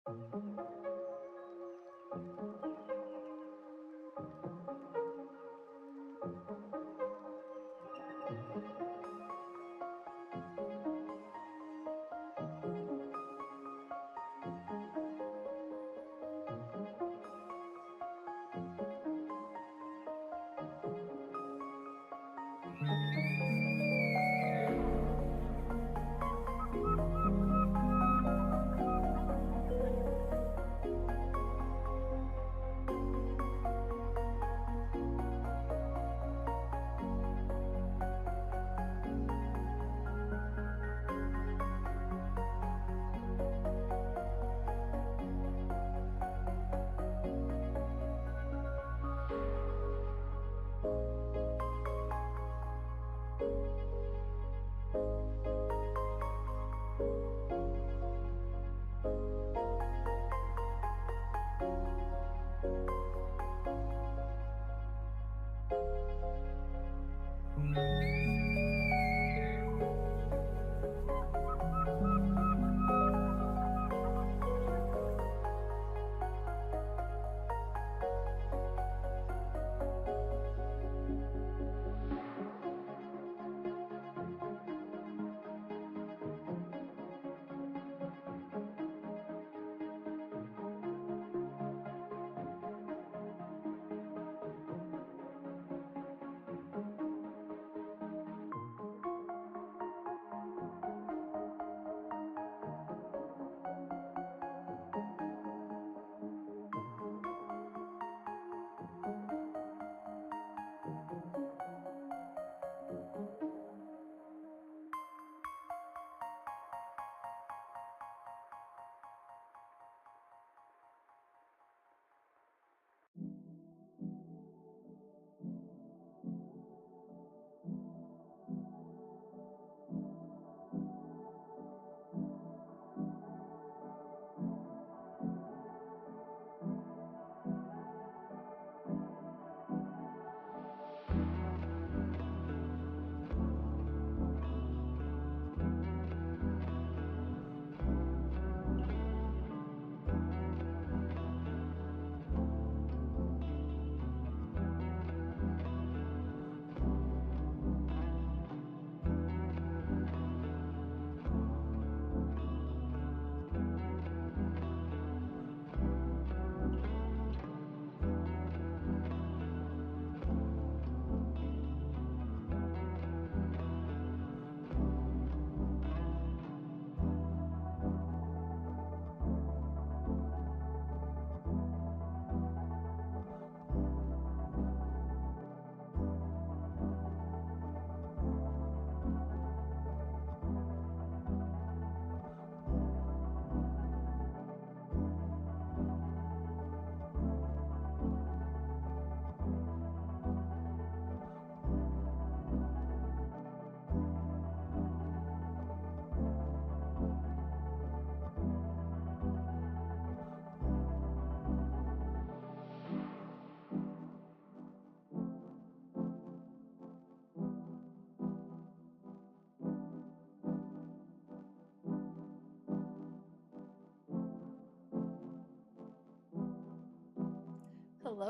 Hello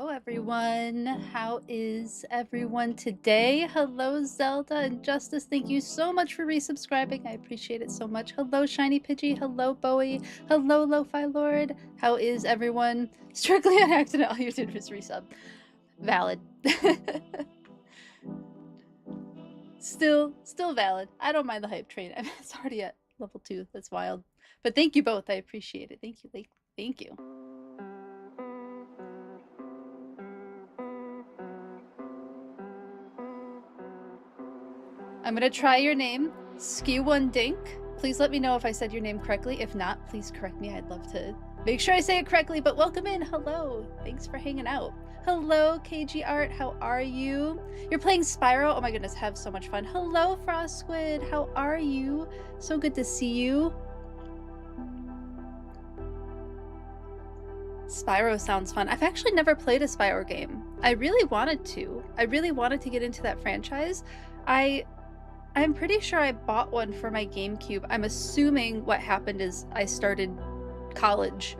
everyone, how is everyone today? Hello Zelda and Justice, thank you so much for resubscribing, I appreciate it so much. Hello Shiny Pidgey, hello Bowie, hello Lo-Fi Lord, how is everyone? Strictly on accident, all you did was resub. Valid. Still valid. I don't mind the hype train. I mean, it's already at level 2, that's wild. But thank you both, I appreciate it. Thank you, thank you. I'm gonna try your name, Skew1Dink. Please let me know if I said your name correctly. If not, please correct me. I'd love to make sure I say it correctly, but welcome in. Hello. Thanks for hanging out. Hello, KG Art. How are you? You're playing Spyro? Oh my goodness, have so much fun. Hello, Frost Squid. How are you? So good to see you. Spyro sounds fun. I've actually never played a Spyro game. I really wanted to. I really wanted to get into that franchise. I'm pretty sure I bought one for my GameCube. I'm assuming what happened is I started college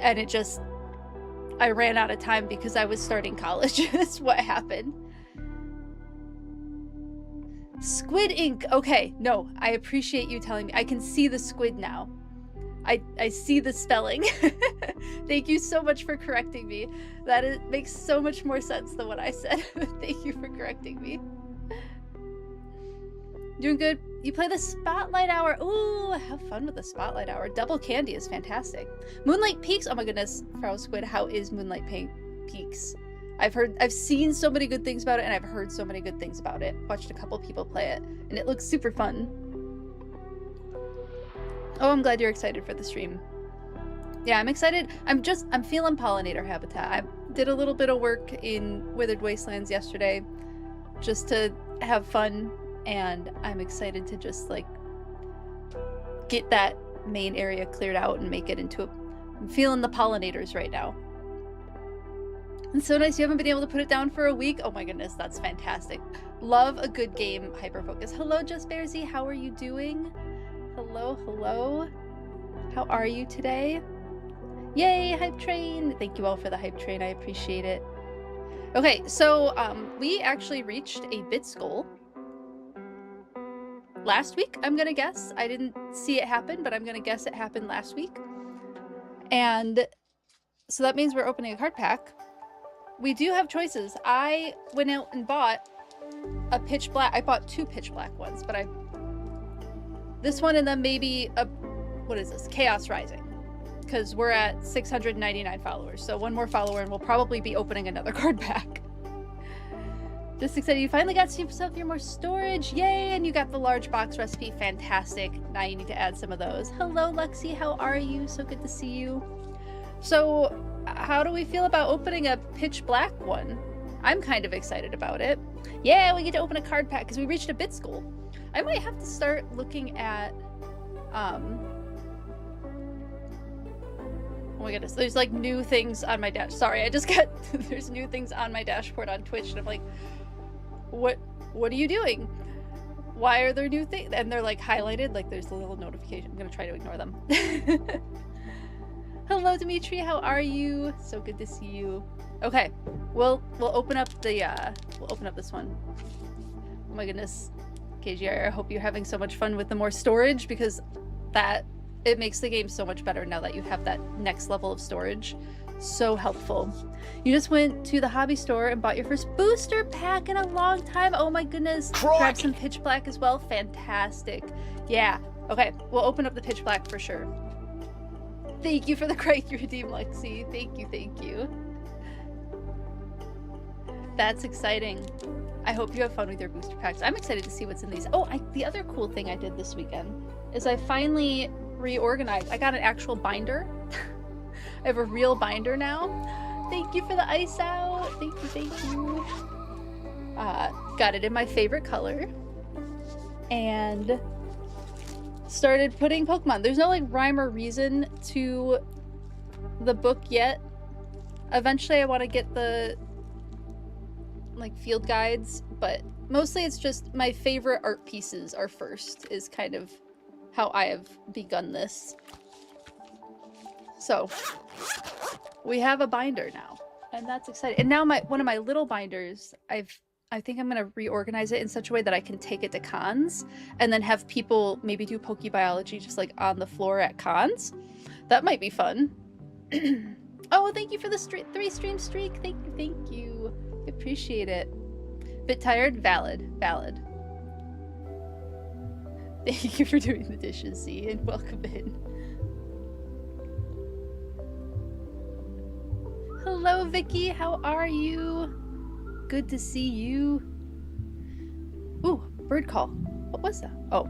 and it just, I ran out of time because I was starting college. That's what happened. Squid ink. Okay, no, I appreciate you telling me. I can see the squid now. I see the spelling. Thank you so much for correcting me. That makes so much more sense than what I said. Thank you for correcting me. Doing good. You play the Spotlight Hour. Ooh, have fun with the Spotlight Hour. Double candy is fantastic. Moonlight Peaks. Oh my goodness, Frau Squid, how is Moonlight Peaks? I've seen so many good things about it, and I've heard so many good things about it. Watched a couple people play it, and it looks super fun. Oh, I'm glad you're excited for the stream. Yeah, I'm excited. I'm feeling pollinator habitat. I did a little bit of work in Withered Wastelands yesterday just to have fun, and I'm excited to just like get that main area cleared out and make it into I'm feeling the pollinators right now. It's so nice you haven't been able to put it down for a week. Oh my goodness, that's fantastic. Love a good game, Hyperfocus. Hello, Just Bearsy, how are you doing? Hello, hello. How are you today? Yay, Hype Train! Thank you all for the Hype Train, I appreciate it. Okay, so we actually reached a bits goal last week, I'm gonna guess. I didn't see it happen, but I'm gonna guess it happened last week. And so that means we're opening a card pack. We do have choices. I went out and bought a pitch black. I bought 2 pitch black ones, but this one and then maybe a, what is this? Chaos Rising. Because we're at 699 followers. So one more follower and we'll probably be opening another card pack. Just excited. You finally got yourself your more storage. Yay! And you got the large box recipe. Fantastic. Now you need to add some of those. Hello, Lexi. How are you? So good to see you. So how do we feel about opening a pitch black one? I'm kind of excited about it. Yeah, we get to open a card pack because we reached a bits goal. I might have to start looking at, oh my goodness, there's like new things on my dash. Sorry, I just got, there's new things on my dashboard on Twitch and I'm like, what are you doing? Why are there new things? And they're like highlighted, like there's a little notification. I'm gonna try to ignore them. Hello, Dimitri, how are you? So good to see you. Okay, we'll open up the, we'll open up this one. Oh my goodness. KGR, I hope you're having so much fun with the more storage because it makes the game so much better now that you have that next level of storage. So helpful. You just went to the hobby store and bought your first booster pack in a long time. Oh my goodness. Grab some pitch black as well. Fantastic. Yeah. Okay, we'll open up the pitch black for sure. Thank you for the crate you redeemed, Lexi. Thank you, thank you. That's exciting. I hope you have fun with your booster packs. I'm excited to see what's in these. Oh, the other cool thing I did this weekend is I finally reorganized. I got an actual binder. I have a real binder now. Thank you for the ice out. Thank you, thank you. Got it in my favorite color. And started putting Pokemon. There's no like rhyme or reason to the book yet. Eventually I want to get the like field guides, but mostly it's just my favorite art pieces are first, is kind of how I have begun this. So we have a binder now, and that's exciting. And now one of my little binders, I think I'm gonna reorganize it in such a way that I can take it to cons and then have people maybe do PokeBiology just like on the floor at cons. That might be fun. Oh, thank you for the 3 stream streak. Thank you. Appreciate it. Bit tired? Valid. Thank you for doing the dishes, Z, and welcome in. Hello, Vicky. How are you? Good to see you. Ooh, bird call. What was that? Oh.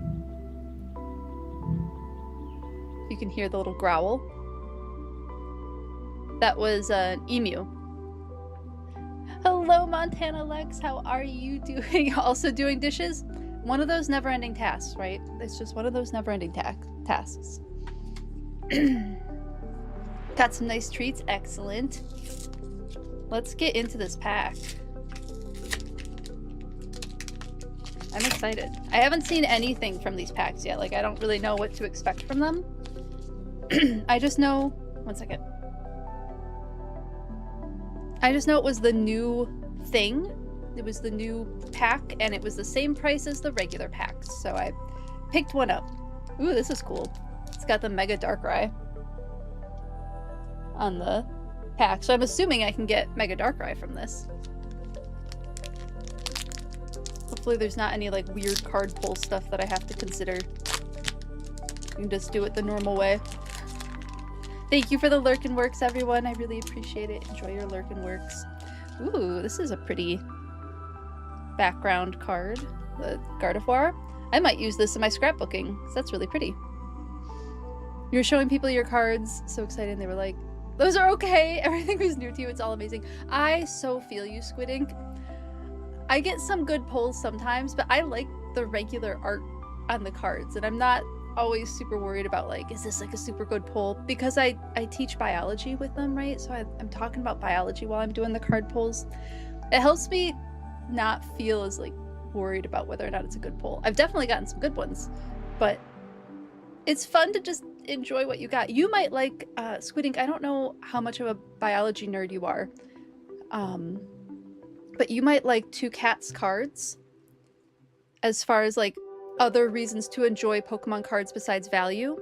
You can hear the little growl. That was an emu. Hello, Montana Lex. How are you doing? Also doing dishes? One of those never-ending tasks, right? It's just one of those never-ending tasks. Got some nice treats. Excellent. Let's get into this pack. I'm excited. I haven't seen anything from these packs yet. Like, I don't really know what to expect from them. I just know... One second. I just know it was the new thing. It was the new pack, and it was the same price as the regular packs. So I picked one up. Ooh, this is cool. It's got the Mega Darkrai on the pack. So I'm assuming I can get Mega Darkrai from this. Hopefully there's not any like weird card pull stuff that I have to consider. You can just do it the normal way. Thank you for the lurkin' works, everyone. I really appreciate it. Enjoy your lurkin' works. Ooh, this is a pretty background card. The Gardevoir. I might use this in my scrapbooking, because that's really pretty. You were showing people your cards. So excited. And they were like, those are okay. Everything was new to you. It's all amazing. I so feel you, Squid Ink. I get some good pulls sometimes, but I like the regular art on the cards. And I'm not always super worried about like, is this like a super good pull? Because I teach biology with them, right? So I'm talking about biology while I'm doing the card pulls. It helps me not feel as like worried about whether or not it's a good pull. I've definitely gotten some good ones, but it's fun to just enjoy what you got. You might like Squid Ink. I don't know how much of a biology nerd you are, but you might like Two Cats cards as far as like other reasons to enjoy Pokemon cards besides value.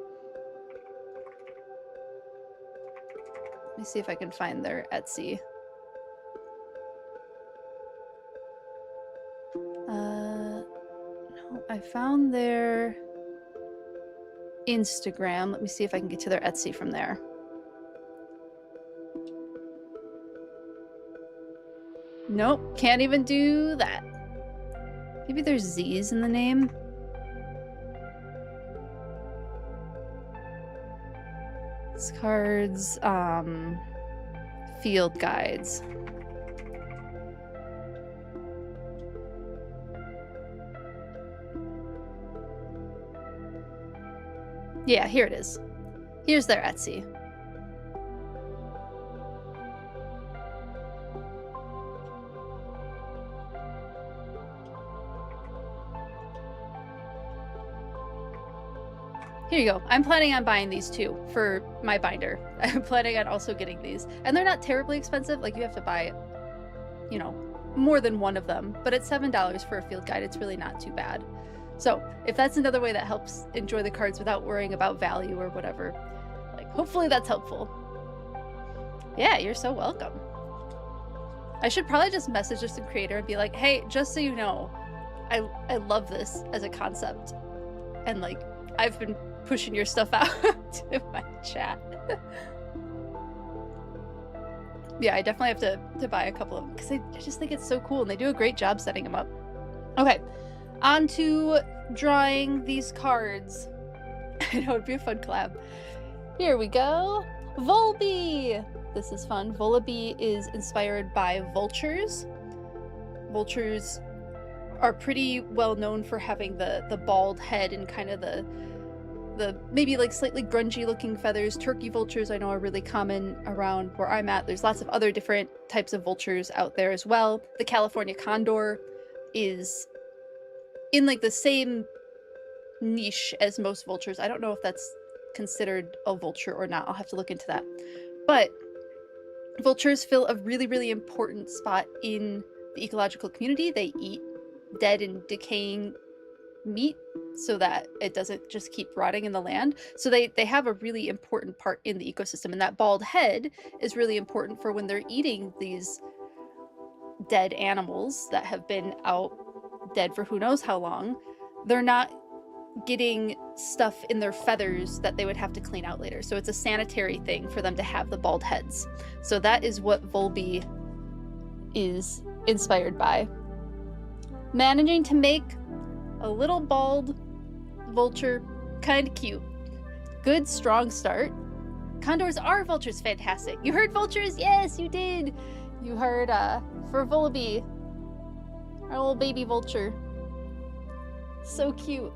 Let me see if I can find their Etsy. No, I found their Instagram. Let me see if I can get to their Etsy from there. Nope, can't even do that. Maybe there's Z's in the name. These cards, field guides. Yeah, here it is. Here's their Etsy. Here you go. I'm planning on buying these too for my binder. I'm planning on also getting these. And they're not terribly expensive. Like you have to buy, you know, more than one of them. But at $7 for a field guide, it's really not too bad. So if that's another way that helps enjoy the cards without worrying about value or whatever, like hopefully that's helpful. Yeah, you're so welcome. I should probably just message this creator and be like, hey, just so you know, I love this as a concept. And like, I've been pushing your stuff out to my chat. Yeah, I definitely have to buy a couple of them because I just think it's so cool and they do a great job setting them up. Okay, on to drawing these cards. I know it'd be a fun collab. Here we go. Volby! This is fun. Volby is inspired by vultures. Vultures are pretty well known for having the bald head and kind of the maybe like slightly grungy looking feathers. Turkey vultures I know are really common around where I'm at. There's lots of other different types of vultures out there as well. The California condor is in like the same niche as most vultures. I don't know if that's considered a vulture or not. I'll have to look into that. But vultures fill a really, really important spot in the ecological community. They eat dead and decaying meat so that it doesn't just keep rotting in the land. So they have a really important part in the ecosystem, and that bald head is really important for when they're eating these dead animals that have been out dead for who knows how long. They're not getting stuff in their feathers that they would have to clean out later. So it's a sanitary thing for them to have the bald heads. So that is what Volby is inspired by. Managing to make a little bald vulture kind of cute. Good, strong start. Condors are vultures. Fantastic. You heard vultures? Yes, you did. You heard for Volby, our little baby vulture. So cute.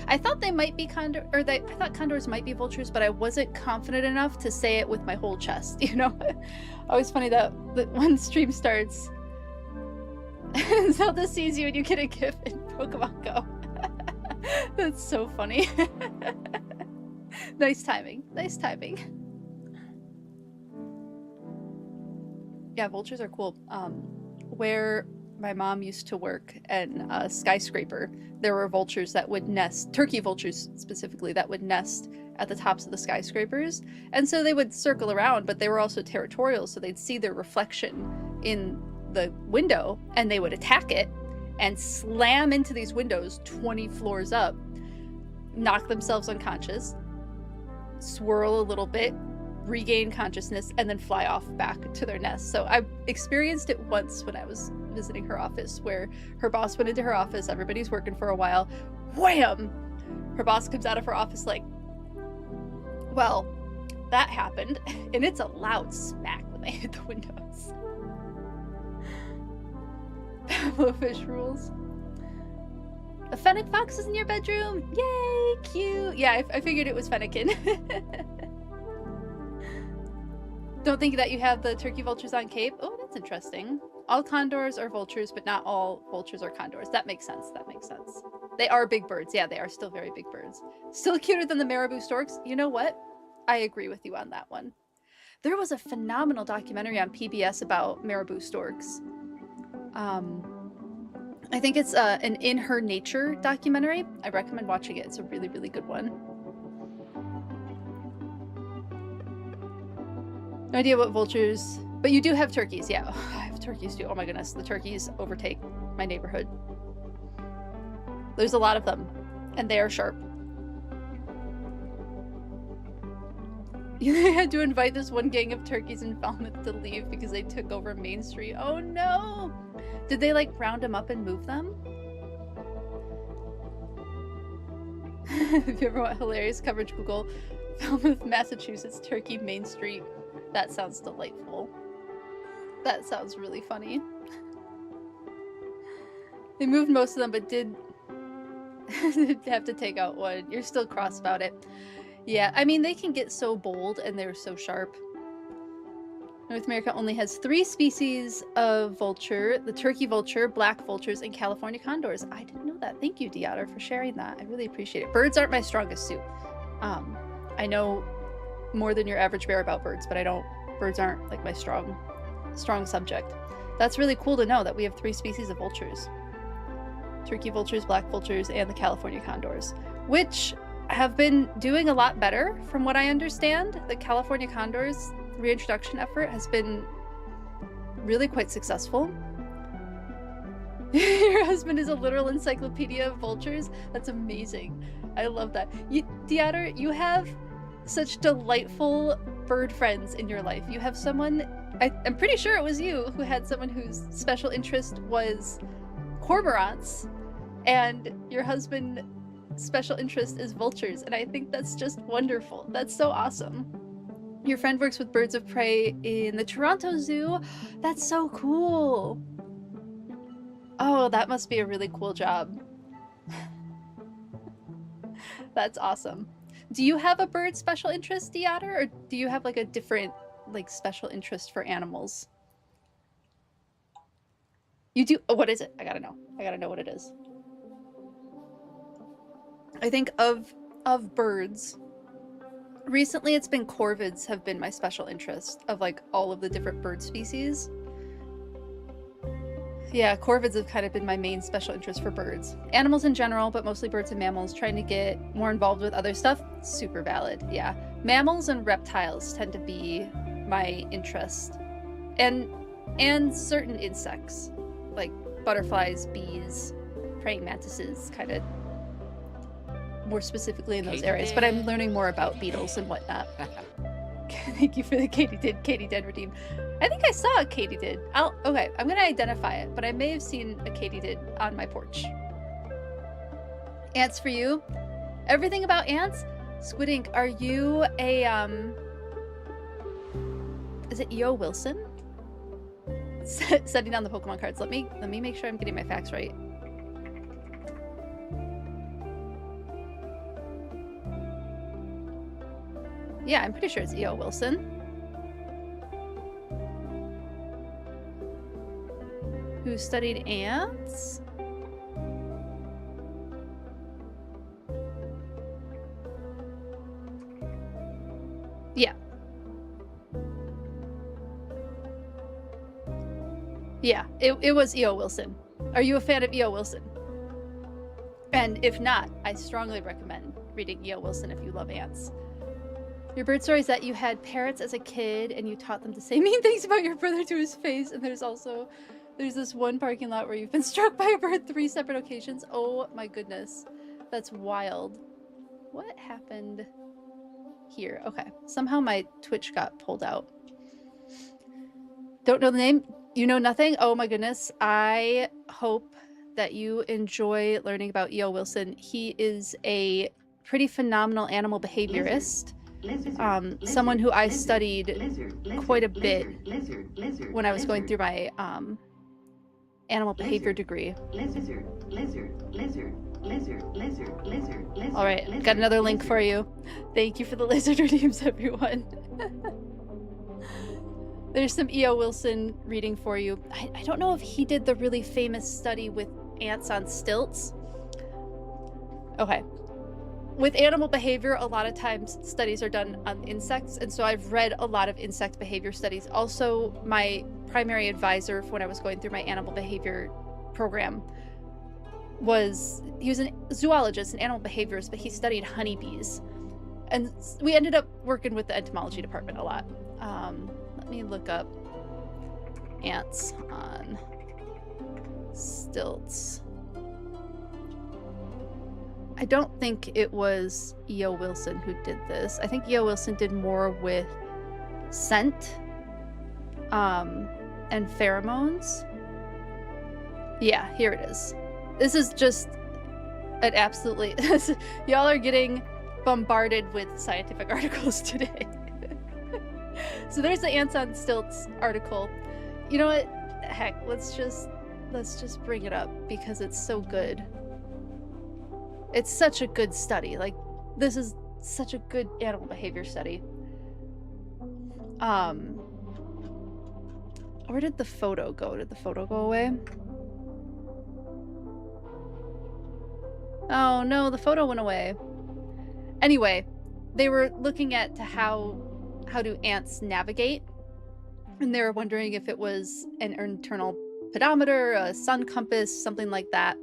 I thought they might be I thought condors might be vultures, but I wasn't confident enough to say it with my whole chest, you know? Always funny that when stream starts, Zelda sees you and you get a gift in Pokemon Go. That's so funny. Nice timing. Nice timing. Yeah, vultures are cool. Where my mom used to work in a skyscraper, there were vultures that would nest, turkey vultures specifically, that would nest at the tops of the skyscrapers. And so they would circle around, but they were also territorial, so they'd see their reflection in the window and they would attack it and slam into these windows 20 floors up, knock themselves unconscious, swirl a little bit, regain consciousness, and then fly off back to their nest. So I experienced it once when I was visiting her office, where her boss went into her office, everybody's working for a while, wham! Her boss comes out of her office like, well, that happened, and it's a loud smack when they hit the windows. Pavlovish rules. A fennec fox is in your bedroom? Yay, cute! Yeah, I figured it was fennekin. Don't think that you have the turkey vultures on Cape? Oh, that's interesting. All condors are vultures, but not all vultures are condors. That makes sense. That makes sense. They are big birds. Yeah, they are still very big birds. Still cuter than the marabou storks. You know what? I agree with you on that one. There was a phenomenal documentary on PBS about marabou storks. I think it's an In Her Nature documentary. I recommend watching it. It's a really, really good one. No idea what vultures, but you do have turkeys. Yeah, I have turkeys too. Oh my goodness, the turkeys overtake my neighborhood. There's a lot of them, and they are sharp. You had to invite this one gang of turkeys in Falmouth to leave because they took over Main Street. Oh no! Did they like round them up and move them? If you ever want hilarious coverage, Google Falmouth, Massachusetts, Turkey Main Street. That sounds delightful. That sounds really funny. They moved most of them, but did have to take out one. You're still cross about it. Yeah, I mean, they can get so bold and they're so sharp. North America only has 3 species of vulture: the turkey vulture, black vultures, and California condors. I didn't know that. Thank you, Deotter, for sharing that. I really appreciate it. Birds aren't my strongest suit. I know more than your average bear about birds, but birds aren't like my strong subject. That's really cool to know that we have 3 species of vultures. Turkey vultures, black vultures, and the California condors, which have been doing a lot better from what I understand. The California condors reintroduction effort has been really quite successful. Your husband is a literal encyclopedia of vultures. That's amazing. I love that. Deotter, you have such delightful bird friends in your life. You have someone, I'm pretty sure it was you, who had someone whose special interest was cormorants, and your husband's special interest is vultures, and I think that's just wonderful. That's so awesome. Your friend works with birds of prey in the Toronto Zoo. That's so cool. Oh, that must be a really cool job. That's awesome. Do you have a bird special interest, Deotter, or do you have like a different like special interest for animals? You do? Oh, what is it? I gotta know. I gotta know what it is. I think of birds. Recently, it's been corvids have been my special interest of like all of the different bird species. Yeah, corvids have kind of been my main special interest for birds. Animals in general, but mostly birds and mammals. Trying to get more involved with other stuff, super valid. Yeah, mammals and reptiles tend to be my interest, and certain insects like butterflies, bees, praying mantises, kind of more specifically in those areas. But I'm learning more about beetles and whatnot. Thank you for the katydid redeem. I think I saw a katydid. Okay, I'm gonna identify it, but I may have seen a katydid on my porch. Ants for you. Everything about ants? Squid Ink, are you a is it E.O. Wilson? Setting down the Pokemon cards. Let me make sure I'm getting my facts right. Yeah, I'm pretty sure it's E.O. Wilson. Who studied ants? Yeah. Yeah, it was E.O. Wilson. Are you a fan of E.O. Wilson? And if not, I strongly recommend reading E.O. Wilson if you love ants. Your bird story is that you had parrots as a kid and you taught them to say mean things about your brother to his face, and there's this one parking lot where you've been struck by a bird 3 separate occasions. Oh my goodness. That's wild. What happened here? Okay. Somehow my Twitch got pulled out. Don't know the name? You know nothing? Oh my goodness. I hope that you enjoy learning about E.O. Wilson. He is a pretty phenomenal animal behaviorist. Someone who I studied quite a bit when I was going through my animal behavior degree. All right, got another link for you. Thank you for the lizard redeems, everyone. There's some E.O. Wilson reading for you. I don't know if he did the really famous study with ants on stilts. Okay. With animal behavior, a lot of times studies are done on insects, and so I've read a lot of insect behavior studies. Also, my primary advisor when I was going through my animal behavior program he was a zoologist, an animal behaviorist, but he studied honeybees. And we ended up working with the entomology department a lot. Let me look up ants on stilts. I don't think it was E.O. Wilson who did this. I think E.O. Wilson did more with scent and pheromones. Yeah, here it is. This is just an absolutely... Y'all are getting bombarded with scientific articles today. So there's the ants on stilts article. You know what? Heck, let's just bring it up because it's so good. It's such a good study. Like, this is such a good animal behavior study. Where did the photo go? Did the photo go away? Oh no, the photo went away. Anyway, they were looking at how do ants navigate, and they were wondering if it was an internal pedometer, a sun compass, something like that.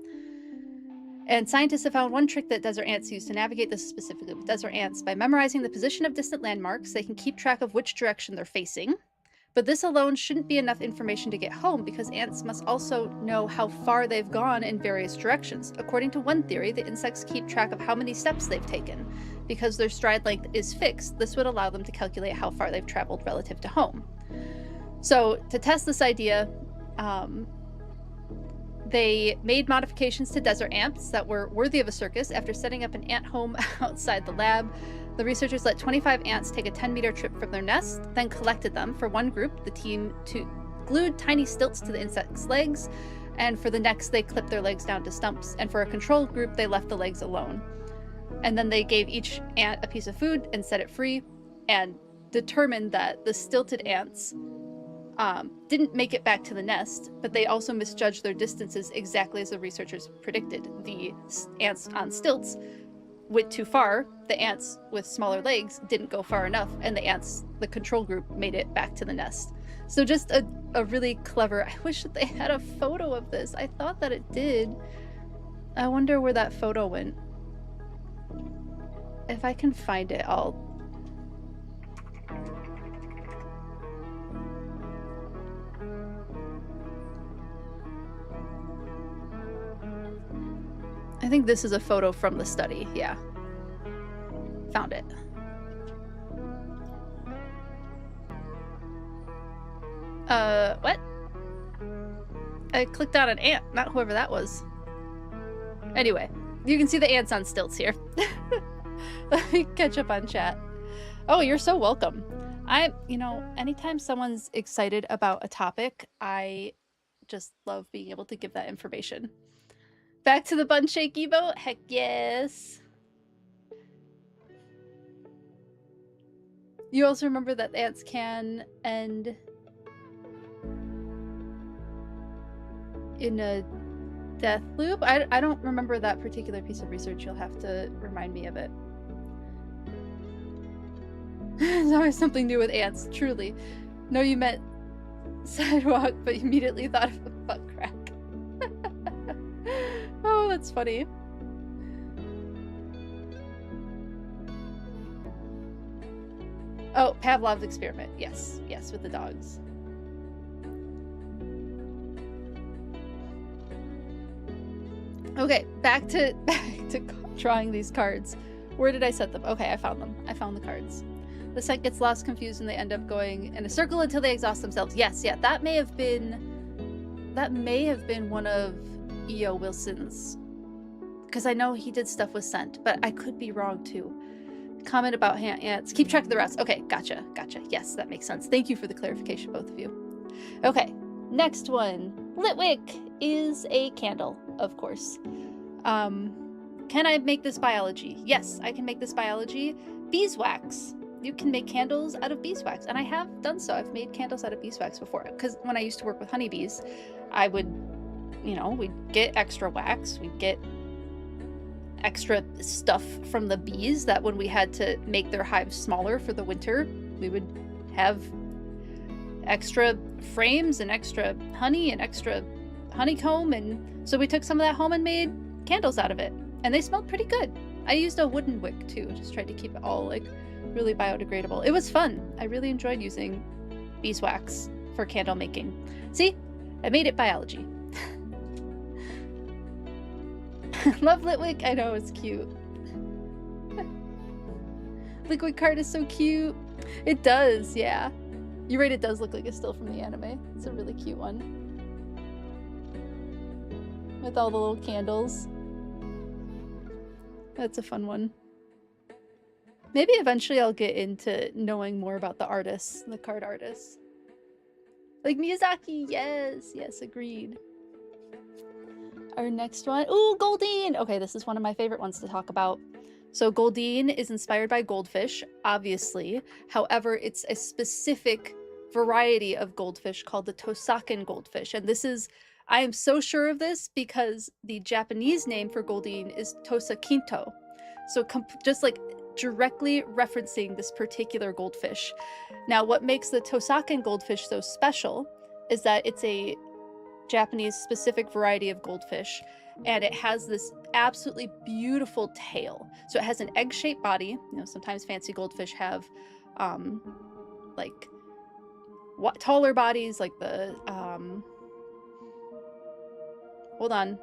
And scientists have found one trick that desert ants use to navigate. This specifically with desert ants. By memorizing the position of distant landmarks, they can keep track of which direction they're facing. But this alone shouldn't be enough information to get home, because ants must also know how far they've gone in various directions. According to one theory, the insects keep track of how many steps they've taken. Because their stride length is fixed, this would allow them to calculate how far they've traveled relative to home. So, to test this idea, they made modifications to desert ants that were worthy of a circus. After setting up an ant home outside the lab, the researchers let 25 ants take a 10-meter trip from their nest, then collected them. For one group, the team glued tiny stilts to the insect's legs, and for the next, they clipped their legs down to stumps. And for a control group, they left the legs alone. And then they gave each ant a piece of food and set it free, and determined that the stilted ants didn't make it back to the nest, but they also misjudged their distances exactly as the researchers predicted. The ants on stilts went too far, the ants with smaller legs didn't go far enough, and the control group made it back to the nest. So just a really clever... I wish that they had a photo of this. I thought that it did. I wonder where that photo went. If I can find it, I'll... I think this is a photo from the study, yeah. Found it. What? I clicked on an ant, not whoever that was. Anyway, you can see the ants on stilts here. Let me catch up on chat. Oh, you're so welcome. You know, anytime someone's excited about a topic, I just love being able to give that information. Back to the bun shaky boat? Heck yes. You also remember that ants can end in a death loop? I don't remember that particular piece of research. You'll have to remind me of it. There's always something new with ants, truly. No, you meant sidewalk, but immediately thought of a butt crack. Oh, that's funny. Oh, Pavlov's experiment. Yes, yes, with the dogs. Okay, back to drawing these cards. Where did I set them? Okay, I found them. I found the cards. The set gets lost, confused, and they end up going in a circle until they exhaust themselves. Yes, yeah, that may have been one of E.O. Wilson's, because I know he did stuff with scent, but I could be wrong too. Comment about ants. Keep track of the rats. Okay, gotcha. Yes, that makes sense. Thank you for the clarification, both of you. Okay, next one. Litwick is a candle, of course. Can I make this biology? Yes, I can make this biology. Beeswax. You can make candles out of beeswax, and I have done so. I've made candles out of beeswax before, because when I used to work with honeybees, I would, we'd get extra wax, we'd get extra stuff from the bees that when we had to make their hives smaller for the winter, we would have extra frames and extra honey and extra honeycomb, and so we took some of that home and made candles out of it, and they smelled pretty good. I used a wooden wick too, just tried to keep it all like really biodegradable. It was fun. I really enjoyed using beeswax for candle making. See, I made it biology. Love Litwick. I know, it's cute. Liquid card is so cute. It does, yeah. You're right, it does look like a still from the anime. It's a really cute one. With all the little candles. That's a fun one. Maybe eventually I'll get into knowing more about the artists, the card artists. Like Miyazaki, yes, agreed. Our next one, ooh, Goldine! Okay, this is one of my favorite ones to talk about. So Goldine is inspired by goldfish, obviously. However, it's a specific variety of goldfish called the Tosakan goldfish. And this is, I am so sure of this because the Japanese name for Goldine is Tosakinto. So just like directly referencing this particular goldfish. Now, what makes the Tosakan goldfish so special is that it's a Japanese specific variety of goldfish, and it has this absolutely beautiful tail. So it has an egg-shaped body. Sometimes fancy goldfish have like taller bodies, like the hold on,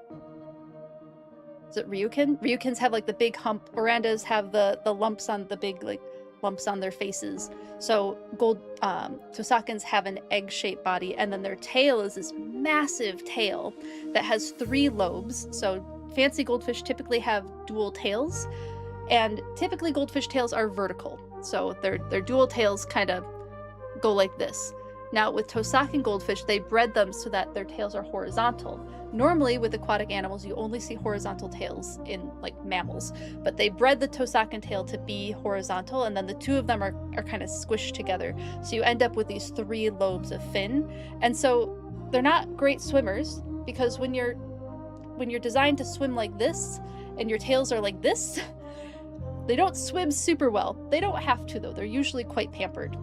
is it Ryukin? Ryukins have like the big hump. Orandas have the lumps on the big like lumps on their faces. So Tosakans have an egg-shaped body, and then their tail is this massive tail that has 3 lobes. So fancy goldfish typically have dual tails, and typically goldfish tails are vertical. So their dual tails kind of go like this. Now with Tosakan goldfish, they bred them so that their tails are horizontal. Normally with aquatic animals, you only see horizontal tails in like mammals, but they bred the Tosakan tail to be horizontal, and then the 2 of them are kind of squished together. So you end up with these 3 lobes of fin. And so they're not great swimmers, because when you're designed to swim like this and your tails are like this, they don't swim super well. They don't have to though. They're usually quite pampered.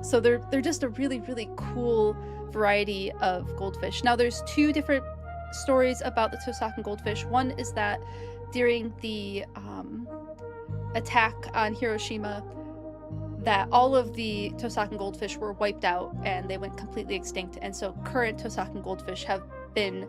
So they're just a really, really cool variety of goldfish. Now there's 2 different stories about the Tosakan goldfish. One is that during the attack on Hiroshima, that all of the Tosakan goldfish were wiped out and they went completely extinct, and so current Tosakan goldfish have been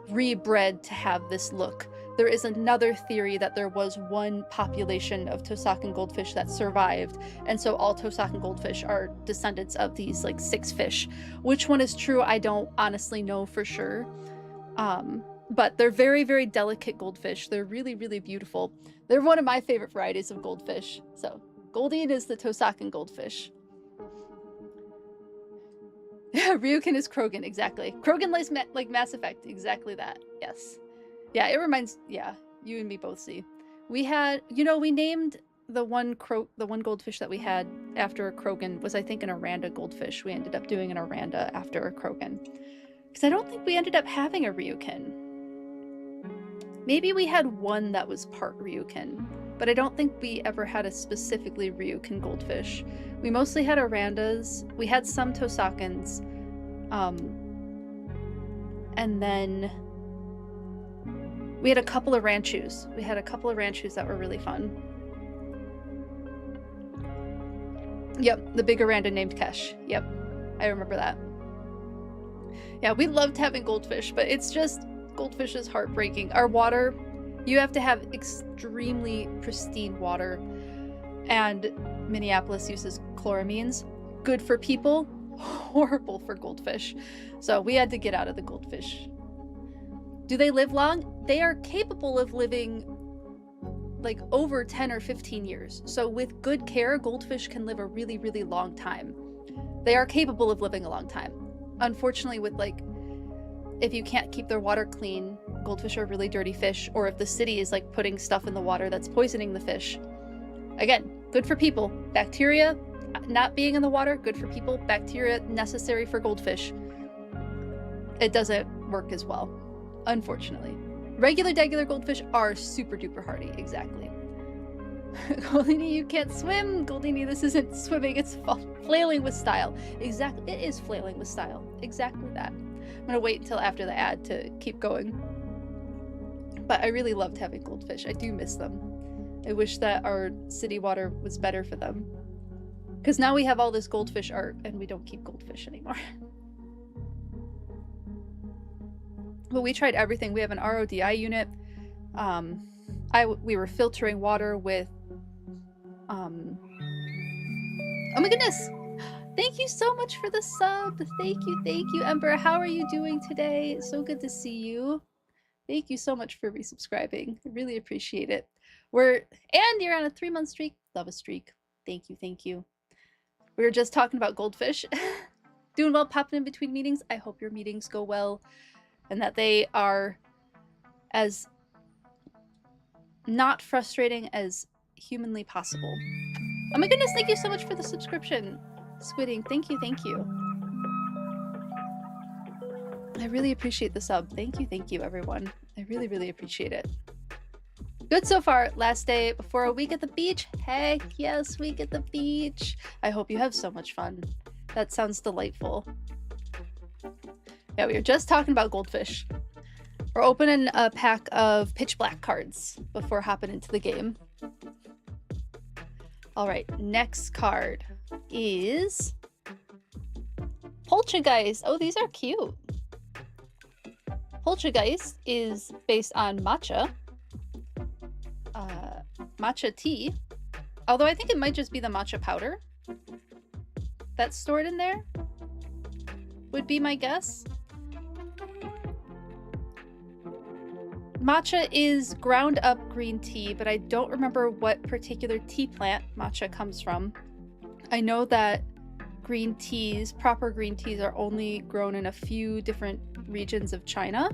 rebred to have this look. There is another theory that there was one population of Tosakan goldfish that survived, and so all Tosakan goldfish are descendants of these like 6 fish. Which one is true, I don't honestly know for sure. But they're very, very delicate goldfish. They're really, really beautiful. They're one of my favorite varieties of goldfish. So Goldine is the Tosakan goldfish. Yeah, Ryukin is Krogan, exactly. Krogan like Mass Effect, exactly that. Yes. Yeah, it reminds, yeah, you and me both see. We had, we named the one goldfish that we had after a Krogan was, I think, an Oranda goldfish. We ended up doing an Oranda after a Krogan. Because I don't think we ended up having a Ryukin. Maybe we had one that was part Ryukin. but I don't think we ever had a specifically Ryukin goldfish. We mostly had Arandas. We had some Tosakans. And then we had a couple of Ranchus. We had a couple of Ranchus that were really fun. Yep, the big Aranda named Kesh. Yep, I remember that. Yeah, we loved having goldfish, but it's just, goldfish is heartbreaking. Our water, you have to have extremely pristine water, and Minneapolis uses chloramines. Good for people, horrible for goldfish. So we had to get out of the goldfish. Do they live long? They are capable of living like over 10 or 15 years. So with good care, goldfish can live a really, really long time. They are capable of living a long time. Unfortunately, with like, if you can't keep their water clean, goldfish are really dirty fish, or if the city is like putting stuff in the water that's poisoning the fish. Again, good for people. Bacteria not being in the water, good for people. Bacteria necessary for goldfish. It doesn't work as well, unfortunately. Regular goldfish are super duper hardy, exactly. Goldini, you can't swim. Goldini, this isn't swimming, it's flailing with style. Exactly, it is flailing with style. Exactly that. I'm gonna wait until after the ad to keep going. But I really loved having goldfish. I do miss them. I wish that our city water was better for them. Because now we have all this goldfish art and we don't keep goldfish anymore. But we tried everything. We have an RODI unit. We were filtering water with oh my goodness! Thank you so much for the sub. Thank you, Ember. How are you doing today? It's so good to see you. Thank you so much for resubscribing. I really appreciate it. And you're on a 3-month streak. Love a streak. Thank you. We were just talking about goldfish. Doing well popping in between meetings. I hope your meetings go well and that they are as not frustrating as humanly possible. Oh my goodness, thank you so much for the subscription. Squidding, thank you. I really appreciate the sub. Thank you, everyone. I really appreciate it. Good so far. Last day before a week at the beach. Heck yes, week at the beach. I hope you have so much fun. That sounds delightful. Yeah, we were just talking about goldfish. We're opening a pack of pitch black cards before hopping into the game. All right, next card is Poltergeist. Oh, these are cute. Poltergeist is based on matcha. Matcha tea. Although I think it might just be the matcha powder that's stored in there, would be my guess. Matcha is ground up green tea, but I don't remember what particular tea plant matcha comes from. I know that green teas, proper green teas, are only grown in a few different regions of China.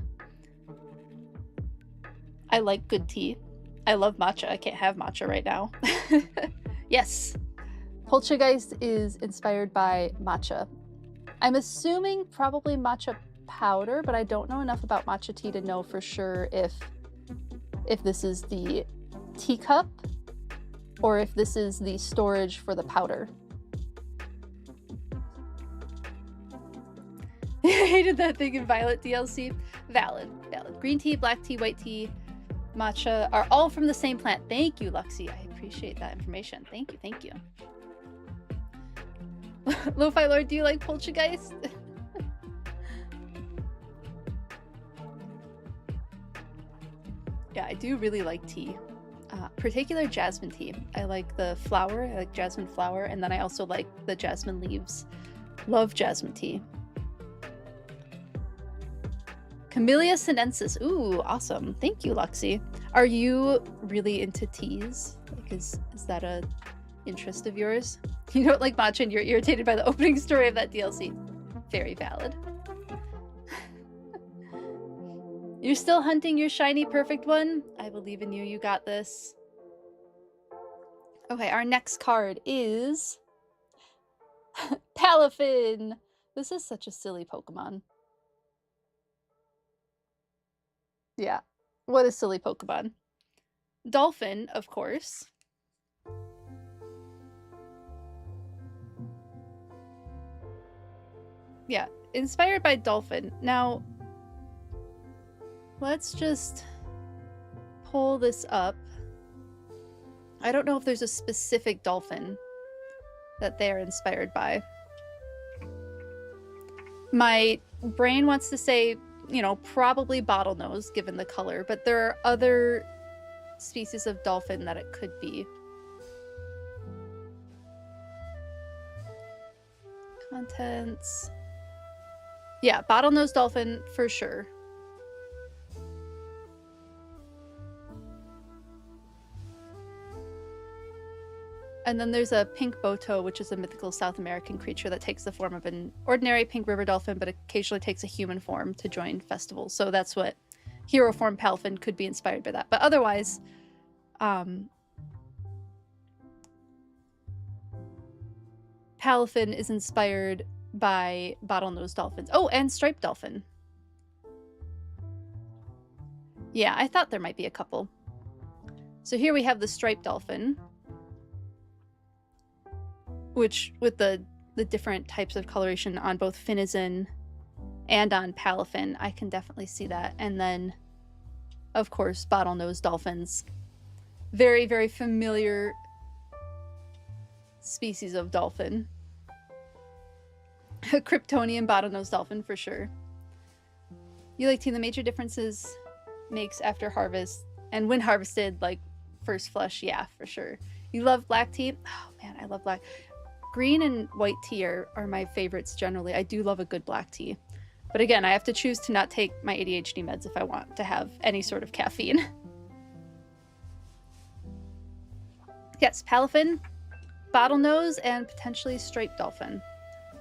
I like good tea. I love matcha. I can't have matcha right now. Yes. Poltergeist is inspired by matcha. I'm assuming probably matcha powder, but I don't know enough about matcha tea to know for sure if this is the teacup or if this is the storage for the powder. I hated that thing in Violet DLC. Valid. Green tea, black tea, white tea, matcha are all from the same plant. Thank you, Luxie. I appreciate that information. Thank you. Lo-Fi Lord, do you like Poltergeist? Yeah, I do really like tea. Particular jasmine tea. I like the flower, I like jasmine flower, and then I also like the jasmine leaves. Love jasmine tea. Camellia sinensis. Ooh, awesome. Thank you, Luxie. Are you really into teas? Like, is that a interest of yours? You don't like matcha and you're irritated by the opening story of that DLC. Very valid. You're still hunting your shiny perfect one? I believe in you. You got this. Okay, our next card is Palafin. This is such a silly Pokemon. Yeah, what a silly Pokemon. dolphin, of course. Yeah, inspired by dolphin. Now, let's just pull this up. I don't know if there's a specific dolphin that they're inspired by. My brain wants to say, you know, probably bottlenose, given the color, but there are other species of dolphin that it could be. Contents. Yeah, bottlenose dolphin for sure. And then there's a pink boto, which is a mythical South American creature that takes the form of an ordinary pink river dolphin, but occasionally takes a human form to join festivals. So that's what hero form Palfin could be inspired by that. But otherwise, Palfin is inspired by bottlenose dolphins. Oh, and striped dolphin. Yeah, I thought there might be a couple. So here we have the striped dolphin, which with the different types of coloration on both Finizen and on Palafin, I can definitely see that. And then, of course, bottlenose dolphins. Very, very familiar species of dolphin. A Kryptonian bottlenose dolphin for sure. You like to the major differences makes after harvest and when harvested, like first flush, yeah, for sure. You love black tea? Oh man, I love black. Green and white tea are my favorites generally. I do love a good black tea. But again, I have to choose to not take my ADHD meds if I want to have any sort of caffeine. Yes, Palafin, bottlenose, and potentially striped dolphin.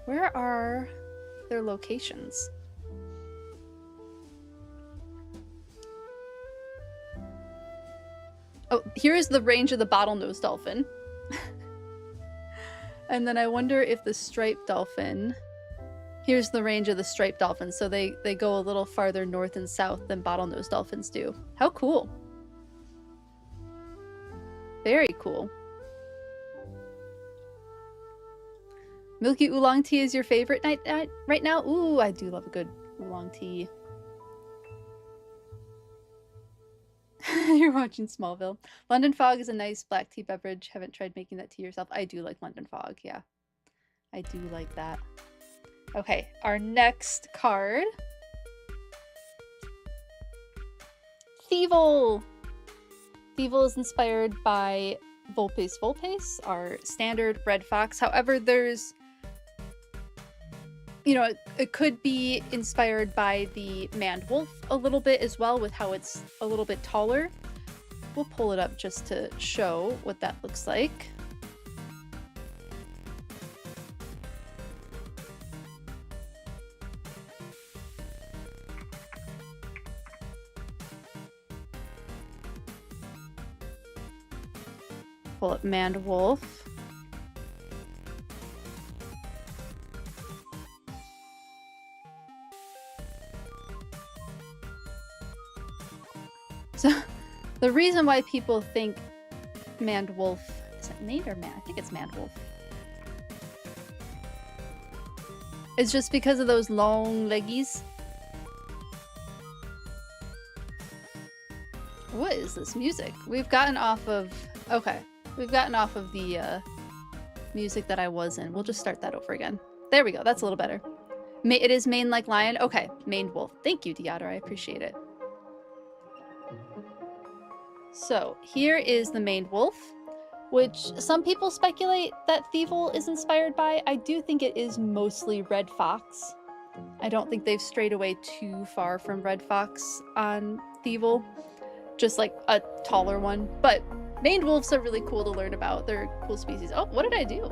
Where are their locations? Oh, here is the range of the bottlenose dolphin. And then I wonder if the striped dolphin... Here's the range of the striped dolphins. So they go a little farther north and south than bottlenose dolphins do. How cool. Very cool. Milky oolong tea is your favorite right now? Ooh, I do love a good oolong tea. You're watching Smallville. London Fog is a nice black tea beverage. Haven't tried making that tea yourself. I do like London Fog, yeah. I do like that. Okay, our next card. Thievul! Thievul is inspired by Vulpes Vulpes, our standard red fox. However, there's... You know, it could be inspired by the maned wolf a little bit as well, with how it's a little bit taller. We'll pull it up just to show what that looks like. Pull up maned wolf. So, the reason why people think maned wolf... Is it maned or man? I think it's maned wolf. It's just because of those long leggies. What is this music? We've gotten off of... Okay. We've gotten off of the music that I was in. We'll just start that over again. There we go. That's a little better. It is maned like lion. Okay. Maned wolf. Thank you, Diodor. I appreciate it. So, here is the maned wolf, which some people speculate that Thievul is inspired by. I do think it is mostly red fox. I don't think they've strayed away too far from red fox on Thievul. Just like a taller one. But maned wolves are really cool to learn about. They're a cool species. Oh, what did I do?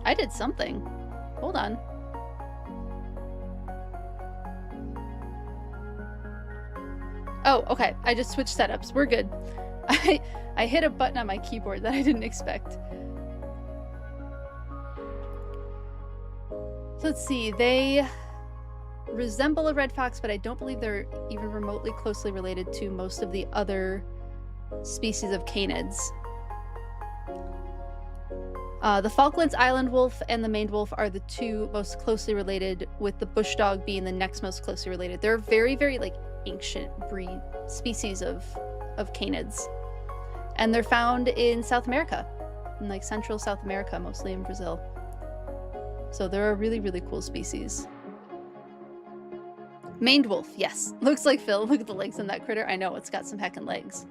I did something. Hold on. Oh, okay. I just switched setups. We're good. I hit a button on my keyboard that I didn't expect. So let's see. They resemble a red fox, but I don't believe they're even remotely closely related to most of the other species of canids. The Falklands Island wolf and the maned wolf are the two most closely related, with the bush dog being the next most closely related. They're very, very like ancient breed species of canids, and they're found in South America, in like Central South America, mostly in Brazil. So they're a really, really cool species. Maned wolf, yes, looks like Phil. Look at the legs on that critter. I know, it's got some heckin' legs.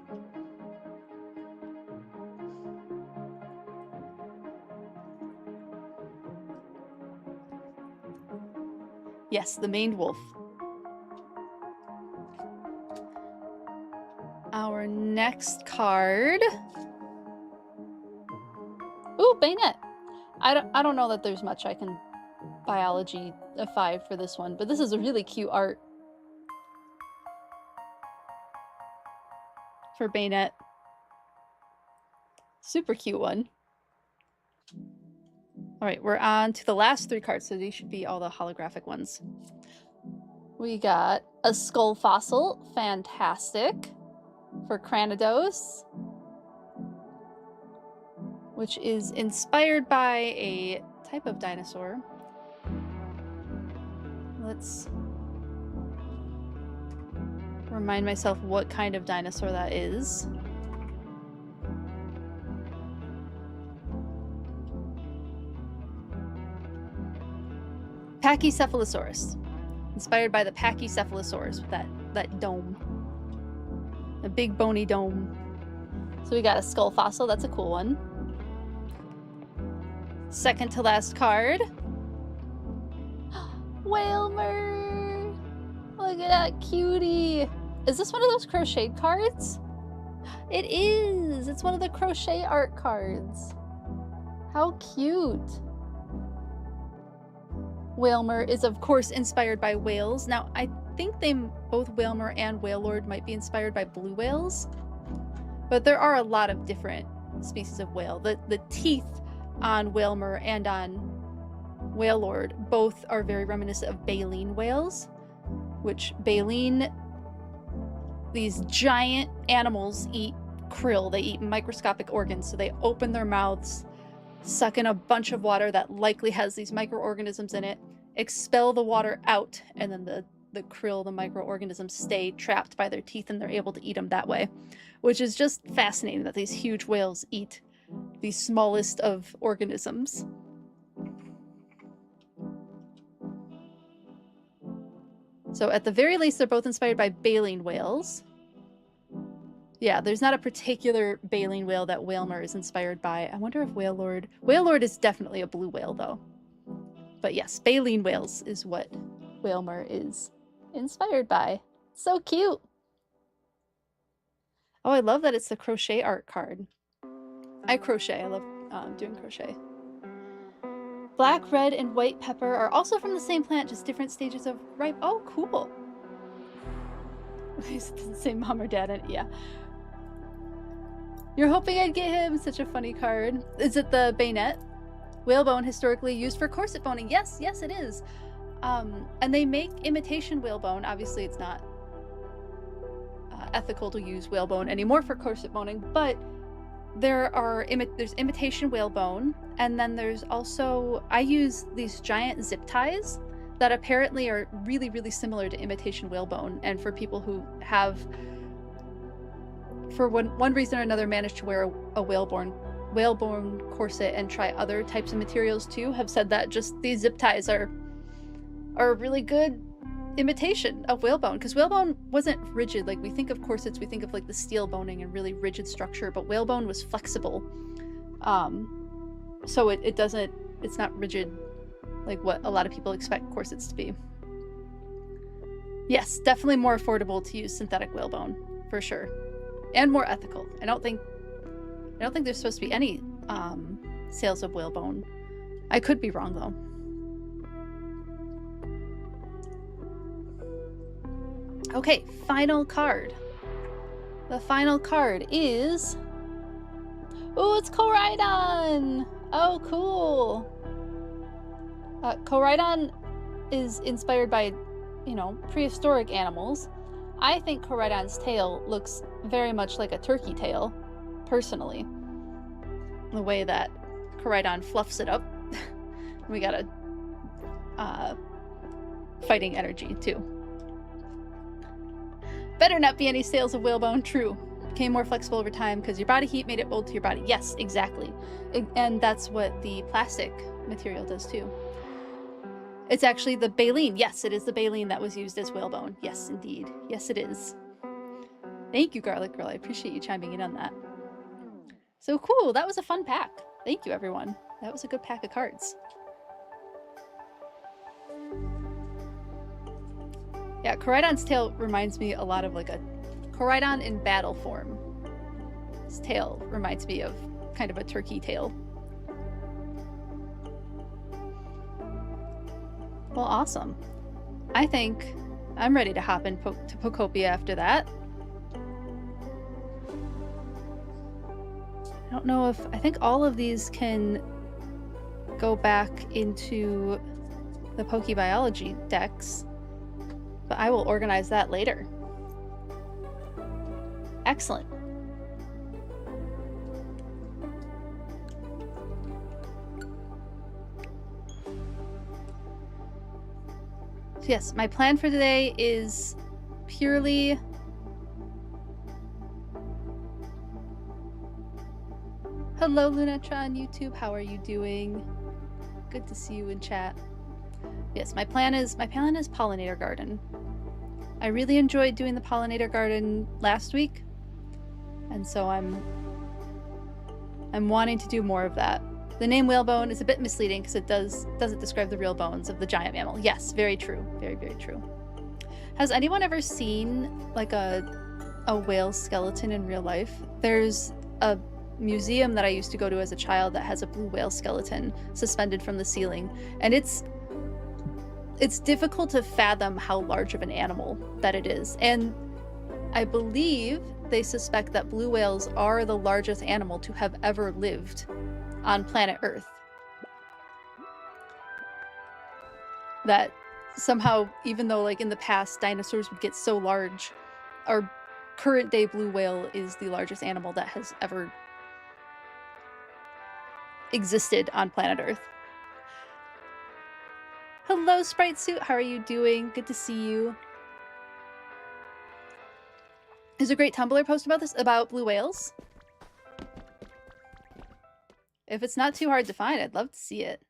Yes, the maned wolf. Our next card. Ooh, bayonet. I don't know that there's much I can biology a 5 for this one, but this is a really cute art for bayonet. Super cute one. All right, we're on to the last 3 cards, so these should be all the holographic ones. We got a skull fossil, fantastic, for Cranidos, which is inspired by a type of dinosaur. Let's remind myself what kind of dinosaur that is. Pachycephalosaurus. Inspired by the Pachycephalosaurus with that dome. A big bony dome. So we got a skull fossil, that's a cool one. Second to last card. Whalmer! Look at that cutie! Is this one of those crocheted cards? It is! It's one of the crochet art cards. How cute! Whalmer is, of course, inspired by whales. Now, I think both Whalmer and Whalelord might be inspired by blue whales, but there are a lot of different species of whale. The teeth on Whalmer and on Whalelord both are very reminiscent of baleen whales, which baleen, these giant animals eat krill. They eat microscopic organs, so they open their mouths, suck in a bunch of water that likely has these microorganisms in it, expel the water out, and then the krill, the microorganisms, stay trapped by their teeth and they're able to eat them that way, which is just fascinating that these huge whales eat the smallest of organisms. So at the very least, they're both inspired by baleen whales. Yeah, there's not a particular baleen whale that Whalmer is inspired by. I wonder if Whalelord... Whalelord is definitely a blue whale, though. But yes, baleen whales is what Whalmer is inspired by. So cute! Oh, I love that it's the crochet art card. I crochet. I love doing crochet. Black, red, and white pepper are also from the same plant, just different stages of ripe. Oh, cool! It doesn't say mom or dad in it. Yeah. You're hoping I'd get him? Such a funny card. Is it the bayonet? Whalebone historically used for corset boning. Yes, yes it is. And they make imitation whalebone. Obviously it's not ethical to use whalebone anymore for corset boning, but there's imitation whalebone, and then there's also, I use these giant zip ties that apparently are really, really similar to imitation whalebone, and for people who have, for one reason or another, managed to wear a whalebone corset and try other types of materials too, have said that just these zip ties are a really good imitation of whalebone, because whalebone wasn't rigid. Like, we think of corsets, we think of like the steel boning and really rigid structure, but whalebone was flexible, so it's not rigid like what a lot of people expect corsets to be. Yes, definitely more affordable to use synthetic whalebone for sure, and more ethical. I don't think there's supposed to be any sales of whalebone. I could be wrong though. Okay, final card. The final card is... Oh, it's Koraidon! Oh, cool! Koraidon is inspired by you know, prehistoric animals, I think Coridon's tail looks very much like a turkey tail, personally. The way that Coridon fluffs it up. We got a fighting energy, too. Better not be any scales of whalebone. True. Became more flexible over time because your body heat made it mold to your body. Yes, exactly. And that's what the plastic material does, too. It's actually the baleen. Yes, it is the baleen that was used as whalebone. Yes, indeed. Yes, it is. Thank you, Garlic Girl. I appreciate you chiming in on that. So cool. That was a fun pack. Thank you, everyone. That was a good pack of cards. Yeah, Coridon's tail reminds me a lot of like a Coridon in battle form. His tail reminds me of kind of a turkey tail. Well, awesome. I think I'm ready to hop in to Pokopia after that. I don't know if... I think all of these can go back into the PokeBiology decks, but I will organize that later. Excellent. So yes, my plan for today is purely... Hello, Lunetra on YouTube. How are you doing? Good to see you in chat. Yes, my plan is Pollinator Garden. I really enjoyed doing the Pollinator Garden last week, and so I'm wanting to do more of that. The name whalebone is a bit misleading because it doesn't describe the real bones of the giant mammal. Yes, very true. Very, very true. Has anyone ever seen like a whale skeleton in real life? There's a museum that I used to go to as a child that has a blue whale skeleton suspended from the ceiling, and it's difficult to fathom how large of an animal that it is. And I believe they suspect that blue whales are the largest animal to have ever lived on planet Earth. That somehow, even though like in the past dinosaurs would get so large, our current day blue whale is the largest animal that has ever existed on planet Earth. Hello, Sprite Suit. How are you doing? Good to see you. There's a great Tumblr post about this, about blue whales. If it's not too hard to find, I'd love to see it.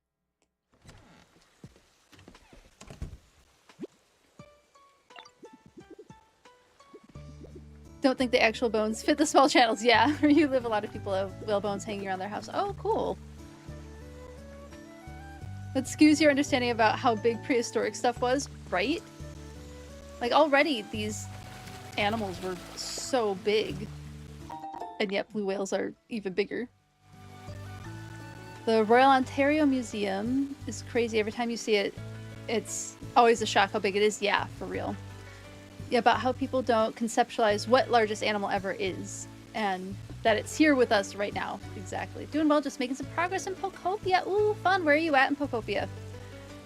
Don't think the actual bones fit the small channels. Yeah, where you live, a lot of people have whale bones hanging around their house. Oh, cool. That skews your understanding about how big prehistoric stuff was, right? Like, already these animals were so big, and yet blue whales are even bigger. The Royal Ontario Museum is crazy. Every time you see it, it's always a shock how big it is. Yeah, for real. Yeah, about how people don't conceptualize what largest animal ever is, and that it's here with us right now. Exactly. Doing well, just making some progress in Pokopia. Ooh, fun. Where are you at in Pokopia?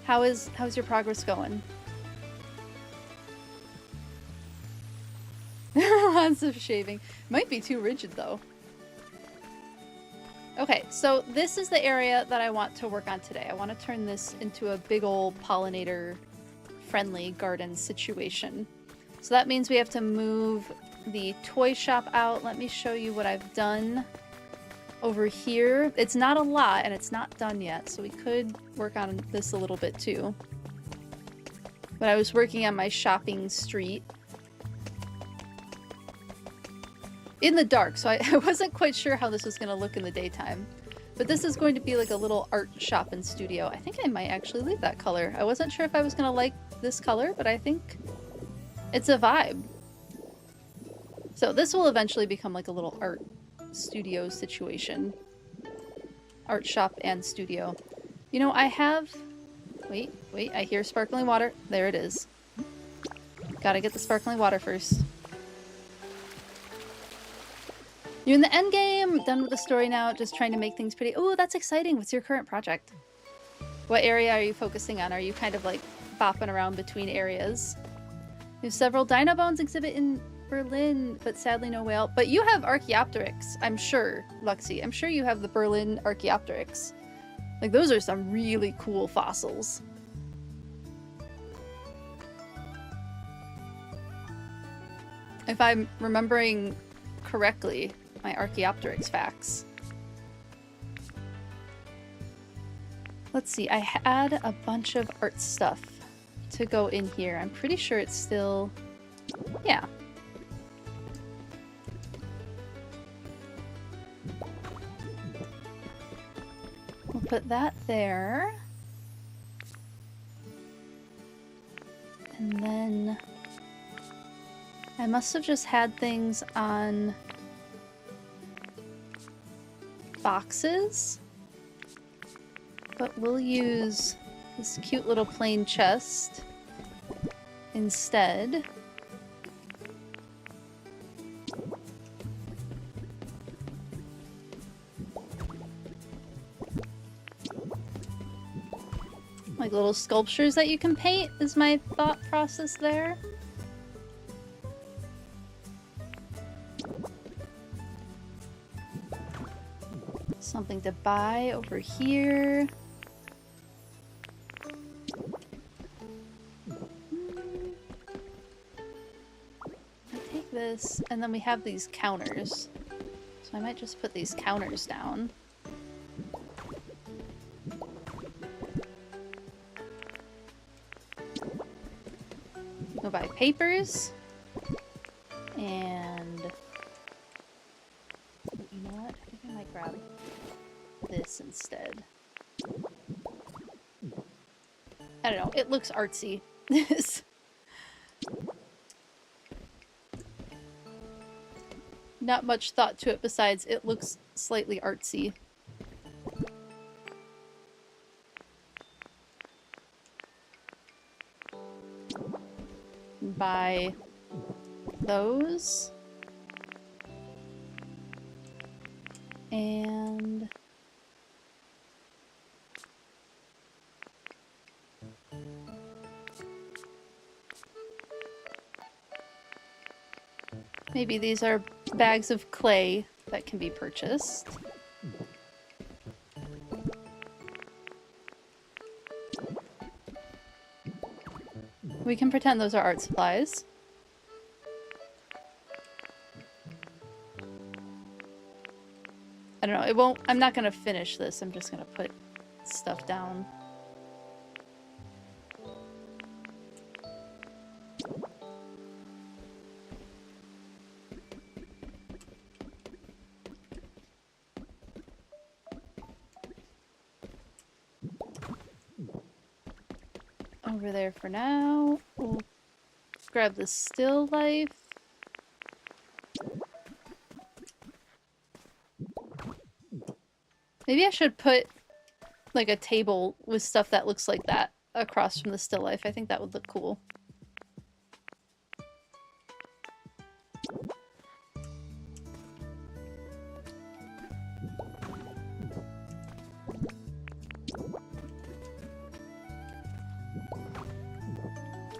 How's your progress going? Lots of shaving. Might be too rigid though. Okay, so this is the area that I want to work on today. I want to turn this into a big old pollinator friendly garden situation. So that means we have to move the toy shop out. Let me show you what I've done over here. It's not a lot and it's not done yet, so we could work on this a little bit too. But I was working on my shopping street in the dark, so I wasn't quite sure how this was going to look in the daytime. But this is going to be like a little art shop and studio. I think I might actually leave that color. I wasn't sure if I was going to like this color, but I think it's a vibe. So this will eventually become like a little art studio situation. Art shop and studio. You know, I have... Wait, I hear sparkling water. There it is. Gotta get the sparkling water first. You're in the end game! Done with the story now, just trying to make things pretty. Oh, that's exciting! What's your current project? What area are you focusing on? Are you kind of like bopping around between areas? We have several dino bones exhibit in Berlin, but sadly no whale. But you have Archaeopteryx, I'm sure, Luxie. I'm sure you have the Berlin Archaeopteryx. Like, those are some really cool fossils. If I'm remembering correctly, my Archaeopteryx facts. Let's see, I had a bunch of art stuff to go in here. I'm pretty sure it's still... yeah. We'll put that there. And then... I must have just had things on boxes, but we'll use this cute little plain chest instead. Like little sculptures that you can paint is my thought process there. Something to buy over here. I take this, and then we have these counters. So I might just put these counters down. Go buy papers. And... you know what? I think I might grab this instead. I don't know, it looks artsy. Not much thought to it besides it looks slightly artsy. Buy those. And maybe these are bags of clay that can be purchased. We can pretend those are art supplies. I don't know, it won't, I'm not gonna finish this, I'm just gonna put stuff down. Over there for now. We'll grab the still life. Maybe I should put like a table with stuff that looks like that across from the still life. I think that would look cool.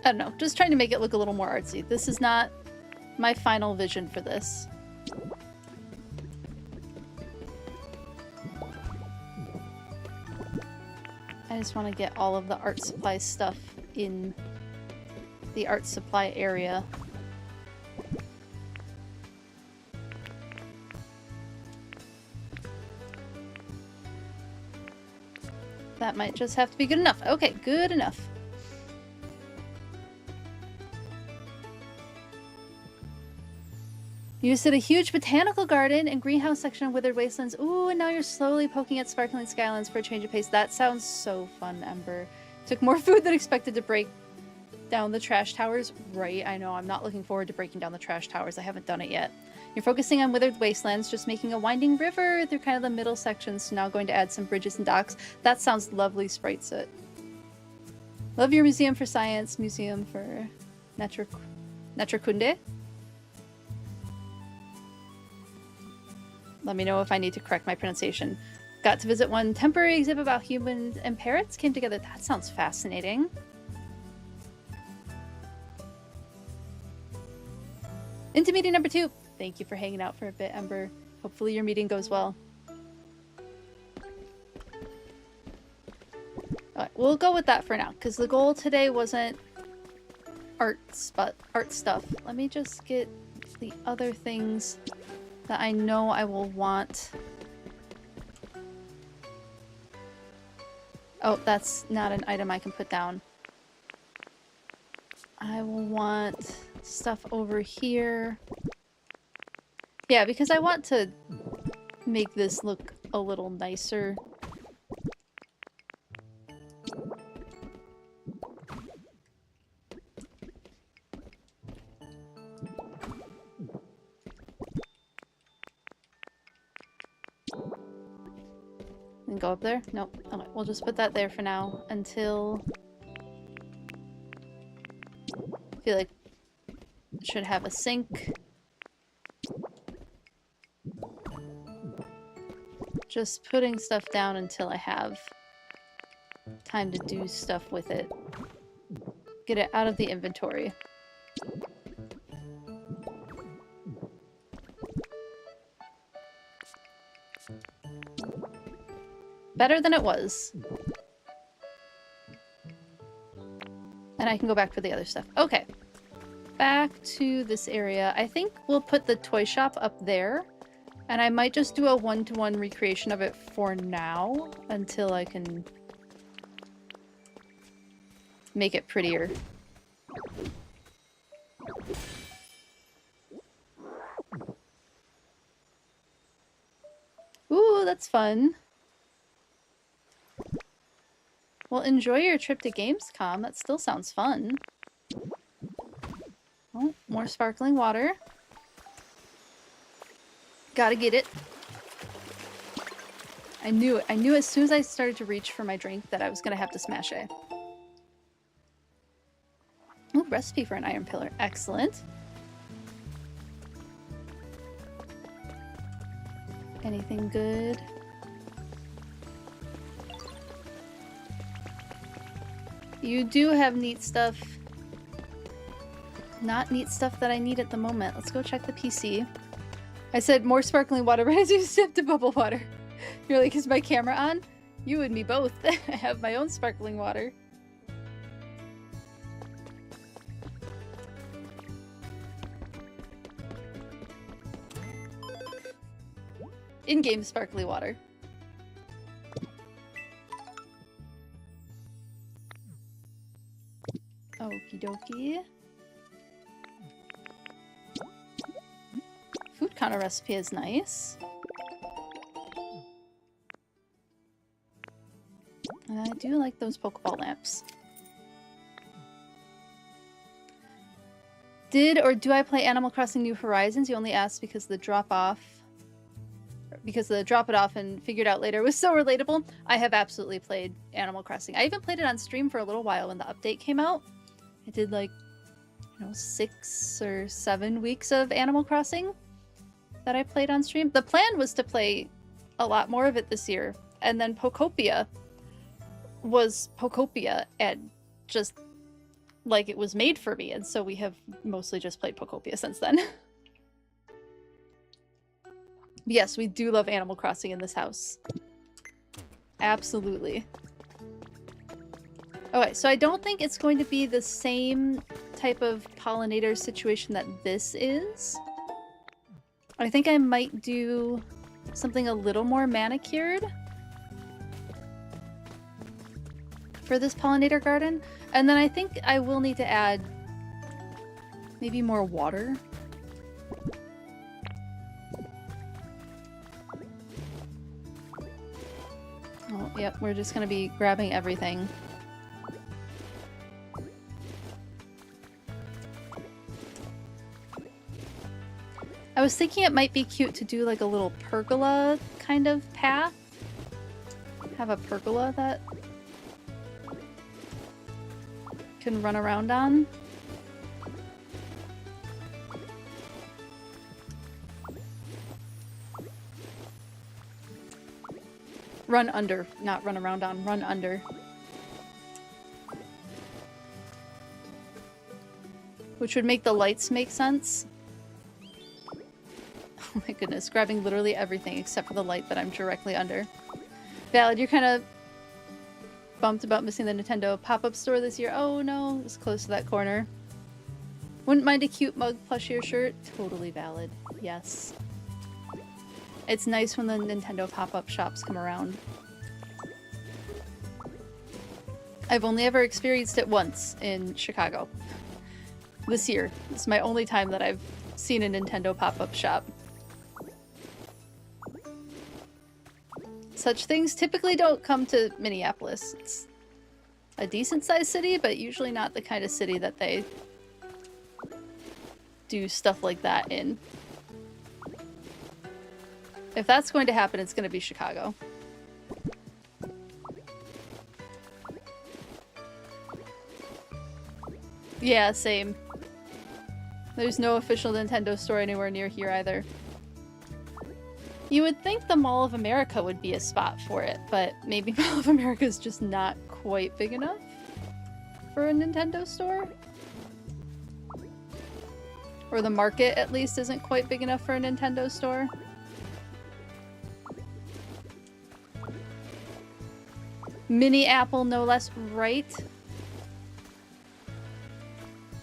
I don't know, just trying to make it look a little more artsy. This is not my final vision for this. I just want to get all of the art supply stuff in the art supply area. That might just have to be good enough. Okay, good enough. You just did a huge botanical garden and greenhouse section of withered wastelands. Ooh, and now you're slowly poking at sparkling skylands for a change of pace. That sounds so fun, Ember. Took more food than expected to break down the trash towers. Right, I know. I'm not looking forward to breaking down the trash towers. I haven't done it yet. You're focusing on withered wastelands, just making a winding river through kind of the middle sections. So now going to add some bridges and docks. That sounds lovely, Sprite Soot. Love your museum for science, museum for Naturkunde. Let me know if I need to correct my pronunciation. Got to visit one temporary exhibit about humans and parrots came together. That sounds fascinating. Into meeting number 2. Thank you for hanging out for a bit, Ember. Hopefully your meeting goes well. Alright, we'll go with that for now, because the goal today wasn't art stuff. Let me just get the other things that I know I will want. Oh, that's not an item I can put down. I will want stuff over here. Yeah, because I want to make this look a little nicer. And go up there? Nope. Okay, we'll just put that there for now until... I feel like it should have a sink. Just putting stuff down until I have time to do stuff with it. Get it out of the inventory. Better than it was. And I can go back for the other stuff. Okay. Back to this area. I think we'll put the toy shop up there. And I might just do a one-to-one recreation of it for now. Until I can make it prettier. Ooh, that's fun. Well, enjoy your trip to Gamescom. That still sounds fun. Oh, more sparkling water. Gotta get it. I knew it. I knew as soon as I started to reach for my drink that I was gonna have to smash it. Ooh, recipe for an iron pillar. Excellent. Anything good? You do have neat stuff. Not neat stuff that I need at the moment. Let's go check the PC. I said more sparkling water, but I do sip to bubble water. You're like, is my camera on? You and me both. I have my own sparkling water. In-game sparkly water. Okie dokie. Food counter recipe is nice. And I do like those Pokeball lamps. Did or do I play Animal Crossing New Horizons? You only asked because the drop it off and figured out later was so relatable. I have absolutely played Animal Crossing. I even played it on stream for a little while when the update came out. I did like, 6 or 7 weeks of Animal Crossing that I played on stream. The plan was to play a lot more of it this year. And then Pokopia was Pokopia and just like it was made for me. And so we have mostly just played Pokopia since then. Yes, we do love Animal Crossing in this house. Absolutely. Okay, so I don't think it's going to be the same type of pollinator situation that this is. I think I might do something a little more manicured for this pollinator garden. And then I think I will need to add maybe more water. Oh, yep, we're just gonna be grabbing everything. I was thinking it might be cute to do like a little pergola kind of path. Have a pergola that can run around on. Run under, not run around on, run under. Which would make the lights make sense. Oh my goodness, grabbing literally everything except for the light that I'm directly under. Valid, you're kind of bumped about missing the Nintendo pop-up store this year. Oh no, it's close to that corner. Wouldn't mind a cute mug plushier shirt. Totally valid. Yes. It's nice when the Nintendo pop-up shops come around. I've only ever experienced it once in Chicago. This year. It's my only time that I've seen a Nintendo pop-up shop. Such things typically don't come to Minneapolis. It's a decent-sized city, but usually not the kind of city that they do stuff like that in. If that's going to happen, it's going to be Chicago. Yeah, same. There's no official Nintendo store anywhere near here either. You would think the Mall of America would be a spot for it, but maybe Mall of America is just not quite big enough for a Nintendo store? Or the market, at least, isn't quite big enough for a Nintendo store? Mini Apple, no less, right?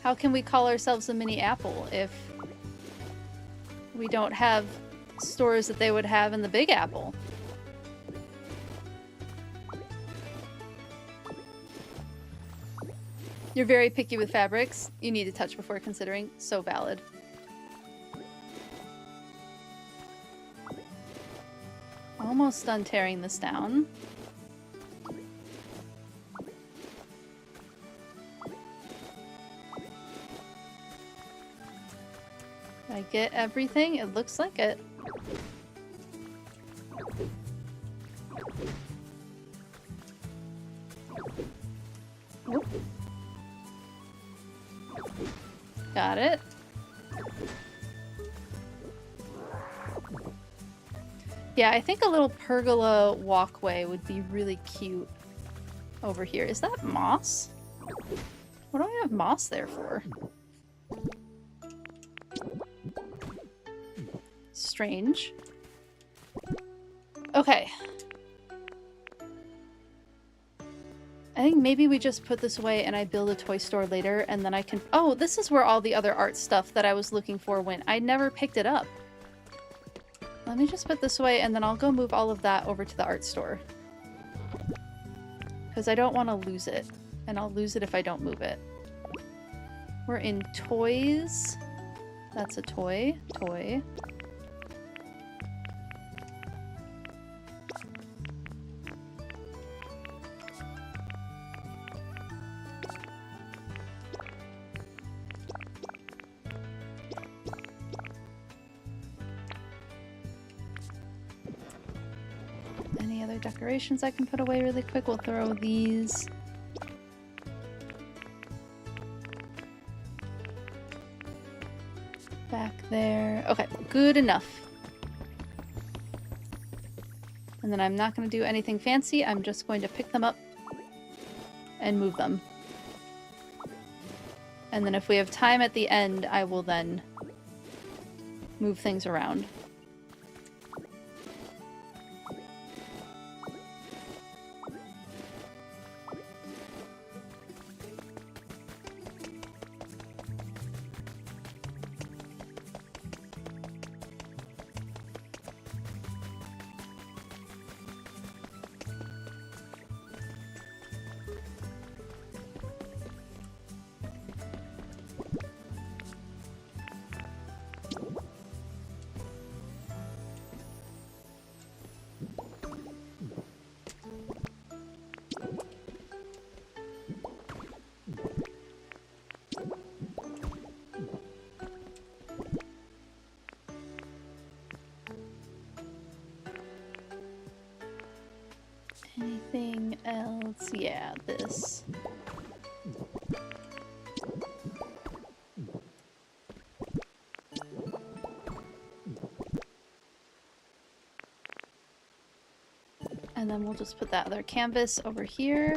How can we call ourselves a Mini Apple if we don't have stores that they would have in the Big Apple? You're very picky with fabrics. You need to touch before considering. So valid. Almost done tearing this down. Did I get everything? It looks like it. Oop. Got it. Yeah, I think a little pergola walkway would be really cute over here. Is that moss? What do I have moss there for? Strange. Okay. I think maybe we just put this away and I build a toy store later and then I can... Oh, this is where all the other art stuff that I was looking for went. I never picked it up. Let me just put this away and then I'll go move all of that over to the art store. Because I don't want to lose it. And I'll lose it if I don't move it. We're in toys. That's a toy. Toy. Any other decorations I can put away really quick? We'll throw these. Back there. Okay, good enough. And then I'm not going to do anything fancy. I'm just going to pick them up and move them. And then if we have time at the end, I will then move things around. Anything else? Yeah, this. And then we'll just put that other canvas over here.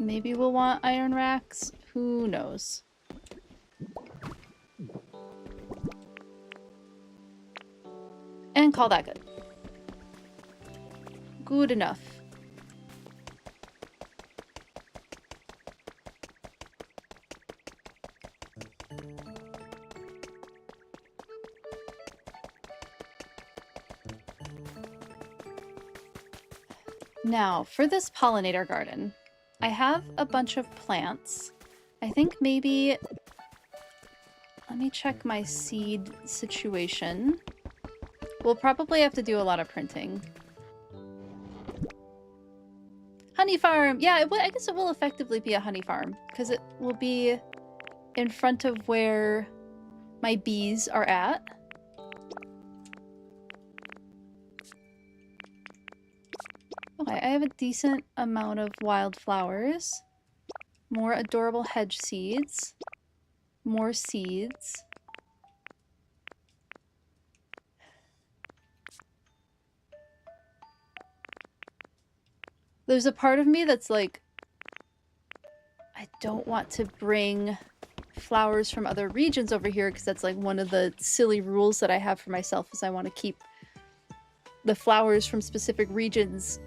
Maybe we'll want iron racks. Who knows? And call that good. Good enough. Now, for this pollinator garden, I have a bunch of plants. I think maybe... Let me check my seed situation. We'll probably have to do a lot of printing. Honey farm! Yeah, I guess it will effectively be a honey farm, because it will be in front of where my bees are at. Okay, I have a decent amount of wildflowers. More adorable hedge seeds. More seeds. There's a part of me that's like, I don't want to bring flowers from other regions over here because that's like one of the silly rules that I have for myself is I want to keep the flowers from specific regions.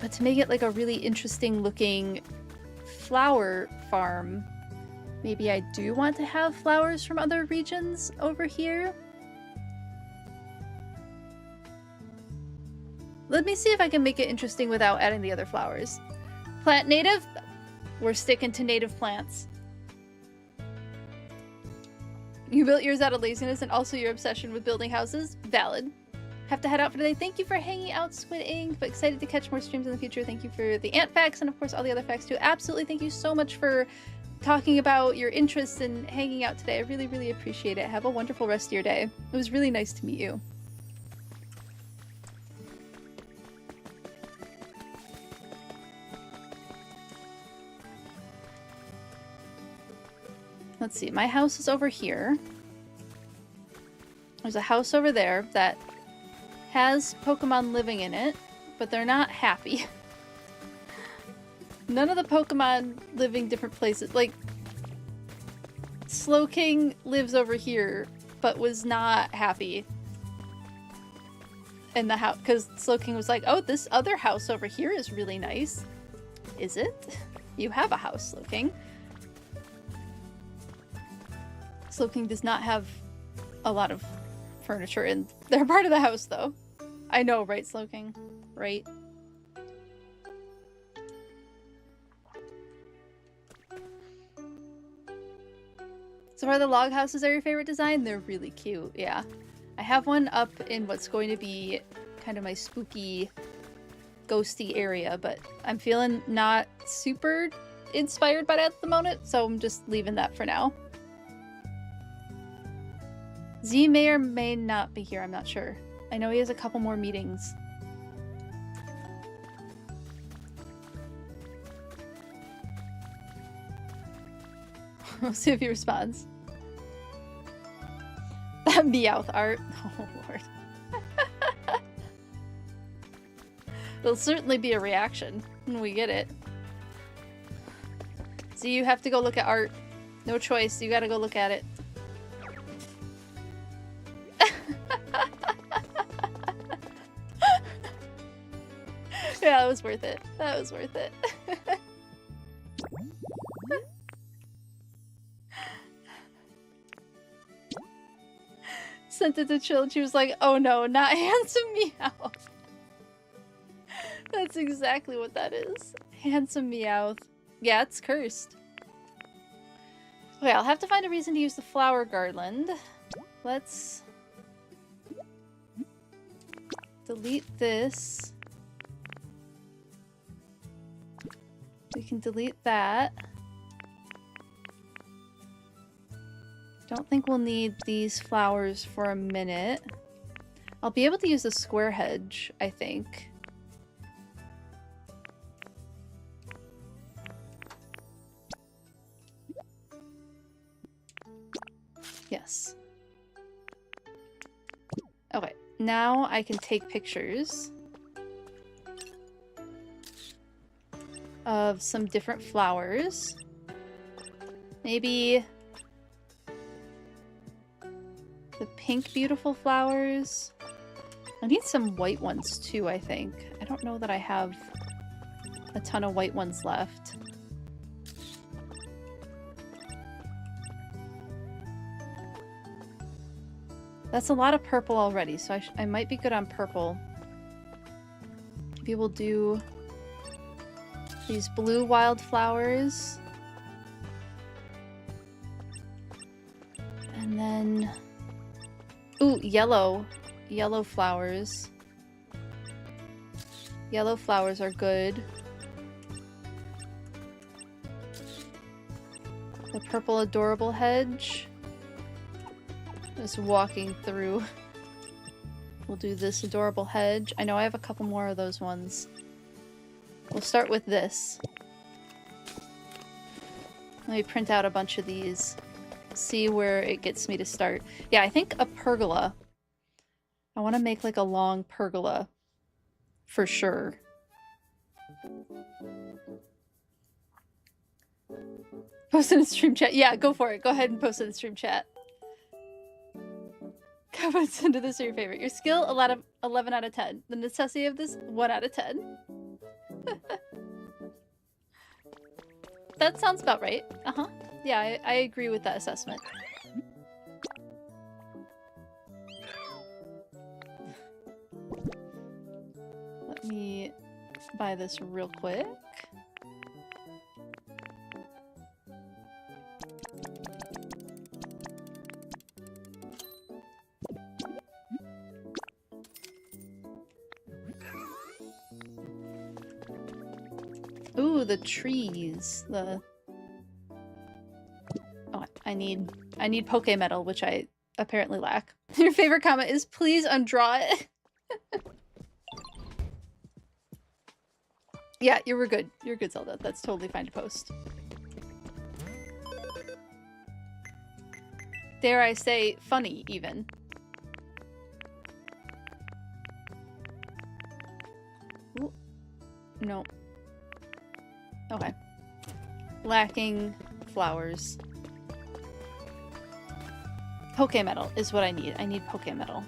But to make it like a really interesting looking flower farm, maybe I do want to have flowers from other regions over here. Let me see if I can make it interesting without adding the other flowers. Plant native? We're sticking to native plants. You built yours out of laziness and also your obsession with building houses? Valid. Have to head out for today. Thank you for hanging out, Squid Ink, but excited to catch more streams in the future. Thank you for the ant facts and of course all the other facts too. Absolutely. Thank you so much for talking about your interests and hanging out today. I really, really appreciate it. Have a wonderful rest of your day. It was really nice to meet you. Let's see, my house is over here. There's a house over there that has Pokemon living in it, but they're not happy. None of the Pokemon living different places. Like, Slowking lives over here, but was not happy in the house, because Slowking was like, oh, this other house over here is really nice. Is it? You have a house, Slowking. Slowking does not have a lot of furniture in their part of the house, though. I know, right, Slowking? Right? So far, the log houses are your favorite design? They're really cute, yeah. I have one up in what's going to be kind of my spooky, ghosty area, but I'm feeling not super inspired by that at the moment, so I'm just leaving that for now. Z may or may not be here, I'm not sure. I know he has a couple more meetings. We'll see if he responds. That Meowth art. Oh lord. There'll certainly be a reaction when we get it. So you have to go look at art. No choice, you gotta go look at it. Yeah, that was worth it. That was worth it. Sent it to Chill and she was like, oh no, not Handsome Meowth. That's exactly what that is. Handsome Meowth. Yeah, it's cursed. Okay, I'll have to find a reason to use the flower garland. Let's delete this. We can delete that. Don't think we'll need these flowers for a minute. I'll be able to use the square hedge, I think. Yes. Okay, now I can take pictures. of some different flowers. Maybe the pink beautiful flowers. I need some white ones too, I think. I don't know that I have a ton of white ones left. That's a lot of purple already, so I might be good on purple. Maybe we'll do these blue wildflowers. And then... ooh, yellow. Yellow flowers. Yellow flowers are good. The purple adorable hedge. Just walking through. We'll do this adorable hedge. I know I have a couple more of those ones. We'll start with this. Let me print out a bunch of these. See where it gets me to start. Yeah, I think a pergola. I want to make like a long pergola. For sure. Post in the stream chat. Yeah, go for it. Go ahead and post in the stream chat. Comments into this are your favorite. Your skill, 11 out of 10. The necessity of this, 1 out of 10. That sounds about right. Uh-huh. Yeah, I agree with that assessment. Let me buy this real quick. Ooh, the trees. The... oh, I need Poke Metal, which I apparently lack. Your favorite comment is, please undraw it. Yeah, you were good. You're good, Zelda. That's totally fine to post. Dare I say, funny, even. Ooh. No. Okay. Lacking flowers. Poke Metal is what I need. I need Poke Metal.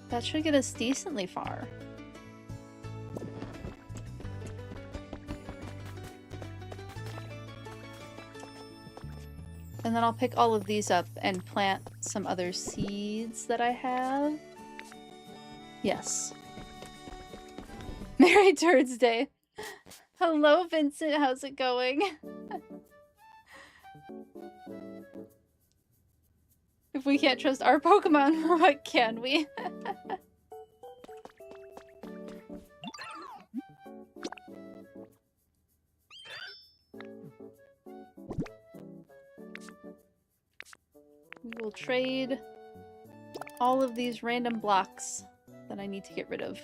That should get us decently far. And then I'll pick all of these up and plant some other seeds that I have. Yes. Merry Turds Day. Hello, Vincent. How's it going? If we can't trust our Pokemon, what can we? We will trade all of these random blocks that I need to get rid of.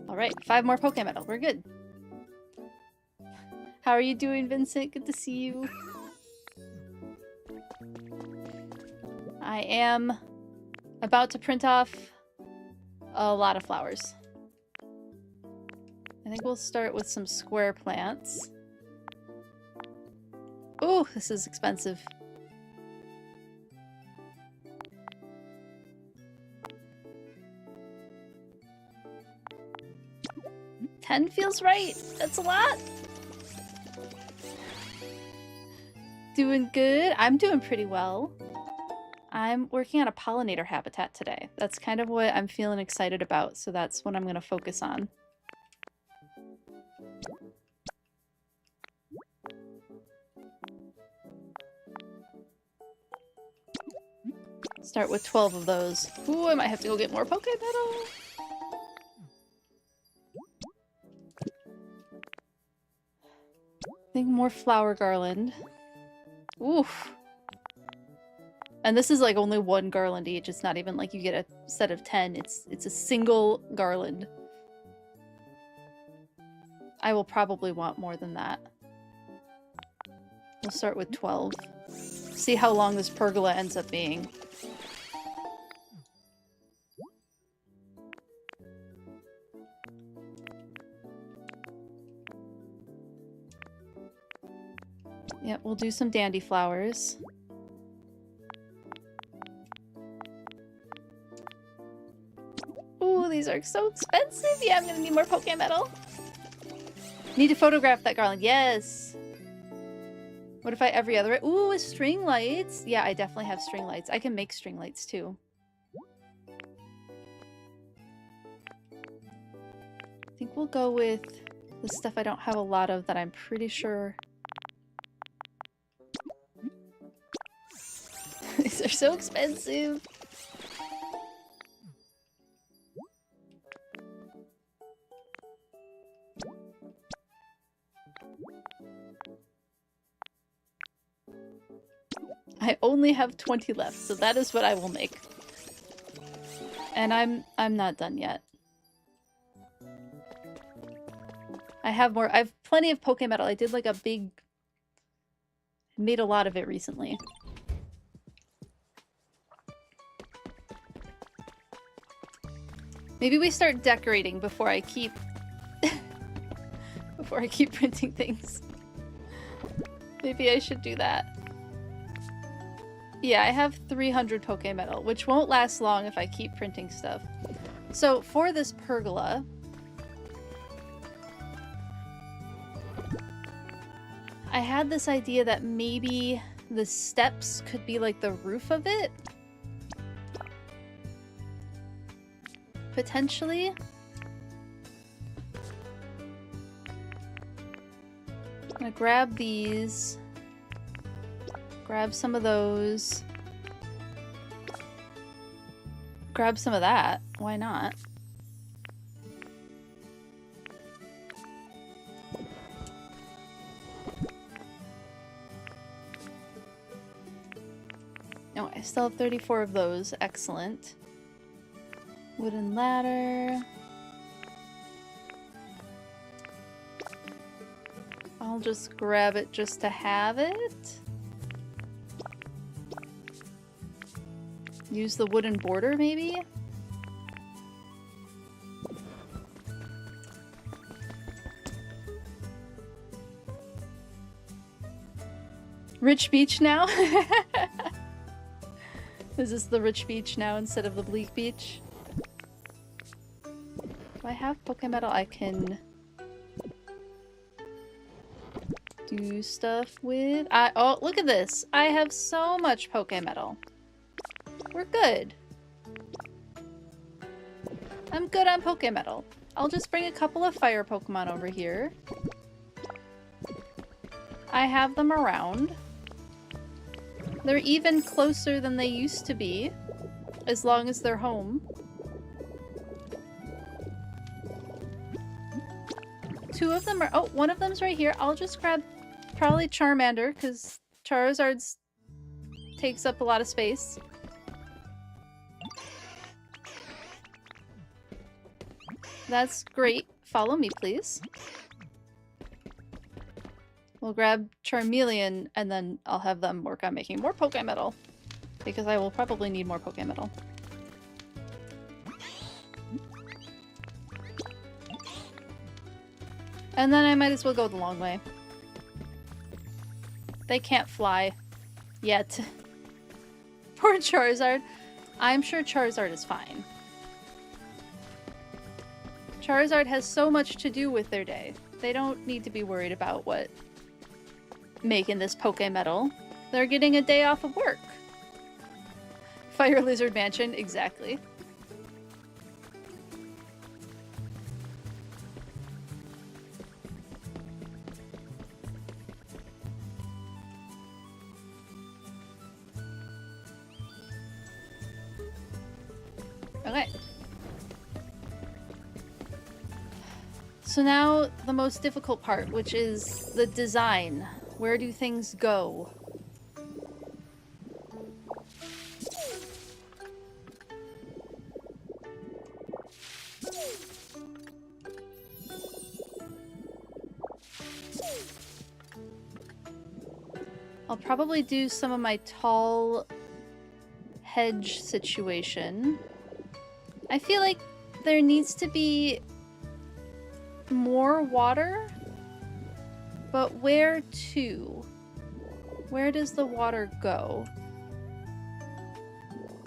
Alright, 5 more Pokemetal. We're good. How are you doing, Vincent? Good to see you. I am about to print off a lot of flowers. I think we'll start with some square plants. Ooh, this is expensive. $10 feels right. That's a lot. Doing good. I'm doing pretty well. I'm working on a pollinator habitat today. That's kind of what I'm feeling excited about, so that's what I'm going to focus on. Start with 12 of those. Ooh, I might have to go get more Pokemetal. I think more flower garland. Oof. And this is like only one garland each. It's not even like you get a set of 10. It's a single garland. I will probably want more than that. We'll start with 12. See how long this pergola ends up being. Yeah, we'll do some dandy flowers. Ooh, these are so expensive. Yeah, I'm gonna need more Pokemetal. Need to photograph that garland. Yes. What if I every other? Ooh, with string lights. Yeah, I definitely have string lights. I can make string lights too. I think we'll go with the stuff I don't have a lot of that I'm pretty sure. These are so expensive. I only have 20 left, so that is what I will make. And I'm not done yet. I have more. I have plenty of Pokemetal. I did like a big... made a lot of it recently. Maybe we start decorating before I keep... before I keep printing things. Maybe I should do that. Yeah, I have 300 Pokemetal, which won't last long if I keep printing stuff. So, for this pergola... I had this idea that maybe the steps could be like the roof of it. Potentially. I'm gonna grab these. Grab some of those. Grab some of that. Why not? No, I still have 34 of those. Excellent. Wooden ladder. I'll just grab it just to have it. Use the wooden border, maybe? Rich beach now? Is this the rich beach now instead of the bleak beach? Do I have Pokemetal I can do stuff with? Oh, look at this! I have so much Pokemetal. We're good. I'm good on Pokemetal. I'll just bring a couple of fire Pokemon over here. I have them around. They're even closer than they used to be, as long as they're home. Two of them are- oh, one of them's right here. I'll just grab probably Charmander, because Charizard's takes up a lot of space. That's great. Follow me, please. We'll grab Charmeleon, and then I'll have them work on making more Pokemetal. Because I will probably need more Pokemetal. And then I might as well go the long way. They can't fly. Yet. Poor Charizard. I'm sure Charizard is fine. Charizard has so much to do with their day. They don't need to be worried about what making this Pokemetal. They're getting a day off of work. Fire Lizard Mansion, exactly. Okay. So now the most difficult part, which is the design. Where do things go? I'll probably do some of my tall hedge situation. I feel like there needs to be more water, but where to? Where does the water go?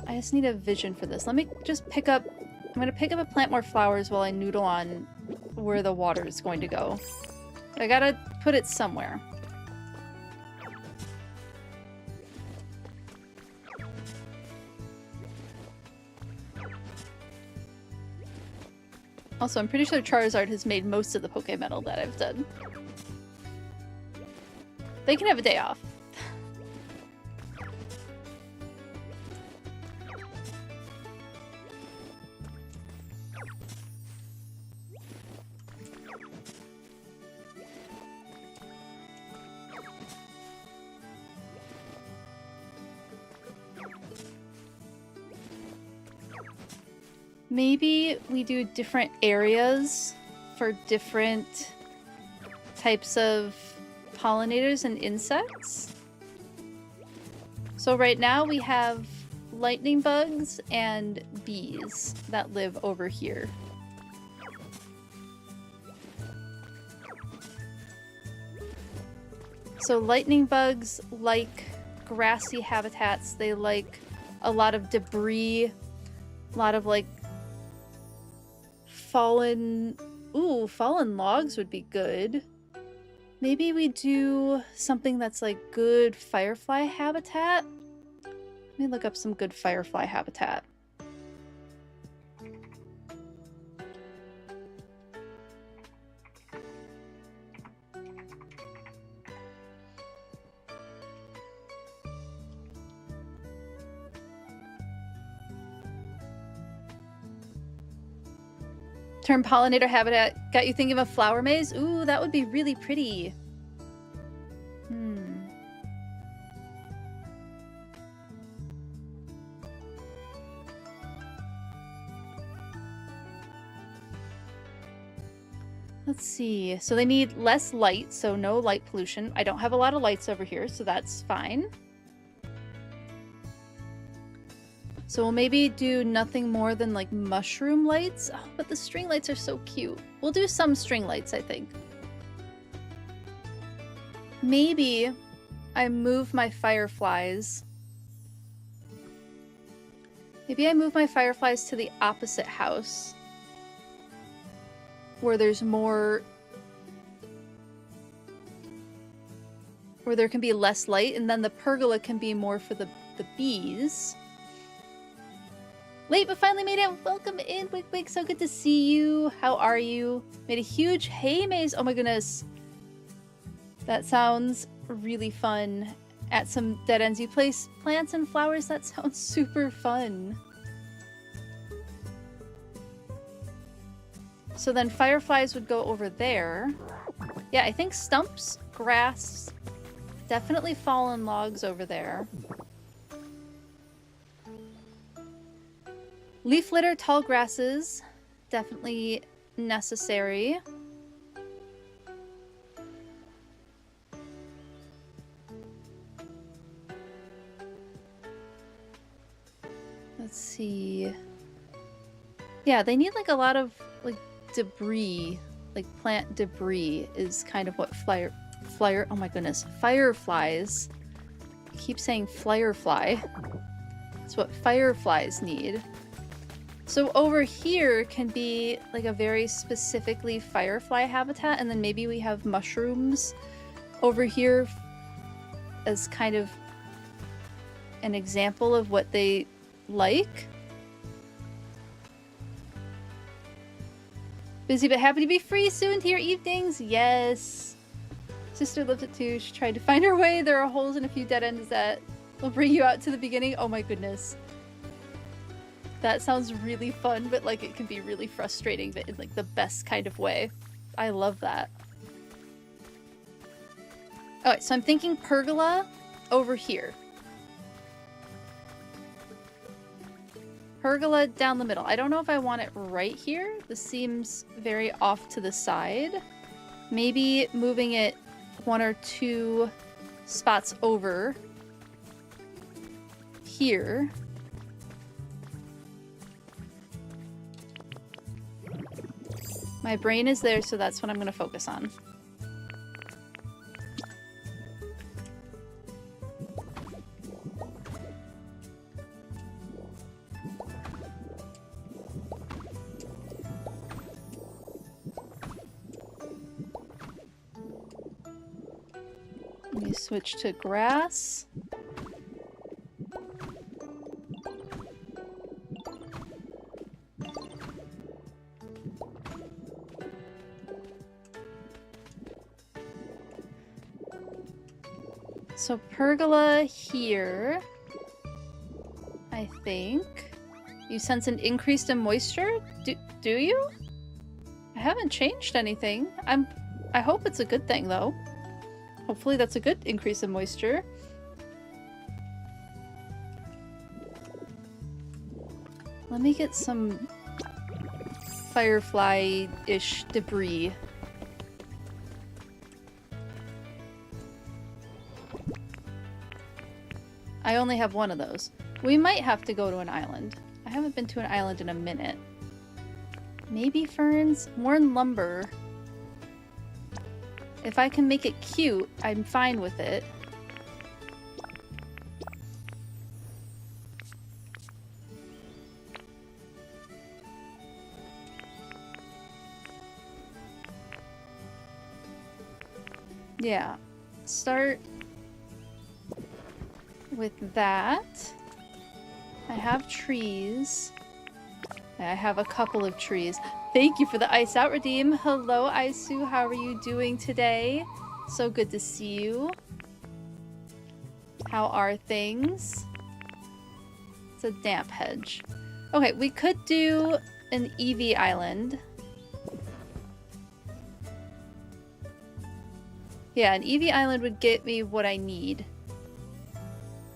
I just need a vision for this. Let me just pick up... I'm gonna pick up and plant more flowers while I noodle on where the water is going to go. I gotta put it somewhere. Also, I'm pretty sure Charizard has made most of the Pokemetal that I've done. They can have a day off. Maybe we do different areas for different types of pollinators and insects. So right now we have lightning bugs and bees that live over here. So lightning bugs like grassy habitats. They like a lot of debris, a lot of like fallen logs would be good. Maybe we do something that's like good firefly habitat. Let me look up some good firefly habitat. Term pollinator habitat got you thinking of a flower maze? Ooh, that would be really pretty. Let's see. So they need less light, so no light pollution. I don't have a lot of lights over here, so that's fine. So we'll maybe do nothing more than like mushroom lights. Oh, but the string lights are so cute. We'll do some string lights, I think. Maybe I move my fireflies. Maybe I move my fireflies to the opposite house, where there's more... where there can be less light, and then the pergola can be more for the bees. Late but finally made it. Welcome in, Wig Wig. So good to see you. How are you? Made a huge hay maze. Oh my goodness. That sounds really fun. At some dead ends, you place plants and flowers. That sounds super fun. So then fireflies would go over there. Yeah, I think stumps, grass, definitely fallen logs over there. Leaf litter, tall grasses, definitely necessary. Let's see. Yeah, they need like a lot of like debris, like plant debris is kind of what oh my goodness, fireflies. I keep saying firefly. It's what fireflies need. So over here can be like a very specifically firefly habitat, and then maybe we have mushrooms over here as kind of an example of what they like. Busy but happy to be free soon to your evenings. Yes. Sister loves it too. She tried to find her way. There are holes in a few dead ends that will bring you out to the beginning. Oh my goodness. That sounds really fun, but like it can be really frustrating, but in like the best kind of way. I love that. Alright, so I'm thinking pergola over here. Pergola down the middle. I don't know if I want it right here. This seems very off to the side. Maybe moving it one or two spots over here. My brain is there, so that's what I'm going to focus on. Let me switch to grass. So pergola here, I think. You sense an increase in moisture? Do you? I haven't changed anything. I hope it's a good thing though. Hopefully that's a good increase in moisture. Let me get some firefly-ish debris. I only have one of those. We might have to go to an island. I haven't been to an island in a minute. Maybe ferns? More lumber. If I can make it cute, I'm fine with it. Yeah. Start with that. I have trees. I have a couple of trees. Thank you for the Ice Out Redeem. Hello, Aisu. How are you doing today? So good to see you. How are things? It's a damp hedge. Okay, we could do an Eevee Island. Yeah, an Eevee Island would get me what I need.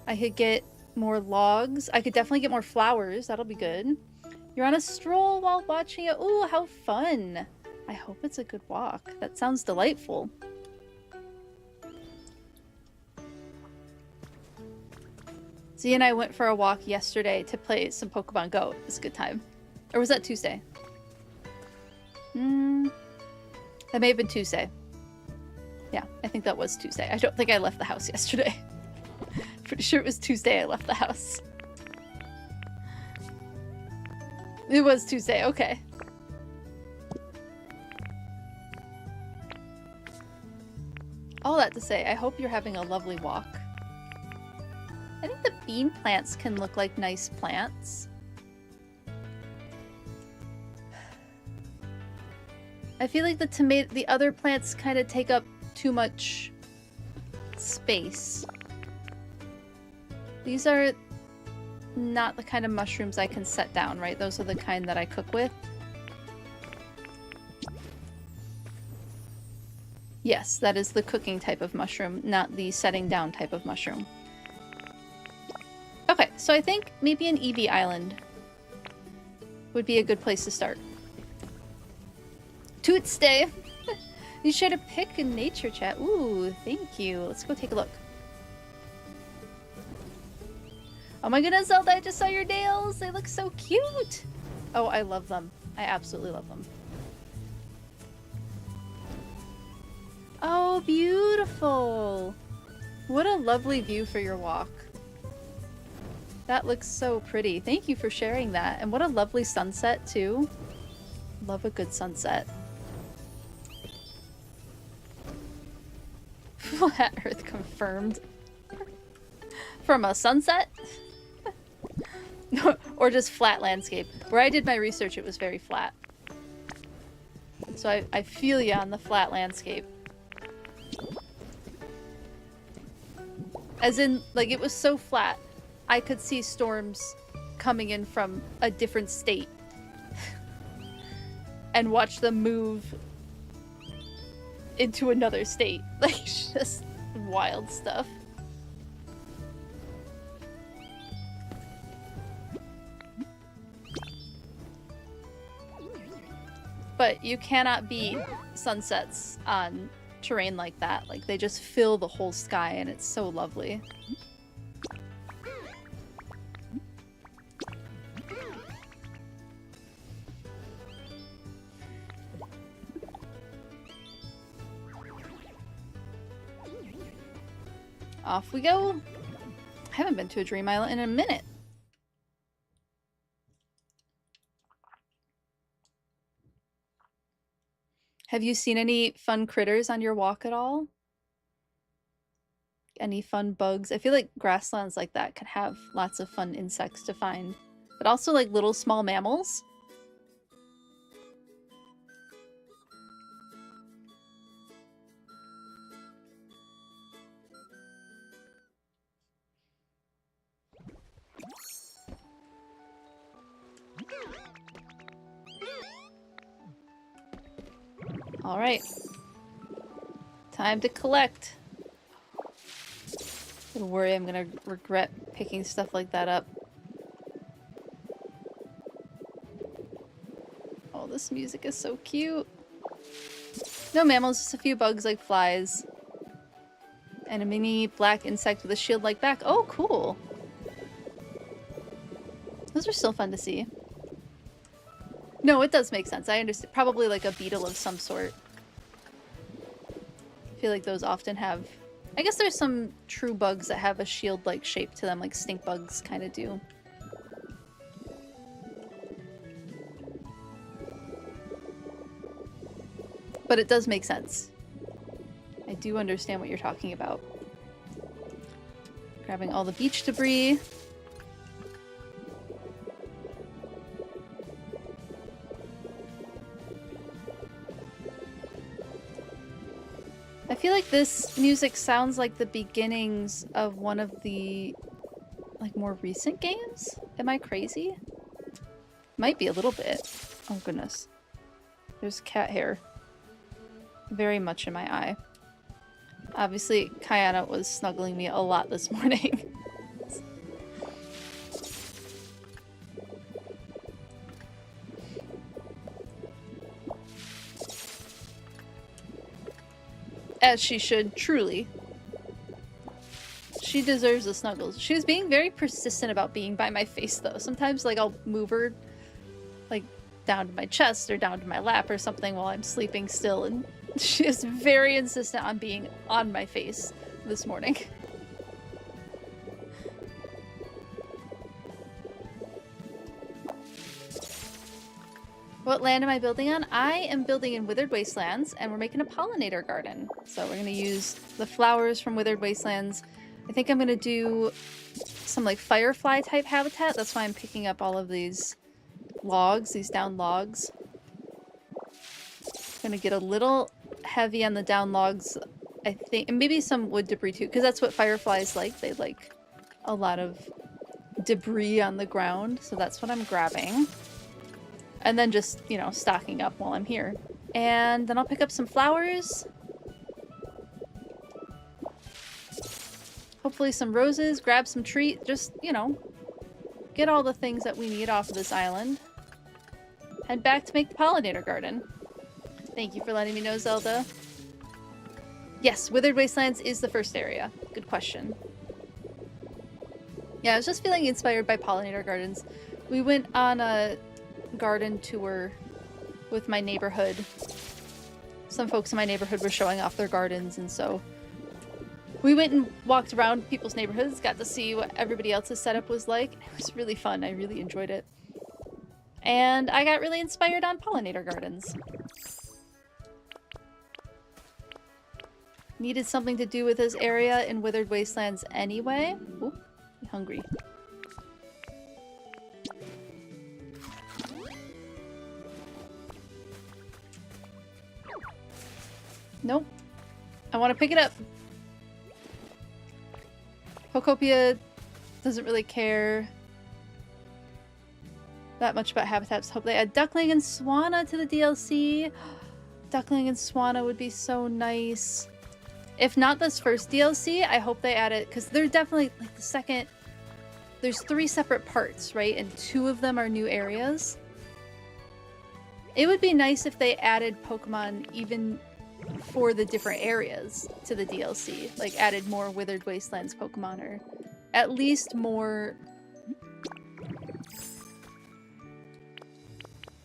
I could get more logs. I could definitely get more flowers. That'll be good. You're on a stroll while watching it. Ooh, how fun. I hope it's a good walk. That sounds delightful. Z and I went for a walk yesterday to play some Pokemon Go. It was a good time. Or was that Tuesday? That may have been Tuesday. Yeah, I think that was Tuesday. I don't think I left the house yesterday. Pretty sure it was Tuesday I left the house. It was Tuesday, okay. All that to say, I hope you're having a lovely walk. I think the bean plants can look like nice plants. I feel like the other plants kind of take up too much space. These are not the kind of mushrooms I can set down, right? Those are the kind that I cook with. Yes, that is the cooking type of mushroom, not the setting down type of mushroom. Okay, so I think maybe an Eevee Island would be a good place to start. Tuesday! You shared a pic in nature chat. Ooh, thank you. Let's go take a look. Oh my goodness, Zelda, I just saw your nails! They look so cute! Oh, I love them. I absolutely love them. Oh, beautiful! What a lovely view for your walk. That looks so pretty. Thank you for sharing that. And what a lovely sunset, too. Love a good sunset. Flat Earth confirmed. From a sunset? Or just flat landscape. Where I did my research, it was very flat. So I feel ya on the flat landscape. As in, like, it was so flat, I could see storms coming in from a different state. And watch them move into another state. Like, just wild stuff. But you cannot beat sunsets on terrain like that. Like, they just fill the whole sky, and it's so lovely. Off we go. I haven't been to a dream island in a minute. Have you seen any fun critters on your walk at all? Any fun bugs? I feel like grasslands like that can have lots of fun insects to find, but also like little small mammals. All right. Time to collect. Don't worry, I'm gonna regret picking stuff like that up. Oh, this music is so cute. No mammals, just a few bugs like flies. And a mini black insect with a shield-like back. Oh, cool. Those are still fun to see. No, it does make sense. I understand. Probably like a beetle of some sort. I feel like those often have... I guess there's some true bugs that have a shield-like shape to them, like stink bugs kind of do. But it does make sense. I do understand what you're talking about. Grabbing all the beach debris. I feel like this music sounds like the beginnings of one of the, like, more recent games? Am I crazy? Might be a little bit. Oh goodness. There's cat hair. Very much in my eye. Obviously, Kayana was snuggling me a lot this morning. As she should, truly. She deserves the snuggles. She was being very persistent about being by my face, though. Sometimes, like, I'll move her, like, down to my chest or down to my lap or something while I'm sleeping still, and she is very insistent on being on my face this morning. What land am I building on? I am building in Withered Wastelands, and we're making a pollinator garden. So we're going to use the flowers from Withered Wastelands. I think I'm going to do some like firefly type habitat. That's why I'm picking up all of these logs, these down logs. Going to get a little heavy on the down logs, I think, and maybe some wood debris too, because that's what fireflies like. They like a lot of debris on the ground, so that's what I'm grabbing. And then just, you know, stocking up while I'm here. And then I'll pick up some flowers. Hopefully some roses, grab some treat, just, you know, get all the things that we need off of this island. Head back to make the pollinator garden. Thank you for letting me know, Zelda. Yes, Withered Wastelands is the first area. Good question. Yeah, I was just feeling inspired by pollinator gardens. We went on a garden tour with my neighborhood. Some folks in my neighborhood were showing off their gardens, and so we went and walked around people's neighborhoods, got to see what everybody else's setup was like. It was really fun. I really enjoyed it. And I got really inspired on pollinator gardens. Needed something to do with this area in Withered Wastelands anyway. Ooh, I'm hungry. Nope. I want to pick it up. Pokopia doesn't really care that much about habitats. Hope they add Duckling and Swanna to the DLC. Duckling and Swanna would be so nice. If not this first DLC, I hope they add it, because they're definitely, like, the second... There's 3 separate parts, right? And 2 of them are new areas. It would be nice if they added Pokemon even for the different areas to the DLC. Like added more Withered Wastelands Pokemon, or at least more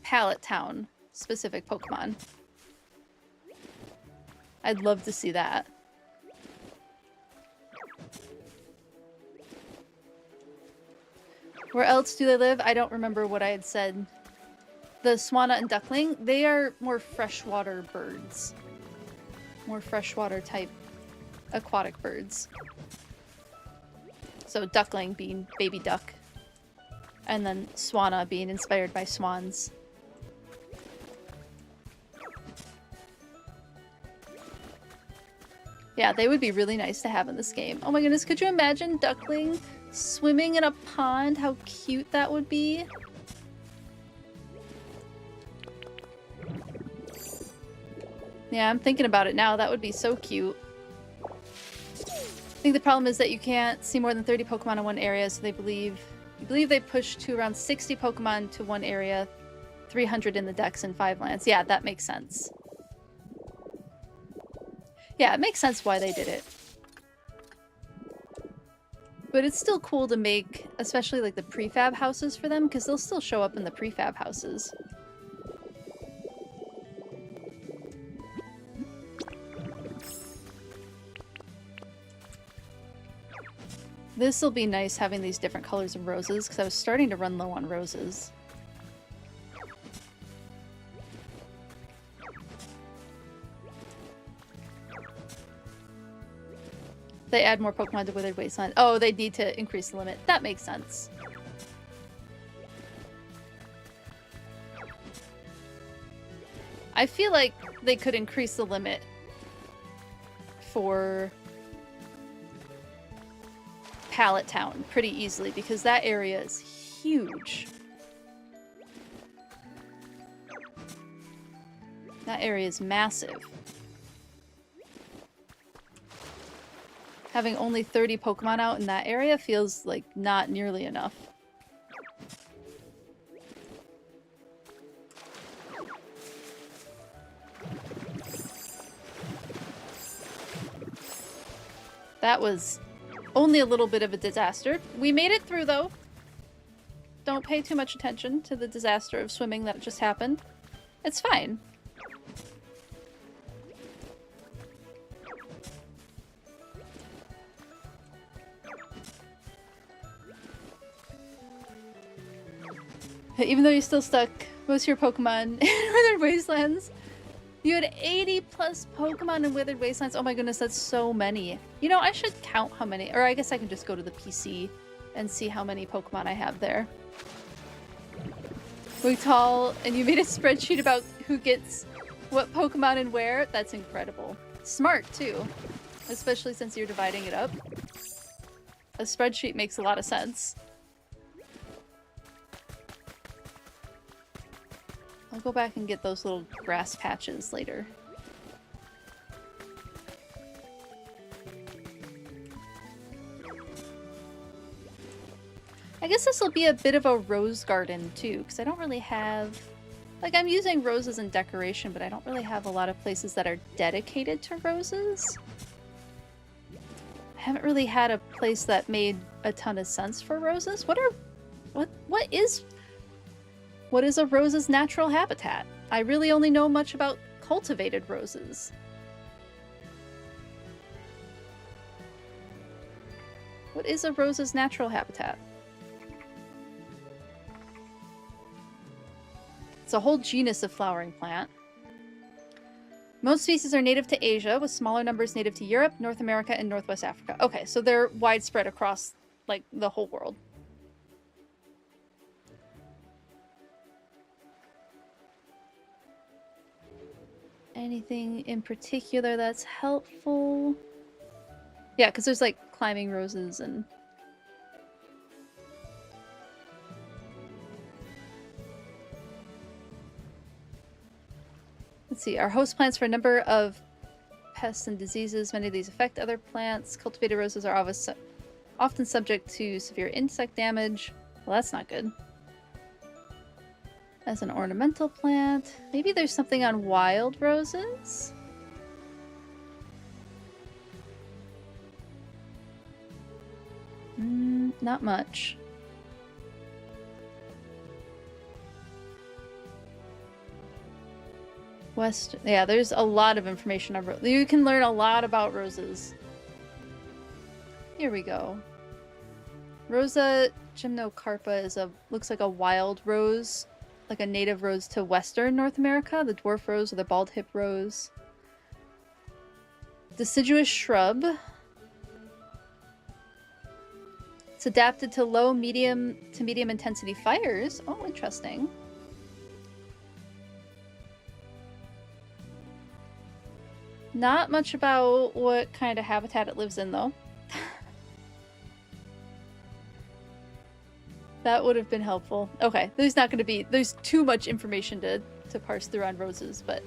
Pallet Town specific Pokemon. I'd love to see that. Where else do they live? I don't remember what I had said. The Swanna and Duckling, they are more freshwater birds. More freshwater type aquatic birds. So Duckling being baby duck. And then Swanna being inspired by swans. Yeah, they would be really nice to have in this game. Oh my goodness, could you imagine Duckling swimming in a pond? How cute that would be. Yeah, I'm thinking about it now. That would be so cute. I think the problem is that you can't see more than 30 Pokemon in one area, so they believe they push to around 60 Pokemon to one area, 300 in the Dex and 5 lands. Yeah, that makes sense. Yeah, it makes sense why they did it. But it's still cool to make, especially like the prefab houses for them, because they'll still show up in the prefab houses. This will be nice having these different colors of roses, because I was starting to run low on roses. They add more Pokemon to Withered Wasteland. Oh, they need to increase the limit. That makes sense. I feel like they could increase the limit for Pallet Town pretty easily, because that area is huge. That area is massive. Having only 30 Pokemon out in that area feels like not nearly enough. That was only a little bit of a disaster. We made it through, though. Don't pay too much attention to the disaster of swimming that just happened. It's fine. Even though you're still stuck most of your Pokemon in Withered Wastelands, you had 80 plus Pokemon in Withered Wastelands. Oh my goodness, that's so many. You know, I should count how many, or I guess I can just go to the PC and see how many Pokemon I have there. Wigtall, and you made a spreadsheet about who gets what Pokemon and where? That's incredible. Smart, too. Especially since you're dividing it up. A spreadsheet makes a lot of sense. I'll go back and get those little grass patches later. I guess this will be a bit of a rose garden too, because I don't really have... Like, I'm using roses in decoration, but I don't really have a lot of places that are dedicated to roses. I haven't really had a place that made a ton of sense for roses. What is a rose's natural habitat? I really only know much about cultivated roses. What is a rose's natural habitat? It's a whole genus of flowering plant. Most species are native to Asia, with smaller numbers native to Europe, North America, and Northwest Africa. Okay, so they're widespread across, like, the whole world. Anything in particular that's helpful? Yeah, because there's like climbing roses and... Let's see, our host plants for a number of pests and diseases. Many of these affect other plants. Cultivated roses are often subject to severe insect damage. Well, that's not good. As an ornamental plant. Maybe there's something on wild roses? Not much. West. Yeah, there's a lot of information on roses. You can learn a lot about roses. Here we go. Rosa gymnocarpa looks like a wild rose, like a native rose to Western North America. The dwarf rose or the bald hip rose. Deciduous shrub. It's adapted to low, medium to medium intensity fires. Oh, interesting. Not much about what kind of habitat it lives in, though. That would have been helpful. Okay, there's too much information to parse through on roses, but...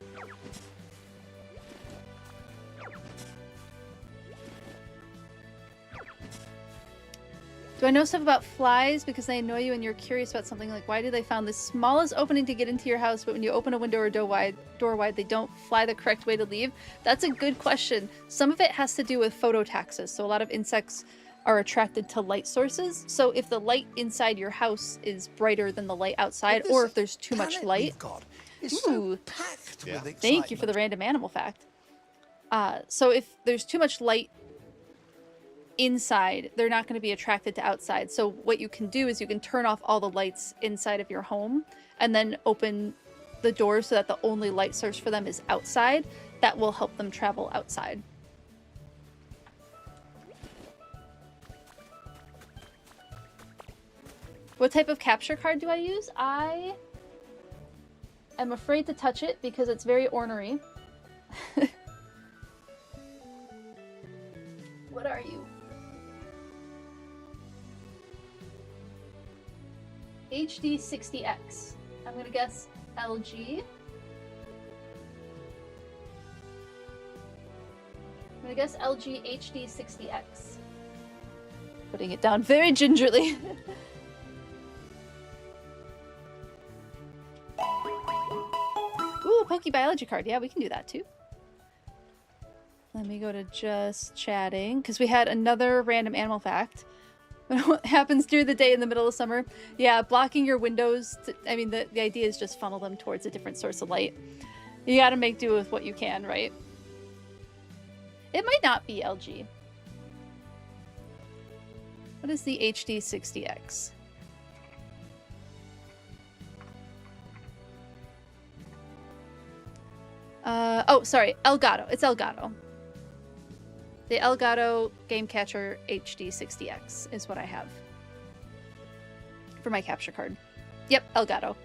Do I know stuff about flies because they annoy you and you're curious about something? Like, why do they found the smallest opening to get into your house, but when you open a window or door wide, they don't fly the correct way to leave? That's a good question. Some of it has to do with phototaxis. So a lot of insects are attracted to light sources. So if the light inside your house is brighter than the light outside, or if there's too much light... Ooh, thank you for the random animal fact. So if there's too much light inside, they're not going to be attracted to outside. So what you can do is you can turn off all the lights inside of your home and then open the door so that the only light source for them is outside. That will help them travel outside. What type of capture card do I use? I am afraid to touch it because it's very ornery. What are you? HD60X. I'm gonna guess LG. I'm gonna guess LG HD60X. Putting it down very gingerly. Ooh, PokeBiology card. Yeah, we can do that too. Let me go to just chatting, because we had another random animal fact. What happens during the day in the middle of summer? Yeah, blocking your windows. The idea is just funnel them towards a different source of light. You gotta make do with what you can, right? It might not be LG. What is the HD60X? Oh, sorry, Elgato. It's Elgato. The Elgato Game Catcher HD60X is what I have for my capture card. Yep, Elgato.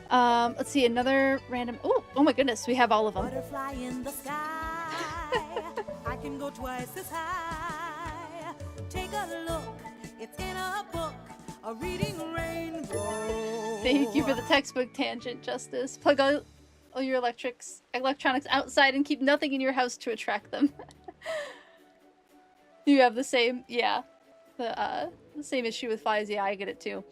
Let's see, another random... Oh my goodness, we have all of them. Butterfly in the sky. I can go twice as high. Take a look, it's in a book, a reading rainbow. Thank you for the textbook tangent, Justice. Plug all your electronics outside and keep nothing in your house to attract them. You have the same, yeah, the same issue with flies. Yeah, I get it too.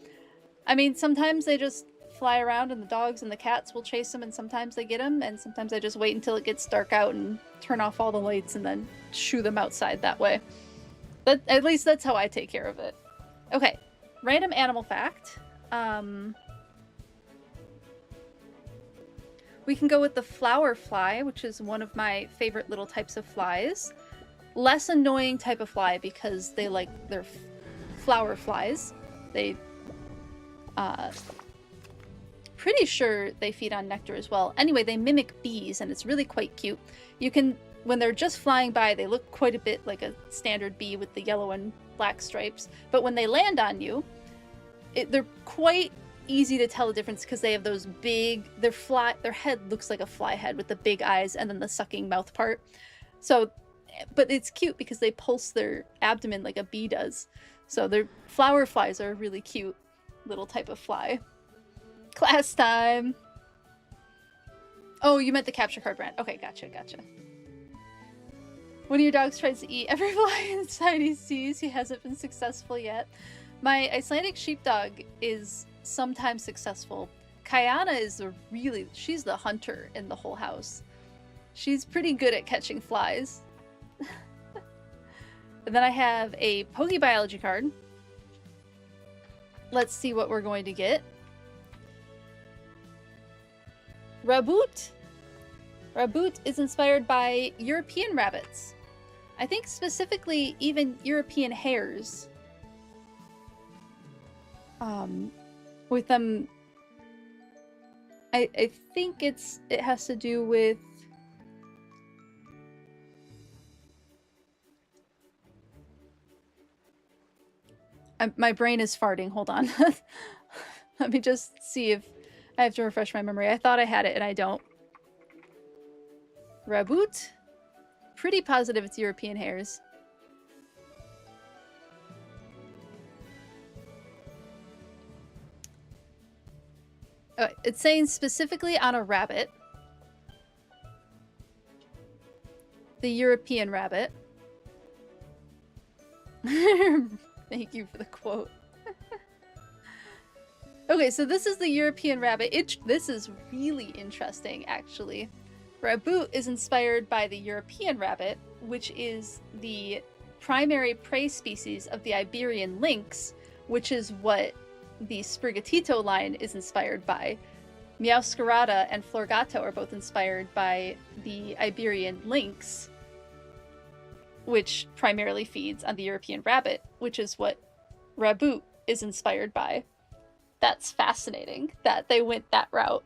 I mean, sometimes they just fly around and the dogs and the cats will chase them, and sometimes they get them, and sometimes I just wait until it gets dark out and turn off all the lights and then shoo them outside that way. But at least that's how I take care of it. Okay, random animal fact. We can go with the flower fly, which is one of my favorite little types of flies. Less annoying type of fly because they're flower flies. They, pretty sure they feed on nectar as well. Anyway, they mimic bees and it's really quite cute. You can, when they're just flying by, they look quite a bit like a standard bee with the yellow and black stripes. But when they land on you, they're quite easy to tell the difference because they have those big, their head looks like a fly head with the big eyes and then the sucking mouth part. So, but it's cute because they pulse their abdomen like a bee does. So their flower flies are a really cute little type of fly. Class time. Oh, you meant the capture card brand. Okay, gotcha. One of your dogs tries to eat every fly inside he sees. He hasn't been successful yet. My Icelandic sheepdog is sometimes successful. Kayana is she's the hunter in the whole house. She's pretty good at catching flies. And then I have a PokeBiology card. Let's see what we're going to get. Raboot. Raboot is inspired by European rabbits. I think specifically even European hares. With them, I think it has to do with my brain is farting. Hold on. Let me just see if I have to refresh my memory. I thought I had it and I don't. Raboot? Pretty positive it's European hares. Oh, it's saying specifically on a rabbit. The European rabbit. Thank you for the quote. Okay, so this is the European rabbit. This is really interesting, actually. Raboot is inspired by the European rabbit, which is the primary prey species of the Iberian lynx, which is what the Sprigatito line is inspired by. Meowscarada and Florgato are both inspired by the Iberian lynx, which primarily feeds on the European rabbit, which is what Raboot is inspired by. That's fascinating that they went that route.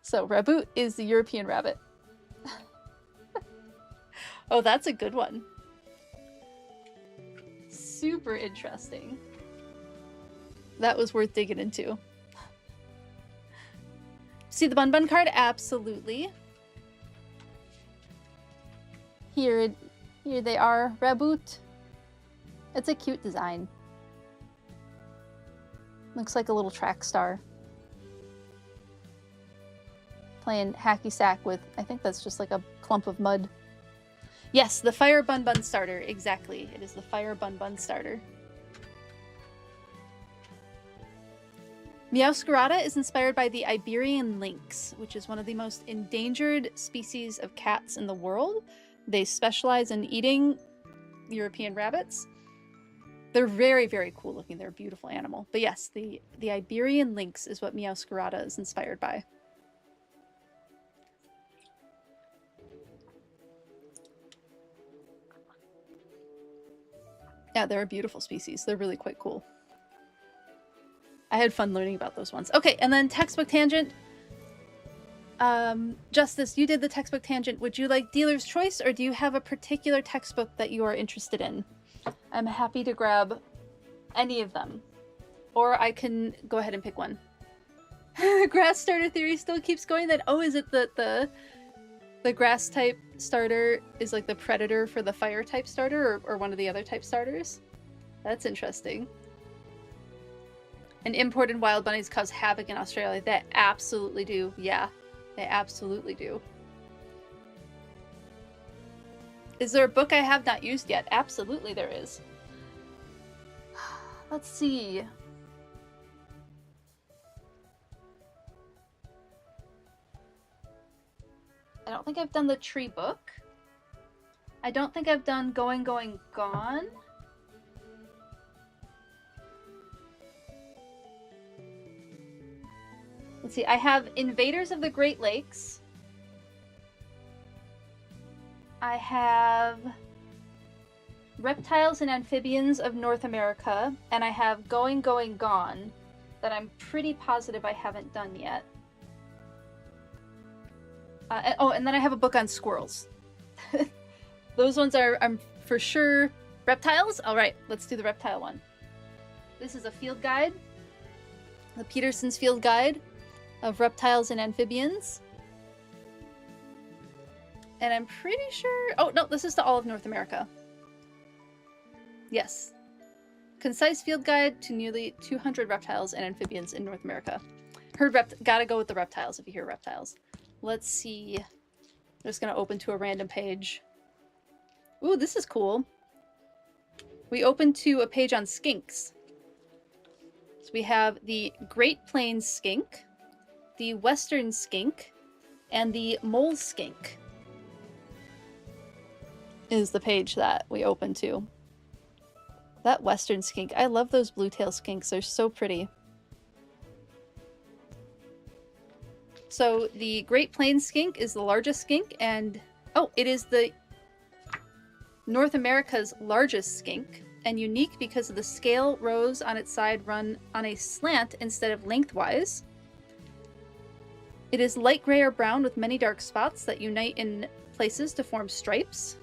So Raboot is the European rabbit. Oh, that's a good one. Super interesting. That was worth digging into. See the Bun Bun card? Absolutely. Here they are. Raboot. It's a cute design. Looks like a little track star. Playing hacky sack with, I think that's just like a clump of mud. Yes, the Fire Bun Bun starter. Exactly. It is the Fire Bun Bun starter. Meowscarada is inspired by the Iberian lynx, which is one of the most endangered species of cats in the world. They specialize in eating European rabbits. They're very, very cool looking. They're a beautiful animal. But yes, the Iberian lynx is what Meowscarada is inspired by. Yeah, they're a beautiful species. They're really quite cool. I had fun learning about those ones. Okay, and then textbook tangent. Justice, you did the textbook tangent. Would you like dealer's choice, or do you have a particular textbook that you are interested in? I'm happy to grab any of them. Or I can go ahead and pick one. Grass starter theory still keeps going then. Oh, is it the grass type starter is like the predator for the fire type starter, or one of the other type starters? That's interesting. And imported wild bunnies cause havoc in Australia. They absolutely do. Yeah, they absolutely do. Is there a book I have not used yet? Absolutely there is. Let's see. I don't think I've done the tree book. I don't think I've done Going, Going, Gone. Let's see, I have Invaders of the Great Lakes. I have Reptiles and Amphibians of North America, and I have Going, Going, Gone, that I'm pretty positive I haven't done yet. Oh, and then I have a book on squirrels. Those ones are, I'm for sure, reptiles? All right, let's do the reptile one. This is a field guide, the Peterson's Field Guide of Reptiles and Amphibians. And I'm pretty sure, oh no, this is to all of North America. Yes. Concise field guide to nearly 200 reptiles and amphibians in North America. Gotta go with the reptiles if you hear reptiles. Let's see. I'm just gonna open to a random page. Ooh, this is cool. We open to a page on skinks. So we have the Great Plains skink, the Western skink, and the mole skink is the page that we open to. That western skink. I love those blue-tail skinks. They're so pretty. So the Great Plains skink is the largest skink, and oh, it is the North America's largest skink, and unique because of the scale rows on its side run on a slant instead of lengthwise. It is light gray or brown with many dark spots that unite in places to form stripes.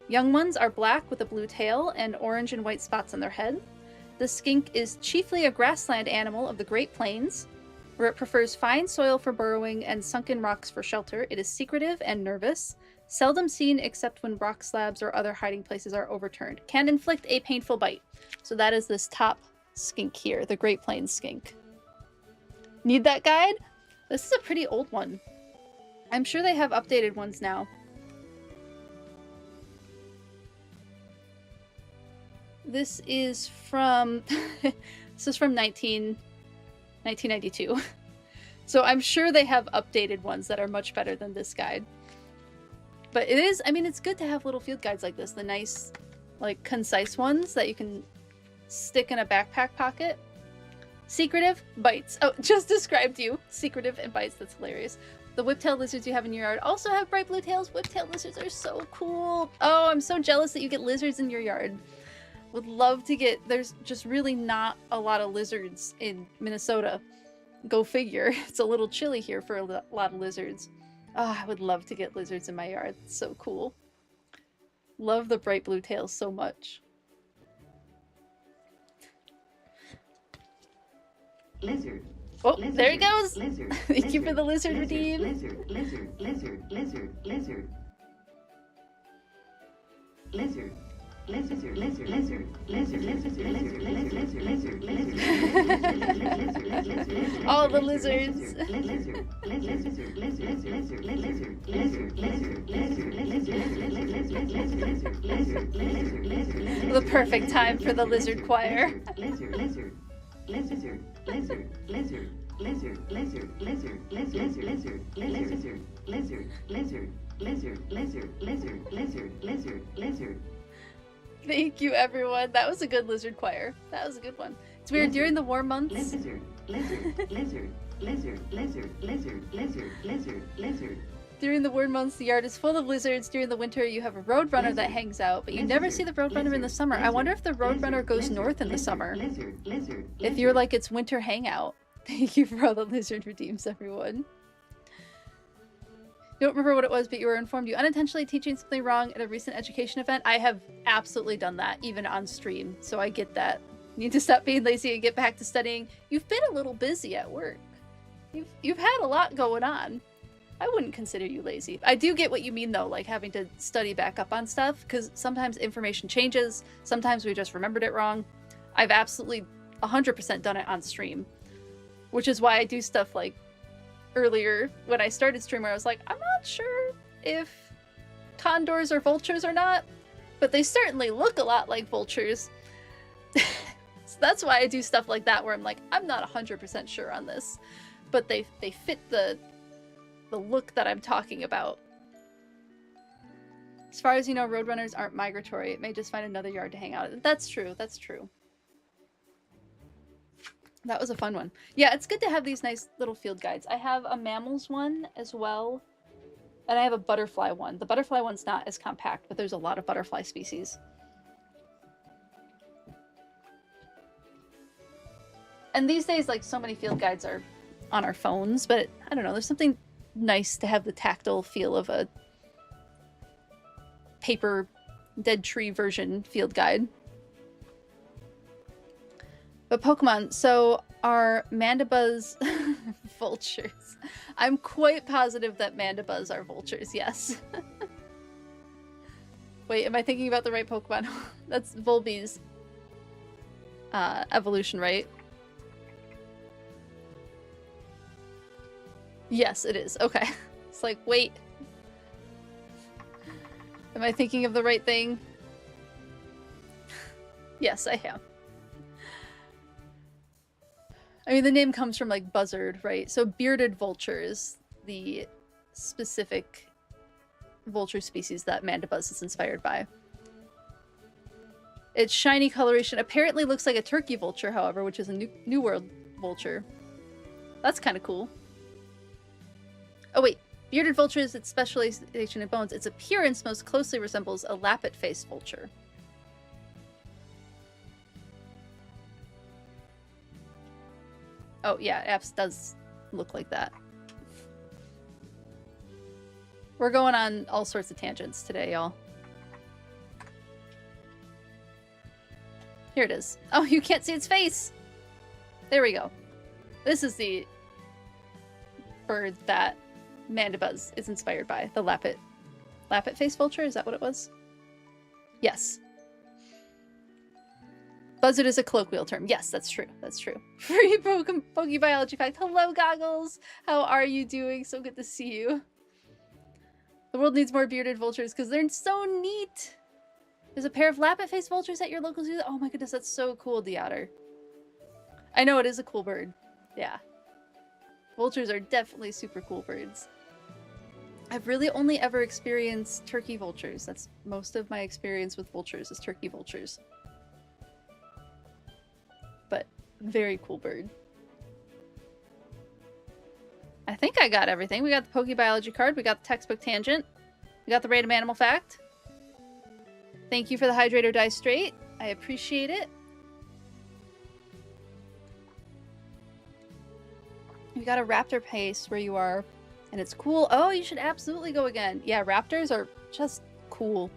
Young ones are black with a blue tail and orange and white spots on their head. The skink is chiefly a grassland animal of the Great Plains, where it prefers fine soil for burrowing and sunken rocks for shelter. It is secretive and nervous, seldom seen except when rock slabs or other hiding places are overturned. Can inflict a painful bite. So that is this top skink here, the Great Plains skink. Need that guide? This is a pretty old one. I'm sure they have updated ones now. This is from 1992. So I'm sure they have updated ones that are much better than this guide. But it is, I mean, it's good to have little field guides like this. The nice, like, concise ones that you can stick in a backpack pocket. Secretive, bites. Oh, just described you. Secretive and bites. That's hilarious. The whip-tailed lizards you have in your yard also have bright blue tails. Whip-tailed lizards are so cool. Oh, I'm so jealous that you get lizards in your yard. Would love to get... There's just really not a lot of lizards in Minnesota. Go figure. It's a little chilly here for a lot of lizards. Oh, I would love to get lizards in my yard. It's so cool. Love the bright blue tails so much. Lizard. Oh, Lizard. there he goes! Lizard. Thank you for the lizard redeem. Lizard. Lizard. Lizard. Lizard. Lizard. Lizard. Lizard, lizard, lizard, lizard, lizard, lizard, lizard, lizard, lizard, lizard, all the lizards. The perfect time for the lizard choir. Lizard, lizard, lizard, lizard, lizard, lizard, lizard, lizard, lizard, lizard, lizard, lizard, lizard, lizard, lizard, lizard, lizard, lizard, lizard. Thank you, everyone. That was a good lizard choir. That was a good one. It's weird, during the warm months... Lizard, lizard, lizard, lizard, lizard, lizard, lizard, lizard, lizard. During the warm months, the yard is full of lizards. During the winter, you have a roadrunner that hangs out, but you never see the roadrunner in the summer. I wonder if the roadrunner goes north in the summer. If you're like its winter hangout. Thank you for all the lizard redeems, everyone. You don't remember what it was, but you were informed you unintentionally teaching something wrong at a recent education event. I have absolutely done that, even on stream, so I get that. You need to stop being lazy and get back to studying. You've been a little busy at work. You've had a lot going on. I wouldn't consider you lazy. I do get what you mean, though, like having to study back up on stuff, because sometimes information changes, sometimes we just remembered it wrong. I've absolutely 100% done it on stream, which is why I do stuff like earlier when I started streamer. I was like, I'm not sure if condors are vultures or not, but they certainly look a lot like vultures. So that's why I do stuff like that, where I'm like, I'm not 100% sure on this, but they fit the look that I'm talking about. As far as you know, roadrunners aren't migratory. It may just find another yard to hang out in. That's true. That's true. That was a fun one. Yeah, it's good to have these nice little field guides. I have a mammals one as well, and I have a butterfly one. The butterfly one's not as compact, but there's a lot of butterfly species. And these days, like, so many field guides are on our phones, but I don't know, there's something nice to have the tactile feel of a paper dead tree version field guide. But Pokemon, so are mandibuzz vultures? I'm quite positive that mandibuzz are vultures, yes. Wait, am I thinking about the right Pokemon? That's Volbee's evolution, right? Yes, it is. Okay. It's like, wait. Am I thinking of the right thing? Yes, I am. I mean, the name comes from, like, buzzard, right? So bearded vulture is the specific vulture species that mandibuzz is inspired by. Its shiny coloration apparently looks like a turkey vulture, however, which is a New World vulture. That's kind of cool. Oh wait, bearded vulture is its specialization in bones. Its appearance most closely resembles a lappet-faced vulture. Oh yeah, Apps does look like that. We're going on all sorts of tangents today, y'all. Here it is. Oh, you can't see its face! There we go. This is the bird that Mandibuzz is inspired by. The lappet-faced vulture? Is that what it was? Yes. Buzzard is a colloquial term. Yes, that's true. That's true. Free PokeBiology fact. Hello, Goggles! How are you doing? So good to see you. The world needs more bearded vultures because they're so neat. There's a pair of lappet-faced vultures at your local zoo. Oh my goodness, that's so cool, Deotter. I know, it is a cool bird. Yeah. Vultures are definitely super cool birds. I've really only ever experienced turkey vultures. That's most of my experience with vultures is turkey vultures. But very cool bird. I think I got everything. We got the PokeBiology card. We got the textbook tangent. We got the random animal fact. Thank you for the hydrate or die straight. I appreciate it. We got a raptor pace where you are, and it's cool. Oh, you should absolutely go again. Yeah, raptors are just cool.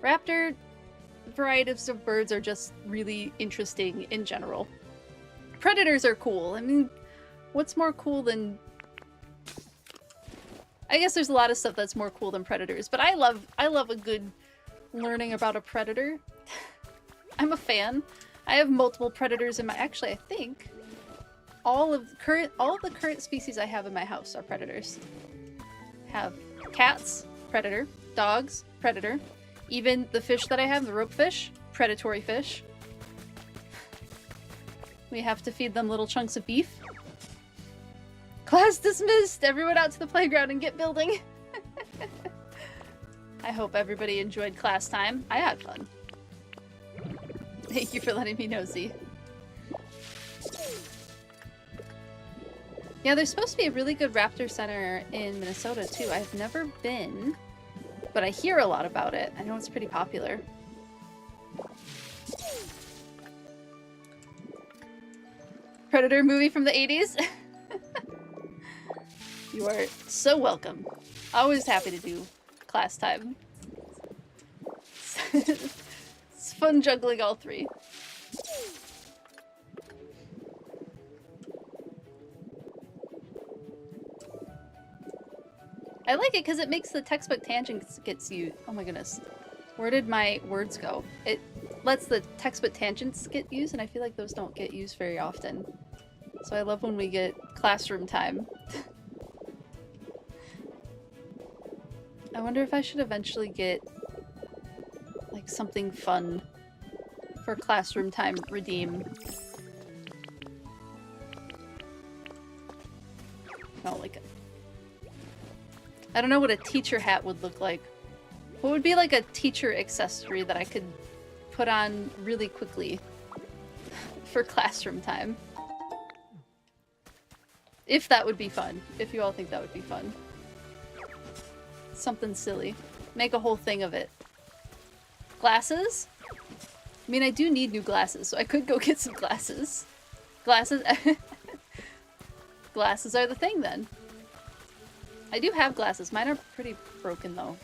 Raptor varieties of birds are just really interesting in general. Predators are cool. I mean, what's more cool than... I guess there's a lot of stuff that's more cool than predators, but I love a good learning about a predator. I'm a fan. I have multiple predators in my... Actually, I think all of the current species I have in my house are predators. Have cats, predator. Dogs, predator. Even the fish that I have, the rope fish, predatory fish. We have to feed them little chunks of beef. Class dismissed! Everyone out to the playground and get building! I hope everybody enjoyed class time. I had fun. Thank you for letting me know, Z. Yeah, there's supposed to be a really good raptor center in Minnesota, too. I've never been, but I hear a lot about it. I know it's pretty popular. Predator movie from the 80s? You are so welcome. Always happy to do class time. It's fun juggling all three. I like it because it makes the textbook tangents gets you. Oh my goodness. Where did my words go? It lets the textbook tangents get used, and I feel like those don't get used very often. So I love when we get classroom time. I wonder if I should eventually get like something fun for classroom time redeem. No, like I don't know what a teacher hat would look like. What would be like a teacher accessory that I could put on really quickly for classroom time? If that would be fun. If you all think that would be fun. Something silly. Make a whole thing of it. Glasses? I mean, I do need new glasses, so I could go get some glasses. Glasses? Glasses are the thing, then. I do have glasses. Mine are pretty broken, though.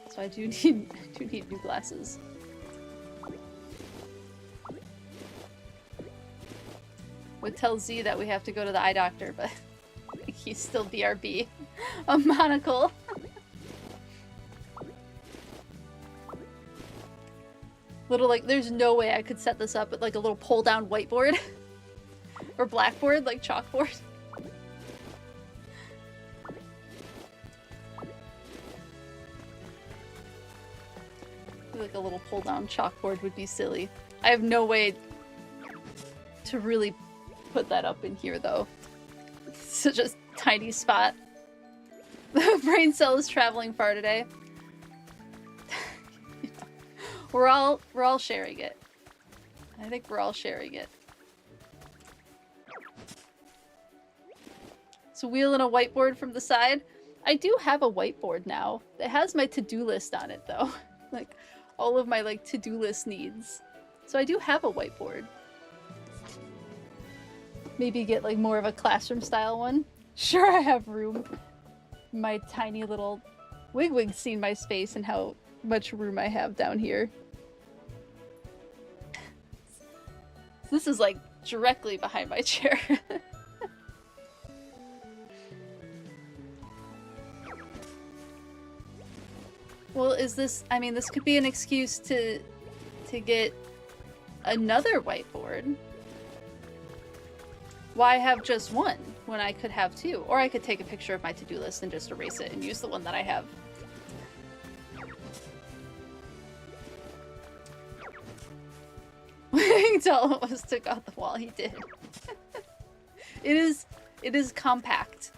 So I do need new glasses. Would tell Z that we have to go to the eye doctor, but he's still BRB. A monocle. Little, like, there's no way I could set this up with, like, a little pull-down whiteboard. Or blackboard, like chalkboard. I feel like a little pull-down chalkboard would be silly. I have no way to really put that up in here, though. It's such a tiny spot. The brain cell is traveling far today. We're all sharing it. I think we're all sharing it. It's a wheel and a whiteboard from the side. I do have a whiteboard now. It has my to-do list on it though. Like all of my like to-do list needs. So I do have a whiteboard. Maybe get like more of a classroom style one. Sure, I have room. My tiny little Wigwig's seen my space and how much room I have down here. This is like directly behind my chair. Well, is this, I mean, this could be an excuse to get another whiteboard. Why have just one when I could have two? Or I could take a picture of my to-do list and just erase it and use the one that I have. Tell him it was took out the wall. He did. It is compact.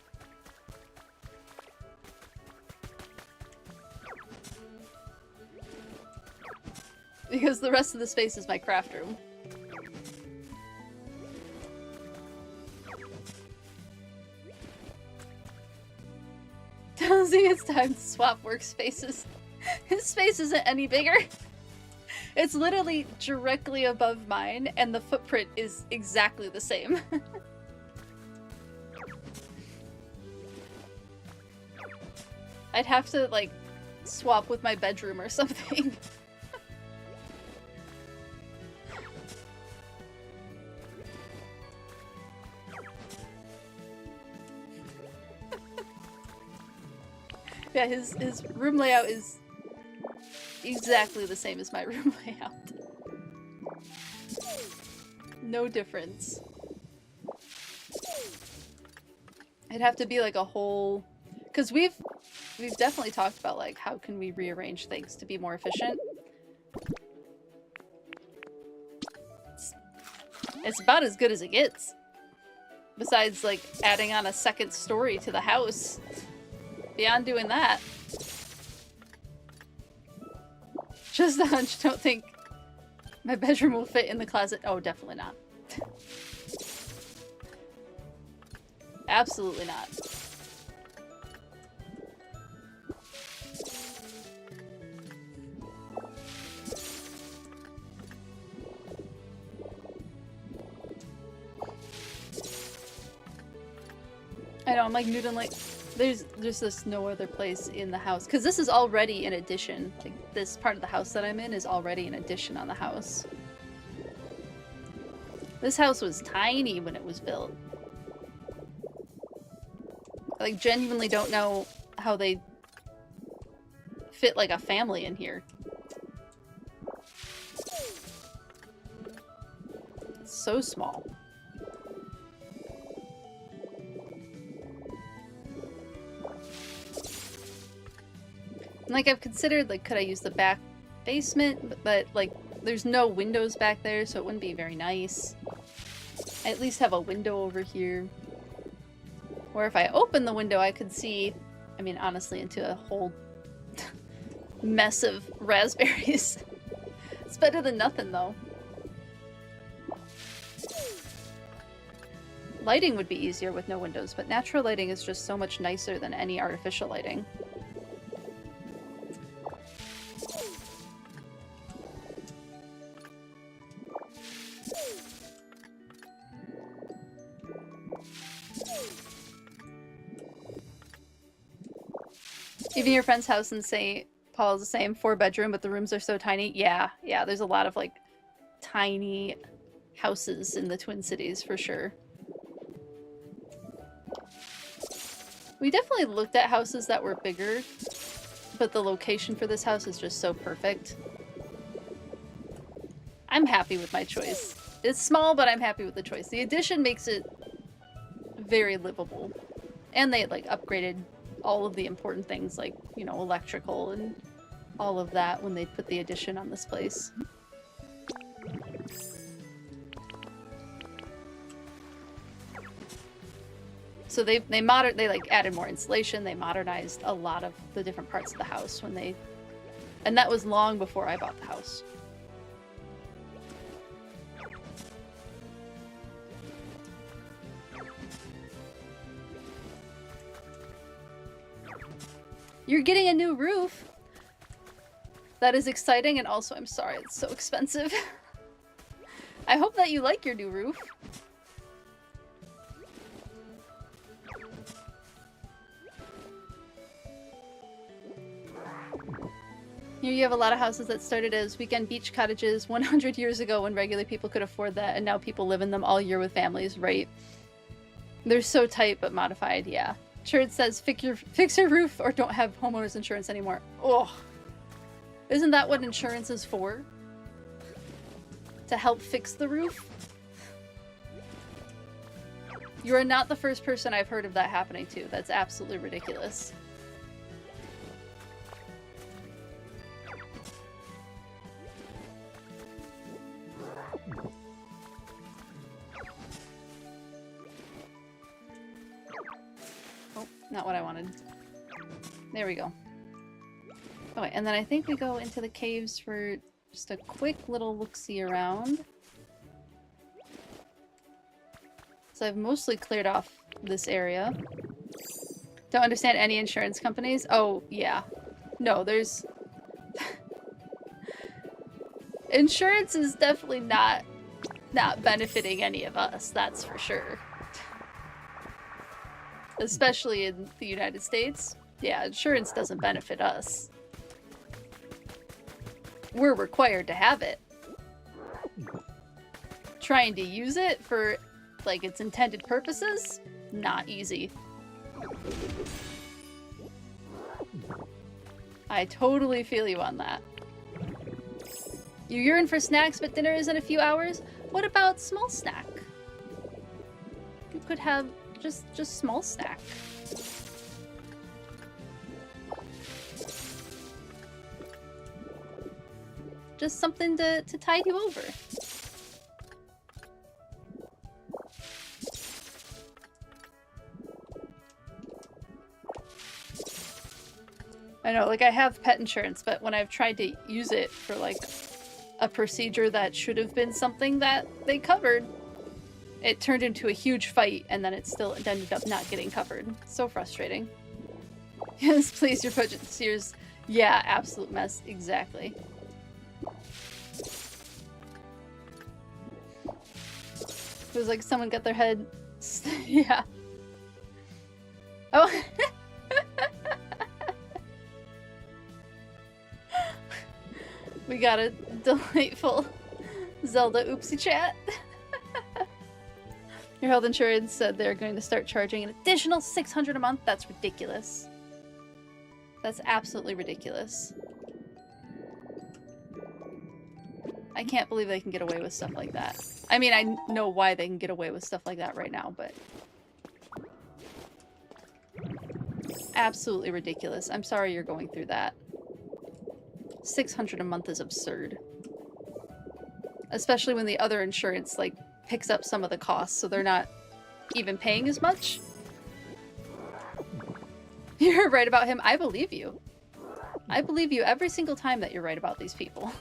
Because the rest of the space is my craft room. Tells me it's time to swap workspaces. His space isn't any bigger. It's literally directly above mine, and the footprint is exactly the same. I'd have to, like, swap with my bedroom or something. Yeah, his room layout is exactly the same as my room layout. No difference. It'd have to be like a whole... Because we've definitely talked about like how can we rearrange things to be more efficient. It's about as good as it gets. Besides like adding on a second story to the house. Beyond doing that. Just a hunch, don't think my bedroom will fit in the closet. Oh, definitely not. Absolutely not. I know, I'm like Newton, like there's just no other place in the house because this is already an addition. Like this part of the house that I'm in is already an addition on the house. This house was tiny when it was built. I like genuinely don't know how they fit like a family in here. It's so small. Like, I've considered, like, could I use the back basement? But, like, there's no windows back there, so it wouldn't be very nice. I at least have a window over here. Or if I open the window, I could see, I mean, honestly, into a whole mess of raspberries. It's better than nothing, though. Lighting would be easier with no windows, but natural lighting is just so much nicer than any artificial lighting. Even your friend's house in St. Paul's the same, 4-bedroom, but the rooms are so tiny. Yeah, there's a lot of like tiny houses in the Twin Cities for sure. We definitely looked at houses that were bigger, but the location for this house is just so perfect. I'm happy with my choice. It's small, but I'm happy with the choice. The addition makes it very livable. And they like upgraded all of the important things like, you know, electrical and all of that when they put the addition on this place. So they like added more insulation, they modernized a lot of the different parts of the house when they And that was long before I bought the house. You're getting a new roof. That is exciting, and also I'm sorry it's so expensive. I hope that you like your new roof. Here you have a lot of houses that started as weekend beach cottages 100 years ago when regular people could afford that, and now people live in them all year with families, right? They're so tight but modified, yeah. Sure, it says fix your roof or don't have homeowners insurance anymore. Oh, isn't that what insurance is for? To help fix the roof? You are not the first person I've heard of that happening to. That's absolutely ridiculous. Oh, not what I wanted. There we go. Okay, and then I think we go into the caves for just a quick little look-see around. So I've mostly cleared off this area. Don't understand any insurance companies? Oh, yeah. No, there's... Insurance is definitely not benefiting any of us, that's for sure. Especially in the United States. Yeah, insurance doesn't benefit us. We're required to have it. Trying to use it for, like, its intended purposes? Not easy. I totally feel you on that. You yearn for snacks, but dinner is in a few hours? What about small snack? You could have just small snack. Just something to tide you over. I know, like, I have pet insurance, but when I've tried to use it for, like, a procedure that should have been something that they covered, it turned into a huge fight, and then it still ended up not getting covered. So frustrating. Yes, please, your budget this year's... Yeah, absolute mess. Exactly. It was like someone got their head... Yeah. Oh! We got a delightful Zelda oopsie chat. Your health insurance said they're going to start charging an additional $600 a month. That's ridiculous. That's absolutely ridiculous. I can't believe they can get away with stuff like that. I mean, I know why they can get away with stuff like that right now, but... Absolutely ridiculous. I'm sorry you're going through that. $600 a month is absurd. Especially when the other insurance, like, picks up some of the costs, so they're not even paying as much. You're right about him. I believe you. I believe you every single time that you're right about these people.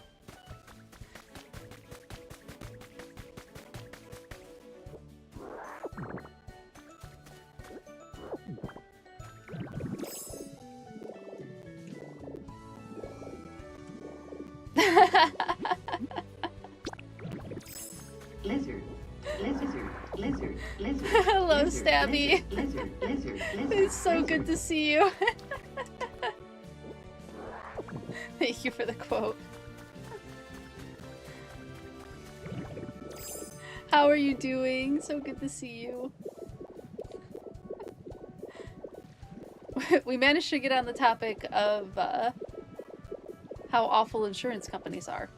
Lizard. Lizard. Lizard. Lizard. Hello, lizard, Stabby. Lizard. Lizard. Lizard. It's so lizard. good to see you. Thank you for the quote. How are you doing? So good to see you. We managed to get on the topic of how awful insurance companies are.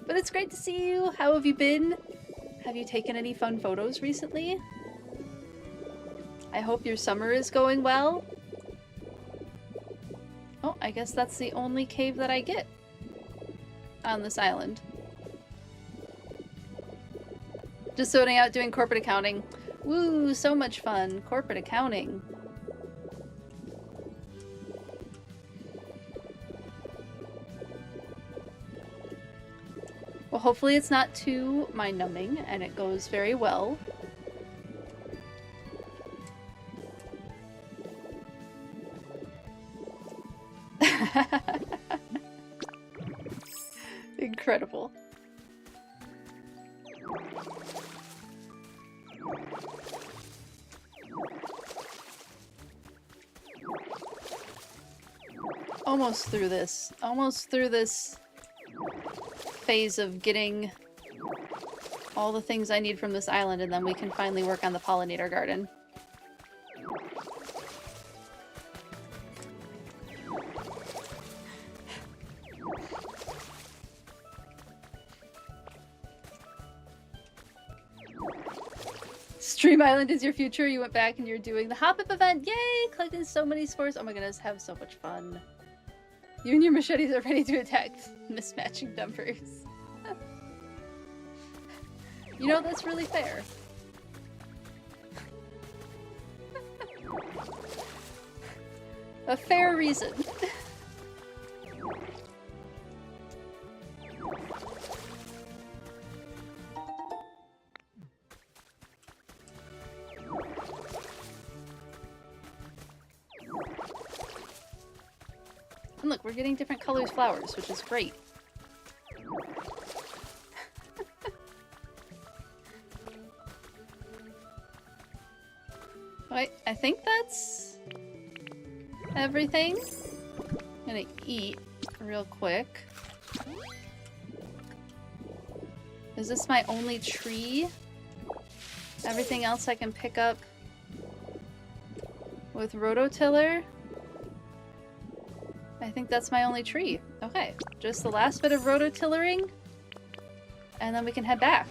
But it's great to see you. How have you been? Have you taken any fun photos recently? I hope your summer is going well. Oh, I guess that's the only cave that I get on this island. Just sorting out doing corporate accounting. Woo, so much fun. Corporate accounting. Well, hopefully it's not too mind-numbing and it goes very well. Incredible. Almost through this. Almost through this phase of getting all the things I need from this island, and then we can finally work on the pollinator garden. Stream Island is your future. You went back and you're doing the Hop Up event. Yay! Collecting so many spores. Oh my goodness, have so much fun. You and your machetes are ready to attack mismatching numbers. You know, that's really fair. A fair reason. And look, we're getting different colors flowers, which is great. Alright, I think that's everything. I'm gonna eat real quick. Is this my only tree? Everything else I can pick up with rototiller? I think that's my only tree. Okay, just the last bit of rototillering, and then we can head back.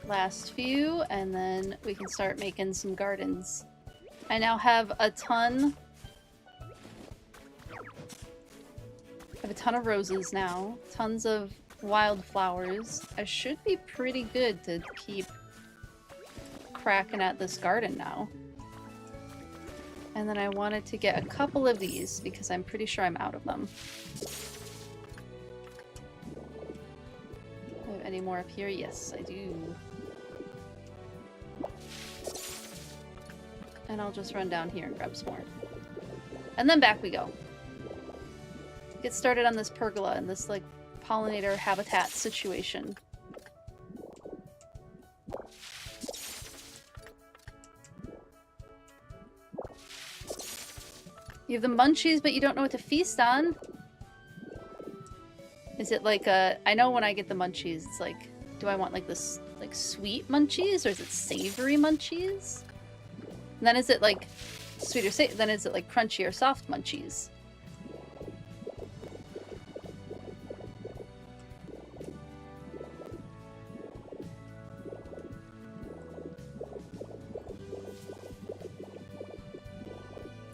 Last few, and then we can start making some gardens. I now have a ton. I have a ton of roses now, tons of wildflowers. I should be pretty good to keep cracking at this garden now. And then I wanted to get a couple of these because I'm pretty sure I'm out of them. Do I have any more up here? Yes, I do. And I'll just run down here and grab some more. And then back we go. Get started on this pergola and this, like, pollinator habitat situation. You have the munchies, but you don't know what to feast on. Is it like a... I know when I get the munchies, it's like... Do I want, like, this, like, sweet munchies? Or is it savory munchies? And then is it like sweet or then is it like crunchy or soft munchies?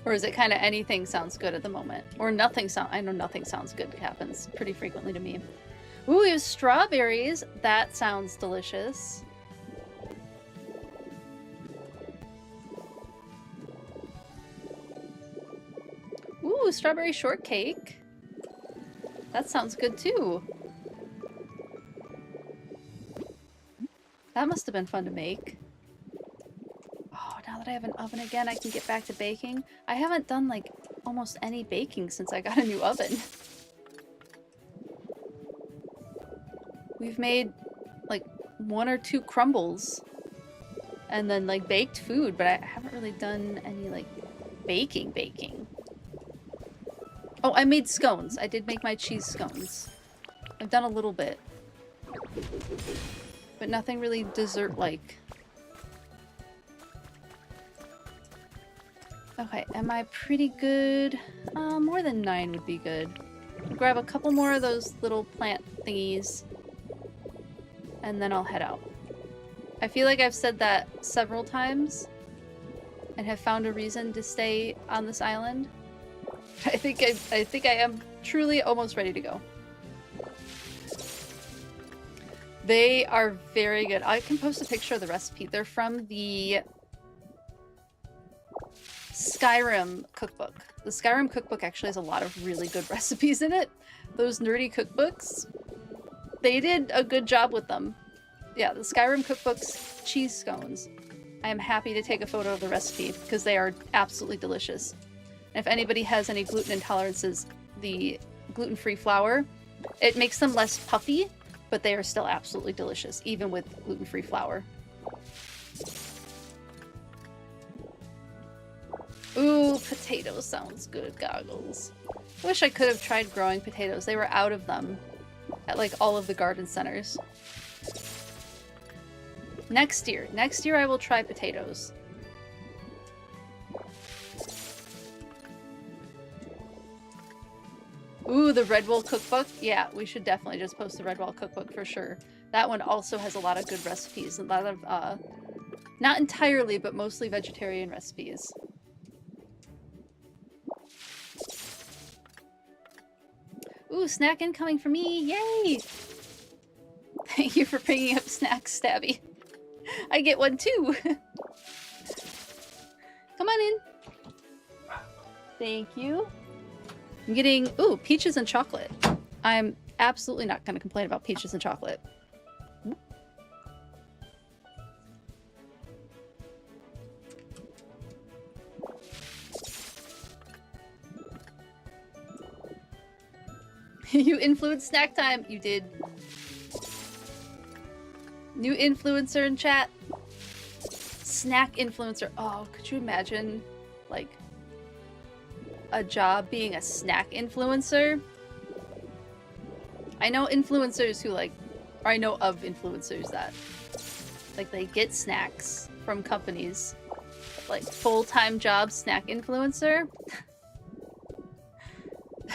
Or is it kind of anything sounds good at the moment? Or nothing I know nothing sounds good happens pretty frequently to me. Ooh, we have strawberries. That sounds delicious. Ooh, strawberry shortcake. That sounds good too. That must have been fun to make. Oh, now that I have an oven again, I can get back to baking. I haven't done like almost any baking since I got a new oven. We've made like 1 or 2 crumbles and then like baked food, but I haven't really done any like baking. Oh, I made scones. I did make my cheese scones. I've done a little bit. but nothing really dessert-like. Okay, am I pretty good? More than 9 would be good. Grab a couple more of those little plant thingies, and then I'll head out. I feel like I've said that several times and have found a reason to stay on this island. I think I am truly almost ready to go. They are very good. I can post a picture of the recipe. They're from the Skyrim cookbook. The Skyrim cookbook actually has a lot of really good recipes in it. Those nerdy cookbooks, they did a good job with them. Yeah, the Skyrim cookbook's cheese scones. I am happy to take a photo of the recipe because they are absolutely delicious. And if anybody has any gluten intolerances, the gluten-free flour, it makes them less puffy, but they are still absolutely delicious, even with gluten-free flour. Ooh, potatoes sounds good, Goggles. Wish I could have tried growing potatoes. They were out of them at like all of the garden centers. Next year I will try potatoes. Ooh, the Redwall cookbook. Yeah, we should definitely just post the Redwall cookbook for sure. That one also has a lot of good recipes. A lot of, not entirely, but mostly vegetarian recipes. Ooh, snack incoming for me! Yay! Thank you for bringing up snacks, Stabby. I get one too! Come on in! Thank you. I'm getting, ooh, peaches and chocolate. I'm absolutely not gonna complain about peaches and chocolate. You influenced snack time! You did. New influencer in chat. Snack influencer. Oh, could you imagine, like, a job being a snack influencer? I know influencers who, like, or I know of influencers that, like, they get snacks from companies. Like, full-time job snack influencer.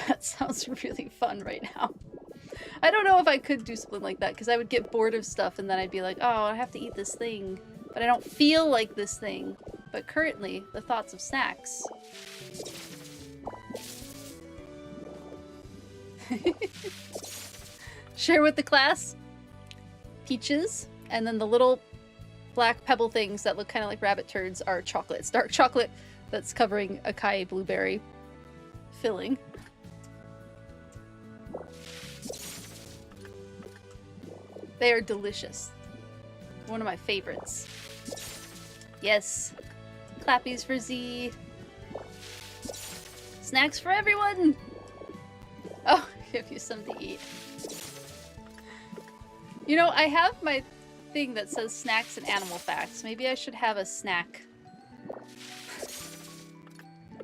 That sounds really fun right now. I don't know if I could do something like that, because I would get bored of stuff and then I'd be like, oh, I have to eat this thing, but I don't feel like this thing. But currently, the thoughts of snacks. Share with the class. Peaches, and then the little black pebble things that look kind of like rabbit turds are chocolates. Dark chocolate that's covering acai blueberry filling. They are delicious. One of my favorites. Yes. Clappies for Z. Snacks for everyone! Oh, give you something to eat. You know, I have my thing that says snacks and animal facts. Maybe I should have a snack.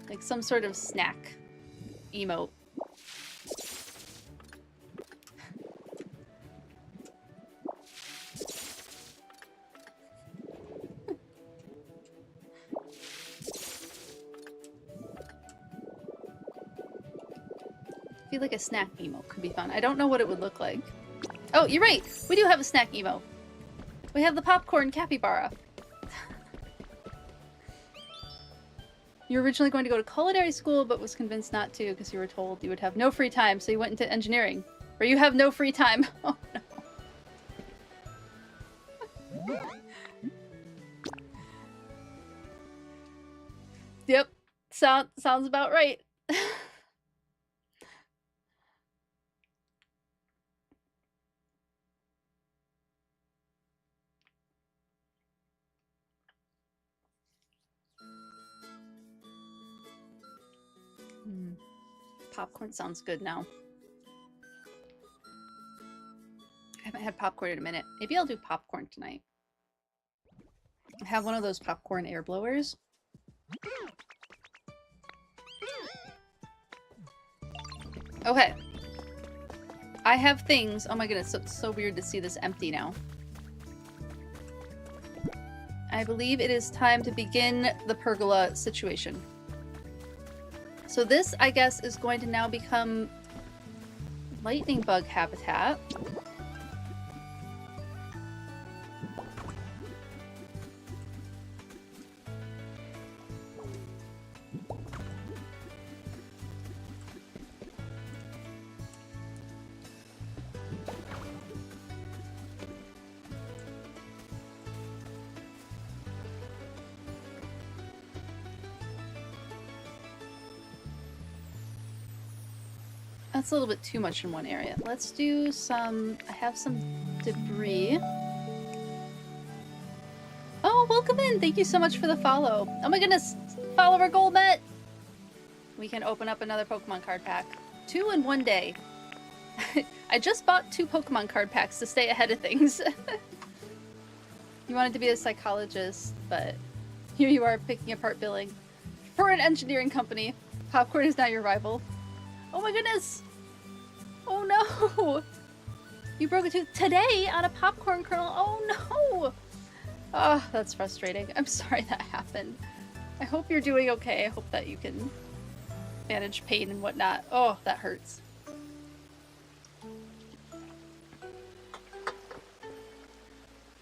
Like some sort of snack emote. I feel like a snack emo could be fun. I don't know what it would look like. Oh, you're right! We do have a snack emo. We have the popcorn capybara. You were originally going to go to culinary school, but was convinced not to because you were told you would have no free time, so you went into engineering. Where you have no free time. Oh no. Yep. Sounds about right. Popcorn sounds good now. I haven't had popcorn in a minute. Maybe I'll do popcorn tonight. I have one of those popcorn air blowers. Okay. I have things. Oh my goodness, so it's so weird to see this empty now. I believe it is time to begin the pergola situation. So this, I guess, is going to now become lightning bug habitat. That's a little bit too much in one area. Let's do some... I have some debris. Oh, welcome in! Thank you so much for the follow. Oh my goodness! Follower goal met! We can open up another Pokemon card pack. 2 in one day. I just bought 2 Pokemon card packs to stay ahead of things. You wanted to be a psychologist, but here you are picking apart billing. For an engineering company, Popcorn is now your rival. Oh my goodness! Oh no! You broke a tooth today on a popcorn kernel. Oh no! Oh, that's frustrating. I'm sorry that happened. I hope you're doing okay. I hope that you can manage pain and whatnot. Oh, that hurts.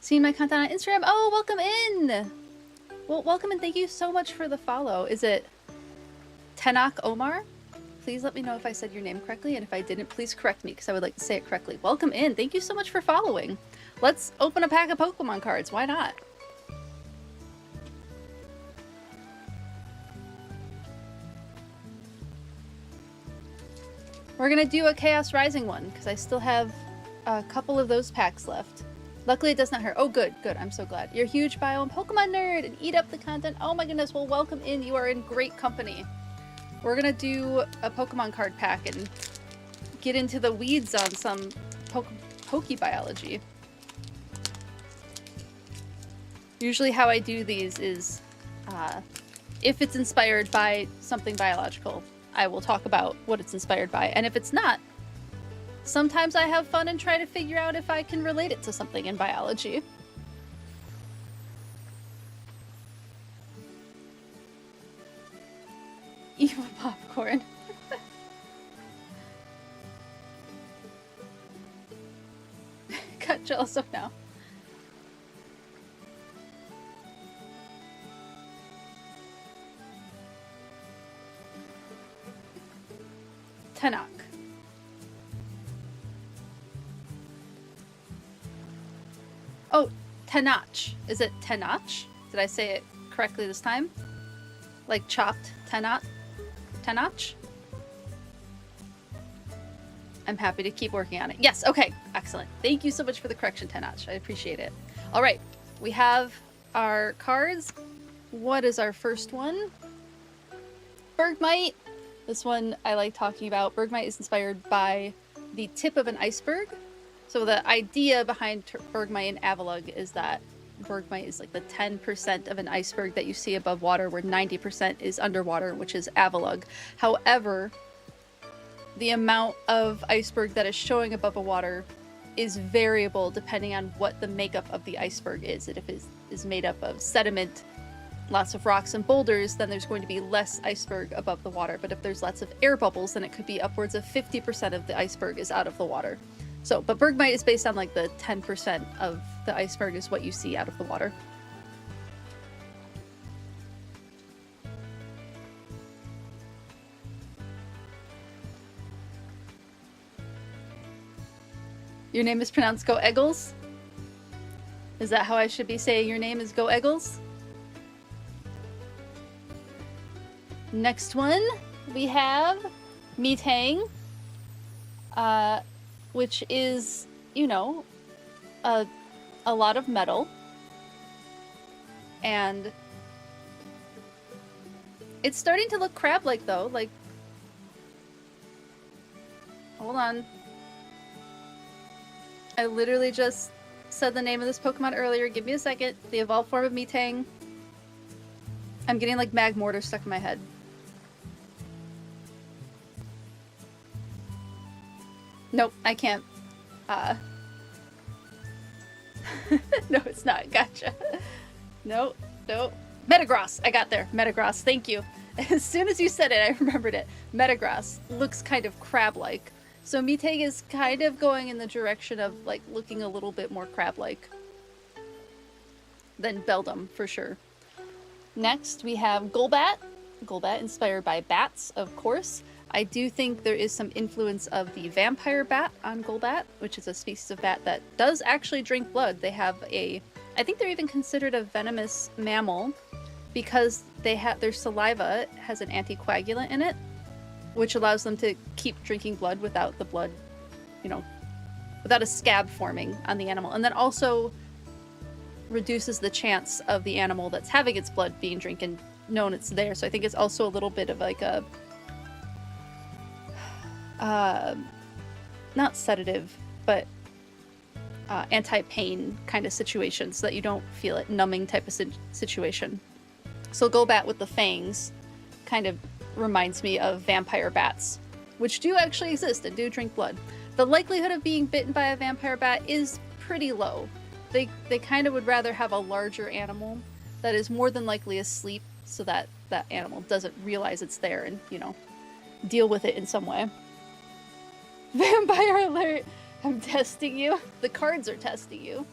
Seeing my content on Instagram? Oh, welcome in! Well, welcome and thank you so much for the follow. Is it Tanak Omar? Please let me know if I said your name correctly, and if I didn't, please correct me, because I would like to say it correctly. Welcome in. Thank you so much for following. Let's open a pack of Pokemon cards. Why not? We're gonna do a Chaos Rising one, because I still have a couple of those packs left. Luckily, it does not hurt. Oh, good, good. I'm so glad. You're a huge bio and Pokemon nerd and eat up the content. Oh my goodness. Well, welcome in. You are in great company. We're gonna do a Pokemon card pack and get into the weeds on some PokeBiology. Usually how I do these is, if it's inspired by something biological, I will talk about what it's inspired by. And if it's not, sometimes I have fun and try to figure out if I can relate it to something in biology. Evil popcorn. Got jealous of now. Tanak. Oh, Tanach. Is it Tanach? Did I say it correctly this time? Like chopped Tanach? Tanach? I'm happy to keep working on it. Yes, okay, excellent. Thank you so much for the correction, Tanach. I appreciate it. All right, we have our cards. What is our first one? Bergmite. This one I like talking about. Bergmite is inspired by the tip of an iceberg. So the idea behind Bergmite and Avalugg is that Bergmite is like the 10% of an iceberg that you see above water, where 90% is underwater, which is Avalugg. However, the amount of iceberg that is showing above the water is variable depending on what the makeup of the iceberg is. If it is made up of sediment, lots of rocks and boulders, then there's going to be less iceberg above the water. But if there's lots of air bubbles, then it could be upwards of 50% of the iceberg is out of the water. So, but Bergmite is based on like the 10% of the iceberg is what you see out of the water. Your name is pronounced Go Eggles? Is that how I should be saying your name is Go Eggles? Next one, we have Metang, which is, you know, a lot of metal. And it's starting to look crab-like, though. Like, hold on. I literally just said the name of this Pokemon earlier. Give me a second. The evolved form of Metang. I'm getting, like, Magmortar stuck in my head. Nope, I can't. No, it's not. Gotcha. No, no. Metagross. I got there. Metagross. Thank you. As soon as you said it, I remembered it. Metagross looks kind of crab-like. So Miteg is kind of going in the direction of like looking a little bit more crab-like than Beldum for sure. Next we have Golbat. Golbat inspired by bats, of course. I do think there is some influence of the vampire bat on Golbat, which is a species of bat that does actually drink blood. They have a, I think they're even considered a venomous mammal because they have their saliva has an anticoagulant in it, which allows them to keep drinking blood without the blood, you know, without a scab forming on the animal. And then also reduces the chance of the animal that's having its blood being drinking known it's there. So I think it's also a little bit of like a not sedative, but anti-pain kind of situation so that you don't feel it, numbing type of situation. So Golbat with the fangs kind of reminds me of vampire bats, which do actually exist and do drink blood. The likelihood of being bitten by a vampire bat is pretty low. They kind of would rather have a larger animal that is more than likely asleep so that that animal doesn't realize it's there and, you know, deal with it in some way. Vampire alert! I'm testing you. The cards are testing you.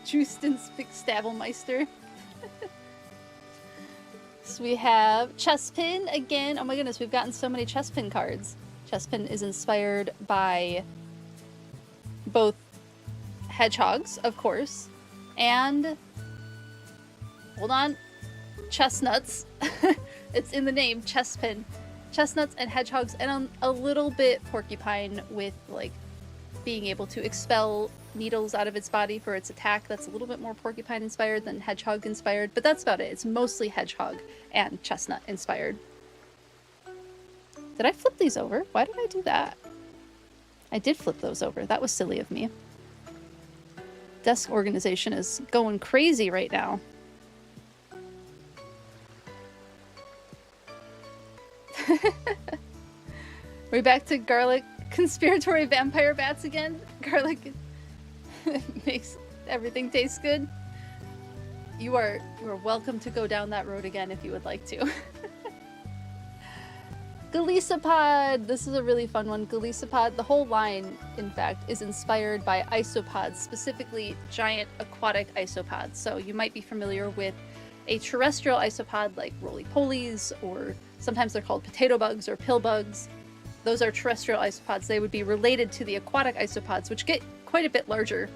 Justin Stavelmeister. So we have Chespin again. Oh my goodness, we've gotten so many Chespin cards. Chespin is inspired by both hedgehogs, of course, and hold on, chestnuts. It's in the name, Chespin. Chestnuts and hedgehogs, and a little bit porcupine with like being able to expel needles out of its body for its attack. That's a little bit more porcupine inspired than hedgehog inspired, but that's about it. It's mostly hedgehog and chestnut inspired. Did I flip these over? Why did I do that? I did flip those over. That was silly of me. Desk organization is going crazy right now. We're back to garlic conspiratory vampire bats again. Garlic makes everything taste good. You are welcome to go down that road again if you would like to. Golisopod! This is a really fun one. Golisopod, the whole line, in fact, is inspired by isopods, specifically giant aquatic isopods. So you might be familiar with a terrestrial isopod like roly-polies, or sometimes they're called potato bugs or pill bugs. Those are terrestrial isopods. They would be related to the aquatic isopods, which get quite a bit larger.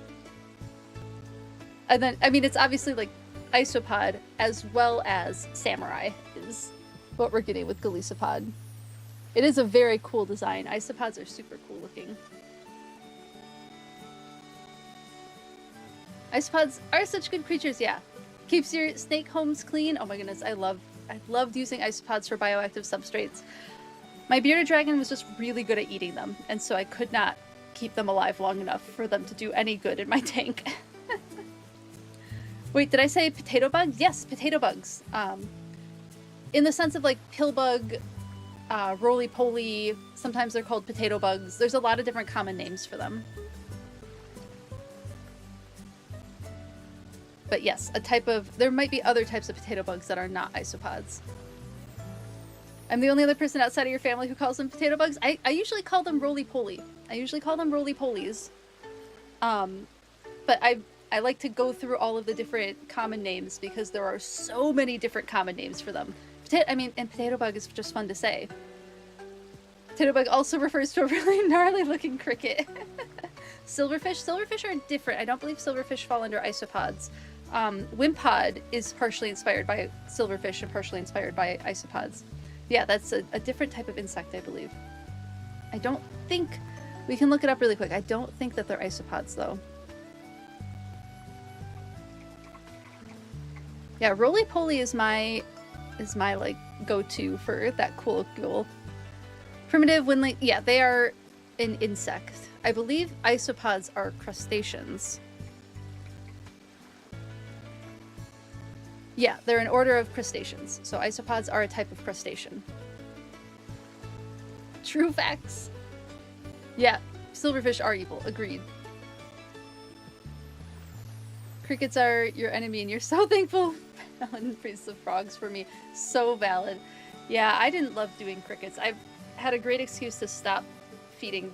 And then, I mean, it's obviously like isopod as well as samurai is what we're getting with Golisopod. It is a very cool design. Isopods are super cool looking. Isopods are such good creatures, yeah. Keeps your snake homes clean. Oh my goodness, I loved using isopods for bioactive substrates. My bearded dragon was just really good at eating them, and so I could not keep them alive long enough for them to do any good in my tank. Wait, did I say potato bugs? Yes, potato bugs. In the sense of like pill bug, roly-poly, sometimes they're called potato bugs. There's a lot of different common names for them. But yes, a type of, there might be other types of potato bugs that are not isopods. I'm the only other person outside of your family who calls them potato bugs. I usually call them roly-poly. I usually call them roly-polies. But I like to go through all of the different common names because there are so many different common names for them. And potato bug is just fun to say. Potato bug also refers to a really gnarly looking cricket. Silverfish. Silverfish are different. I don't believe silverfish fall under isopods. Wimpod is partially inspired by silverfish and partially inspired by isopods. Yeah, that's a different type of insect, I believe. I don't think... We can look it up really quick. I don't think that they're isopods, though. Yeah, roly-poly is my like go-to for that cool ghoul. Primitive windling, yeah, they are an insect. I believe isopods are crustaceans. Yeah, they're an order of crustaceans. So isopods are a type of crustacean. True facts. Yeah, silverfish are evil, agreed. Crickets are your enemy and you're so thankful Ellen praised the frogs for me. So valid. Yeah, I didn't love doing crickets. I had a great excuse to stop feeding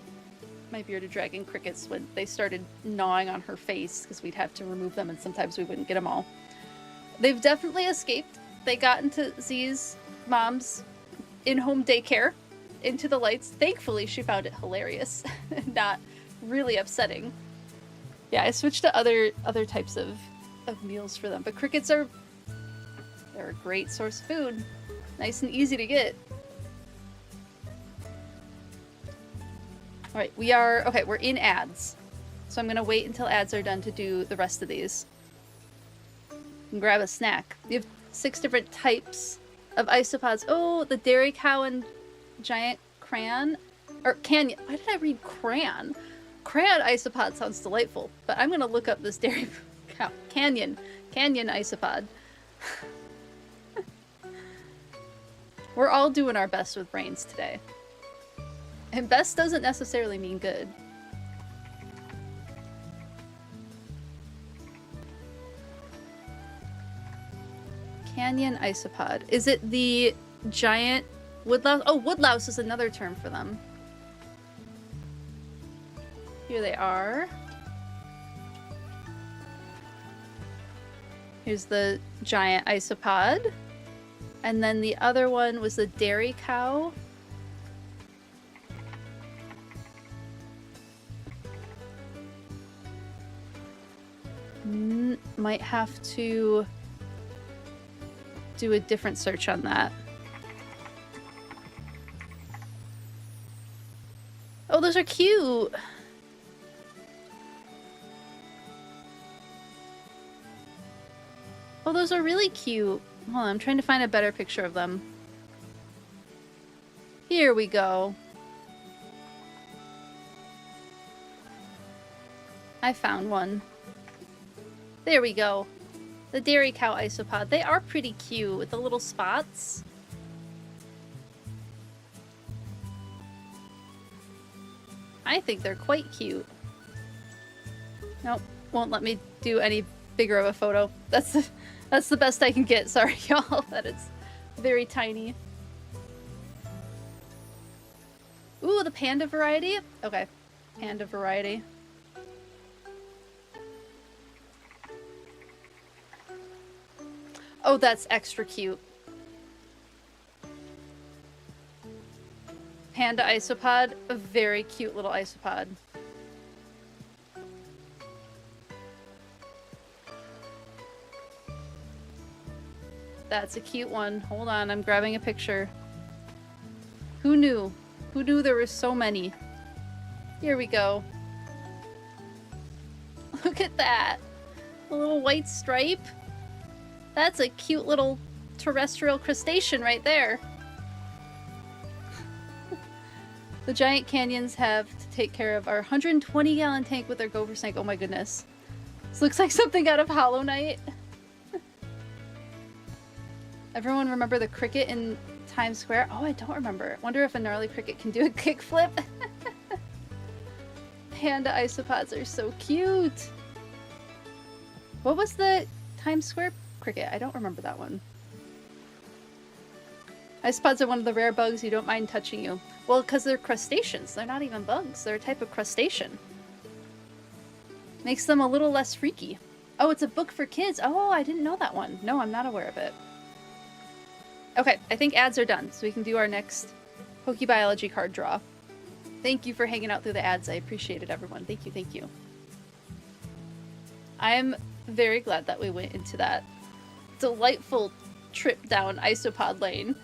my bearded dragon crickets when they started gnawing on her face because we'd have to remove them and sometimes we wouldn't get them all. They've definitely escaped. They got into Z's mom's in-home daycare, into the lights. Thankfully, she found it hilarious and not really upsetting. Yeah, I switched to other types of meals for them. But crickets they're a great source of food. Nice and easy to get. Alright, we're in ads. So I'm gonna wait until ads are done to do the rest of these. And grab a snack. You have 6 different types of isopods. Oh, the dairy cow and giant crayon. Or canyon. Why did I read crayon? Crayon isopod sounds delightful, but I'm gonna look up this dairy cow. Canyon isopod. We're all doing our best with brains today. And best doesn't necessarily mean good. Canyon isopod. Is it the giant woodlouse? Oh, woodlouse is another term for them. Here they are. Here's the giant isopod. And then the other one was the dairy cow. Might have to do a different search on that. Oh, those are cute! Oh, those are really cute. Hold on, I'm trying to find a better picture of them. Here we go. I found one. There we go. The dairy cow isopod. They are pretty cute with the little spots. I think they're quite cute. Nope, won't let me do any bigger of a photo. That's the best I can get. Sorry, y'all, that it's very tiny. Ooh, the panda variety? Okay, panda variety. Oh, that's extra cute. Panda isopod, a very cute little isopod. That's a cute one. Hold on, I'm grabbing a picture. Who knew? Who knew there were so many? Here we go. Look at that. A little white stripe. That's a cute little terrestrial crustacean right there. The giant canyons have to take care of our 120-gallon tank with their gopher snake. Oh my goodness. This looks like something out of Hollow Knight. Everyone remember the cricket in Times Square? Oh, I don't remember. Wonder if a gnarly cricket can do a kickflip. Panda isopods are so cute. What was the Times Square cricket? I don't remember that one. Isopods are one of the rare bugs you don't mind touching you. Well, because they're crustaceans. They're not even bugs. They're a type of crustacean. Makes them a little less freaky. Oh, it's a book for kids. Oh, I didn't know that one. No, I'm not aware of it. Okay, I think ads are done, so we can do our next PokeBiology card draw. Thank you for hanging out through the ads. I appreciate it, everyone. Thank you, thank you. I'm very glad that we went into that delightful trip down Isopod Lane.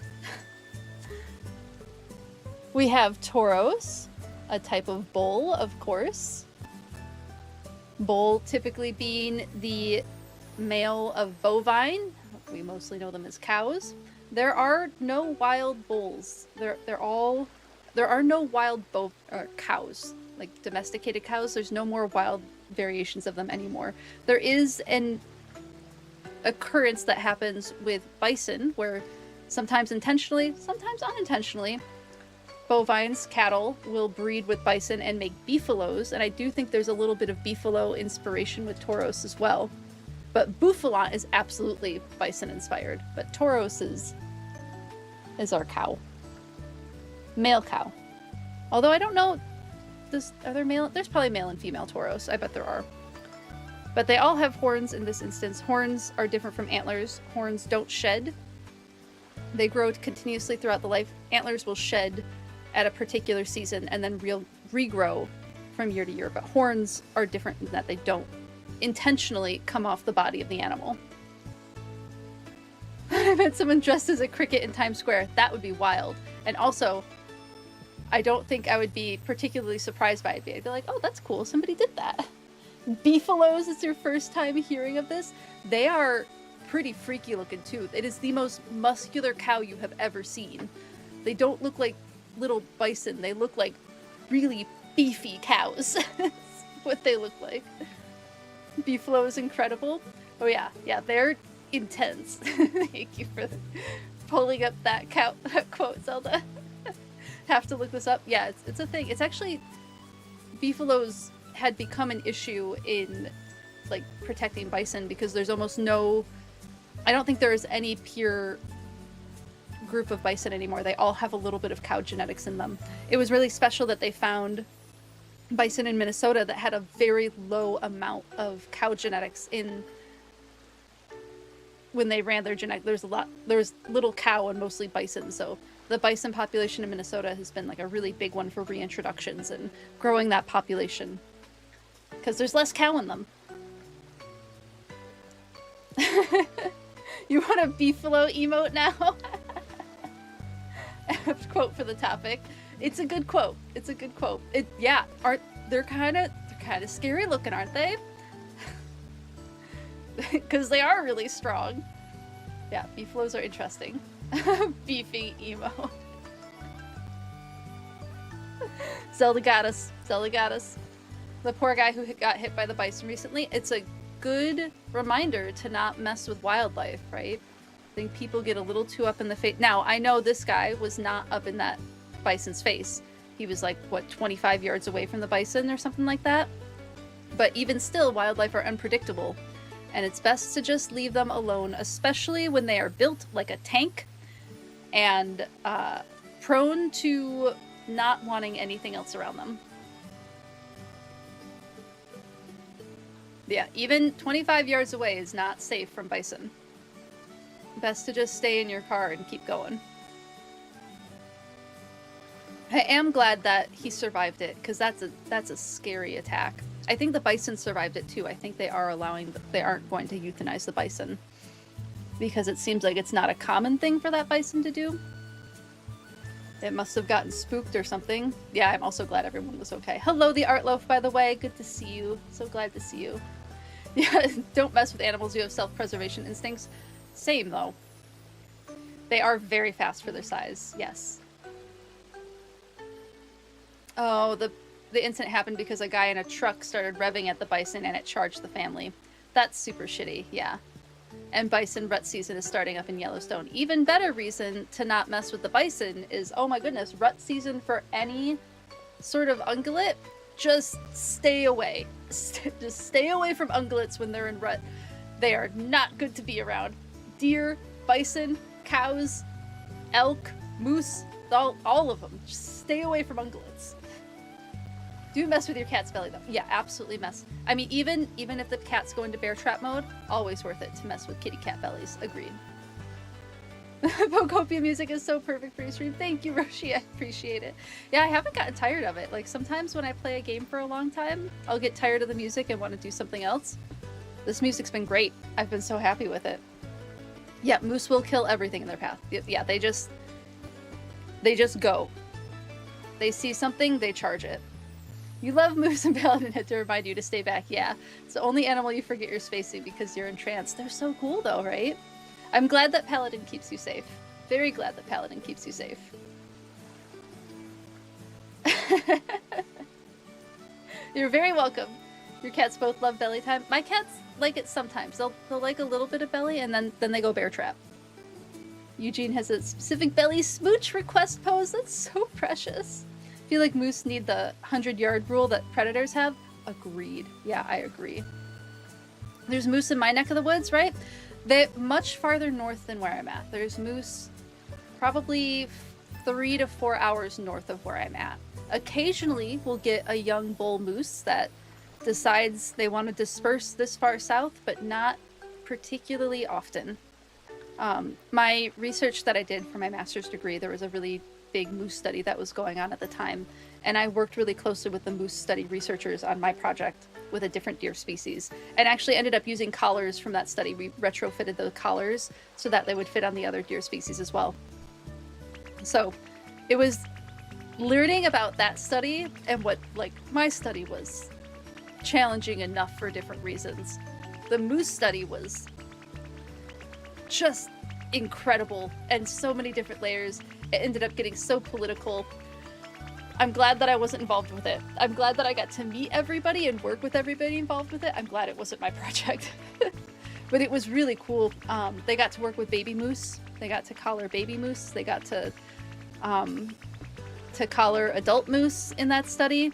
We have Tauros, a type of bull, of course. Bull typically being the male of bovine. We mostly know them as cows. There are no wild bulls. There are no wild cows, like domesticated cows. There's no more wild variations of them anymore. There is an occurrence that happens with bison, where sometimes intentionally, sometimes unintentionally, bovines, cattle, will breed with bison and make beefalos, and I do think there's a little bit of beefalo inspiration with Tauros as well. But Bouffalon is absolutely bison inspired. But Tauros is our cow. Male cow. Although I don't know, are there male? There's probably male and female Tauros. I bet there are. But they all have horns in this instance. Horns are different from antlers. Horns don't shed. They grow continuously throughout the life. Antlers will shed at a particular season and then regrow from year to year. But horns are different in that they don't intentionally come off the body of the animal. I bet someone dressed as a cricket in Times Square. That would be wild. And also, I don't think I would be particularly surprised by it. I'd be like, oh, that's cool. Somebody did that. Beefaloes is your first time hearing of this. They are pretty freaky looking too. It is the most muscular cow you have ever seen. They don't look like little bison. They look like really beefy cows. That's what they look like. Beefalo is incredible. Oh yeah, they're intense. Thank you for pulling up that quote, Zelda. Have to look this up. Yeah, it's a thing. It's actually, beefaloes had become an issue in like protecting bison because there's almost no, I don't think there's any pure group of bison anymore. They all have a little bit of cow genetics in them. It was really special that they found bison in Minnesota that had a very low amount of cow genetics in when they ran their genetic. There was little cow and mostly bison, so the bison population in Minnesota has been like a really big one for reintroductions and growing that population because there's less cow in them. You want a beefalo emote now? Quote for the topic. It's a good quote. It's a good quote. They're kind of scary looking, aren't they? Because they are really strong. Yeah, beefaloes are interesting. Beefy emo. Zelda got us. Zelda got us. The poor guy who got hit by the bison recently. It's a good reminder to not mess with wildlife, right? I think people get a little too up in the face. Now, I know this guy was not up in that bison's face. He was like, what, 25 yards away from the bison or something like that? But even still, wildlife are unpredictable. And it's best to just leave them alone, especially when they are built like a tank and prone to not wanting anything else around them. Yeah, even 25 yards away is not safe from bison. Best to just stay in your car and keep going. I am glad that he survived it, because that's a scary attack. I think the bison survived it too. I think they aren't going to euthanize the bison. Because it seems like it's not a common thing for that bison to do. It must have gotten spooked or something. Yeah, I'm also glad everyone was okay. Hello, the Art Loaf, by the way. Good to see you. So glad to see you. Yeah, don't mess with animals. You have self-preservation instincts. Same, though. They are very fast for their size. Yes. Oh, the incident happened because a guy in a truck started revving at the bison and it charged the family. That's super shitty, yeah. And bison rut season is starting up in Yellowstone. Even better reason to not mess with the bison is, oh my goodness, rut season for any sort of ungulate, just stay away. Just stay away from ungulates when they're in rut. They are not good to be around. Deer, bison, cows, elk, moose, all of them. Just stay away from ungulates. Do mess with your cat's belly though. Yeah, absolutely mess. I mean, even if the cats go into bear trap mode, always worth it to mess with kitty cat bellies. Agreed. Pokopia music is so perfect for your stream. Thank you, Roshi. I appreciate it. Yeah, I haven't gotten tired of it. Like, sometimes when I play a game for a long time, I'll get tired of the music and want to do something else. This music's been great. I've been so happy with it. Yeah, moose will kill everything in their path. Yeah, they just go. They see something, they charge it. You love moose and paladin head to remind you to stay back. Yeah, it's the only animal you forget you're spacing because you're entranced. They're so cool though, right? I'm glad that paladin keeps you safe. Very glad that paladin keeps you safe. You're very welcome. Your cats both love belly time. My cats like it sometimes. They'll like a little bit of belly and then they go bear trap. Eugene has a specific belly smooch request pose. That's so precious. I feel like moose need the 100-yard rule that predators have. Agreed. Yeah, I agree. There's moose in my neck of the woods, right? They're much farther north than where I'm at. There's moose probably 3 to 4 hours north of where I'm at. Occasionally, we'll get a young bull moose that decides they want to disperse this far south, but not particularly often. My research that I did for my master's degree, there was a really big moose study that was going on at the time, and I worked really closely with the moose study researchers on my project with a different deer species, and actually ended up using collars from that study. We retrofitted the collars so that they would fit on the other deer species as well. So it was learning about that study and what, like, my study was challenging enough for different reasons. The moose study was just incredible, and so many different layers. It ended up getting so political. I'm glad that I wasn't involved with it. I'm glad that I got to meet everybody and work with everybody involved with it. I'm glad it wasn't my project. But it was really cool. They got to work with baby moose. They got to collar baby moose. They got to collar adult moose in that study.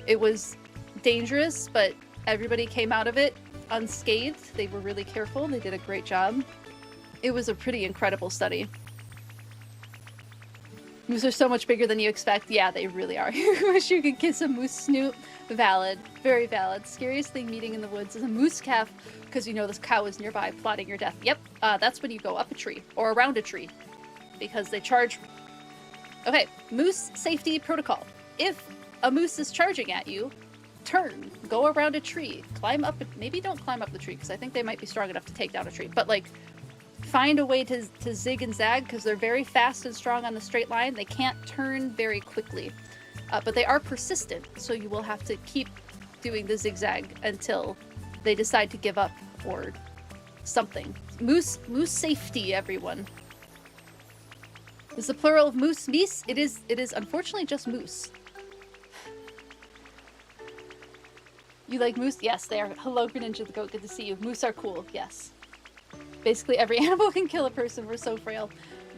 It was dangerous, but everybody came out of it unscathed. They were really careful. They did a great job. It was a pretty incredible study. Moose are so much bigger than you expect. Yeah, they really are. You wish you could kiss a moose snoot. Valid. Very valid. Scariest thing meeting in the woods is a moose calf, because you know this cow is nearby plotting your death. Yep, that's when you go up a tree or around a tree, because they charge. Okay, moose safety protocol. If a moose is charging at you, turn, go around a tree, climb up. Maybe don't climb up the tree, because I think they might be strong enough to take down a tree. But like, find a way to zig and zag, because they're very fast and strong on the straight line. They can't turn very quickly, but they are persistent, so you will have to keep doing the zigzag until they decide to give up or something. Moose safety, everyone. Is the plural of moose meese? It is unfortunately just moose. You like moose? Yes, they are. Hello, Greninja the Goat. Good to see you. Moose are cool. Yes. Basically, every animal can kill a person. We're so frail.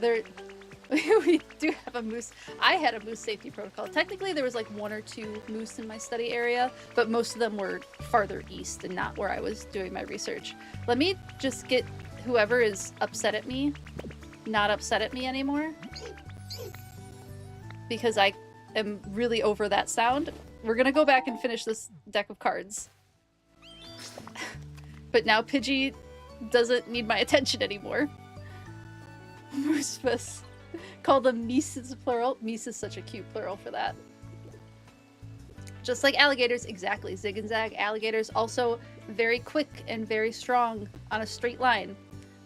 We do have a moose. I had a moose safety protocol. Technically, there was like 1 or 2 moose in my study area, but most of them were farther east and not where I was doing my research. Let me just get whoever is upset at me, not upset at me anymore, because I am really over that sound. We're gonna go back and finish this deck of cards. But now Pidgey doesn't need my attention anymore. Moosefus. Call them Mises plural. Mies is such a cute plural for that. Just like alligators, exactly. Zig and zag. Alligators also very quick and very strong on a straight line.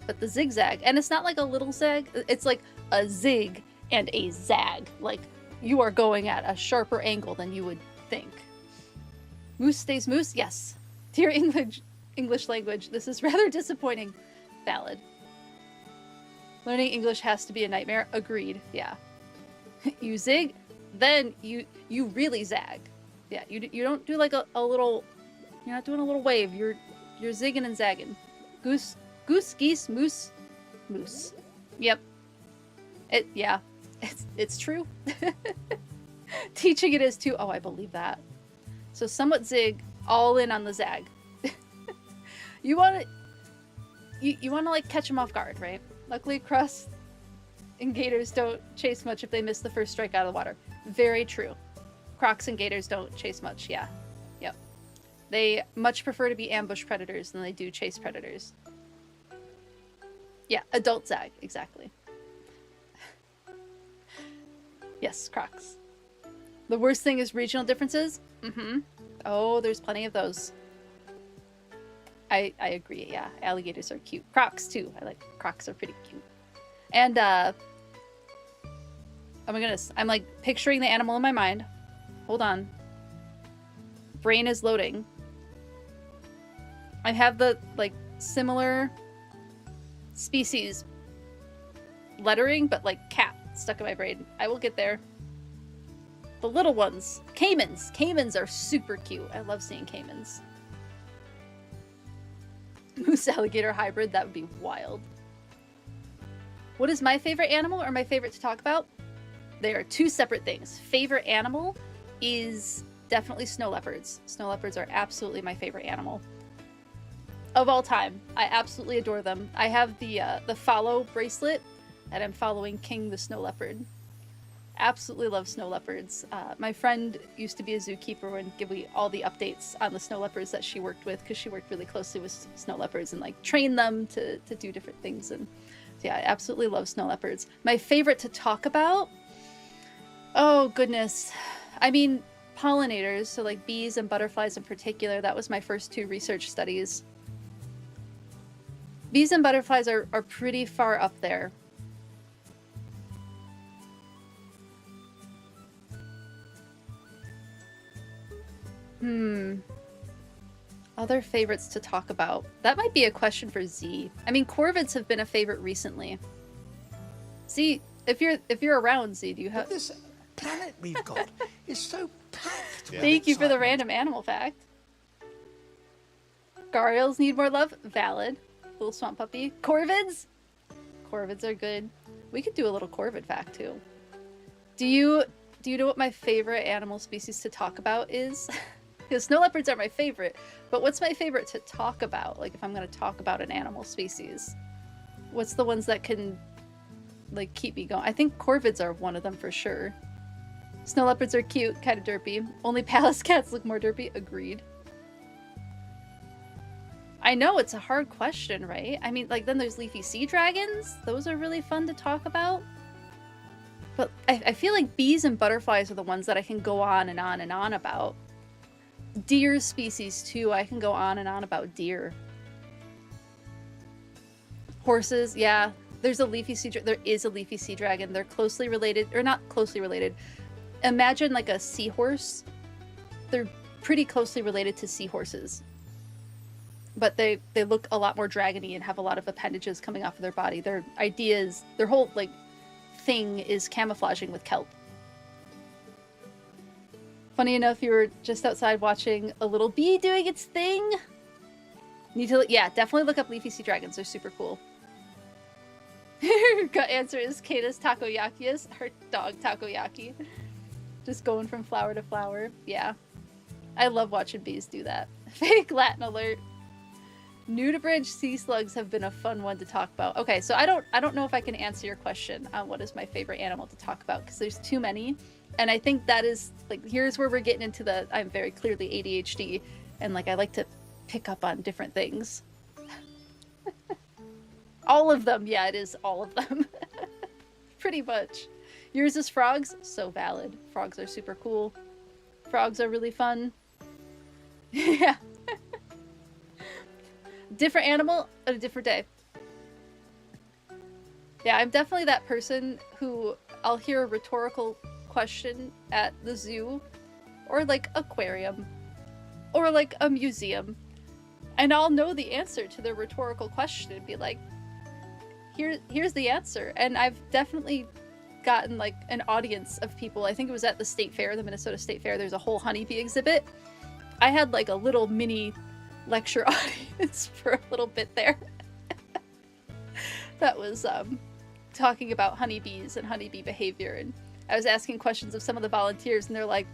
But the zigzag, and it's not like a little zag, it's like a zig and a zag. Like, you are going at a sharper angle than you would think. Moose stays moose? Yes. Dear English language, this is rather disappointing. Valid. Learning English has to be a nightmare. Agreed. Yeah. You zig, then you really zag. Yeah, you don't do like a little, you're not doing a little wave. You're zigging and zagging. Goose, geese, moose. Yep. It's true. Teaching it is too. Oh, I believe that. So somewhat zig, all in on the zag. You want to like catch them off guard, right? Luckily, cross and gators don't chase much if they miss the first strike out of the water. Very true. Crocs and gators don't chase much. Yeah. Yep. They much prefer to be ambush predators than they do chase predators. Yeah, adult zag, exactly. Yes, Crocs. The worst thing is regional differences? Mm-hmm. Oh, there's plenty of those. I agree, yeah. Alligators are cute. Crocs, too. Crocs are pretty cute. And, oh my goodness. I'm, like, picturing the animal in my mind. Hold on. Brain is loading. I have the, like, similar species lettering, but, like, cat stuck in my brain. I will get there. The little ones. Caimans. Caimans are super cute. I love seeing caimans. Moose alligator hybrid, that would be wild. What is my favorite animal or my favorite to talk about? They are 2 separate things. Favorite animal is definitely snow leopards. Snow leopards are absolutely my favorite animal. of all time. I absolutely adore them. I have the follow bracelet, and I'm following King the snow leopard. Absolutely love snow leopards. My friend used to be a zookeeper and give me all the updates on the snow leopards that she worked with, because she worked really closely with snow leopards and like trained them to do different things. And so, yeah, I absolutely love snow leopards. My favorite to talk about? Oh goodness. I mean, pollinators, so like bees and butterflies in particular. That was my first 2 research studies. Bees and butterflies are pretty far up there. Other favorites to talk about. That might be a question for Z. I mean, corvids have been a favorite recently. Z, if you're around, Z, do you have... But this planet we've got is so packed. Yeah. Thank you for the random animal fact. Gharials need more love. Valid. Little swamp puppy. Corvids? Corvids are good. We could do a little corvid fact too. Do you know what my favorite animal species to talk about is? Because snow leopards are my favorite, but what's my favorite to talk about? Like if I'm going to talk about an animal species, what's the ones that can like keep me going? I think corvids are one of them for sure. Snow leopards are cute, kind of derpy. Only palace cats look more derpy. Agreed. I know it's a hard question, right? I mean, like then there's leafy sea dragons. Those are really fun to talk about. But I feel like bees and butterflies are the ones that I can go on and on and on about. Deer species too. I can go on and on about deer. Horses, yeah. There's a leafy sea. There is a leafy sea dragon. They're closely related, or not closely related. Imagine like a seahorse. They're pretty closely related to seahorses, but they look a lot more dragony and have a lot of appendages coming off of their body. Their ideas, their whole like thing is camouflaging with kelp. Funny enough, you were just outside watching a little bee doing its thing. Need to, yeah, definitely look up leafy sea dragons. They're super cool. Her gut answer is Kata's takoyaki. Her dog takoyaki. Just going from flower to flower. Yeah. I love watching bees do that. Fake Latin alert. Nudibranch sea slugs have been a fun one to talk about. Okay, so I don't know if I can answer your question on what is my favorite animal to talk about, because there's too many. And I think that is, like, here's where we're getting into the, I'm very clearly ADHD, and, like, I like to pick up on different things. All of them. Yeah, it is all of them. Pretty much. Yours is frogs. So valid. Frogs are super cool. Frogs are really fun. Yeah. Different animal at a different day. Yeah, I'm definitely that person who I'll hear a rhetorical question at the zoo or like aquarium or like a museum, and I'll know the answer to the rhetorical question and be like, here's the answer. And I've definitely gotten like an audience of people. I think it was at the state fair, the Minnesota State Fair. There's a whole honeybee exhibit. I had like a little mini lecture audience for a little bit there. That was talking about honeybees and honeybee behavior, and I was asking questions of some of the volunteers, and they're like,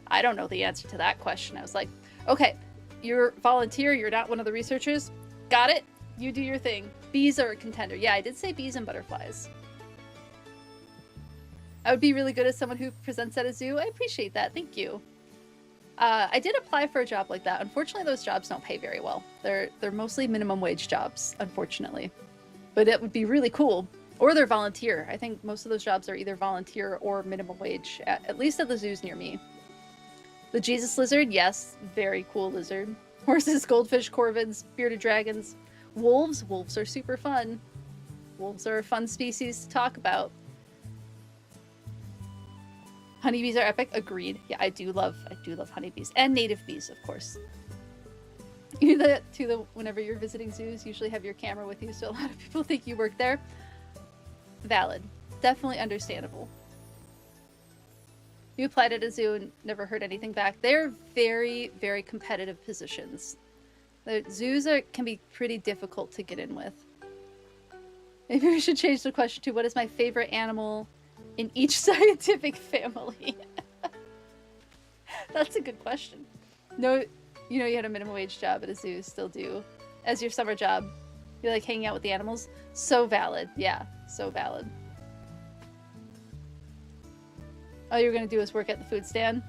I don't know the answer to that question. I was like, okay, you're a volunteer, you're not one of the researchers. Got it? You do your thing. Bees are a contender. Yeah, I did say bees and butterflies. I would be really good as someone who presents at a zoo. I appreciate that. Thank you. I did apply for a job like that. Unfortunately, those jobs don't pay very well. They're mostly minimum wage jobs, unfortunately. But it would be really cool. Or they're volunteer. I think most of those jobs are either volunteer or minimum wage, at least at the zoos near me. The Jesus lizard, yes, very cool lizard. Horses, goldfish, corvids, bearded dragons. Wolves are super fun. Wolves are a fun species to talk about. Honeybees are epic. Agreed. Yeah, I do love honeybees. And native bees, of course. You do that too, whenever you're visiting zoos, usually have your camera with you, so a lot of people think you work there. Valid. Definitely understandable. You applied at a zoo and never heard anything back. They're very, very competitive positions. The zoos can be pretty difficult to get in with. Maybe we should change the question to, what is my favorite animal in each scientific family? That's a good question. No, you know, you had a minimum wage job at a zoo, still do. as your summer job. You like hanging out with the animals? So valid. Yeah, so valid. All you're gonna do is work at the food stand?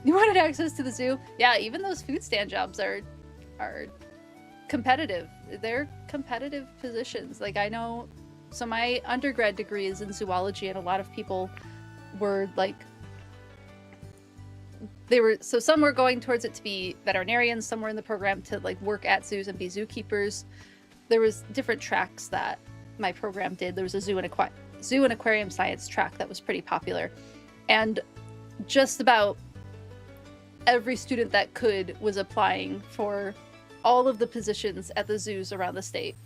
You wanted access to the zoo? Yeah, even those food stand jobs are competitive. They're competitive positions. Like, I know, so my undergrad degree is in zoology, and a lot of people were like, so some were going towards it to be veterinarians, some were in the program to like work at zoos and be zookeepers. There was different tracks that my program did. There was a zoo and aquarium science track that was pretty popular. And just about every student that could was applying for all of the positions at the zoos around the state.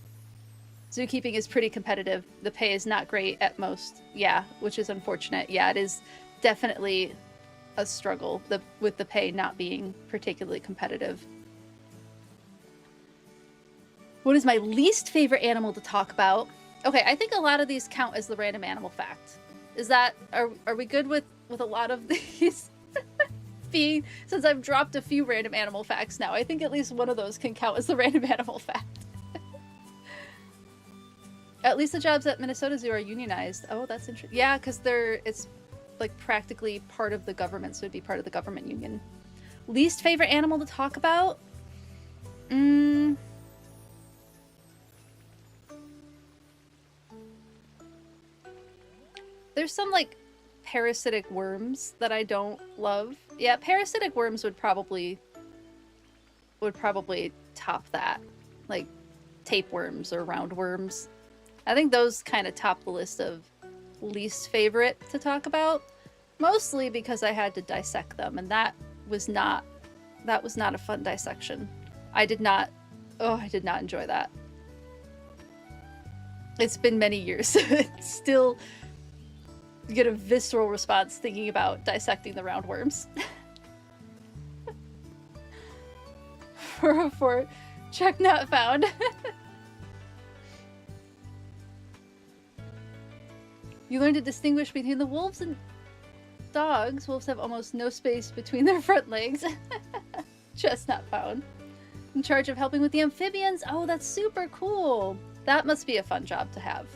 Zookeeping is pretty competitive. The pay is not great at most. Yeah, which is unfortunate. Yeah, it is definitely a struggle with the pay not being particularly competitive. What is my least favorite animal to talk about? Okay, I think a lot of these count as the random animal fact. Is that, are we good with a lot of these being, since I've dropped a few random animal facts now, I think at least one of those can count as the random animal fact. At least the jobs at Minnesota Zoo are unionized. Oh, that's interesting. Yeah, because it's like practically part of the government, so it'd be part of the government union. Least favorite animal to talk about? There's some like parasitic worms that I don't love. Yeah, parasitic worms would probably top that. Like tapeworms or roundworms. I think those kind of top the list of least favorite to talk about, mostly because I had to dissect them, and that was not a fun dissection. I did not enjoy that. It's been many years. Still get a visceral response thinking about dissecting the roundworms. 404, check not found. You learn to distinguish between the wolves and dogs. Wolves have almost no space between their front legs. Just not found. In charge of helping with the amphibians. Oh, that's super cool. That must be a fun job to have.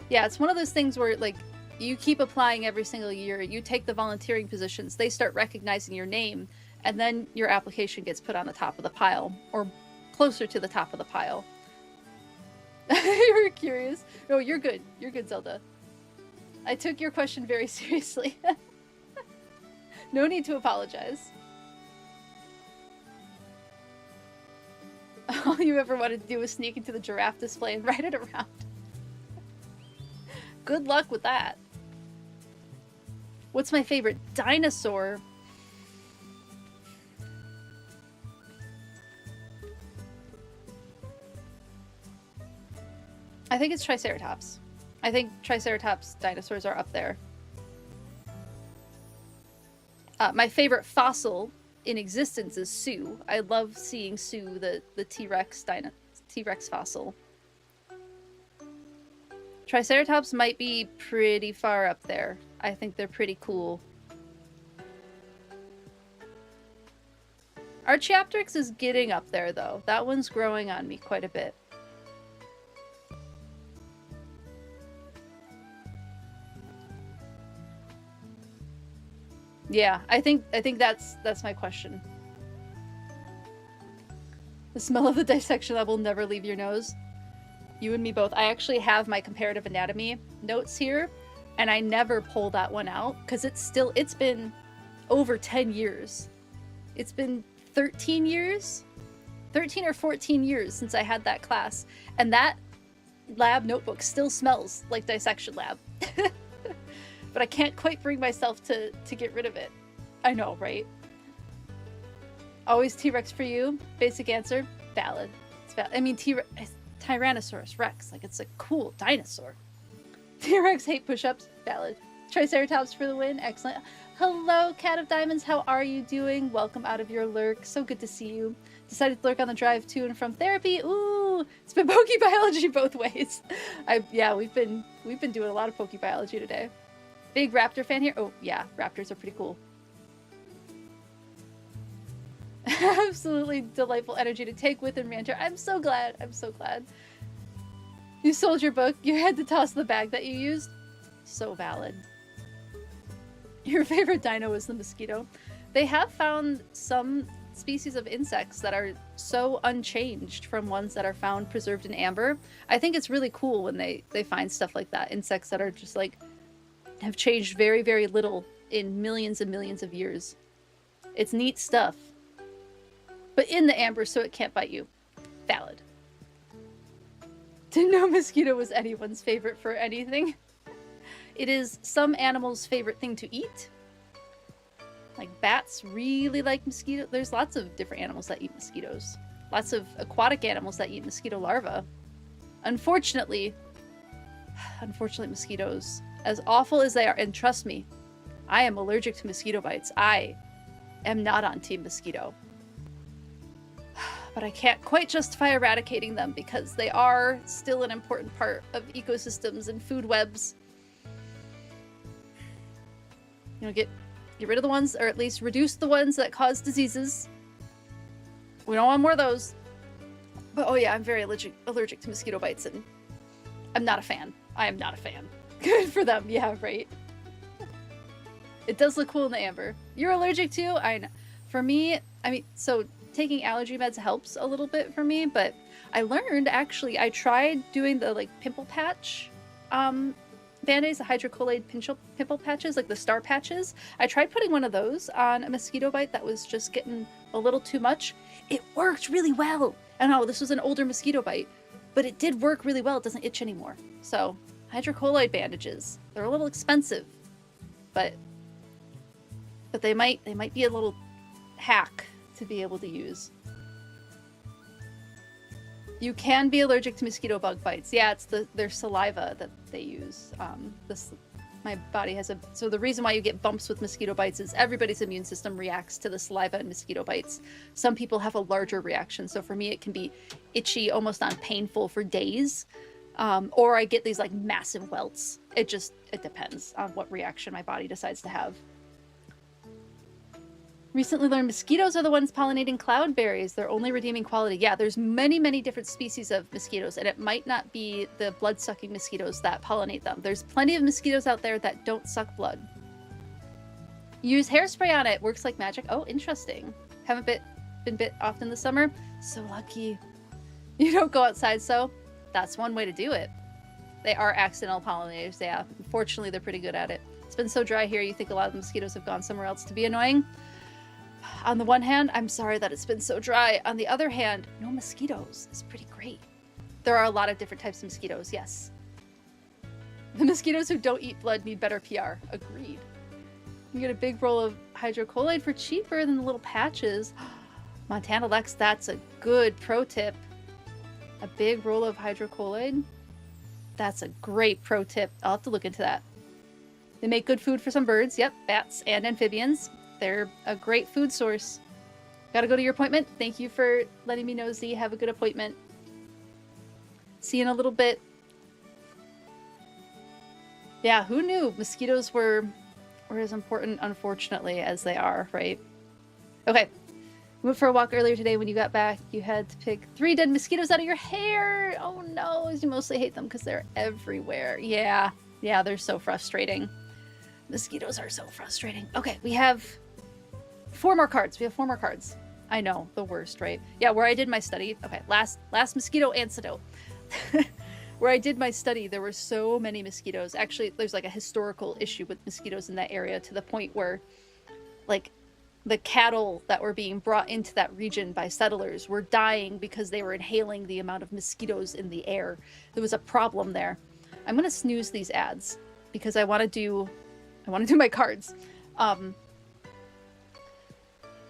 Yeah, it's one of those things where, like, you keep applying every single year. You take the volunteering positions. They start recognizing your name, and then your application gets put on the top of the pile, or closer to the top of the pile. You were curious. Oh, you're good. You're good, Zelda. I took your question very seriously. No need to apologize. All you ever wanted to do was sneak into the giraffe display and ride it around. Good luck with that. What's my favorite dinosaur? I think it's Triceratops. I think Triceratops dinosaurs are up there. My favorite fossil in existence is Sue. I love seeing Sue, the T-Rex fossil. Triceratops might be pretty far up there. I think they're pretty cool. Archaeopteryx is getting up there, though. That one's growing on me quite a bit. Yeah, I think that's my question. The smell of the dissection lab will never leave your nose. You and me both. I actually have my comparative anatomy notes here, and I never pull that one out because it's been over 10 years. It's been 13 years? 13 or 14 years since I had that class, and that lab notebook still smells like dissection lab. But I can't quite bring myself to get rid of it. I know, right? Always T-Rex for you. Basic answer, valid. It's valid. I mean, Tyrannosaurus Rex, like it's a cool dinosaur. T-Rex hate push-ups, valid. Triceratops for the win, excellent. Hello, Cat of Diamonds, how are you doing? Welcome out of your lurk, so good to see you. Decided to lurk on the drive to and from therapy. Ooh, it's been PokeBiology both ways. Yeah, we've been doing a lot of PokeBiology today. Big raptor fan here. Oh yeah, raptors are pretty cool. Absolutely delightful energy to take with and ranter. I'm so glad. I'm so glad. You sold your book. You had to toss the bag that you used. So valid. Your favorite dino is the mosquito. They have found some species of insects that are so unchanged from ones that are found preserved in amber. I think it's really cool when they find stuff like that. Insects that are just like have changed very, very little in millions and millions of years. It's neat stuff. But in the amber, so it can't bite you. Valid. Didn't know mosquito was anyone's favorite for anything. It is some animals' favorite thing to eat. Like bats really like mosquito. There's lots of different animals that eat mosquitoes. Lots of aquatic animals that eat mosquito larvae. Unfortunately, mosquitoes, as awful as they are, and trust me, I am allergic to mosquito bites. I am not on Team Mosquito. But I can't quite justify eradicating them because they are still an important part of ecosystems and food webs. You know, get rid of the ones, or at least reduce the ones that cause diseases. We don't want more of those. But oh yeah, I'm very allergic to mosquito bites, and I'm not a fan. I am not a fan. Good for them, yeah, right. It does look cool in the amber. You're allergic to? I know. For me, I mean, so taking allergy meds helps a little bit for me, but I learned, actually, I tried doing the like pimple patch Band-Aids, the hydrocolloid pimple patches, like the star patches. I tried putting one of those on a mosquito bite that was just getting a little too much. It worked really well. I know this was an older mosquito bite, but it did work really well. It doesn't itch anymore. So hydrocolloid bandages, they're a little expensive, but they might be a little hack to be able to use. You can be allergic to mosquito bug bites. Yeah, it's their saliva that they use. My body has so the reason why you get bumps with mosquito bites is everybody's immune system reacts to the saliva and mosquito bites. Some people have a larger reaction. So for me, it can be itchy, almost on painful for days. Or I get these like massive welts. It depends on what reaction my body decides to have. Recently learned mosquitoes are the ones pollinating cloudberries. Their only redeeming quality. Yeah, there's many, many different species of mosquitoes, and it might not be the blood-sucking mosquitoes that pollinate them. There's plenty of mosquitoes out there that don't suck blood. Use hairspray on it. Works like magic. Oh, interesting. Haven't been bit often this summer. So lucky. You don't go outside, so that's one way to do it. They are accidental pollinators, yeah. Unfortunately, they're pretty good at it. It's been so dry here, you think a lot of the mosquitoes have gone somewhere else to be annoying. On the one hand, I'm sorry that it's been so dry. On the other hand, no mosquitoes is pretty great. There are a lot of different types of mosquitoes, yes. The mosquitoes who don't eat blood need better PR. Agreed. You get a big roll of hydrocolloid for cheaper than the little patches. Montana Lex, that's a good pro tip. A big roll of hydrocolloid? That's a great pro tip. I'll have to look into that. They make good food for some birds. Yep, bats and amphibians. They're a great food source. Gotta go to your appointment. Thank you for letting me know, Z. Have a good appointment. See you in a little bit. Yeah, who knew mosquitoes were as important, unfortunately, as they are, right? Okay. We went for a walk earlier today. When you got back, you had to pick 3 dead mosquitoes out of your hair. Oh no, you mostly hate them because they're everywhere. Yeah, they're so frustrating. Mosquitoes are so frustrating. Okay, we have 4 more cards. I know, the worst, right? Yeah, where I did my study. Okay, last mosquito antidote. Where I did my study, there were so many mosquitoes. Actually, there's like a historical issue with mosquitoes in that area to the point where, like, the cattle that were being brought into that region by settlers were dying because they were inhaling the amount of mosquitoes in the air. There was a problem there. I'm gonna snooze these ads because I want to do my cards.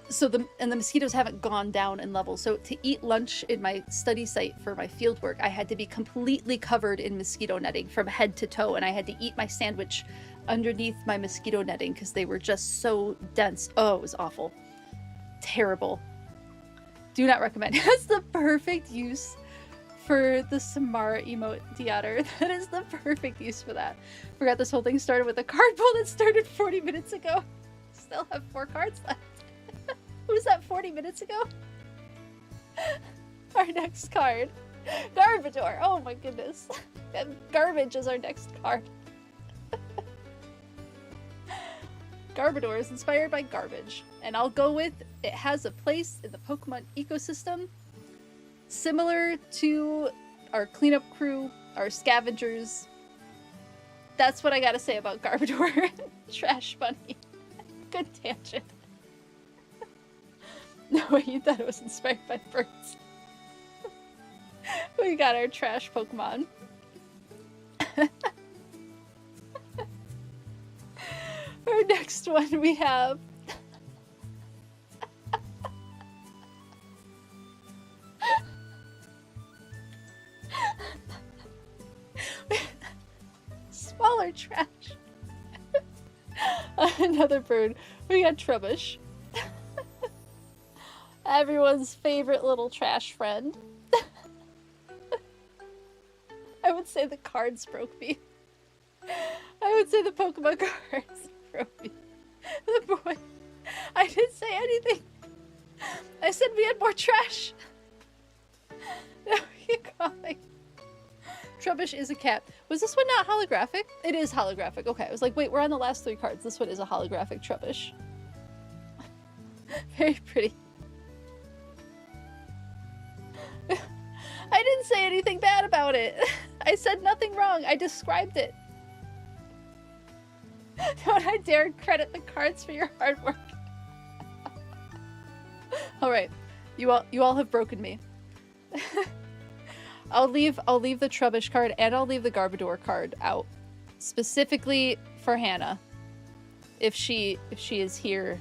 So the mosquitoes haven't gone down in level. So to eat lunch in my study site for my field work, I had to be completely covered in mosquito netting from head to toe, and I had to eat my sandwich underneath my mosquito netting because they were just so dense. Oh, it was awful. Terrible. Do not recommend. That's the perfect use for the Samara emote theater. That is the perfect use for that. Forgot this whole thing started with a card pull that started 40 minutes ago. Still have 4 cards left. Was that 40 minutes ago? Our next card. Garbodor. Oh my goodness. Garbage is our next card. Garbodor is inspired by garbage. And I'll go with it has a place in the Pokemon ecosystem similar to our cleanup crew, our scavengers. That's what I gotta say about Garbodor. Trash Bunny. Good tangent. No, you thought it was inspired by birds. We got our trash Pokemon. Our next one we have... Smaller trash. Another bird. We got Trubbish. Everyone's favorite little trash friend. I would say the cards broke me. I would say the Pokemon cards broke me. The boy. I didn't say anything. I said we had more trash. No, you calling. Trubbish is a cat. Was this one not holographic? It is holographic. Okay, I was like, wait, we're on the last 3 cards. This one is a holographic Trubbish. Very pretty. I didn't say anything bad about it. I said nothing wrong. I described it. Don't I dare credit the cards for your hard work. All right, you all have broken me. I'll leave the Trubbish card and I'll leave the Garbodor card out, specifically for Hannah, if she is here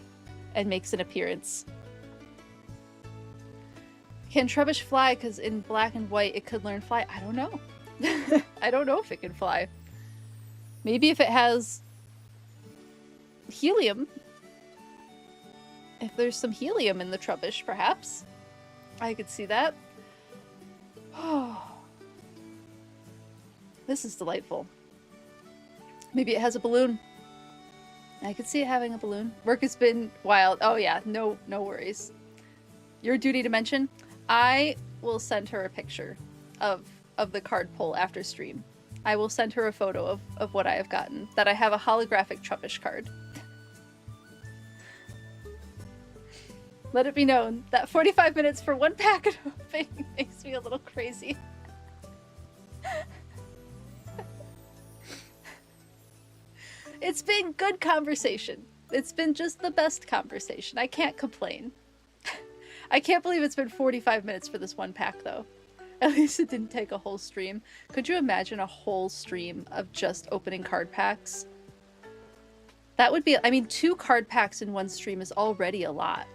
and makes an appearance. Can Trubbish fly? Because in black and white it could learn fly. I don't know. I don't know if it can fly. Maybe if it has helium. If there's some helium in the Trubbish, perhaps. I could see that. Oh. This is delightful. Maybe it has a balloon. I could see it having a balloon. Work has been wild. Oh yeah, no worries. Your duty to mention, I will send her a picture of the card pull after stream. I will send her a photo of what I have gotten. That I have a holographic Trubbish card. Let it be known that 45 minutes for one pack of opening makes me a little crazy. It's been good conversation. It's been just the best conversation. I can't complain. I can't believe it's been 45 minutes for this one pack, though. At least it didn't take a whole stream. Could you imagine a whole stream of just opening card packs? That would be... I mean, 2 card packs in one stream is already a lot.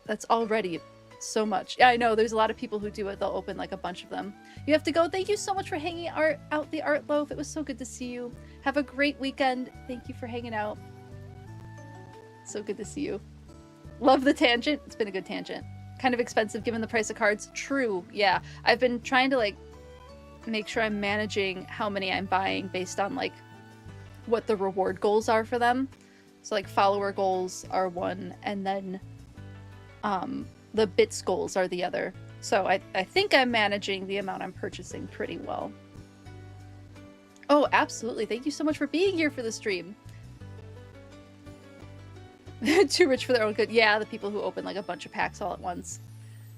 That's already so much. Yeah, I know. There's a lot of people who do it. They'll open, like, a bunch of them. You have to go. Thank you so much for hanging out the art loaf. It was so good to see you. Have a great weekend. Thank you for hanging out. So good to see you. Love the tangent. It's been a good tangent. Kind of expensive given the price of cards. True. Yeah. I've been trying to, like, make sure I'm managing how many I'm buying based on, like, what the reward goals are for them. So, like, follower goals are one, and then the bits goals are the other. So I think I'm managing the amount I'm purchasing pretty well. Oh, absolutely. Thank you so much for being here for the stream. Too rich for their own good. Yeah, the people who open like a bunch of packs all at once.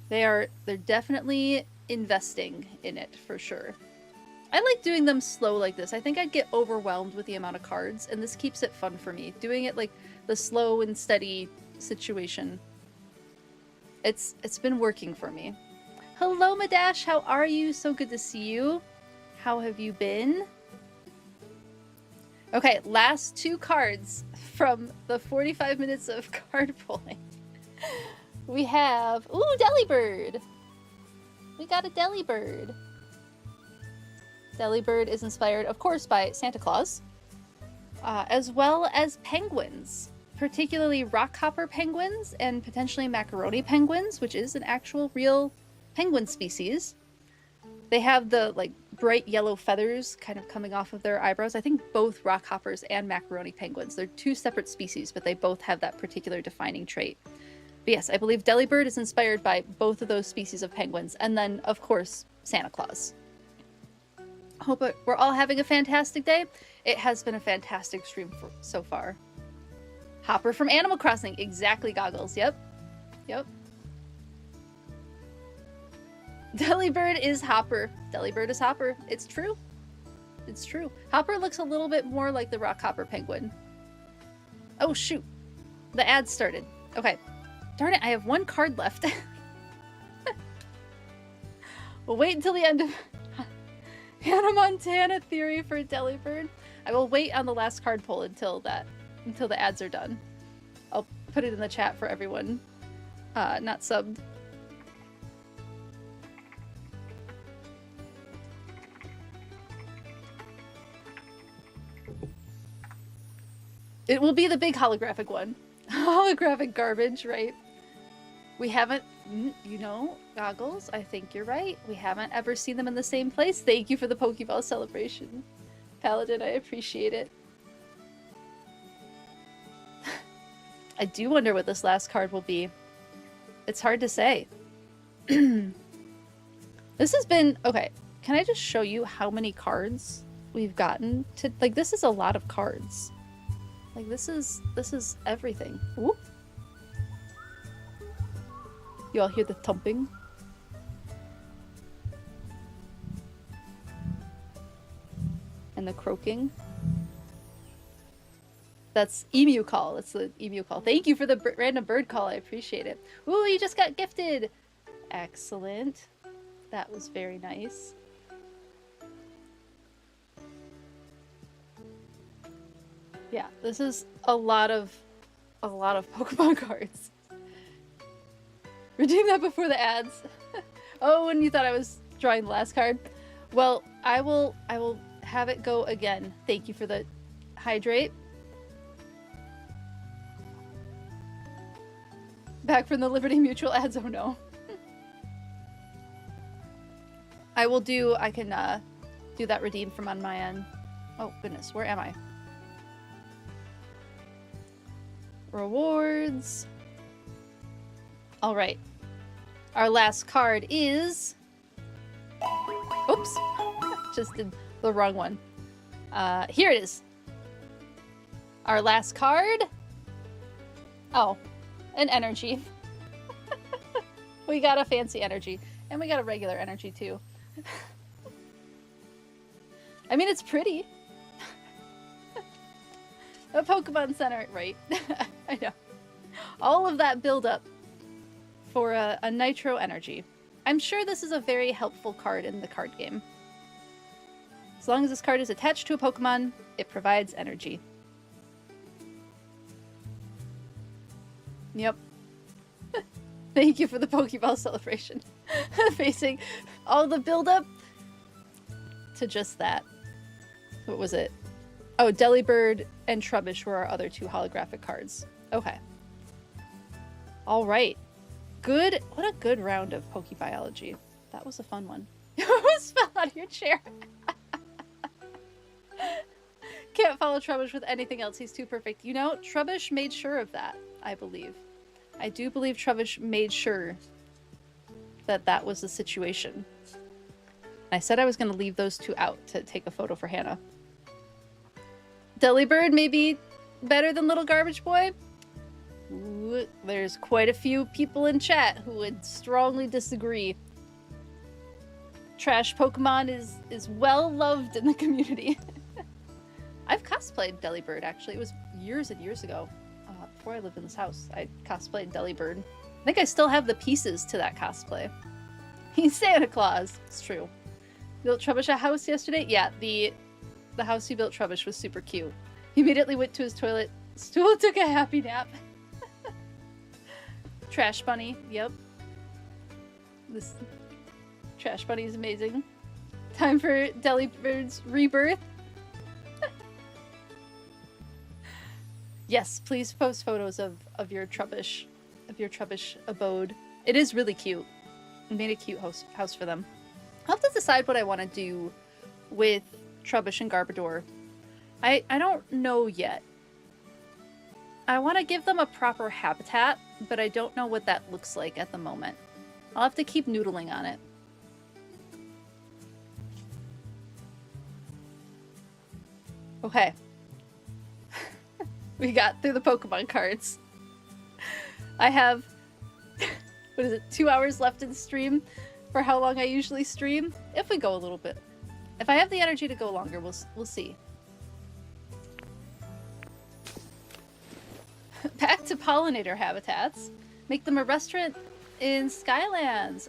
They're definitely investing in it for sure. I like doing them slow like this. I think I'd get overwhelmed with the amount of cards, and this keeps it fun for me. Doing it like the slow and steady situation. It's been working for me. Hello, Madash. How are you? So good to see you. How have you been? Okay, last 2 cards from the 45 minutes of card pulling. We have... Ooh, Delibird! We got a Delibird. Delibird is inspired, of course, by Santa Claus. As well as penguins. Particularly rockhopper penguins and potentially macaroni penguins, which is an actual real penguin species. They have the like bright yellow feathers kind of coming off of their eyebrows. I think both rockhoppers and macaroni penguins. They're 2 separate species, but they both have that particular defining trait. But yes, I believe Delibird is inspired by both of those species of penguins. And then, of course, Santa Claus. Hope we're all having a fantastic day. It has been a fantastic stream so far. Hopper from Animal Crossing. Exactly, Goggles. Yep. Yep. Delibird is Hopper. Delibird is Hopper. It's true. It's true. Hopper looks a little bit more like the Rockhopper penguin. Oh, shoot. The ad started. Okay. Darn it, I have one card left. We'll wait until the end of Hannah Montana theory for Delibird. I will wait on the last card pull until the ads are done. I'll put it in the chat for everyone not subbed. It will be the big holographic one. Holographic garbage, right? We haven't, you know, Goggles, I think you're right. We haven't ever seen them in the same place. Thank you for the Pokeball celebration. Paladin, I appreciate it. I do wonder what this last card will be. It's hard to say. This has been... Okay, can I just show you how many cards we've gotten to... Like, this is a lot of cards. Like, this is everything. Ooh. You all hear the thumping? And the croaking? That's emu call. That's the emu call. Thank you for the random bird call. I appreciate it. Ooh, you just got gifted! Excellent. That was very nice. Yeah, this is a lot of Pokemon cards. Redeem that before the ads. Oh, and you thought I was drawing the last card. Well, I will have it go again. Thank you for the hydrate. Back from the Liberty Mutual ads. Oh no. I can do that redeem from on my end. Oh goodness, where am I? Rewards. All right. Our last card is... Oops. Just did the wrong one. Here it is. Our last card. Oh, an energy. We got a fancy energy. And we got a regular energy too. I mean, it's pretty. A Pokemon Center, right? I know. All of that build-up for a Nitro Energy. I'm sure this is a very helpful card in the card game. As long as this card is attached to a Pokemon, it provides energy. Yep. Thank you for the Pokeball celebration. Facing all the build-up to just that. What was it? Oh, Delibird and Trubbish were our other two holographic cards. Okay. All right. Good. What a good round of PokeBiology. That was a fun one. You almost fell out of your chair. Can't follow Trubbish with anything else. He's too perfect. You know, Trubbish made sure of that, I believe. I do believe Trubbish made sure that that was the situation. I said I was going to leave those two out to take a photo for Hannah. Delibird may be better than Little Garbage Boy. Ooh, there's quite a few people in chat who would strongly disagree. Trash Pokemon is well loved in the community. I've cosplayed Delibird, actually. It was years and years ago. Before I lived in this house, I cosplayed Delibird. I think I still have the pieces to that cosplay. He's Santa Claus. It's true. Built Trubbish a house yesterday? Yeah, the house he built Trubbish was super cute. He immediately went to his toilet, stool, took a happy nap. Trash Bunny, yep. This Trash Bunny is amazing. Time for Delibird's rebirth. Yes, please post photos of your Trubbish abode. It is really cute. I made a cute house for them. I'll have to decide what I want to do with Trubbish and Garbodor. I don't know yet. I want to give them a proper habitat, but I don't know what that looks like at the moment. I'll have to keep noodling on it. Okay. We got through the Pokemon cards. I have, what is it, 2 hours left in the stream for how long I usually stream. If we go a little bit. If I have the energy to go longer, we'll see. Back to pollinator habitats. Make them a restaurant in Skylands.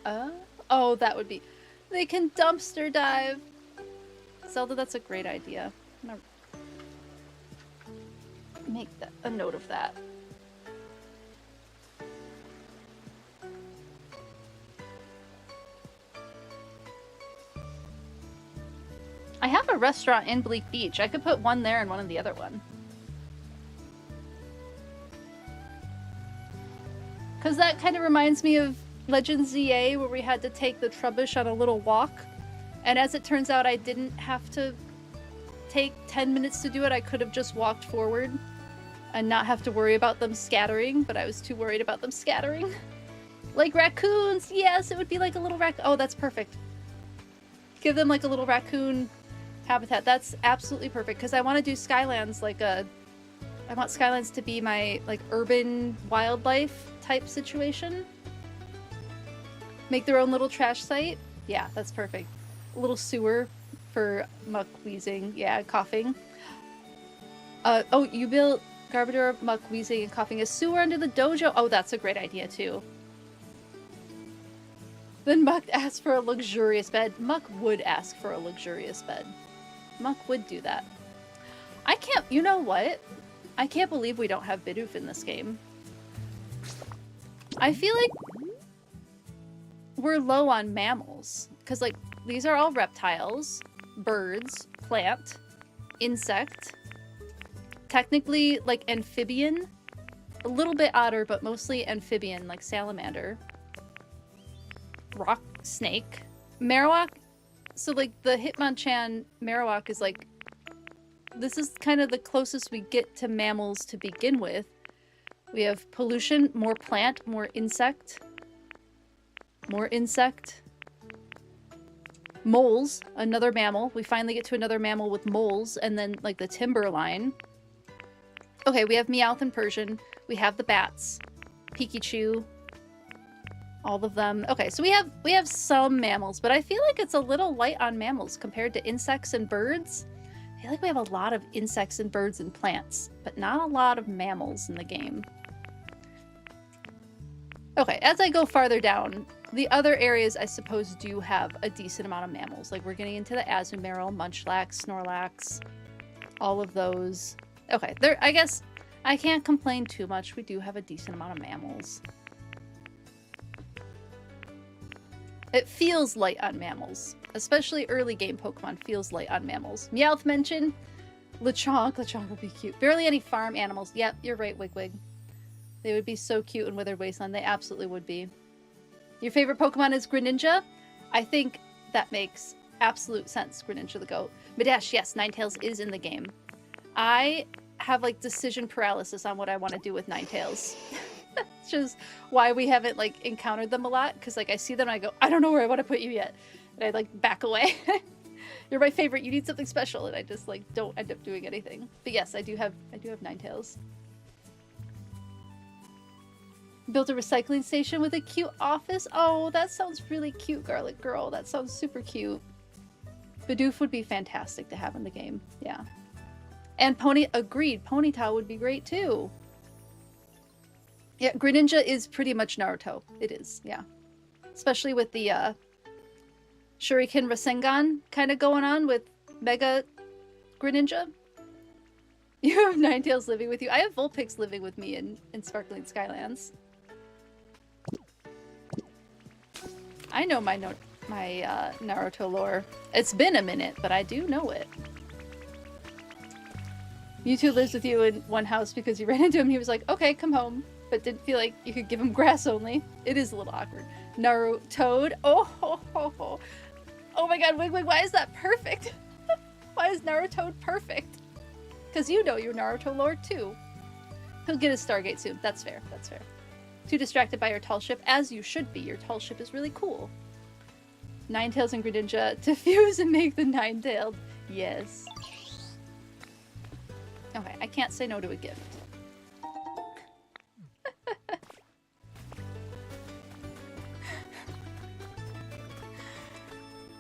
Oh, that would be... They can dumpster dive. Zelda, that's a great idea. I'm gonna make a note of that. I have a restaurant in Bleak Beach. I could put one there and one in the other one. Because that kind of reminds me of Legend ZA, where we had to take the Trubbish on a little walk. And as it turns out, I didn't have to take 10 minutes to do it. I could have just walked forward and not have to worry about them scattering, but I was too worried about them scattering. Like raccoons! Yes, it would be like a little raccoon. Oh, that's perfect. Give them like a little raccoon habitat. That's absolutely perfect, because I want to do Skylands like a... I want Skylands to be my, like, urban wildlife type situation. Make their own little trash site. Yeah, that's perfect. A little sewer for Muck wheezing. Yeah, coughing. Oh, you built Garbodor, Muck wheezing, and coughing a sewer under the dojo. Oh, that's a great idea, too. Then Muck asked for a luxurious bed. Muck would ask for a luxurious bed. Muck would do that. I can't... You know what? I can't believe we don't have Bidoof in this game. I feel like we're low on mammals. Because, like, these are all reptiles, birds, plant, insect, technically, like, amphibian. A little bit otter, but mostly amphibian, like salamander. Rock snake. Marowak. So, like, the Hitmonchan Marowak is, like, this is kind of the closest we get to mammals to begin with. We have pollution, more plant, more insect. More insect. Moles, another mammal. We finally get to another mammal with moles, and then, like, the timber line. Okay, we have Meowth and Persian. We have the bats. Pikachu. All of them. Okay, so we have some mammals, but I feel like it's a little light on mammals compared to insects and birds. I feel like we have a lot of insects and birds and plants, but not a lot of mammals in the game. Okay, as I go farther down, the other areas I suppose do have a decent amount of mammals. Like, we're getting into the Azumarill, Munchlax, Snorlax, all of those. Okay, I guess I can't complain too much. We do have a decent amount of mammals. It feels light on mammals. Especially early game Pokemon feels light on mammals. Meowth mentioned Lechonk. Lechonk would be cute. Barely any farm animals. Yep, you're right, Wigwig. They would be so cute in Withered Wasteland. They absolutely would be. Your favorite Pokemon is Greninja? I think that makes absolute sense, Greninja the GOAT. Midash, yes, Ninetales is in the game. I have, like, decision paralysis on what I want to do with Ninetales. It's just why we haven't, like, encountered them a lot. Because, like, I see them and I go, I don't know where I want to put you yet. And I, like, back away. You're my favorite. You need something special. And I just, like, don't end up doing anything. But yes, I do have Ninetales. Built a recycling station with a cute office. Oh, that sounds really cute, Garlic Girl. That sounds super cute. Bidoof would be fantastic to have in the game. Yeah. And agreed. Ponyta would be great too. Yeah, Greninja is pretty much Naruto. It is, yeah. Especially with the Shuriken Rasengan kind of going on with Mega Greninja. You have Ninetales living with you. I have Vulpix living with me in Sparkling Skylands. I know my Naruto lore. It's been a minute, but I do know it. Mewtwo lives with you in one house because you ran into him. He was like, okay, come home. But didn't feel like you could give him grass only. It is a little awkward. Narutoad. Oh, ho, ho, ho. Oh my god, Wigwig, why is that perfect? Why is Narutoad perfect? Because you know your Naruto lore too. He'll get his Stargate soon. That's fair. That's fair. Too distracted by your tall ship, as you should be. Your tall ship is really cool. Ninetails and Greninja to fuse and make the nine-tailed. Yes. Okay, I can't say no to a gift.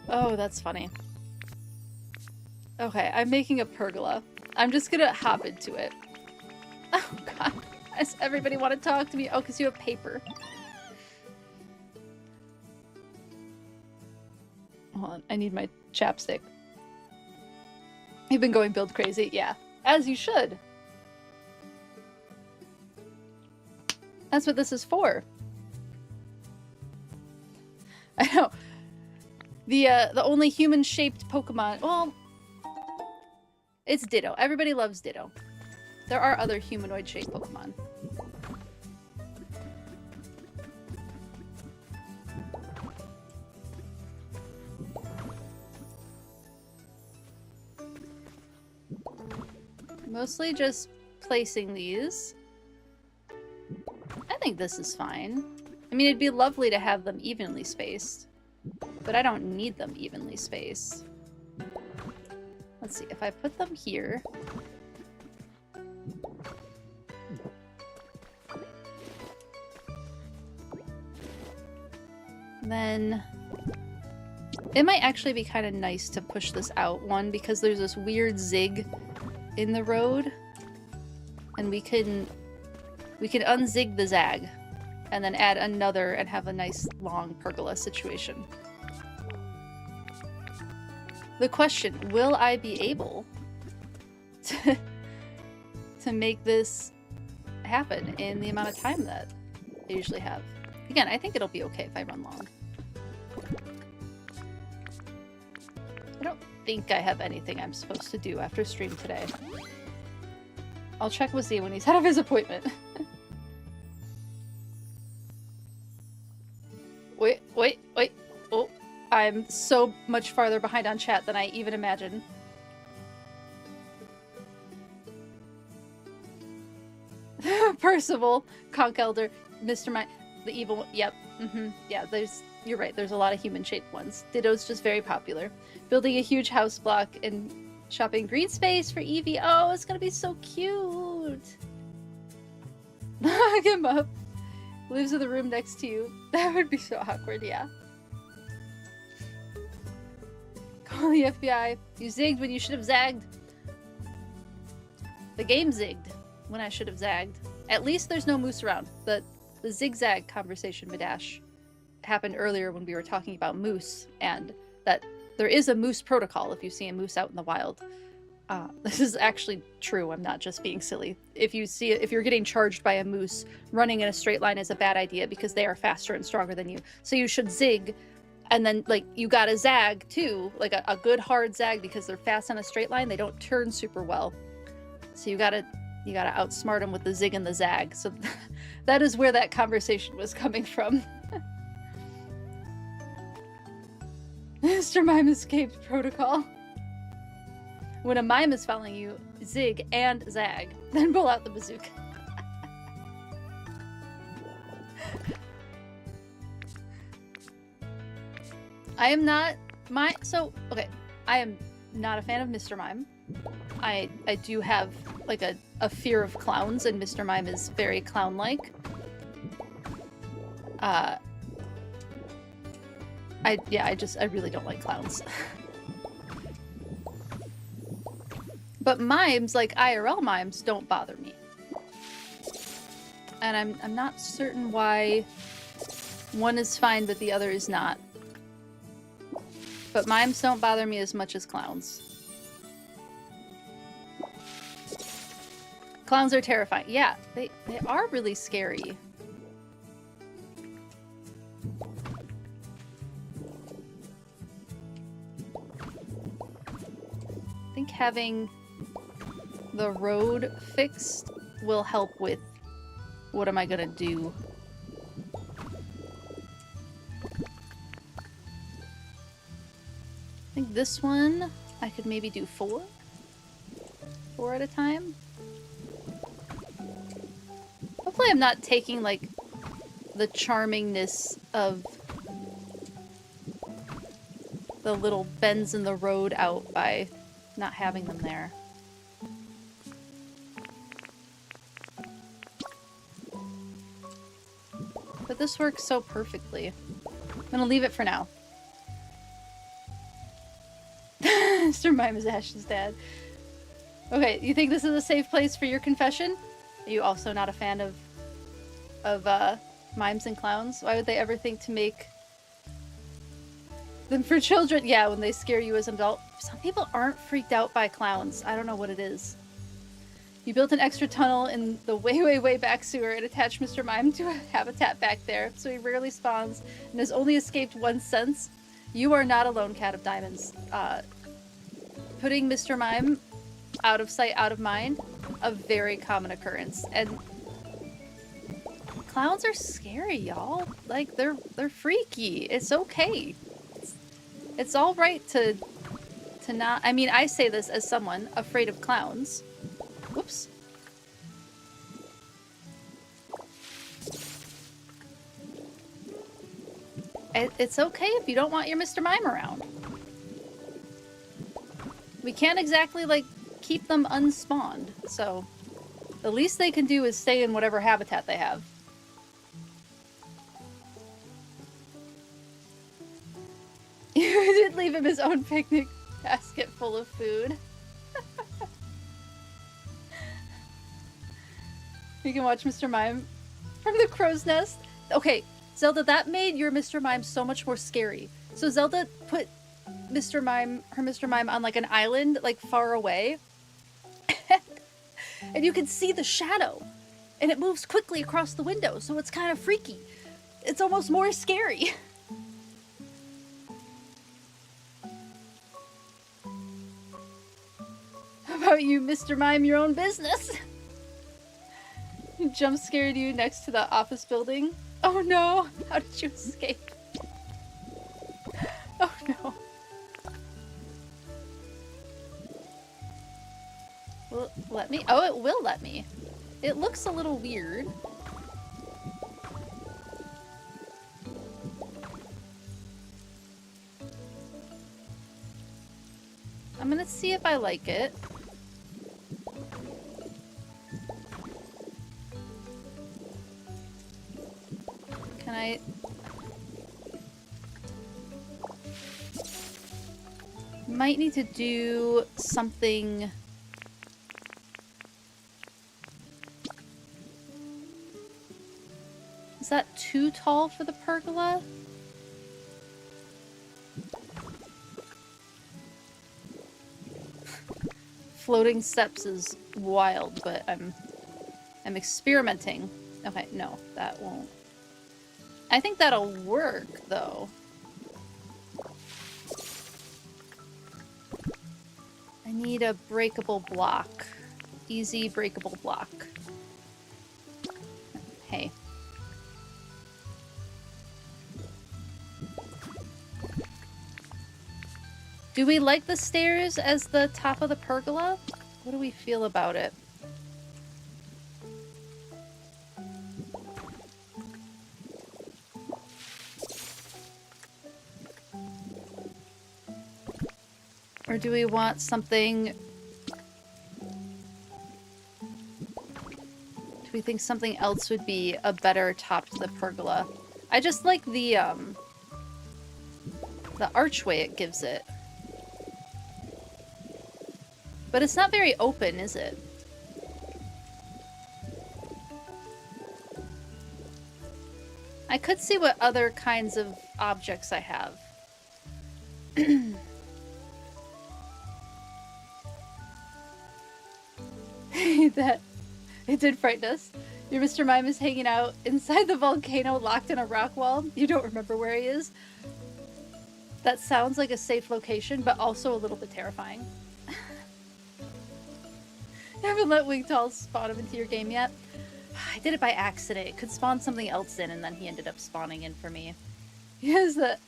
Oh, that's funny. Okay, I'm making a pergola. I'm just gonna hop into it. Oh god. Does everybody want to talk to me? Oh, because you have paper. Hold on, I need my chapstick. You've been going build crazy. Yeah, as you should. That's what this is for. I know. The only human-shaped Pokemon... Well, it's Ditto. Everybody loves Ditto. There are other humanoid-shaped Pokemon. Mostly just placing these. I think this is fine. I mean, it'd be lovely to have them evenly spaced, but I don't need them evenly spaced. Let's see, if I put them here... Then it might actually be kind of nice to push this out, one, because there's this weird zig in the road, and we can unzig the zag and then add another and have a nice long pergola situation. The question, will I be able to make this happen in the amount of time that I usually have? Again, I think it'll be okay if I run long. I don't think I have anything I'm supposed to do after stream today. I'll check with Z when he's out of his appointment. Wait. Oh, I'm so much farther behind on chat than I even imagined. Percival, Conch Elder, Mr. Mime, the evil one. Yep. Yeah, you're right. There's a lot of human-shaped ones. Ditto's just very popular. Building a huge house block and shopping green space for Eevee. Oh, it's gonna be so cute. Lock him up. Lives in the room next to you. That would be so awkward, yeah. Call the FBI. You zigged when you should have zagged. The game zigged when I should have zagged. At least there's no moose around. The zigzag conversation, Madash, happened earlier when we were talking about moose, and that there is a moose protocol if you see a moose out in the wild. This is actually true. I'm not just being silly. If you're getting charged by a moose, running in a straight line is a bad idea because they are faster and stronger than you. So you should zig, and then like you gotta zag too, like a good hard zag, because they're fast on a straight line. They don't turn super well. So you gotta outsmart them with the zig and the zag. So that is where that conversation was coming from. Mr. Mime escaped protocol. When a mime is following you, zig and zag, then pull out the bazooka. I am not I am not a fan of Mr. Mime. I do have like a fear of clowns, and Mr. Mime is very clown-like. I really don't like clowns. But mimes, like IRL mimes, don't bother me. And I'm not certain why one is fine but the other is not. But mimes don't bother me as much as clowns. Clowns are terrifying. Yeah, they are really scary. I think having the road fixed will help with what am I gonna do. I think this one I could maybe do 4 at a time. Hopefully I'm not taking, like, the charmingness of the little bends in the road out by not having them there. But this works so perfectly. I'm gonna leave it for now. Mr. Mime is Ash's dad. Okay, you think this is a safe place for your confession? Are you also not a fan of mimes and clowns? Why would they ever think to make them for children? Yeah, when they scare you as an adult. Some people aren't freaked out by clowns. I don't know what it is. You built an extra tunnel in the way back sewer and attached Mr. Mime to a habitat back there, so he rarely spawns and has only escaped once since. You are not a lone cat of diamonds. Putting Mr. Mime out of sight, out of mind, a very common occurrence. And clowns are scary, y'all. Like, they're freaky. It's okay. It's all right to not... I mean, I say this as someone afraid of clowns. Whoops. It's okay if you don't want your Mr. Mime around. We can't exactly, like, keep them unspawned, so the least they can do is stay in whatever habitat they have. You did leave him his own picnic basket full of food. You can watch Mr. Mime from the crow's nest. Okay, Zelda, that made your Mr. Mime so much more scary. So Zelda put her Mr. Mime on like an island, like far away. And you can see the shadow. And it moves quickly across the window, so it's kind of freaky. It's almost more scary. How about you, Mr. Mime, your own business? Jump scared you next to the office building. Oh no! How did you escape? Oh no. Will it let me? Oh, it will let me. It looks a little weird. I'm gonna see if I like it. Can I... Might need to do something... Is that too tall for the pergola? Floating steps is wild, but I'm experimenting. Okay, no, that won't. I think that'll work, though. I need a breakable block. Easy breakable block. Hey. Do we like the stairs as the top of the pergola? What do we feel about it? Or do we want something... Do we think something else would be a better top to the pergola? I just like the archway it gives it. But it's not very open, is it? I could see what other kinds of objects I have. That it did frighten us. Your Mr. Mime is hanging out inside the volcano, locked in a rock wall. You don't remember where he is. That sounds like a safe location, but also a little bit terrifying. You haven't let Wigtall spawn him into your game yet? I did it by accident. It could spawn something else in, and then he ended up spawning in for me. He has the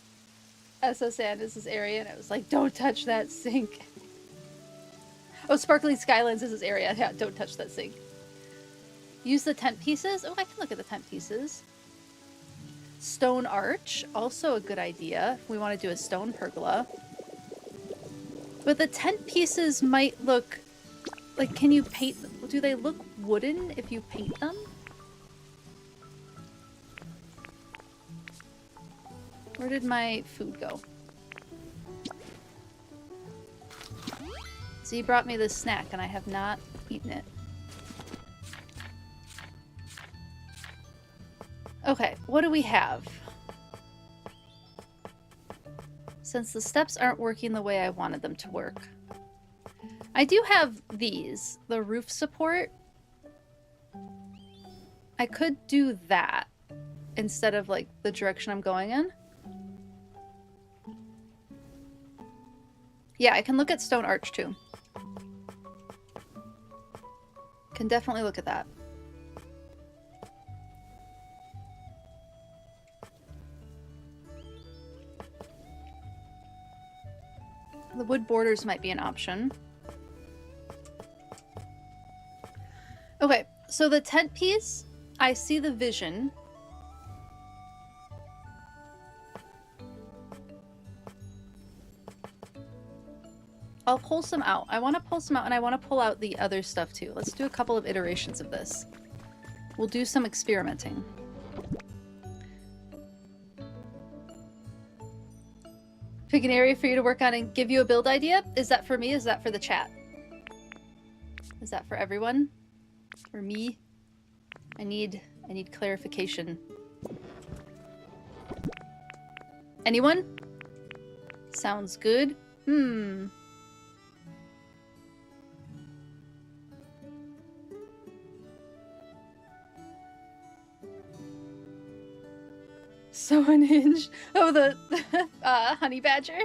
SS Andis' area, and I was like, don't touch that sink. Oh, Sparkling Skylands is his area. Yeah, don't touch that sink. Use the tent pieces? Oh, I can look at the tent pieces. Stone arch, also a good idea. If we want to do a stone pergola. But the tent pieces might look... Like, can you paint... Do they look wooden if you paint them? Where did my food go? Z brought me this snack and I have not eaten it. Okay, what do we have? Since the steps aren't working the way I wanted them to work. I do have these, the roof support. I could do that instead of like the direction I'm going in. Yeah, I can look at stone arch too. Can definitely look at that. The wood borders might be an option. Okay, so the tent piece, I see the vision. I'll pull some out. I want to pull some out and I want to pull out the other stuff too. Let's do a couple of iterations of this. We'll do some experimenting. Pick an area for you to work on and give you a build idea? Is that for me? Is that for the chat? Is that for everyone? For me? I need clarification. Anyone? Sounds good. So unhinged. Oh, the honey badger.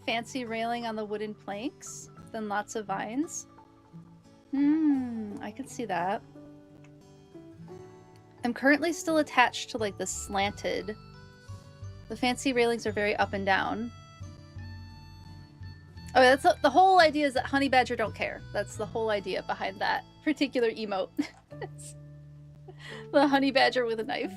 Fancy railing on the wooden planks. Then lots of vines. I can see that. I'm currently still attached to like the slanted. The fancy railings are very up and down. Oh, that's the whole idea is that honey badger don't care. That's the whole idea behind that particular emote. The honey badger with a knife.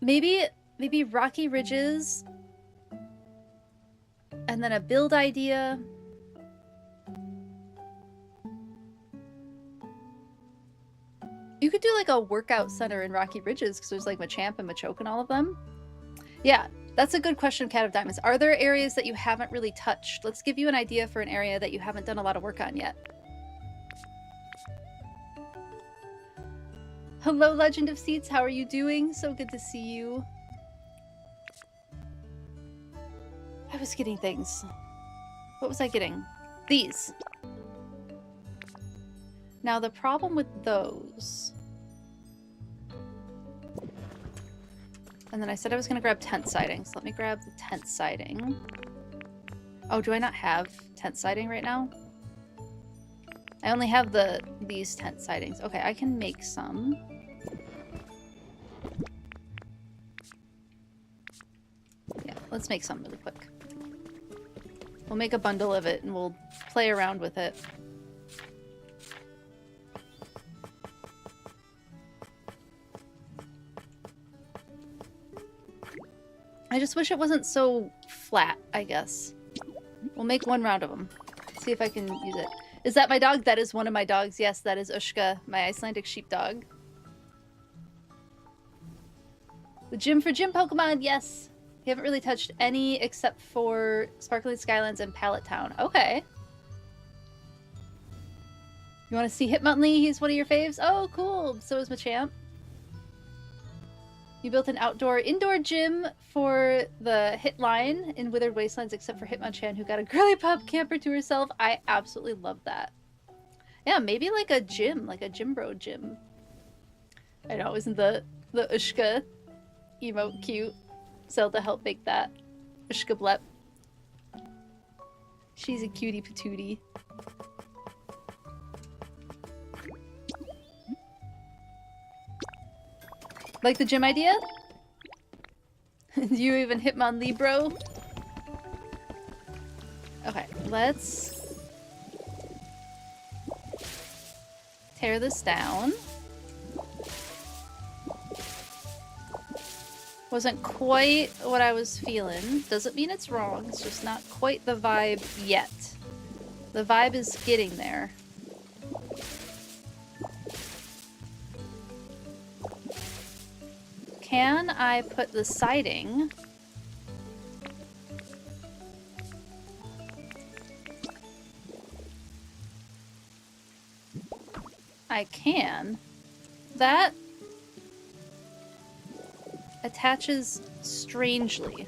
Maybe rocky ridges and then a build idea. You could do like a workout center in Rocky Ridges because there's like Machamp and Machoke and all of them. Yeah, that's a good question, Cat of Diamonds. Are there areas that you haven't really touched? Let's give you an idea for an area that you haven't done a lot of work on yet. Hello, Legend of Seeds. How are you doing? So good to see you. I was getting things. What was I getting? These. Now, the problem with those... And then I said I was going to grab tent siding. So let me grab the tent siding. Oh, do I not have tent siding right now? I only have these tent sidings. Okay, I can make some. Yeah, let's make some really quick. We'll make a bundle of it and we'll play around with it. I just wish it wasn't so flat, I guess. We'll make one round of them. See if I can use it. Is that my dog? That is one of my dogs. Yes, that is Ushka, my Icelandic sheepdog. The gym for gym Pokemon, yes. You haven't really touched any except for Sparkling Skylands and Pallet Town. Okay. You want to see Hitmontly? He's one of your faves? Oh, cool. So is Machamp. You built an indoor gym for the Hit line in Withered Wastelands, except for Hitmonchan, who got a girly pop camper to herself. I absolutely love that. Yeah, maybe like a gym, like a gym bro gym. I know, isn't the Ushka emote cute? Zelda helped make that. Ushka Blep. She's a cutie patootie. Like the gym idea? Do you even Hitmonlee, bro? Okay, let's tear this down. Wasn't quite what I was feeling. Doesn't mean it's wrong. It's just not quite the vibe yet. The vibe is getting there. Can I put the siding I can. That attaches strangely.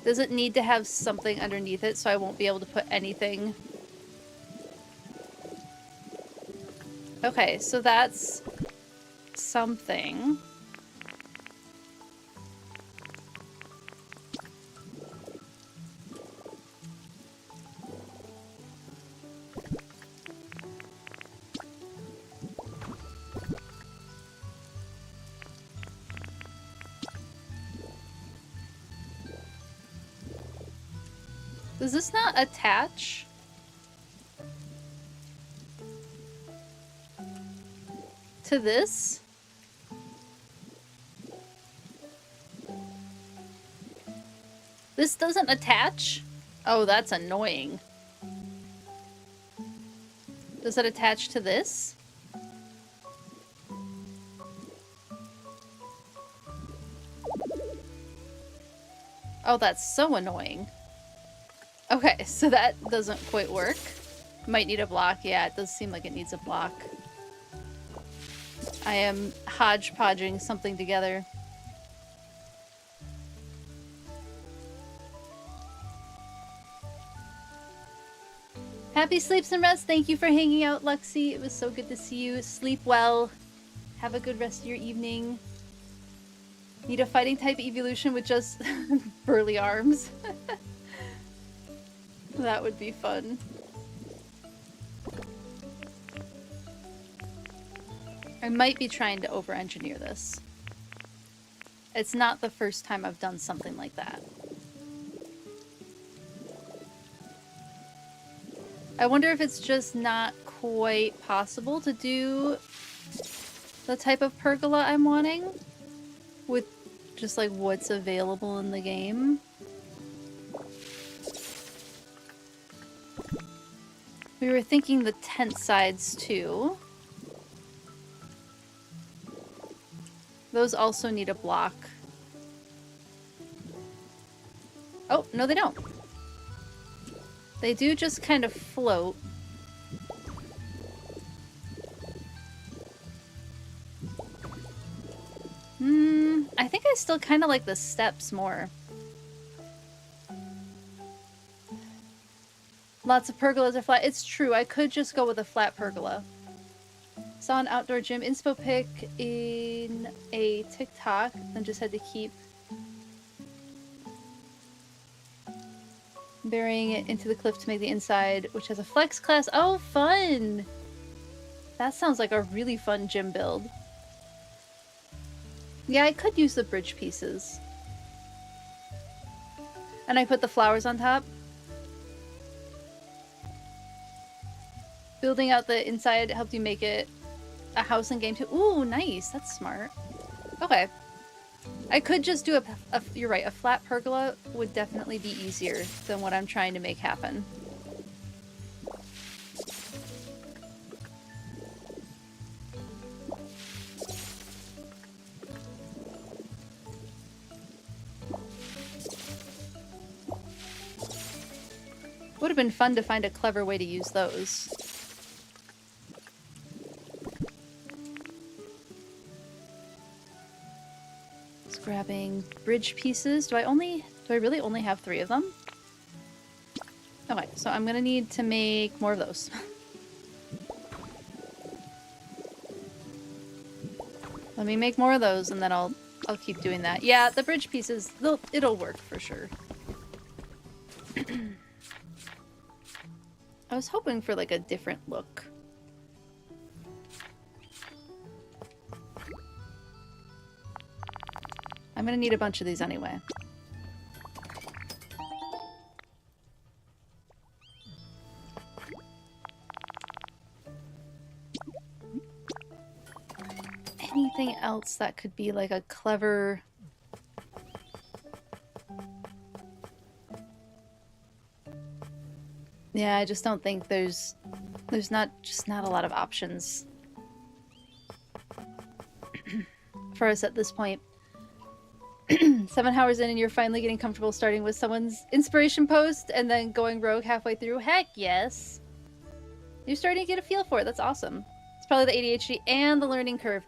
Does it need to have something underneath it so I won't be able to put anything? Okay, so that's something. Does this not attach? To this? This doesn't attach? Oh, that's annoying. Does it attach to this? Oh, that's so annoying. Okay, so that doesn't quite work. Might need a block. Yeah, it does seem like it needs a block. I am hodgepodging something together. Happy sleeps and rest. Thank you for hanging out, Lexi. It was so good to see you. Sleep well. Have a good rest of your evening. Need a fighting type evolution with just burly arms. That would be fun. I might be trying to over-engineer this. It's not the first time I've done something like that. I wonder if it's just not quite possible to do the type of pergola I'm wanting with just like what's available in the game. We were thinking the tent sides too. Those also need a block. Oh, no they don't. They do just kind of float. I think I still kind of like the steps more. Lots of pergolas are flat. It's true, I could just go with a flat pergola. Saw an outdoor gym inspo pic in a TikTok, then just had to keep burying it into the cliff to make the inside, which has a flex class. Oh, fun! That sounds like a really fun gym build. Yeah, I could use the bridge pieces. And I put the flowers on top. Building out the inside helped you make it a house in game too. Ooh, nice. That's smart. Okay. I could just do you're right, a flat pergola would definitely be easier than what I'm trying to make happen. Would have been fun to find a clever way to use those. Just grabbing bridge pieces. Do I really only have 3 of them? Okay, so I'm gonna need to make more of those. Let me make more of those and then I'll keep doing that. Yeah, the bridge pieces, it'll work for sure. I was hoping for like a different look. I'm gonna need a bunch of these anyway. anything else that could be like a clever... Yeah, I just don't think there's not a lot of options for us at this point. 7 hours in and you're finally getting comfortable starting with someone's inspiration post and then going rogue halfway through. Heck yes! You're starting to get a feel for it. That's awesome. It's probably the ADHD and the learning curve.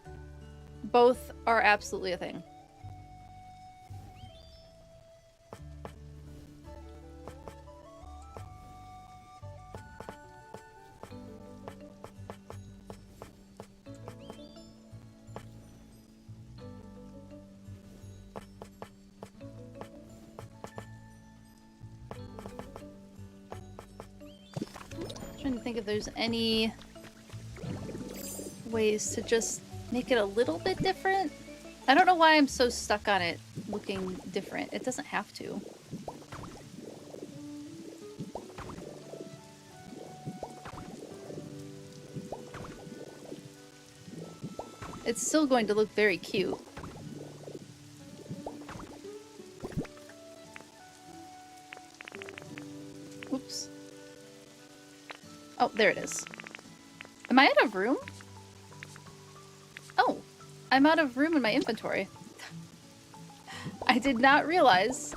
Both are absolutely a thing. Trying to think if there's any ways to just make it a little bit different. I don't know why I'm so stuck on it looking different. It doesn't have to. It's still going to look very cute. Oops. Oh, there it is. Am I out of room? Oh, I'm out of room in my inventory. I did not realize.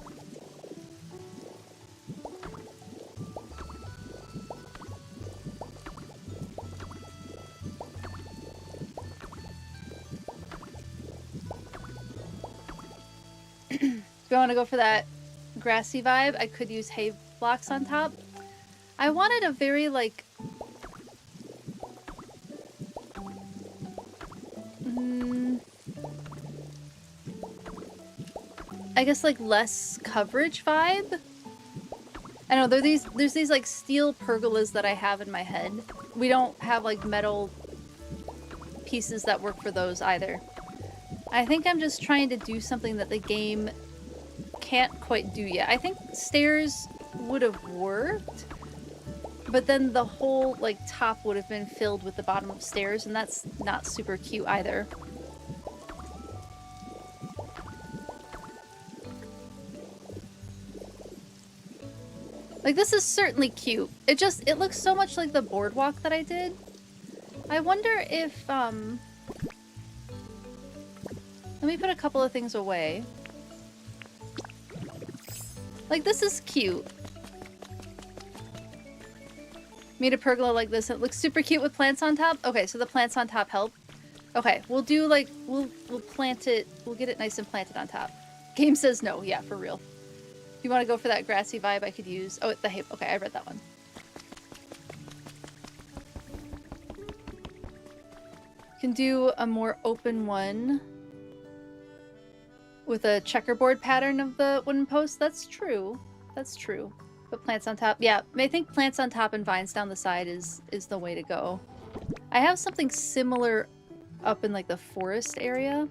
If I want to go for that grassy vibe, I could use hay blocks on top. I wanted a very, like... I guess, like, less coverage vibe? I don't know, there's these, like, steel pergolas that I have in my head. We don't have, like, metal pieces that work for those either. I think I'm just trying to do something that the game can't quite do yet. I think stairs would have worked, but then the whole, like, top would have been filled with the bottom of stairs, and that's not super cute either. Like, this is certainly cute. It looks so much like the boardwalk that I did. I wonder if, let me put a couple of things away. Like, this is cute. Made a pergola like this. It looks super cute with plants on top. Okay, so the plants on top help. Okay, we'll do, like, we'll plant it. We'll get it nice and planted on top. Game says no. Yeah, for real. If you want to go for that grassy vibe, I could use... Oh, the hay... Okay, I read that one. You can do a more open one with a checkerboard pattern of the wooden post. That's true. That's true. But plants on top. Yeah, I think plants on top and vines down the side is the way to go. I have something similar up in, like, the forest area.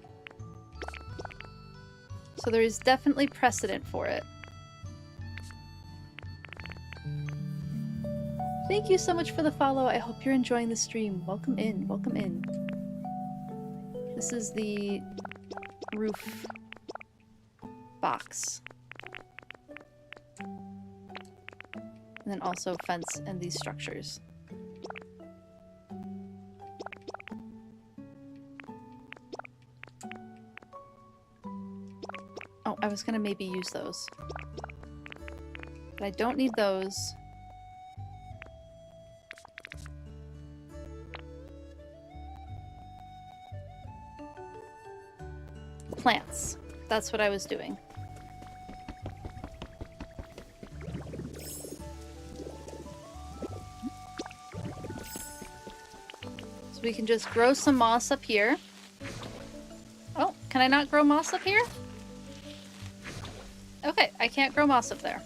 So there is definitely precedent for it. Thank you so much for the follow. I hope you're enjoying the stream. Welcome in. Welcome in. This is the roof box. And then also fence and these structures. Oh, I was gonna maybe use those. But I don't need those. Plants. That's what I was doing. So we can just grow some moss up here. Oh, can I not grow moss up here? Okay, I can't grow moss up there.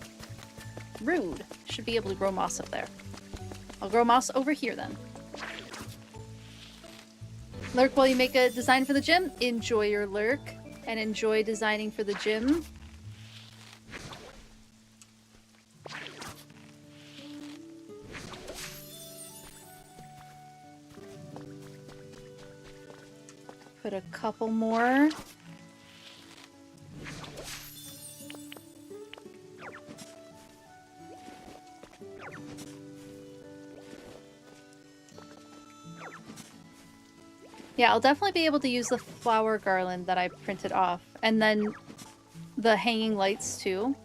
Rude. Should be able to grow moss up there. I'll grow moss over here then. Lurk while you make a design for the gym. Enjoy your lurk and enjoy designing for the gym. Put a couple more. Yeah, I'll definitely be able to use the flower garland that I printed off. And then the hanging lights too.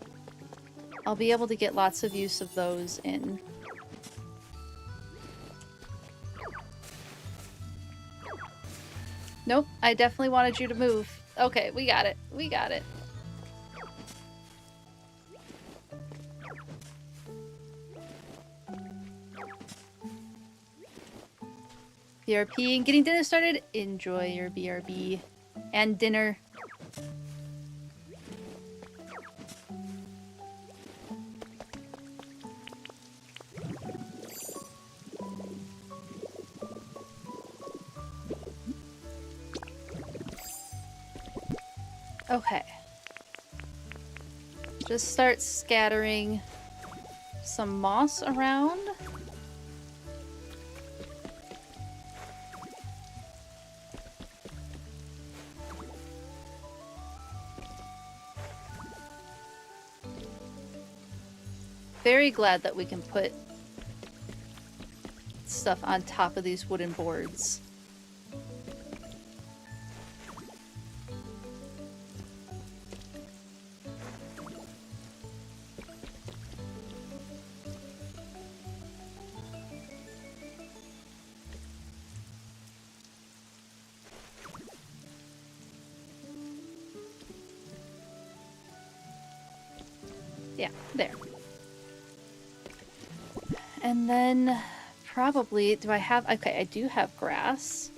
I'll be able to get lots of use of those in. Nope, I definitely wanted you to move. Okay, we got it. We got it. BRP and getting dinner started. Enjoy your BRB and dinner. Okay. Just start scattering some moss around. Very glad that we can put stuff on top of these wooden boards. Yeah, there. And then probably, do I have, okay, I do have grass.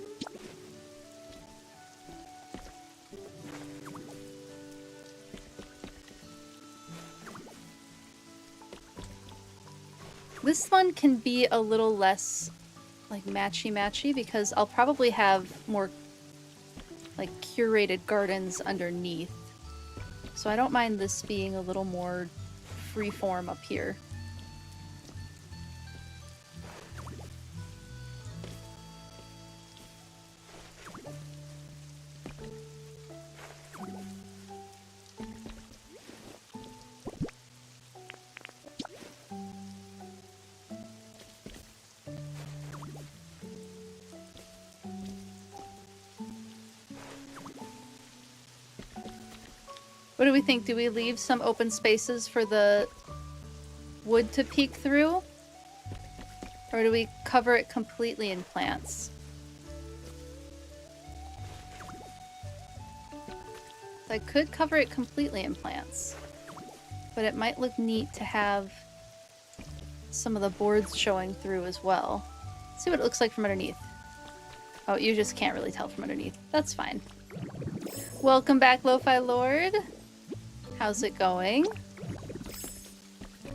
This one can be a little less like matchy-matchy because I'll probably have more like curated gardens underneath. So I don't mind this being a little more freeform up here. What do we think? Do we leave some open spaces for the wood to peek through? Or do we cover it completely in plants? I could cover it completely in plants, but it might look neat to have some of the boards showing through as well. Let's see what it looks like from underneath. Oh, you just can't really tell from underneath. That's fine. Welcome back, Lo-Fi Lord. How's it going?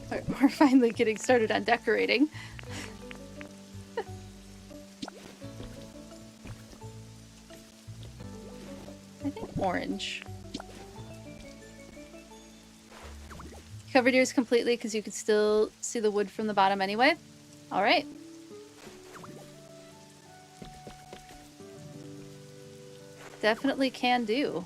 We're finally getting started on decorating. I think orange. Covered yours completely because you could still see the wood from the bottom anyway? Alright. Definitely can do.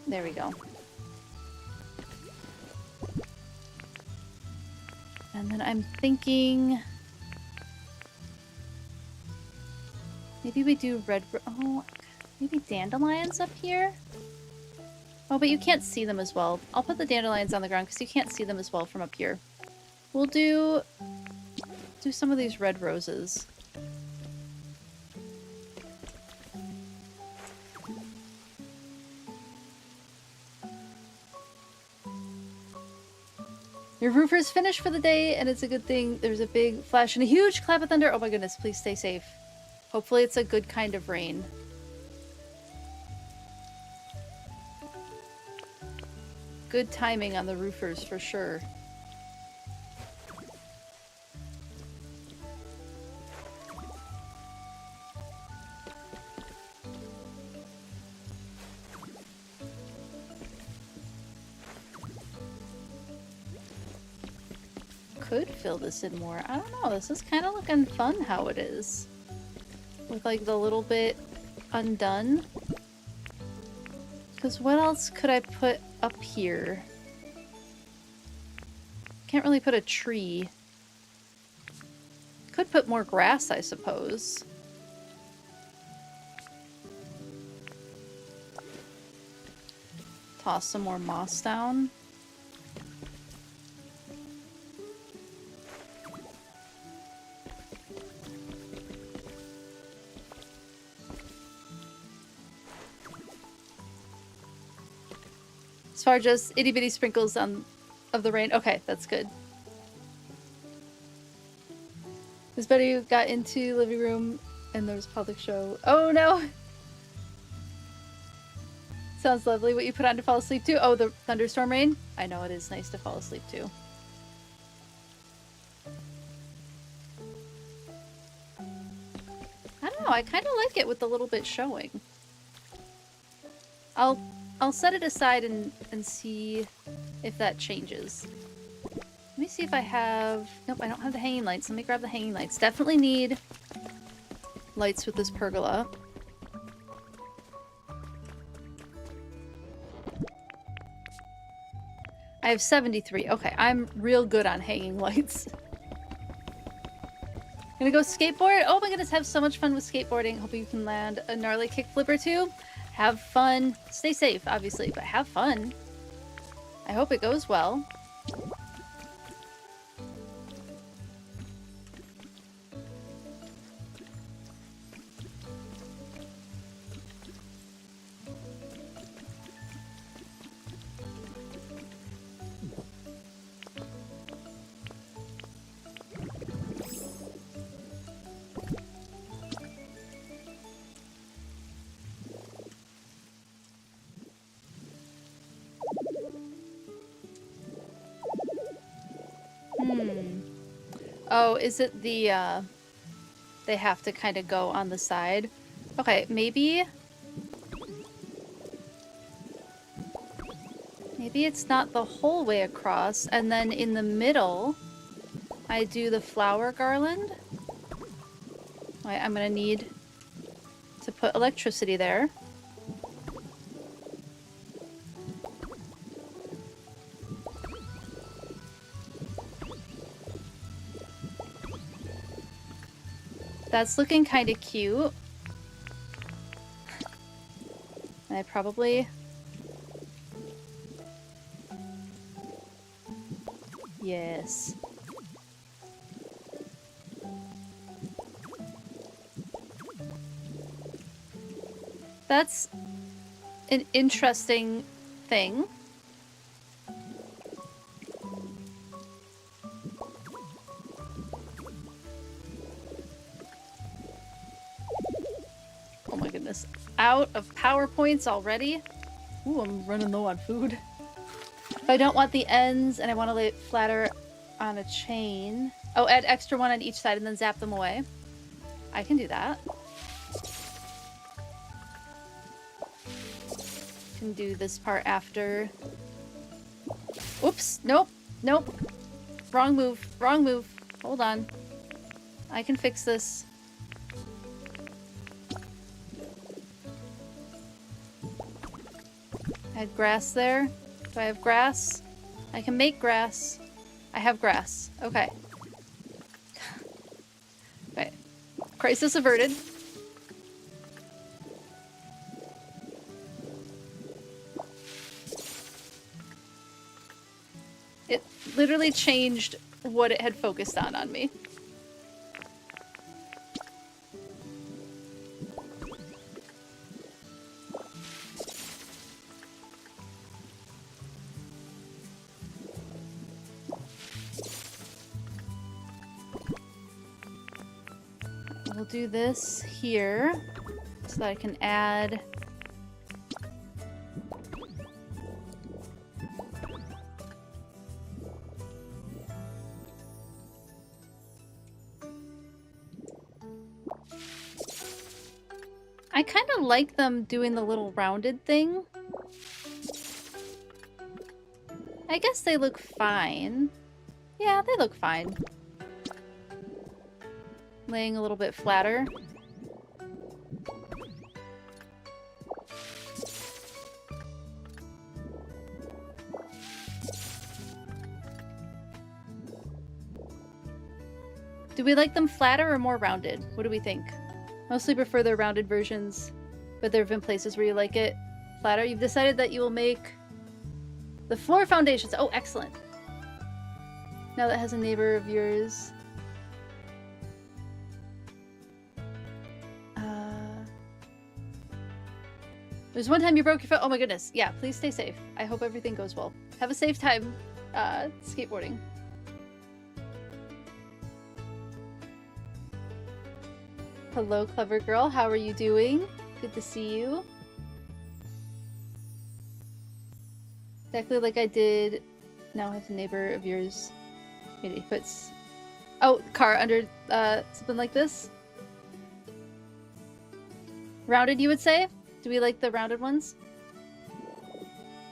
There we go. And then I'm thinking maybe we do oh, maybe dandelions up here? Oh, but you can't see them as well. I'll put the dandelions on the ground because you can't see them as well from up here. We'll do some of these red roses. Your roofer's finished for the day, and it's a good thing. There's a big flash and a huge clap of thunder. Oh my goodness, please stay safe. Hopefully it's a good kind of rain. Good timing on the roofers for sure. could fill this in more. I don't know. This is kind of looking fun how it is. With like the little bit undone. Because what else could I put up here? Can't really put a tree. Could put more grass, I suppose. Toss some more moss down. As far as just itty bitty sprinkles of the rain. Okay, that's good. This buddy got into living room and there was a public show. Oh no! Sounds lovely. What you put on to fall asleep to? Oh, the thunderstorm rain? I know, it is nice to fall asleep to. I don't know, I kind of like it with the little bit showing. I'll set it aside and see if that changes. Let me see if I have... Nope, I don't have the hanging lights. Let me grab the hanging lights. Definitely need lights with this pergola. I have 73. Okay, I'm real good on hanging lights. Gonna go skateboard? Oh my goodness, have so much fun with skateboarding. Hope you can land a gnarly kickflip or two. Have fun. Stay safe, obviously, but have fun. I hope it goes well. Oh, is it the, they have to kind of go on the side? Okay, maybe... Maybe it's not the whole way across, and then in the middle, I do the flower garland. Right, I'm gonna need to put electricity there. That's looking kind of cute. And I probably... Yes. That's an interesting thing. Oh my goodness. Out of PowerPoints already? Ooh, I'm running low on food. If I don't want the ends and I want to lay it flatter on a chain... Oh, add extra one on each side and then zap them away. I can do that. Can do this part after. Oops, nope, nope. Wrong move, wrong move. Hold on. I can fix this. I had grass there. Do I have grass? I can make grass. I have grass. Okay. Okay. Crisis averted. It literally changed what it had focused on me. We'll do this here so that I can add I kind of like them doing the little rounded thing. I guess they look fine. Yeah, they look fine. Laying a little bit flatter. Do we like them flatter or more rounded? What do we think? Mostly prefer their rounded versions, but there have been places where you like it flatter. You've decided that you will make the floor foundations. Oh, excellent. Now that has a neighbor of yours. There's one time you broke your foot. Oh my goodness. Yeah, please stay safe. I hope everything goes well. Have a safe time skateboarding. Hello, clever girl. How are you doing? Good to see you. Exactly like I did. Now I have a neighbor of yours. He puts... Oh, car under something like this. Rounded, you would say? Do we like the rounded ones?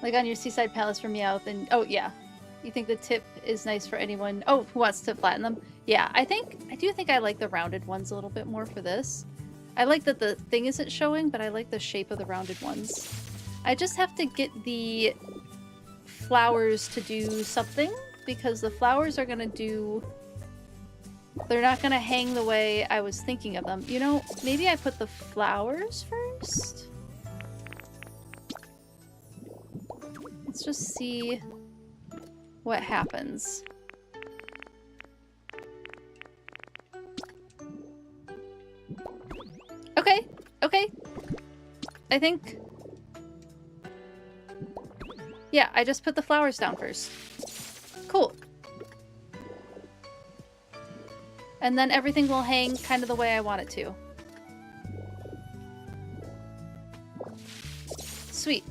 Like on your Seaside Palace for Meowth and... Oh, yeah. You think the tip is nice for anyone... Oh, who wants to flatten them? Yeah, I do think I like the rounded ones a little bit more for this. I like that the thing isn't showing, but I like the shape of the rounded ones. I just have to get the flowers to do something, because the flowers are gonna do... They're not gonna hang the way I was thinking of them. You know, maybe I put the flowers first? Let's just see what happens. Okay, okay. I think... Yeah, I just put the flowers down first. Cool. And then everything will hang kind of the way I want it to. Sweet.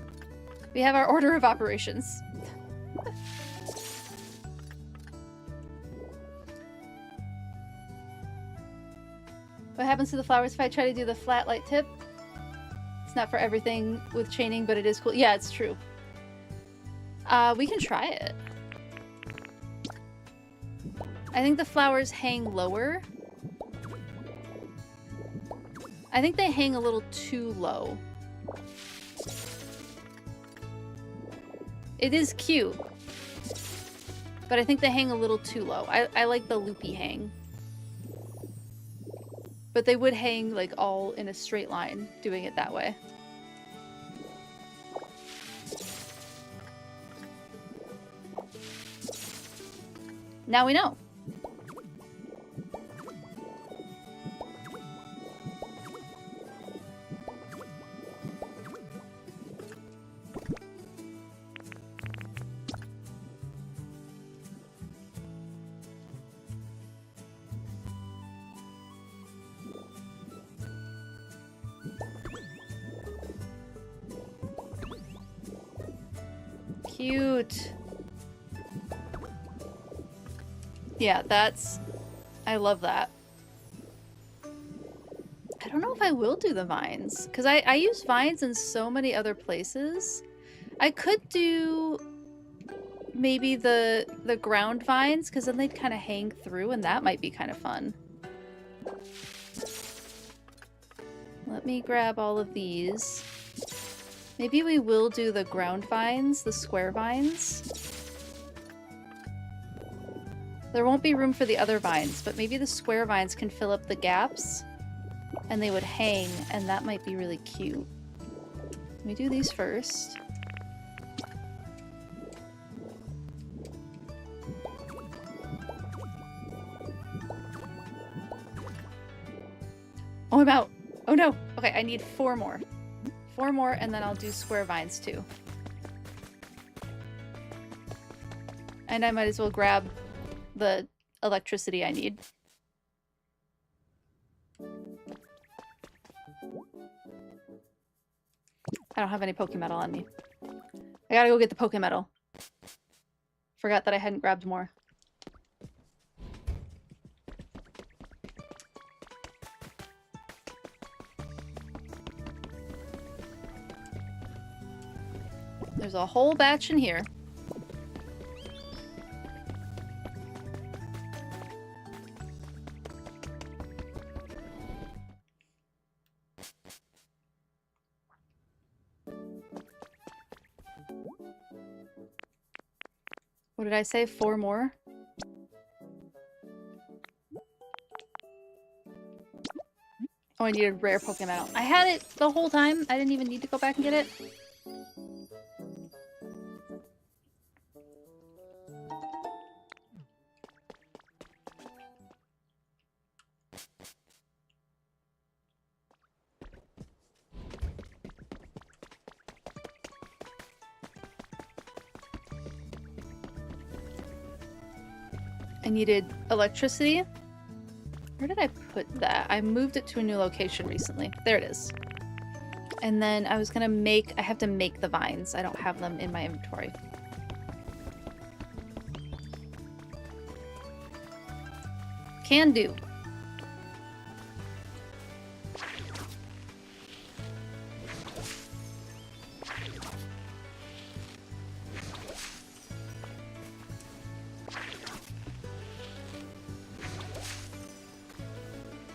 We have our order of operations. What happens to the flowers if I try to do the flat light tip? It's not for everything with chaining, but it is cool. Yeah, it's true. We can try it. I think the flowers hang lower. I think they hang a little too low. It is cute. But I think they hang a little too low. I like the loopy hang. But they would hang like all in a straight line doing it that way. Now we know. Cute. Yeah, that's... I love that. I don't know if I will do the vines, because I use vines in so many other places. I could do maybe the ground vines, because then they'd kind of hang through, and that might be kind of fun. Let me grab all of these. Maybe we will do the ground vines, the square vines. There won't be room for the other vines, but maybe the square vines can fill up the gaps and they would hang, and that might be really cute. Let me do these first. Oh, I'm out. Oh no. Okay, I need 4 more. 4 more, and then I'll do square vines too. And I might as well grab the electricity I need. I don't have any Pokemetal on me. I gotta go get the Pokemetal. Forgot that I hadn't grabbed more. There's a whole batch in here. What did I say? 4 more? Oh, I needed rare Pokemon. I had it the whole time. I didn't even need to go back and get it. I needed electricity. Where did I put that? I moved it to a new location recently. There it is. And then I was gonna make... I have to make the vines. I don't have them in my inventory. Can do.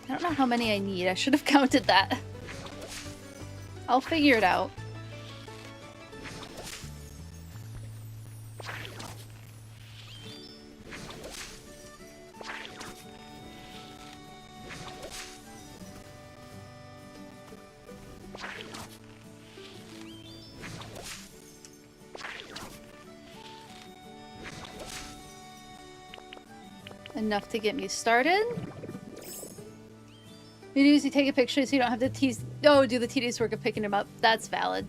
I don't know how many I need. I should have counted that. I'll figure it out. Enough to get me started. You usually take a picture so you don't have to do the tedious work of picking him up. That's valid.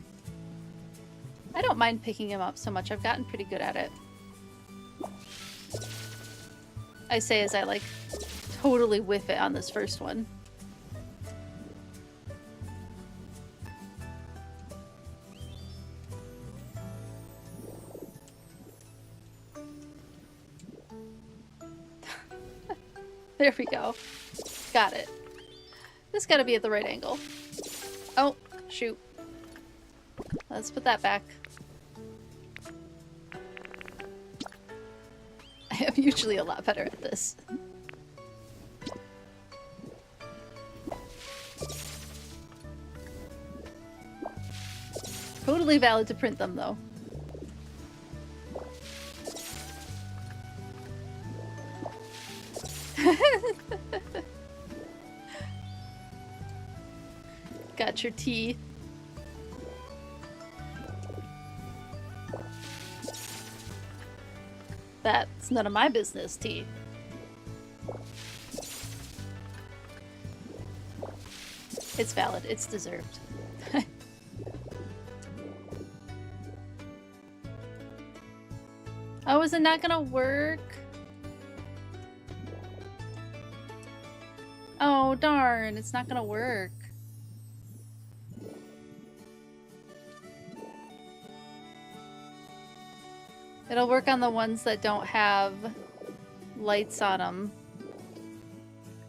I don't mind picking him up so much. I've gotten pretty good at it. I say as I, like, totally whiff it on this first one. There we go. Got it. This gotta be at the right angle. Oh, shoot. Let's put that back. I am usually a lot better at this. Totally valid to print them, though. Got your tea. That's none of my business, tea. It's valid. It's deserved. Oh, is it not gonna work? Oh, darn. It's not gonna work. It'll work on the ones that don't have lights on them.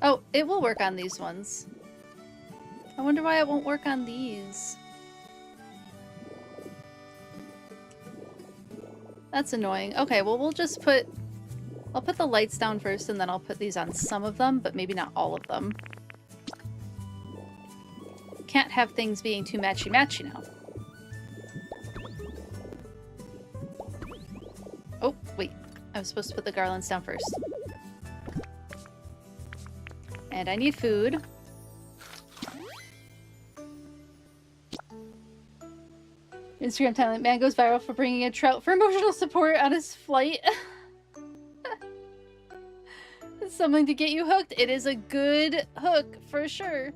Oh, it will work on these ones. I wonder why it won't work on these. That's annoying. Okay, well, we'll just put... I'll put the lights down first, and then I'll put these on some of them, but maybe not all of them. Can't have things being too matchy-matchy now. Oh, wait. I was supposed to put the garlands down first. And I need food. Instagram talent man goes viral for bringing a trout for emotional support on his flight. It's something to get you hooked. It is a good hook, for sure.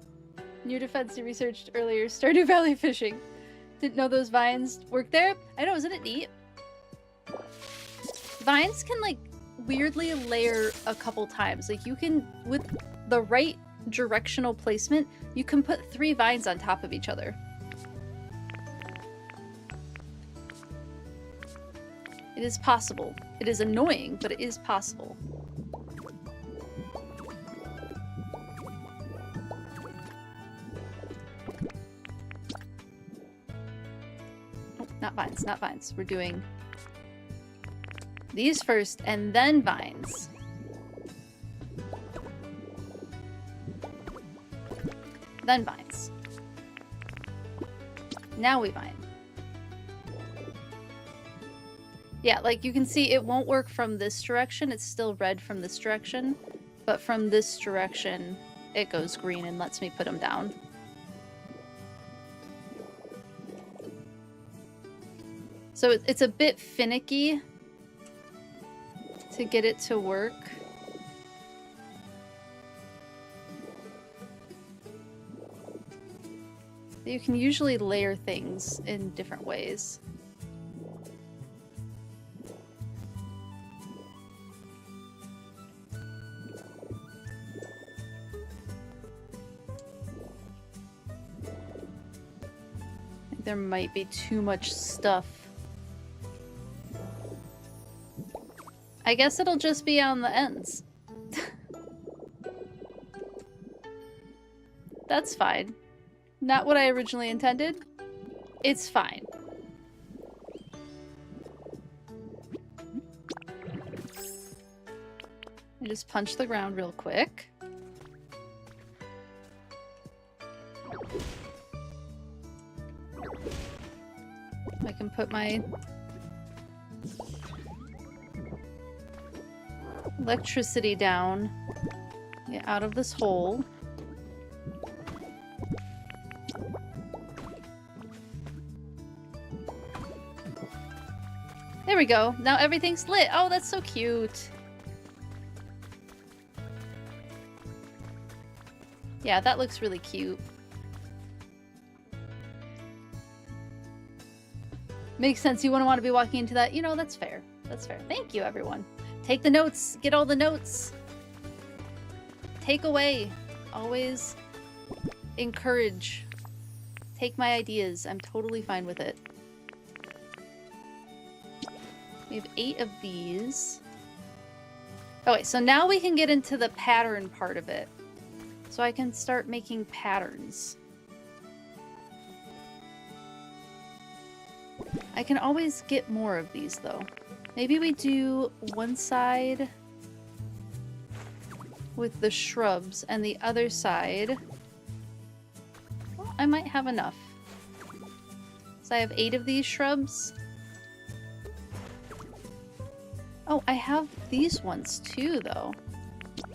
New defense you researched earlier. Stardew Valley fishing. Didn't know those vines work there. I know, isn't it neat? Vines can, like, weirdly layer a couple times. Like, you can, with the right directional placement, you can put 3 vines on top of each other. It is possible. It is annoying, but it is possible. Oh, not vines, not vines. We're doing these first, and then vines. Then vines. Now we vine. Yeah, like you can see it won't work from this direction. It's still red from this direction. But from this direction, it goes green and lets me put them down. So it's a bit finicky to get it to work. You can usually layer things in different ways. I think there might be too much stuff. I guess it'll just be on the ends. That's fine. Not what I originally intended. It's fine. I just punch the ground real quick. I can put my electricity down. Get out of this hole. There we go. Now everything's lit. Oh, that's so cute. Yeah, that looks really cute. Makes sense. You wouldn't want to be walking into that. You know, that's fair. That's fair. Thank you, everyone. Take the notes. Get all the notes. Take away. Always encourage. Take my ideas. I'm totally fine with it. We have 8 of these. Okay, so now we can get into the pattern part of it. So I can start making patterns. I can always get more of these, though. Maybe we do one side with the shrubs and the other side. Well, I might have enough. So I have 8 of these shrubs. Oh, I have these ones too, though.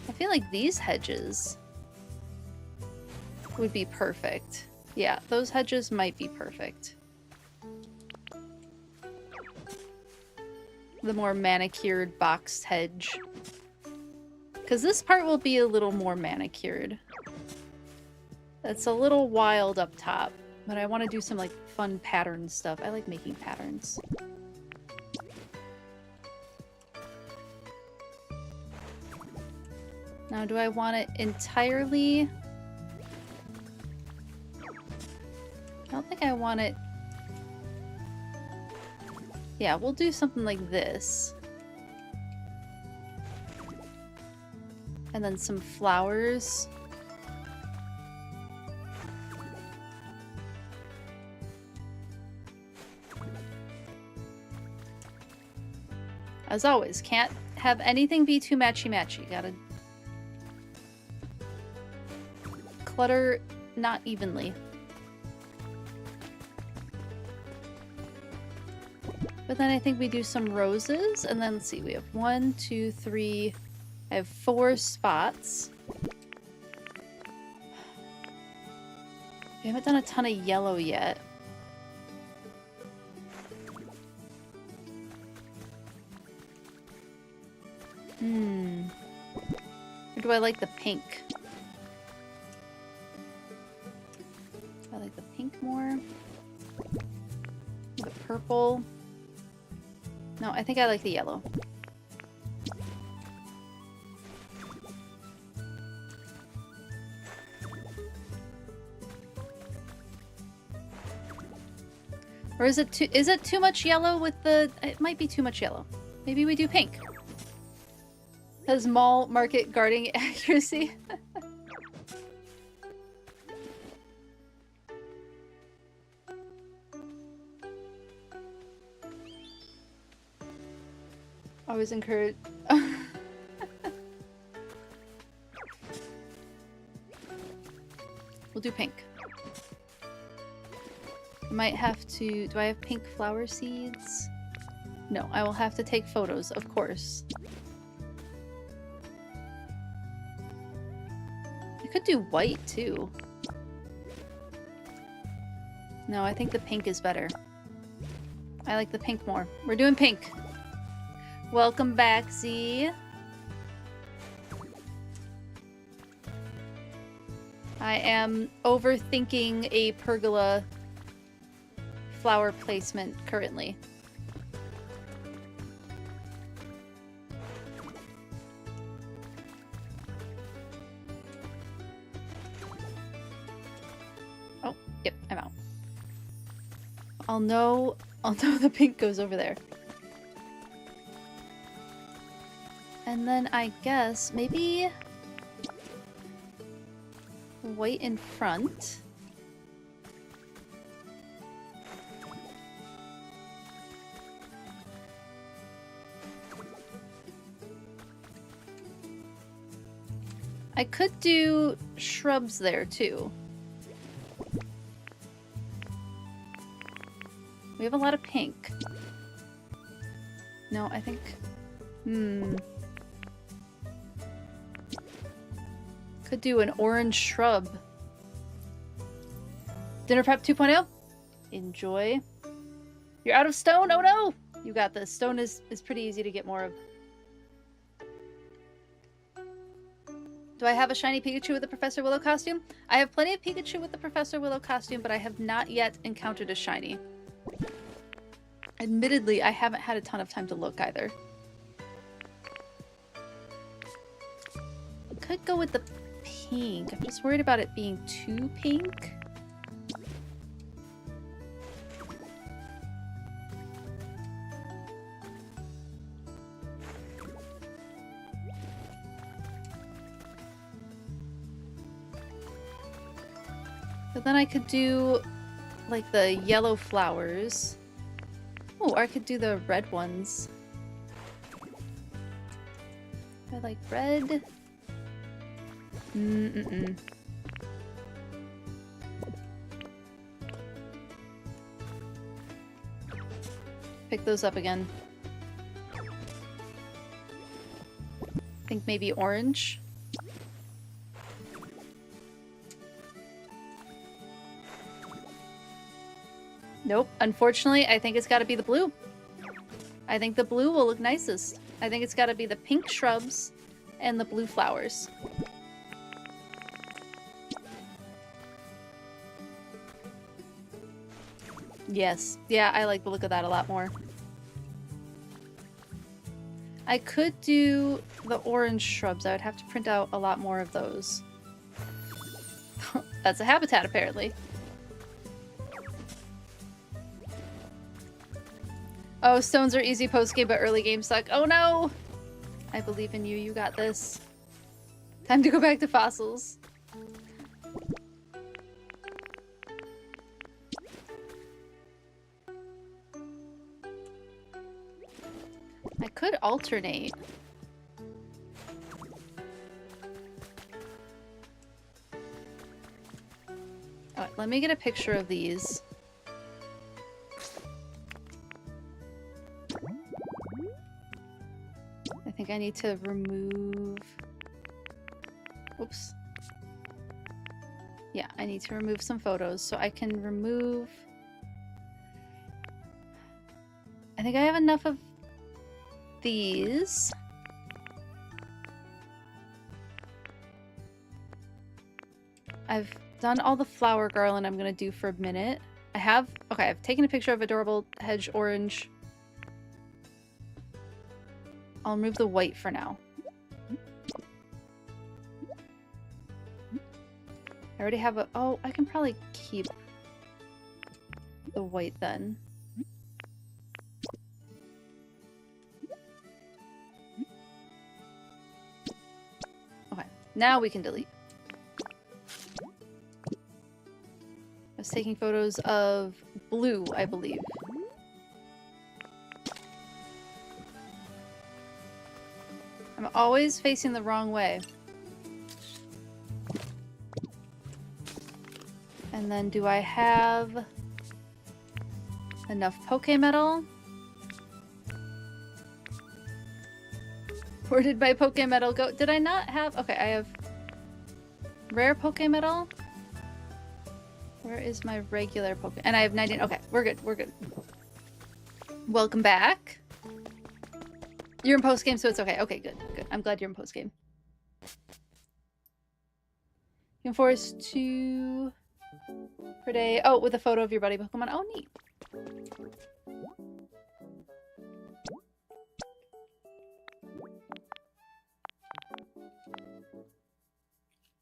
I feel like these hedges would be perfect. Yeah, those hedges might be perfect. The more manicured boxed hedge. Because this part will be a little more manicured. It's a little wild up top, but I want to do some like fun pattern stuff. I like making patterns. Now, do I want it entirely? I don't think I want it. Yeah, we'll do something like this. And then some flowers. As always, can't have anything be too matchy-matchy. Gotta clutter not evenly. But then I think we do some roses, and then let's see, we have 1, 2, 3, I have 4 spots. We haven't done a ton of yellow yet. Or do I like the pink? I like the pink more. The purple. No, I think I like the yellow. Or is it too much yellow with the... It might be too much yellow. Maybe we do pink. Has mall market guarding accuracy. Always encourage. We'll do pink. Might have to. Do I have pink flower seeds? No, I will have to take photos, of course. I could do white, too. No, I think the pink is better. I like the pink more. We're doing pink. Welcome back, Z. I am overthinking a pergola flower placement currently. Oh, yep, I'm out. I'll know the pink goes over there. And then I guess maybe white in front. I could do shrubs there too. We have a lot of pink. No, I think... Could do an orange shrub. Dinner prep 2.0? Enjoy. You're out of stone? Oh no! You got this. Stone is pretty easy to get more of. Do I have a shiny Pikachu with the Professor Willow costume? I have plenty of Pikachu with the Professor Willow costume, but I have not yet encountered a shiny. Admittedly, I haven't had a ton of time to look either. Could go with the pink. I'm just worried about it being too pink. But then I could do like the yellow flowers. Oh, or I could do the red ones. I like red. Pick those up again. I think maybe orange. Nope. Unfortunately, I think it's got to be the blue. I think the blue will look nicest. I think it's got to be the pink shrubs and the blue flowers. Yes. Yeah, I like the look of that a lot more. I could do the orange shrubs. I would have to print out a lot more of those. That's a habitat, apparently. Oh, stones are easy post-game, but early game suck. Oh no! I believe in you. You got this. Time to go back to fossils. I could alternate. Alright, let me get a picture of these. I think I need to remove... Oops. Yeah, I need to remove some photos, so I can remove... I think I have enough of these. I've done all the flower garland I'm gonna do for a minute. Okay, I've taken a picture of adorable hedge orange. I'll remove the white for now. I already have a... Oh, I can probably keep the white then. Okay, now we can delete. I was taking photos of blue, I believe. I'm always facing the wrong way. And then do I have enough Poke Metal? Where did my Pokemetal go? Did I not have... Okay, I have rare Pokemetal. Where is my regular Poke? And I have 19. Okay, we're good. We're good. Welcome back. You're in post-game, so it's okay. Okay, good. Good. I'm glad you're in post-game. You can force 2 per day. Oh, with a photo of your buddy Pokemon. Oh, neat.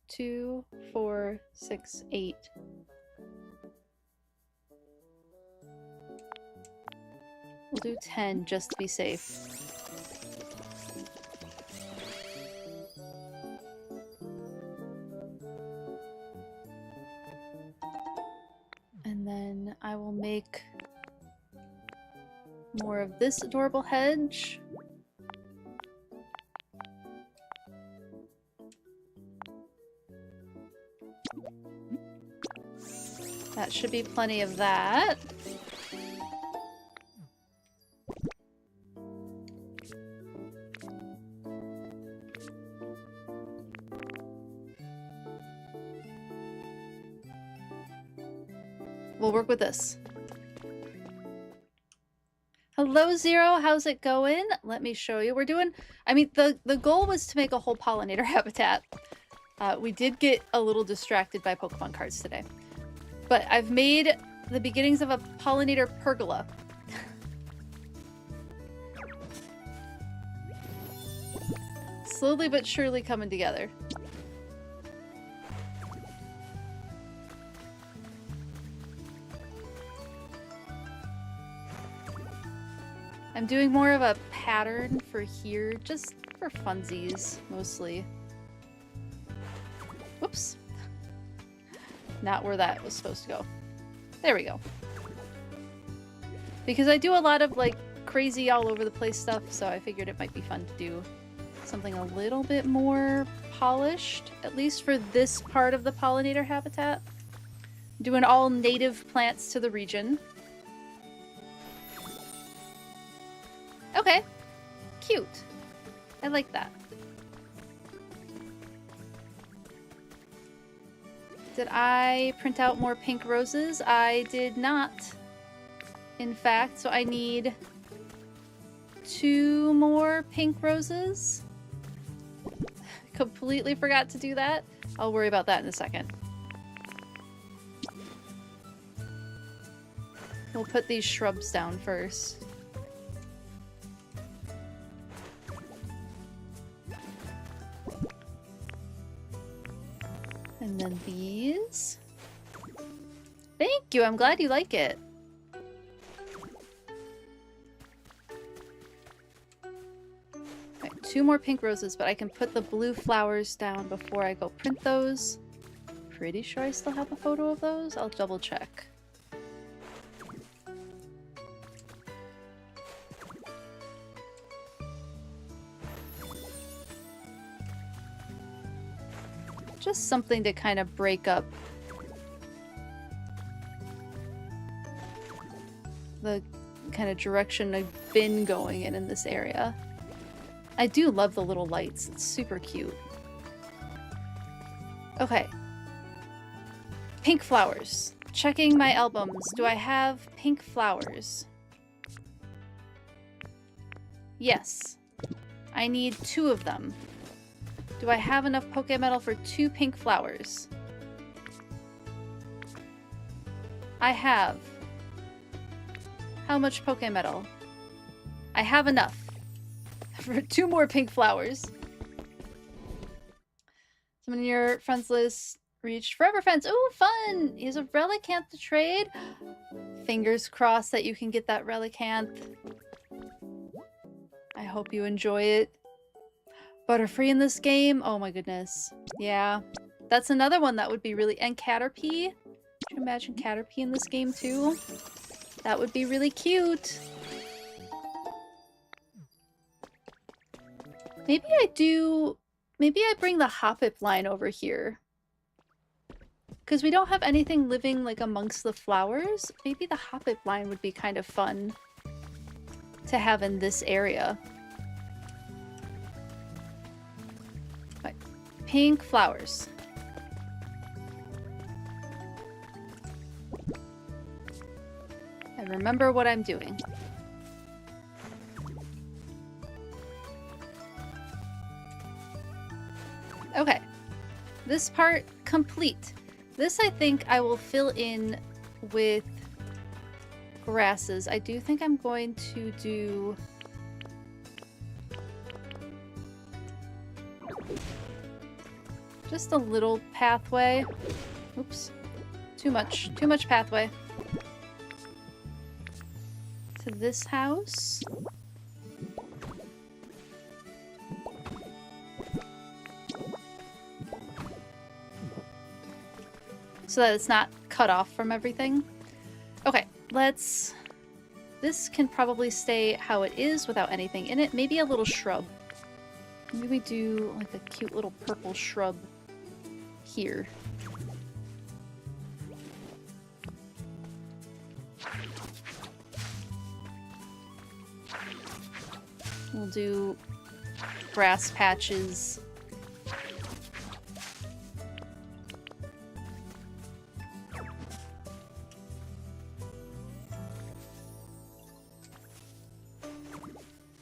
Two, 4, 6, 8. We'll do 10 just to be safe. And then I will make more of this adorable hedge. That should be plenty of that. We'll work with this. Hello, Zero. How's it going? Let me show you. We're doing... I mean, the goal was to make a whole pollinator habitat. We did get a little distracted by Pokemon cards today. But I've made the beginnings of a pollinator pergola. Slowly but surely coming together. I'm doing more of a pattern for here, just for funsies, mostly. Whoops. Not where that was supposed to go. There we go. Because I do a lot of, like, crazy all over the place stuff, so I figured it might be fun to do something a little bit more polished, at least for this part of the pollinator habitat. Doing all native plants to the region. Okay. Cute. I like that. Did I print out more pink roses? I did not, in fact, so I need 2 more pink roses. Completely forgot to do that. I'll worry about that in a second. We'll put these shrubs down first. And then these. Thank you, I'm glad you like it. Right, 2 more pink roses, but I can put the blue flowers down before I go print those. Pretty sure I still have a photo of those. I'll double check. Just something to kind of break up the kind of direction I've been going in this area. I do love the little lights. It's super cute. Okay. Pink flowers. Checking my albums. Do I have pink flowers? Yes. I need 2 of them. Do I have enough Pokemetal for 2 pink flowers? I have. How much Pokemetal? I have enough for 2 more pink flowers. Someone in your friends list reached Forever Friends. Ooh, fun! Is a Relicanth to trade? Fingers crossed that you can get that Relicanth. I hope you enjoy it. Butterfree in this game? Oh my goodness. Yeah. That's another one that would be really... And Caterpie? Could you imagine Caterpie in this game too? That would be really cute. Maybe I do... Maybe I bring the Hoppip line over here. Because we don't have anything living like amongst the flowers. Maybe the Hoppip line would be kind of fun to have in this area. Pink flowers. I remember what I'm doing. Okay. This part complete. This I think I will fill in with grasses. I do think I'm going to do just a little pathway. Oops. Too much pathway. To this house. So that it's not cut off from everything. Okay, let's... This can probably stay how it is without anything in it. Maybe a little shrub. Maybe we do like a cute little purple shrub here. We'll do grass patches.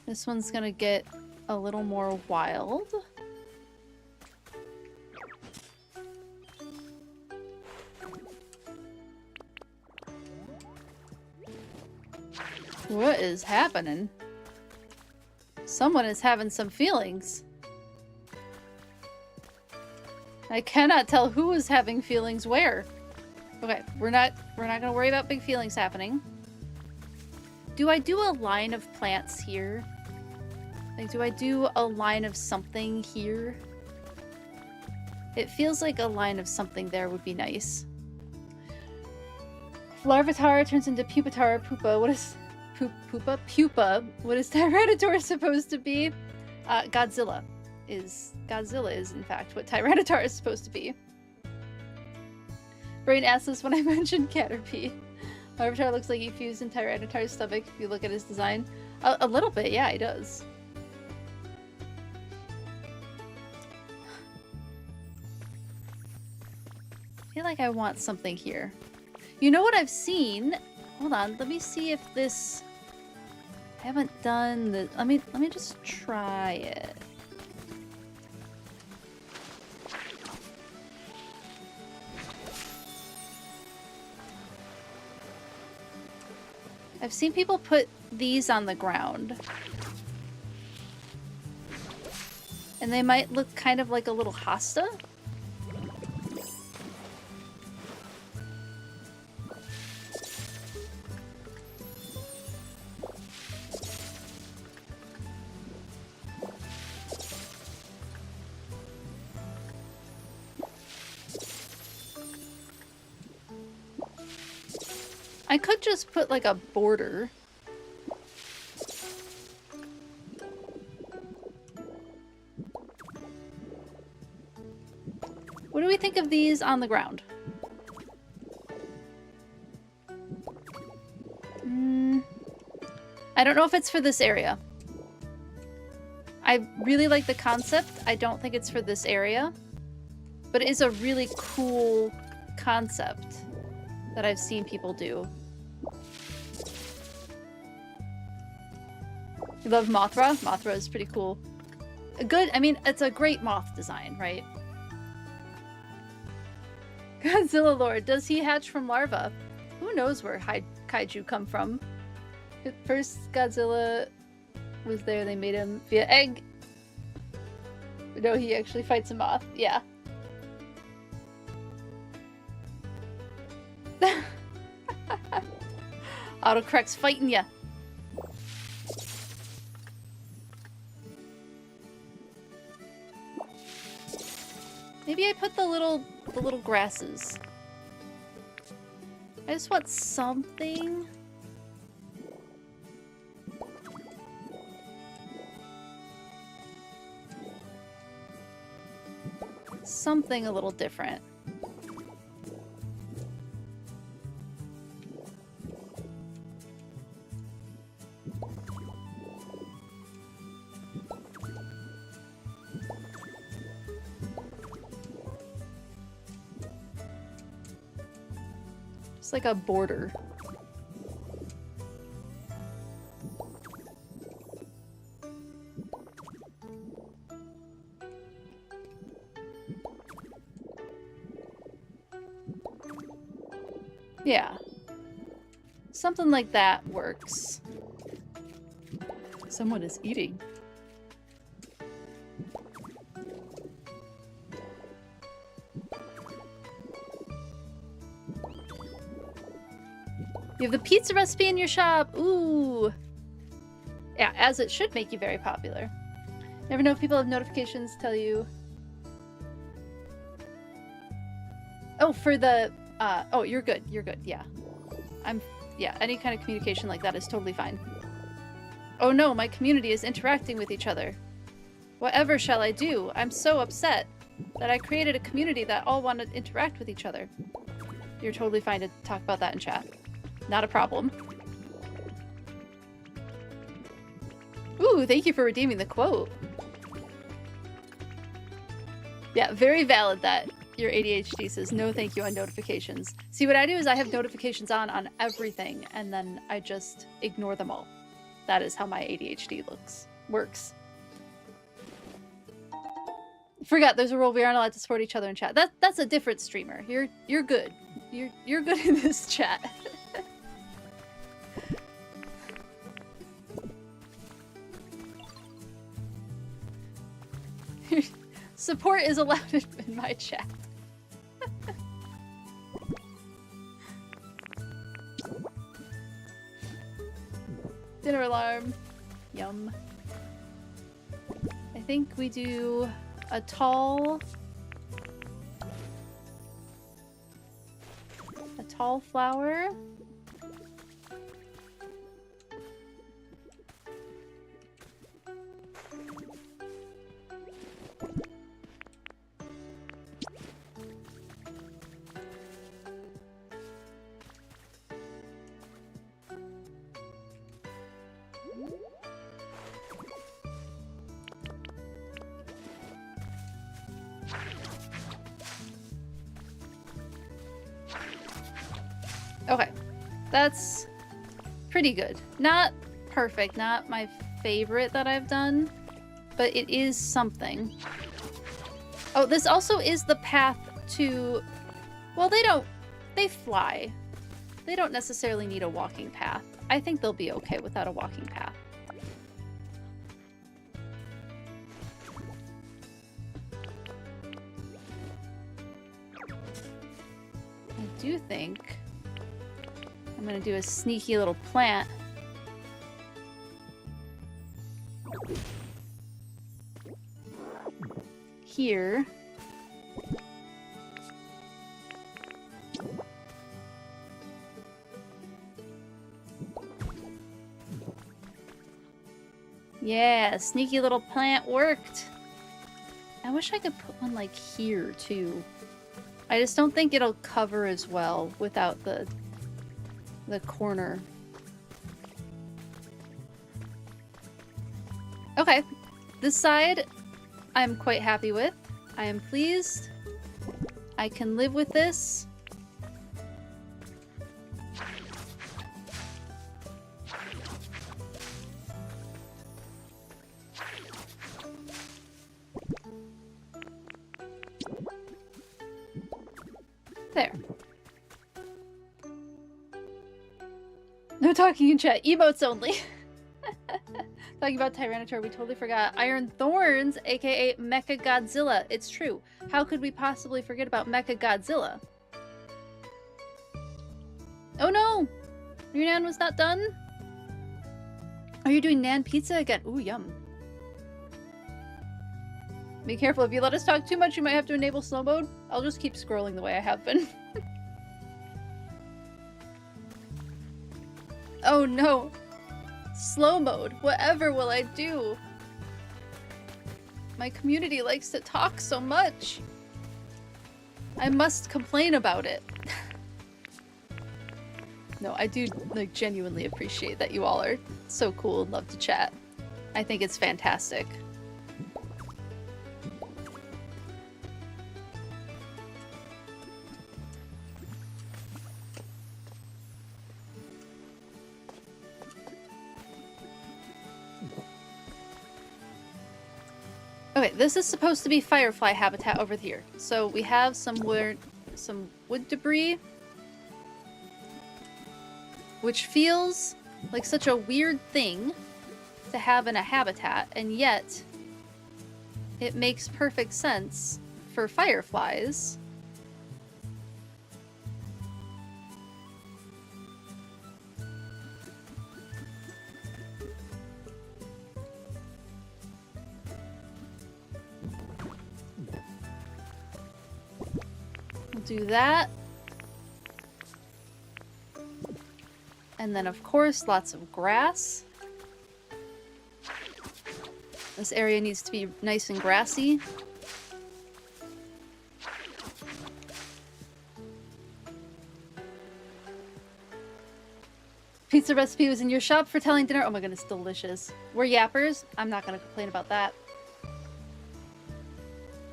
This one's gonna get a little more wild. What is happening? Someone is having some feelings. I cannot tell who is having feelings where. Okay, we're not gonna worry about big feelings happening. Do I do a line of plants here? Like, do I do a line of something here? It feels like a line of something there would be nice. Larvitar turns into Pupitar Pupa. What is... Pupa? What is Tyranitar supposed to be? Godzilla is in fact what Tyranitar is supposed to be. Brain asked this when I mentioned Caterpie. Larvitar looks like he fused in Tyranitar's stomach if you look at his design. A little bit, yeah, he does. I feel like I want something here. You know what I've seen? Hold on, let me see if this... I haven't done the... Let me just try it. I've seen people put these on the ground. And they might look kind of like a little hosta. I could just put like a border. What do we think of these on the ground? I don't know if it's for this area. I really like the concept. I don't think it's for this area. But it is a really cool concept that I've seen people do. You love Mothra? Mothra is pretty cool. Good, I mean, it's a great moth design, right? Godzilla Lord, does he hatch from larva? Who knows where kaiju come from? At first, Godzilla was there, they made him via egg. No, he actually fights a moth, yeah. Autocorrect's fighting ya. Maybe I put the little grasses. I just want something. Something a little different. It's like a border. Yeah. Something like that works. Someone is eating. You have the pizza recipe in your shop. Ooh. Yeah, as it should make you very popular. Never know if people have notifications tell you. Oh, for the oh, you're good. You're good. Yeah. Yeah, any kind of communication like that is totally fine. Oh no, my community is interacting with each other. Whatever shall I do? I'm so upset that I created a community that all want to interact with each other. You're totally fine to talk about that in chat. Not a problem. Ooh, thank you for redeeming the quote. Yeah, very valid that your ADHD says no thank you on notifications. See, what I do is I have notifications on everything, and then I just ignore them all. That is how my ADHD works. Forgot there's a rule we aren't allowed to support each other in chat. That's a different streamer. You're good. You're good in this chat. Support is allowed in my chat. Dinner alarm. Yum. I think we do a tall flower. Okay, that's pretty good. Not perfect, not my favorite that I've done, but it is something. Oh, this also is the path to... Well, they fly. They don't necessarily need a walking path. I think they'll be okay without a walking path. I do think I'm gonna do a sneaky little plant. Here. Yeah, sneaky little plant worked. I wish I could put one like here too. I just don't think it'll cover as well without the corner. Okay, this side I'm quite happy with. I am pleased. I can live with this. There. No talking in chat. Emotes only. Talking about Tyranitar, we totally forgot. Iron Thorns, aka Mecha Godzilla. It's true. How could we possibly forget about Mecha Godzilla? Oh no! Your Nan was not done? Are you doing Nan pizza again? Ooh, yum. Be careful, if you let us talk too much, you might have to enable slow mode. I'll just keep scrolling the way I have been. Oh no! Slow mode. Whatever will I do? My community likes to talk so much. I must complain about it. No, I do like genuinely appreciate that you all are so cool and love to chat. I think it's fantastic. Okay, this is supposed to be firefly habitat over here. So we have some wood debris, which feels like such a weird thing to have in a habitat, and yet it makes perfect sense for fireflies. We'll do that. And then, of course, lots of grass. This area needs to be nice and grassy. Pizza recipe was in your shop for telling dinner. Oh my goodness, delicious. We're yappers. I'm not gonna complain about that.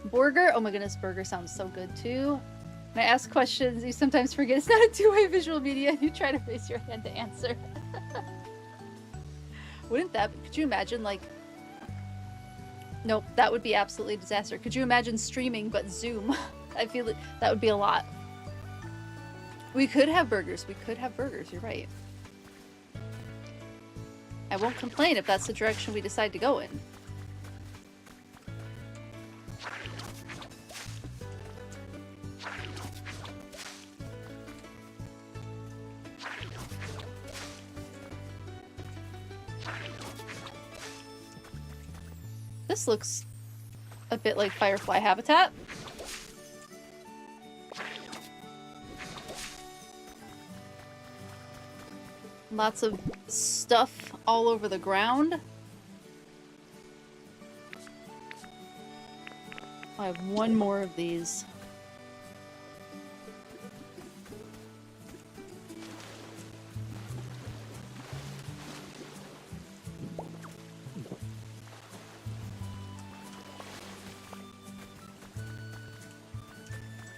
Burger. Oh my goodness, burger sounds so good too. When I ask questions, you sometimes forget it's not a two-way visual media and you try to raise your hand to answer. Wouldn't that be, could you imagine, like... Nope, that would be absolutely a disaster. Could you imagine streaming but Zoom? I feel like that would be a lot. We could have burgers. We could have burgers, you're right. I won't complain if that's the direction we decide to go in. This looks a bit like firefly habitat. Lots of stuff all over the ground. I have one more of these.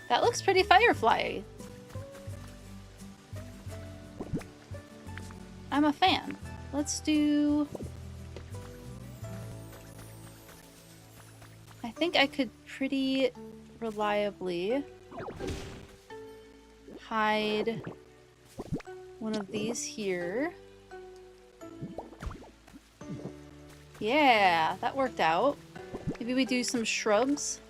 That looks pretty firefly-y. I'm a fan. Let's do... I think I could pretty reliably hide one of these here. Yeah, that worked out. Maybe we do some shrubs.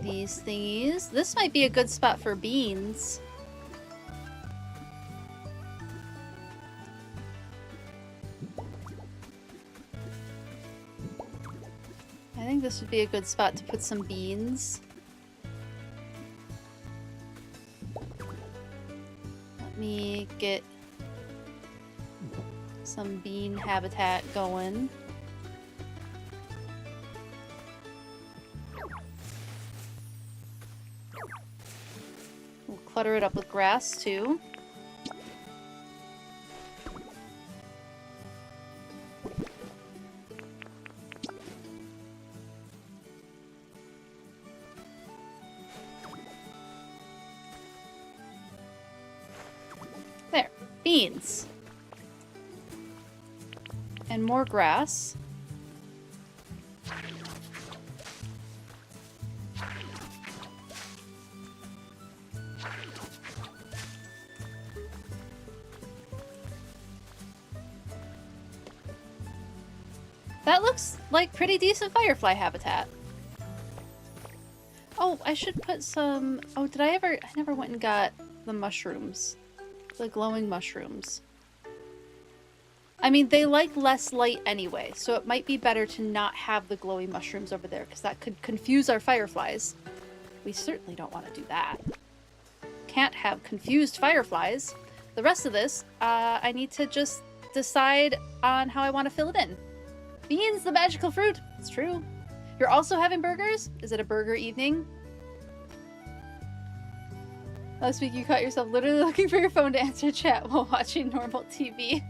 These thingies. This might be a good spot for beans. I think this would be a good spot to put some beans. Let me get some bean habitat going. Clutter it up with grass, too. There. Beans. And more grass. That looks like pretty decent firefly habitat. Oh, I should put some... Oh, did I ever... I never went and got the mushrooms. The glowing mushrooms. I mean, they like less light anyway, so it might be better to not have the glowing mushrooms over there, because that could confuse our fireflies. We certainly don't want to do that. Can't have confused fireflies. The rest of this, I need to just decide on how I want to fill it in. Beans, the magical fruit. It's true. You're also having burgers? Is it a burger evening? Last week you caught yourself literally looking for your phone to answer chat while watching normal TV.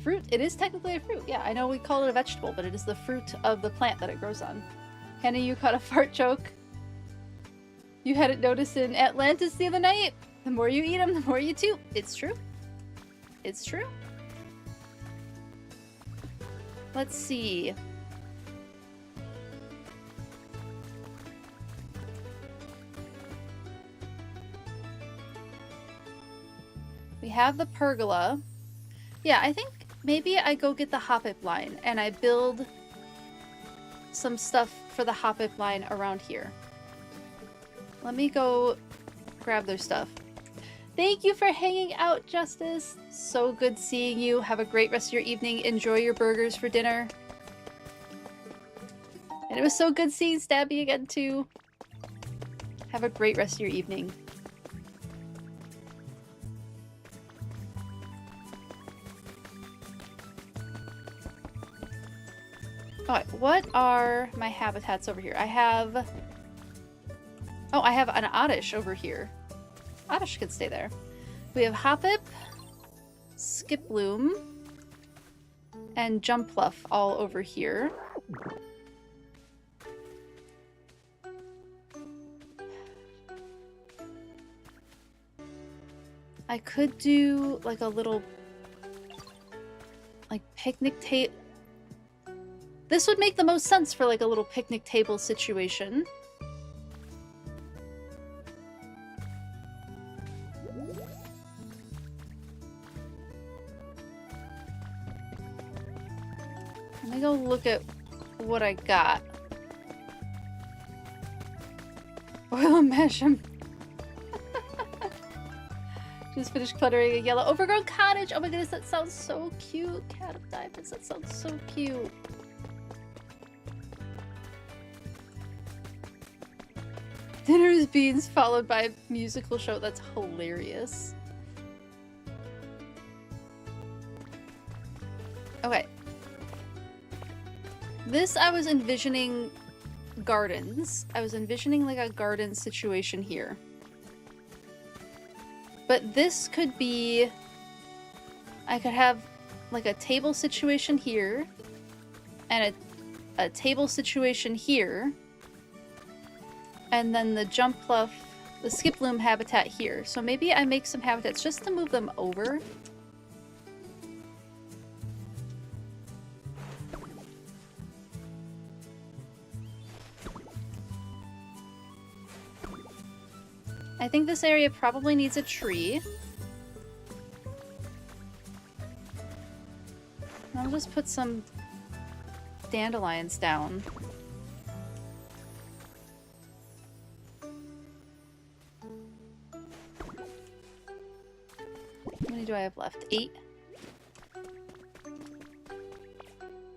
Fruit? It is technically a fruit. Yeah, I know we call it a vegetable, but it is the fruit of the plant that it grows on. Hannah, you caught a fart joke. You hadn't noticed in Atlantis the other night. The more you eat them, the more you toot. It's true. It's true. Let's see. We have the pergola. Yeah, I think maybe I go get the hop-up line and I build some stuff for the hop-up line around here. Let me go grab their stuff. Thank you for hanging out, Justice. So good seeing you. Have a great rest of your evening. Enjoy your burgers for dinner. And it was so good seeing Stabby again, too. Have a great rest of your evening. Alright, what are my habitats over here? I have... Oh, I have an oddish over here. Oddish could stay there. We have Hoppip, Skiploom, and Jumpluff all over here. I could do like a little like picnic table. This would make the most sense for like a little picnic table situation. Let me go look at what I got. Oil and mash 'em. Just finished cluttering a yellow overgrown cottage. Oh my goodness, that sounds so cute. Cat of diamonds, that sounds so cute. Dinner's beans followed by a musical show. That's hilarious. Okay. This I was envisioning gardens. I was envisioning like a garden situation here. But this could be... I could have like a table situation here. And a table situation here. And then the Jumpluff, the Skiploom habitat here. So maybe I make some habitats just to move them over. I think this area probably needs a tree. I'll just put some dandelions down. How many do I have left? 8?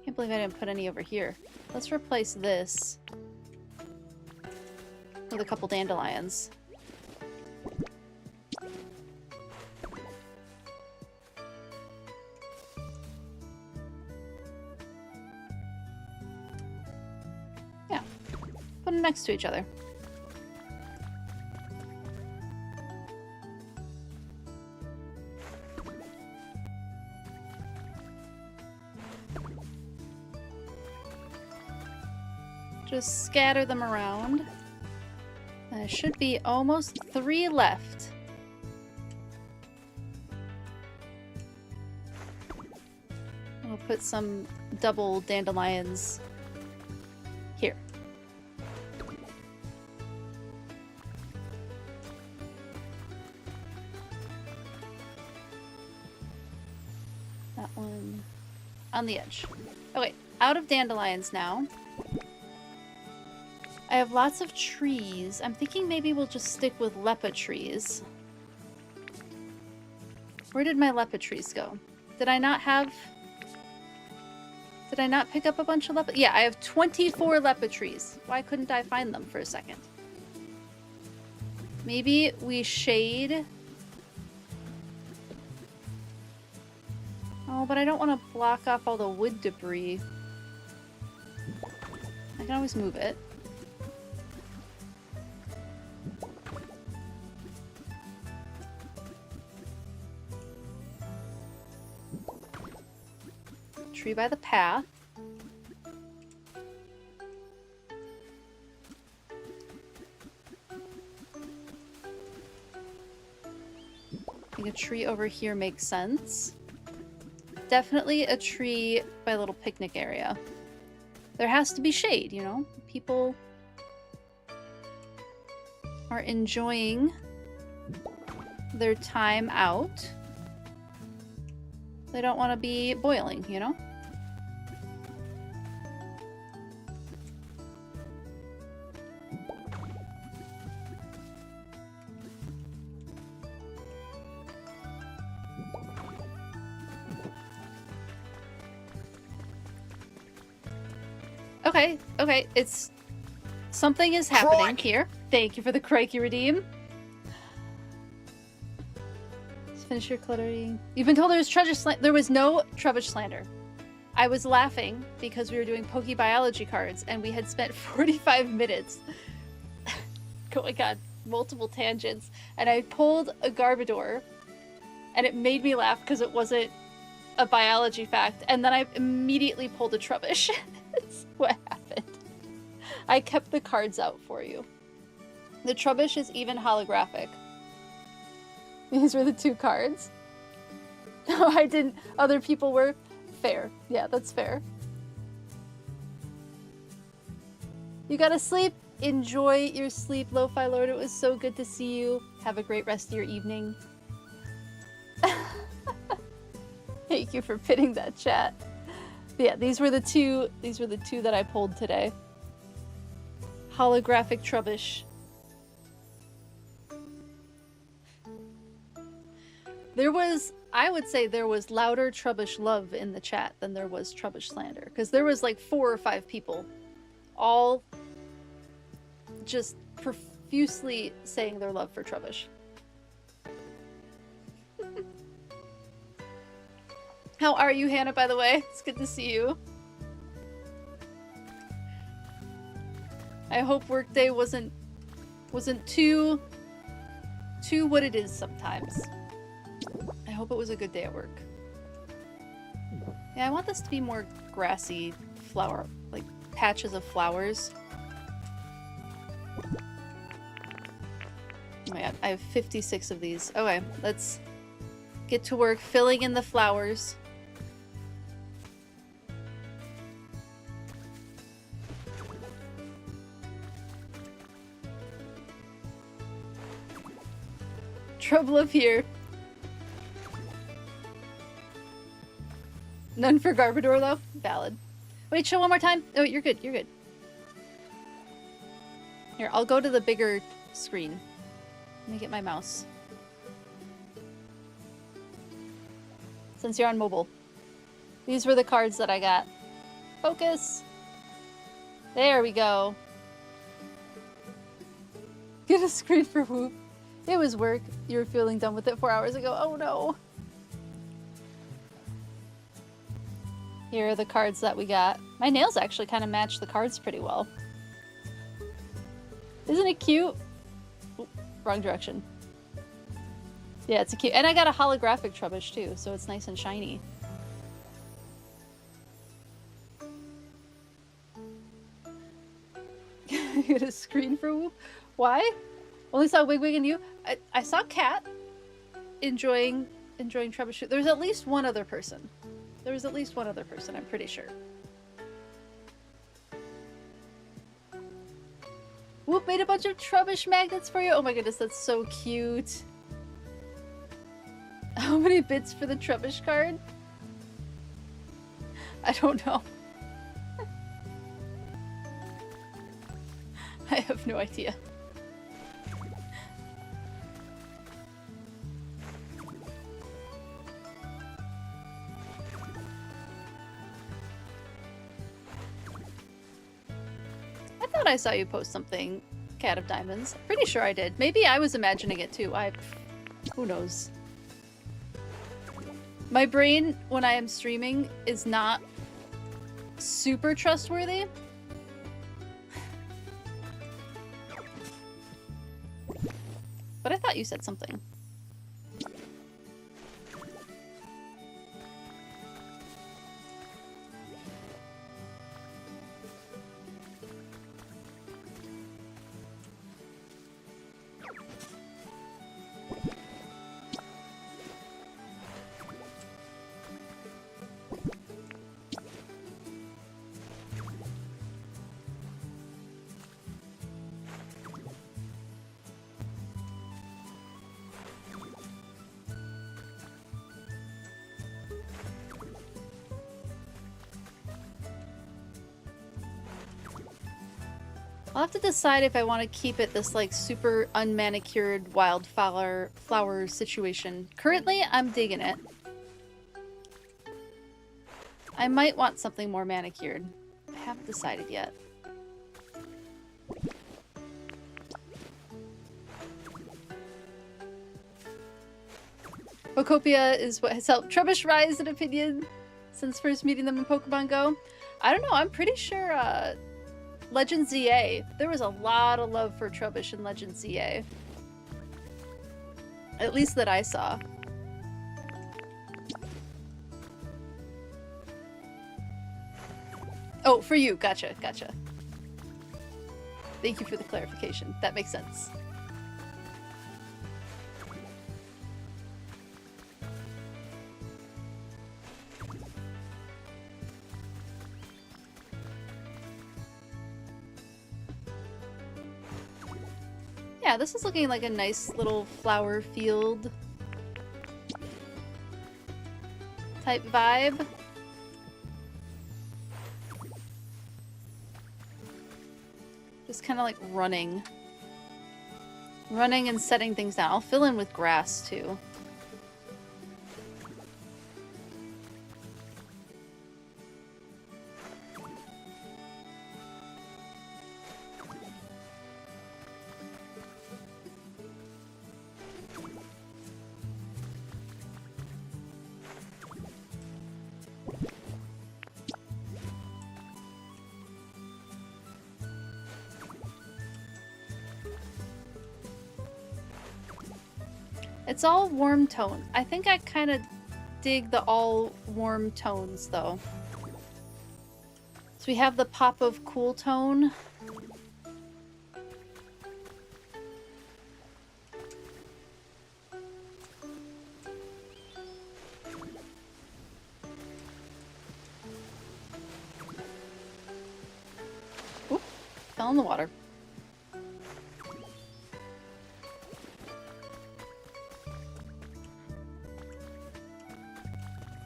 Can't believe I didn't put any over here. Let's replace this with a couple dandelions. Yeah. Put them next to each other. Just scatter them around. There should be almost 3 left. I'll put some double dandelions here. That one on the edge. Okay, out of dandelions now. I have lots of trees. I'm thinking maybe we'll just stick with lepa trees. Where did my lepa trees go? Did I not pick up a bunch of lepa? Yeah, I have 24 lepa trees. Why couldn't I find them for a second? Maybe we shade. Oh, but I don't want to block off all the wood debris. I can always move it. tree by the path. I think a tree over here makes sense. Definitely a tree by a little picnic area. There has to be shade, you know? People are enjoying their time out. They don't want to be boiling, you know? Okay, okay, it's... Something is happening here. Thank you for the crikey redeem. Let's finish your cluttering. You've been told there was treasure slander. There was no trubbish slander. I was laughing because we were doing PokeBiology cards and we had spent 45 minutes going on multiple tangents, and I pulled a Garbodor and it made me laugh because it wasn't a biology fact, and then I immediately pulled a trubbish. That's what happened. I kept the cards out for you. The trubbish is even holographic. These were the two cards. No, I didn't. Other people were. Fair. Yeah, that's fair. You gotta sleep. Enjoy your sleep, Lo-Fi Lord. It was so good to see you. Have a great rest of your evening. Thank you for pitting that chat. But yeah, these were the two that I pulled today. Holographic trubbish. There was, I would say there was louder trubbish love in the chat than there was trubbish slander. Because there was like 4 or 5 people all just profusely saying their love for trubbish. How are you, Hannah, by the way? It's good to see you. I hope workday wasn't too what it is sometimes. I hope it was a good day at work. Yeah, I want this to be more grassy flower, like patches of flowers. Oh my god, I have 56 of these. Okay, let's get to work filling in the flowers. Trouble up here. None for Garbodor though? Valid. Wait, show one more time. Oh, you're good, you're good. Here, I'll go to the bigger screen. Let me get my mouse. Since you're on mobile. These were the cards that I got. Focus! There we go. Get a screen for Whoop. It was work. You were feeling done with it 4 hours ago. Oh no. Here are the cards that we got. My nails actually kind of match the cards pretty well. Isn't it cute? Ooh, wrong direction. Yeah, it's a cute. And I got a holographic trubbish too, so it's nice and shiny. Get a screen for Whoop. Why? Only saw Wigwig and you. I saw Cat enjoying troubleshoot. There's at least one other person. There was at least one other person, I'm pretty sure. Whoop made a bunch of trubbish magnets for you. Oh my goodness, that's so cute. How many bits for the trubbish card? I don't know. I have no idea. I thought I saw you post something, Cat of Diamonds. Pretty sure I did. Maybe I was imagining it too. Who knows? My brain, when I am streaming, is not super trustworthy. But I thought you said something. I'll have to decide if I want to keep it this like super unmanicured wildflower situation. Currently, I'm digging it. I might want something more manicured. I haven't decided yet. Pokopia is what has helped Trubbish rise in opinion since first meeting them in Pokemon Go. I don't know, I'm pretty sure Legend ZA, there was a lot of love for Trubbish in Legend ZA. At least that I saw. Oh, for you. Gotcha, gotcha. Thank you for the clarification. That makes sense. Yeah, this is looking like a nice little flower field type vibe. Just kind of like running. Running and setting things down. I'll fill in with grass too. It's all warm tone. I think I kind of dig the all warm tones though. So we have the pop of cool tone. Oop, fell in the water.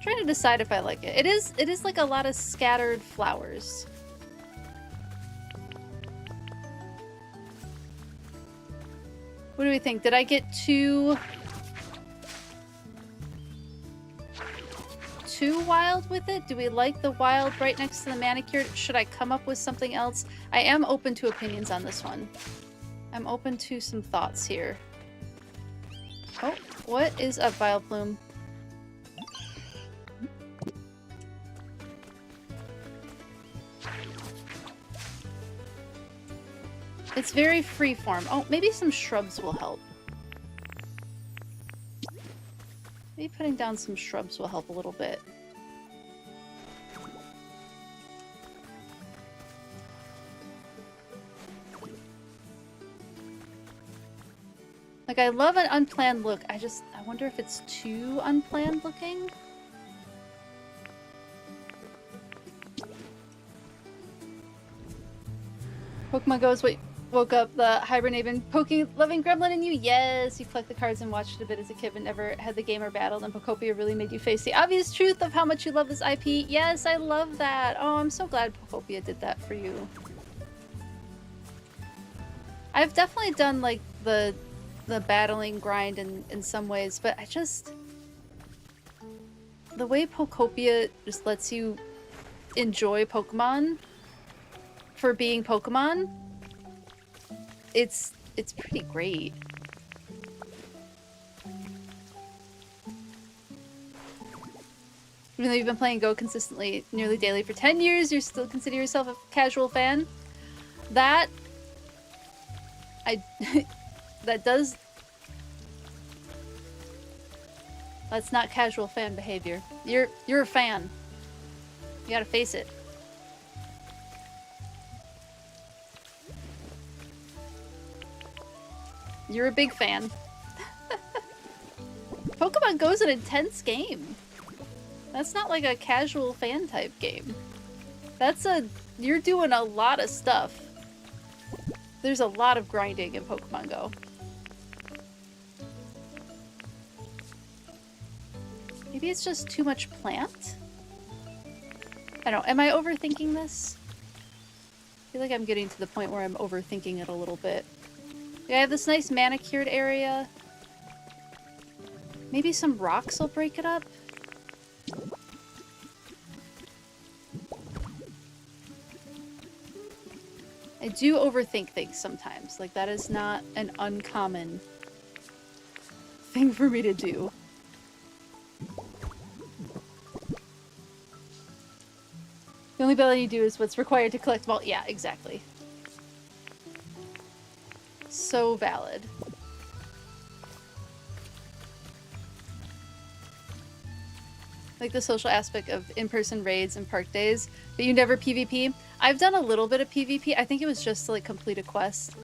Trying to decide if I like it. It is like a lot of scattered flowers. What do we think? Did I get too wild with it? Do we like the wild right next to the manicured? Should I come up with something else? I am open to opinions on this one. I'm open to some thoughts here. Oh, what is up, Vileplume? It's very freeform. Oh, maybe some shrubs will help. Maybe putting down some shrubs will help a little bit. Like, I love an unplanned look. I wonder if it's too unplanned looking. Pokemon Go's woke up the hibernating Poke-loving gremlin in you. Yes, you collect the cards and watched it a bit as a kid but never had the game or battled, and Pokopia really made you face the obvious truth of how much you love this IP. Yes, I love that. Oh, I'm so glad Pokopia did that for you. I've definitely done like the battling grind in some ways, but the way Pokopia just lets you enjoy Pokemon for being Pokemon, it's pretty great. Even though you've been playing Go consistently nearly daily for 10 years, you still consider yourself a casual fan? That's not casual fan behavior. You're a fan. You gotta face it. You're a big fan. Pokemon Go's an intense game. That's not like a casual fan type game. You're doing a lot of stuff. There's a lot of grinding in Pokemon Go. Maybe it's just too much plant? I don't know. Am I overthinking this? I feel like I'm getting to the point where I'm overthinking it a little bit. Yeah, I have this nice manicured area. Maybe some rocks will break it up? I do overthink things sometimes. Like, that is not an uncommon thing for me to do. The only ability you do is what's required to collect malt. Yeah, exactly. So valid. Like the social aspect of in-person raids and park days, but you never PvP. I've done a little bit of PvP. I think it was just to like complete a quest.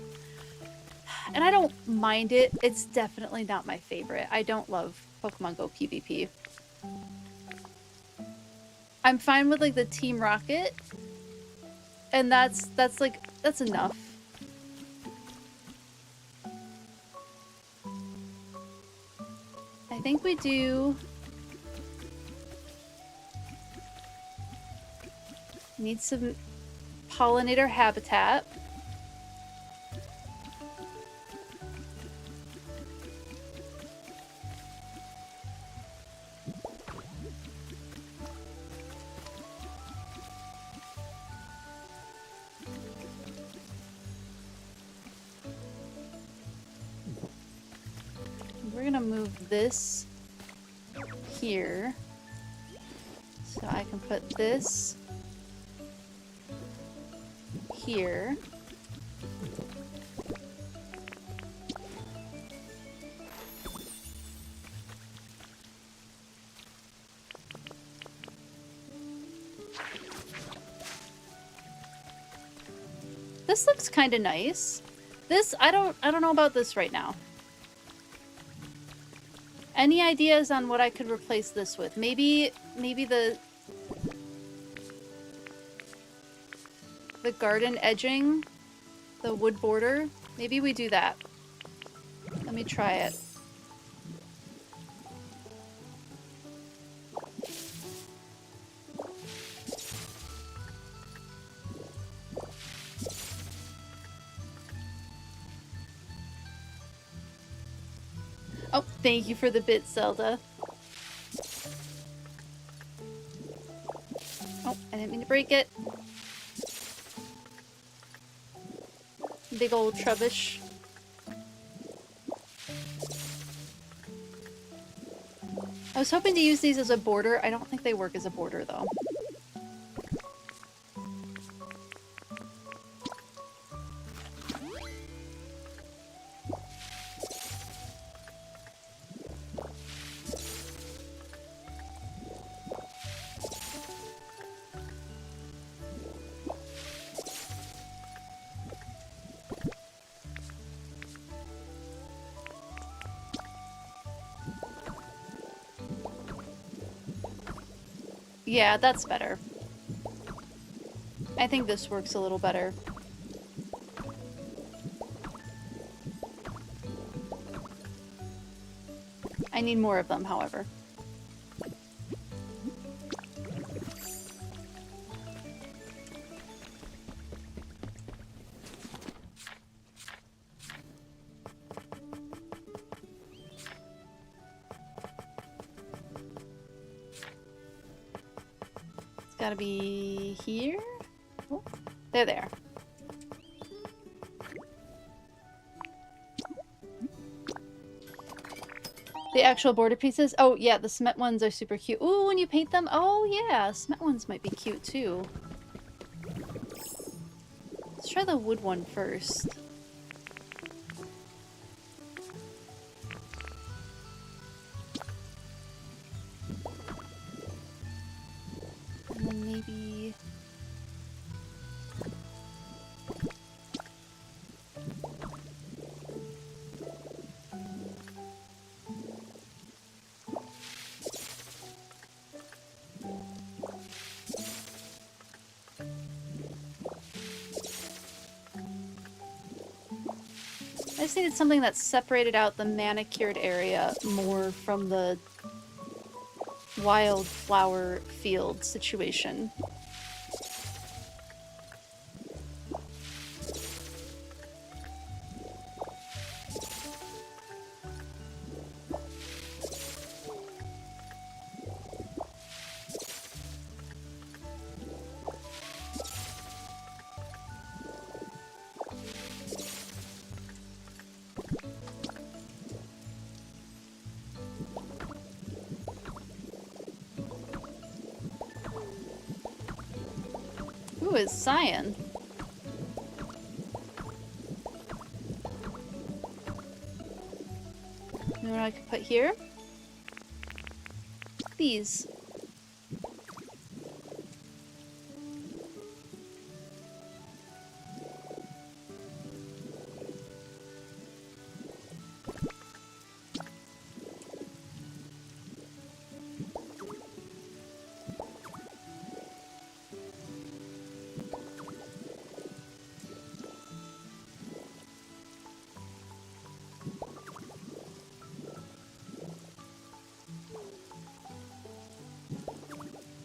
And I don't mind it. It's definitely not my favorite. I don't love Pokemon Go PvP. I'm fine with like the Team Rocket. And that's enough. I think we do need some pollinator habitat. We're gonna move this here so I can put this here. This looks kind of nice. This, I don't know about this right now. Any ideas on what I could replace this with? Maybe the garden edging, the wood border. Maybe we do that. Let me try it. Oh, thank you for the bit, Zelda. Oh, I didn't mean to break it. Big old trubbish. I was hoping to use these as a border. I don't think they work as a border, though. Yeah, that's better. I think this works a little better. I need more of them, however. Gotta be here. Oh, they're there. The actual border pieces? Oh yeah, the cement ones are super cute. Ooh, when you paint them? Oh yeah, cement ones might be cute too. Let's try the wood one first. And then maybe... I just needed something that separated out the manicured area more from the wildflower field situation. Who is cyan? You know what I could put here? These.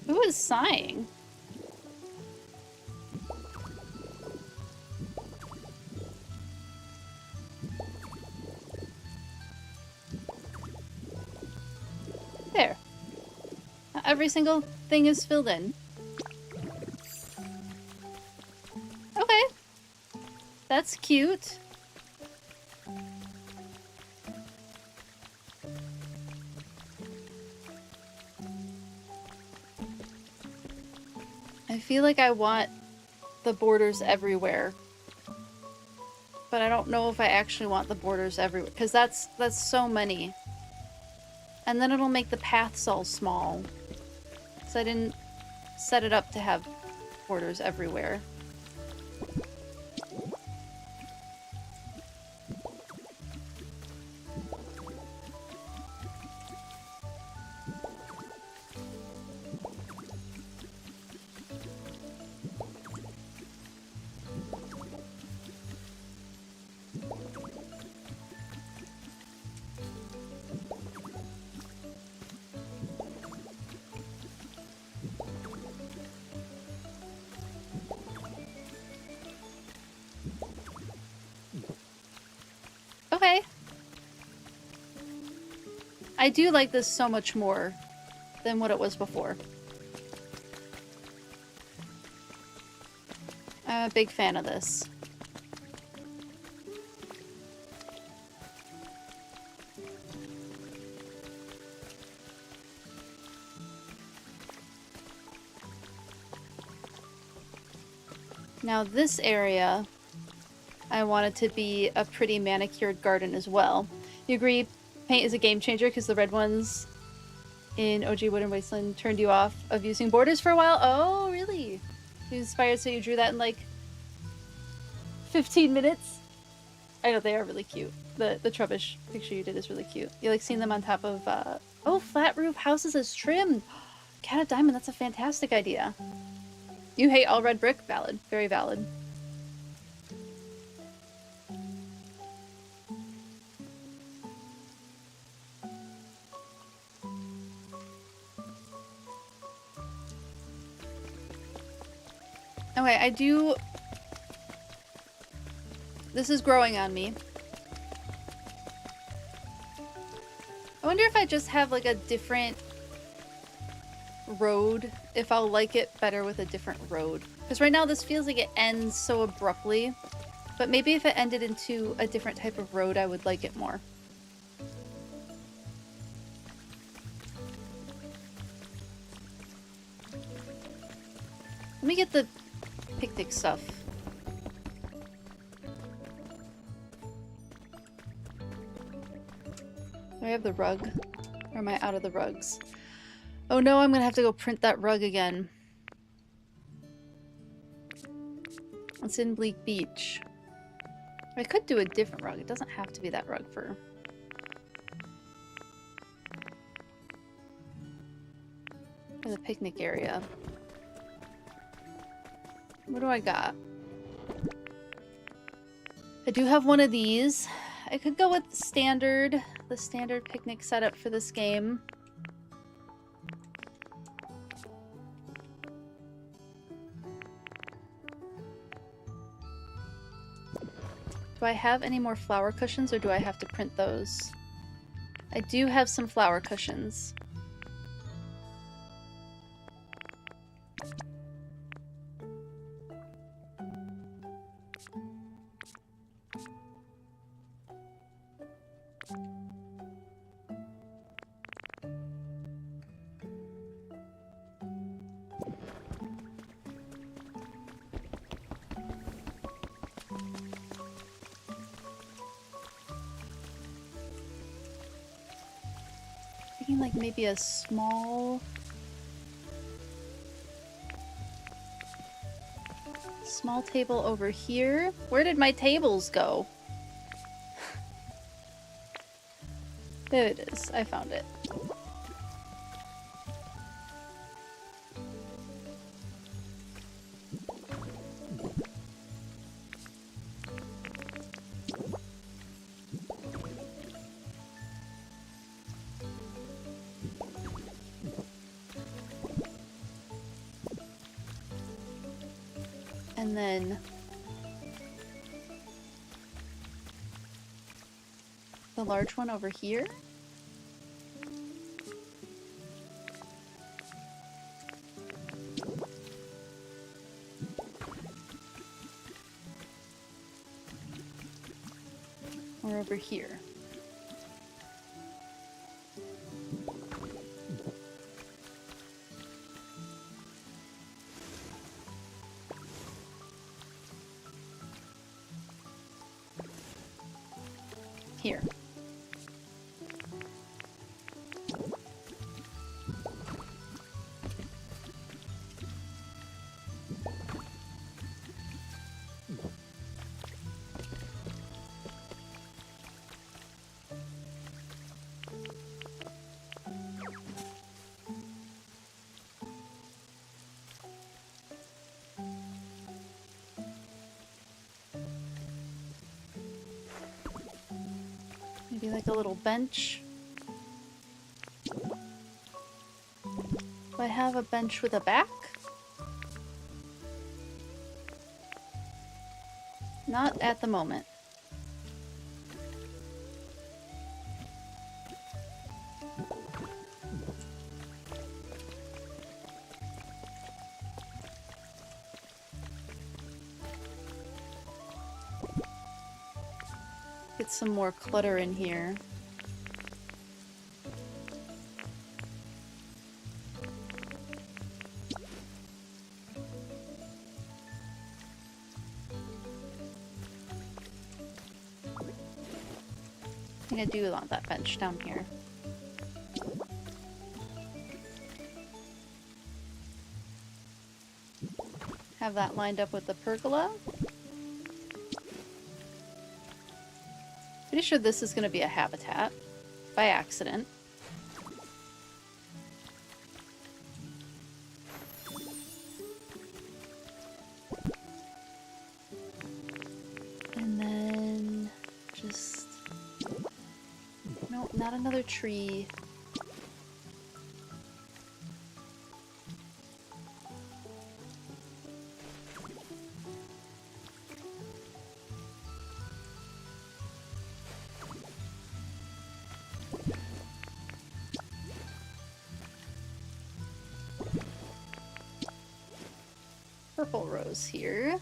Who is sighing? There. Now every single thing is filled in. Okay. That's cute. I feel like I want the borders everywhere. But I don't know if I actually want the borders everywhere, because that's so many. And then it'll make the paths all small. So I didn't set it up to have borders everywhere. Okay. I do like this so much more than what it was before. I'm a big fan of this. Now this area, I want it to be a pretty manicured garden as well. You agree paint is a game changer because the red ones in OG Wood and Wasteland turned you off of using borders for a while? Oh, really? You inspired so you drew that in like 15 minutes? I know, they are really cute. The Trubbish picture you did is really cute. You like seeing them on top of, oh, flat roof houses as trimmed. Cat of Diamond, that's a fantastic idea. You hate all red brick? Valid. Very valid. Okay, I do... This is growing on me. I wonder if I just have like a different road, if I'll like it better with a different road. Because right now this feels like it ends so abruptly. But maybe if it ended into a different type of road, I would like it more. Let me get the picnic stuff. Do I have the rug? Or am I out of the rugs? Oh no, I'm gonna have to go print that rug again. It's in Bleak Beach. I could do a different rug. It doesn't have to be that rug for... the picnic area. What do I got? I do have one of these. I could go with the standard picnic setup for this game. Do I have any more flower cushions, or do I have to print those? I do have some flower cushions. thinking like maybe a small table over here. Where did my tables go? There it is. I found it. And then the large one over here. Or over here. Here. Maybe like a little bench. Do I have a bench with a back? Not at the moment. Get some more clutter in here. I think I do want that bench down here. Have that lined up with the pergola. Pretty sure this is going to be a habitat by accident. And then just... Nope, not another tree. Purple rose here.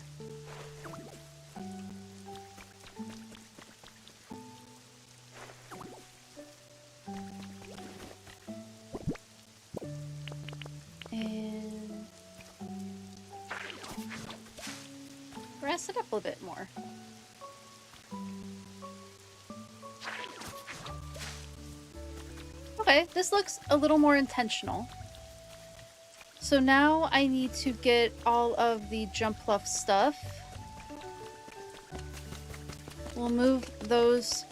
And grass it up a little bit more. Okay, this looks a little more intentional. So now I need to get all of the jump fluff stuff. We'll move those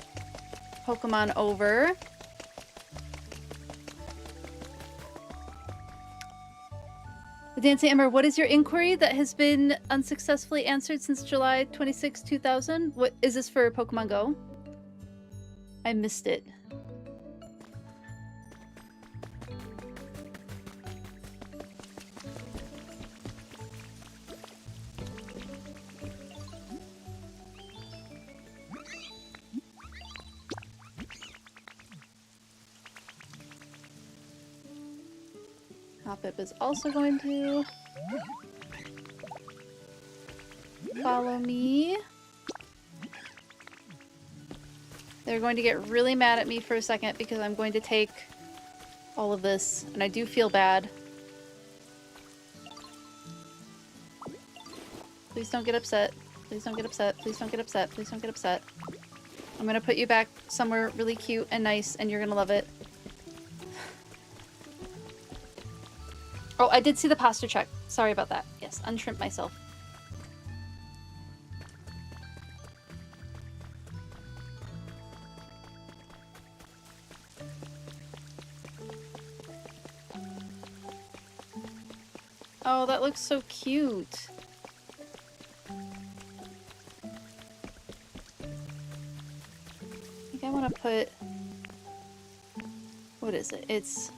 Pokemon over. The Dancing Ember, what is your inquiry that has been unsuccessfully answered since July 26, 2000? What is this for Pokemon Go? I missed it. Hoppip is also going to follow me. They're going to get really mad at me for a second because I'm going to take all of this, and I do feel bad. Please don't get upset. Please don't get upset. Please don't get upset. Please don't get upset. I'm gonna put you back somewhere really cute and nice, and you're gonna love it. Oh, I did see the posture check. Sorry about that. Yes, untrimmed myself. Oh, that looks so cute. I think I want to put... What is it? It's...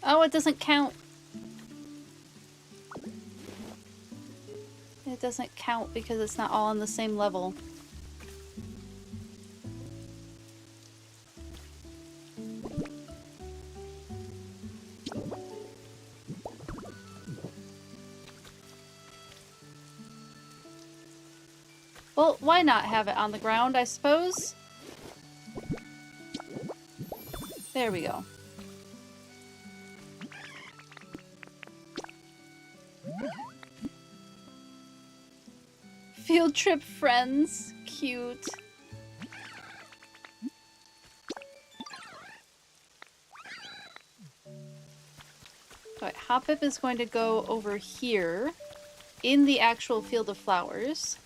Oh, it doesn't count. It doesn't count because it's not all on the same level. Well, why not have it on the ground, I suppose? There we go. Field trip friends. Cute. Alright, Hoppip is going to go over here in the actual field of flowers.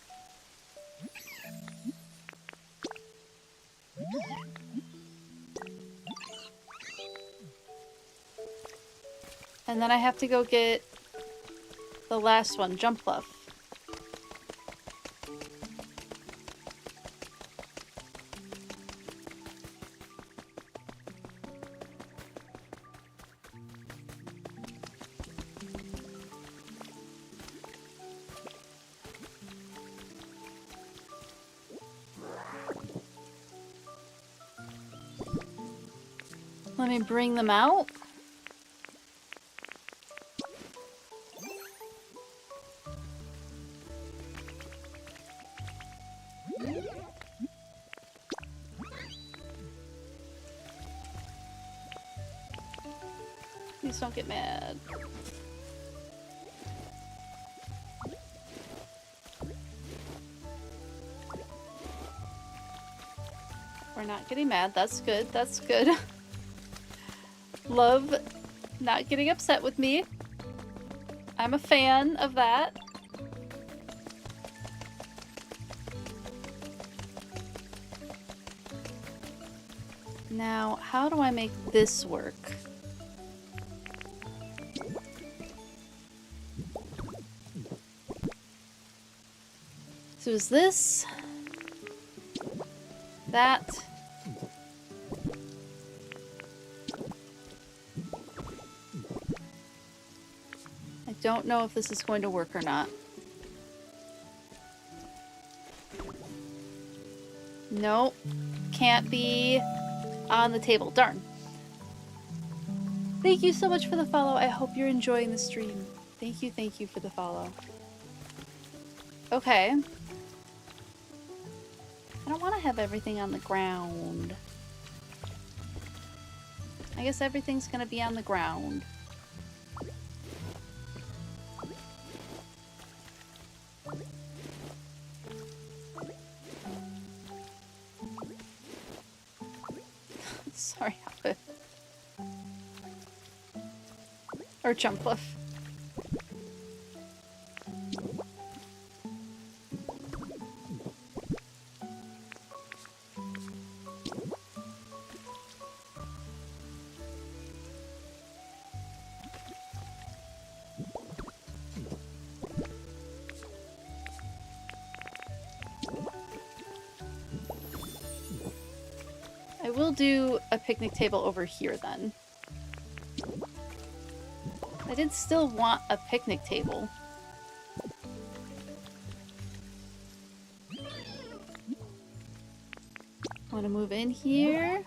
And then I have to go get the last one, Jumpluff. Let me bring them out. Please don't get mad. We're not getting mad. That's good. That's good. Love not getting upset with me. I'm a fan of that. Now, how do I make this work? So is this, that, I don't know if this is going to work or not. Nope, can't be on the table, darn. Thank you so much for the follow. I hope you're enjoying the stream. Thank you for the follow. Okay. I don't want to have everything on the ground. I guess everything's gonna be on the ground. Sorry, Hoppip. Or Jumpluff. I will do a picnic table over here then. I did still want a picnic table. I want to move in here.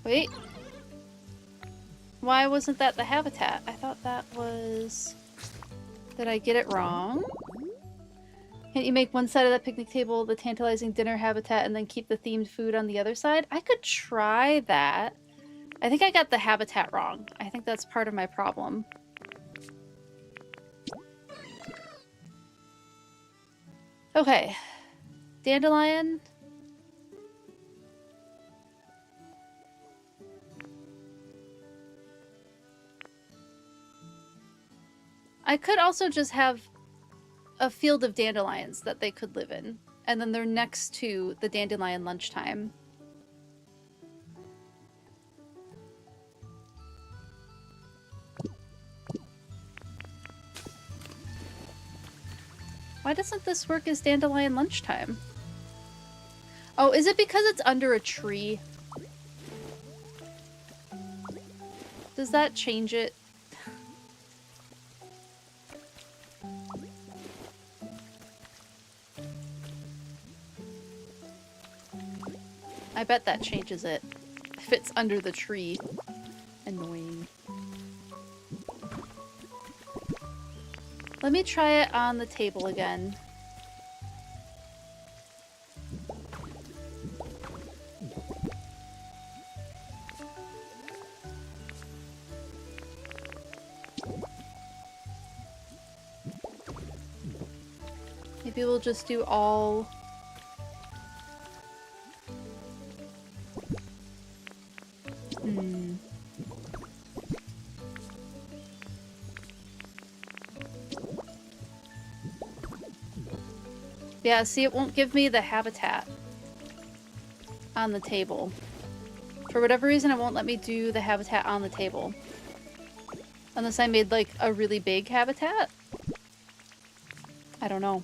Wait. Why wasn't that the habitat? I thought that was... Did I get it wrong? Can't you make one side of that picnic table the tantalizing dinner habitat and then keep the themed food on the other side? I could try that. I think I got the habitat wrong. I think that's part of my problem. Okay. Dandelion. I could also just have a field of dandelions that they could live in. And then they're next to the dandelion lunchtime. Why doesn't this work as dandelion lunchtime? Oh, is it because it's under a tree? Does that change it? I bet that changes it. If it's under the tree. Annoying. Let me try it on the table again. Maybe we'll just do all... Yeah, see, it won't give me the habitat on the table. For whatever reason, it won't let me do the habitat on the table. Unless I made, like, a really big habitat? I don't know.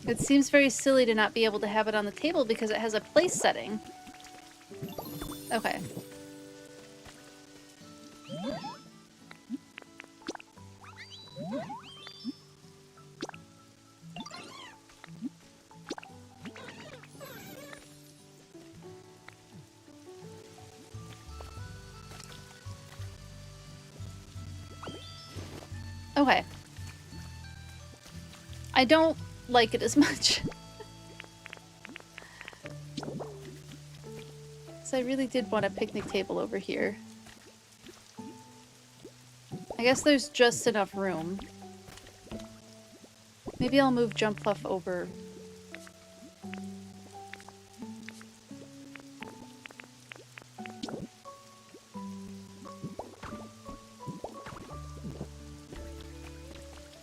It seems very silly to not be able to have it on the table because it has a place setting. Okay. Okay. I don't like it as much. So I really did want a picnic table over here. I guess there's just enough room. Maybe I'll move Jump Fluff over.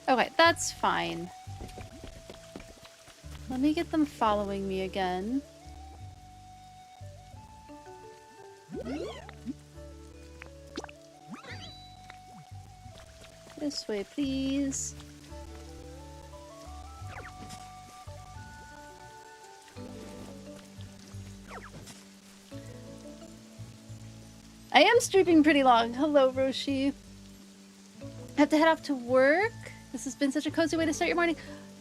Okay, that's fine. Let me get them following me again. This way, please. I am streaming pretty long. Hello, Roshi. I have to head off to work. This has been such a cozy way to start your morning.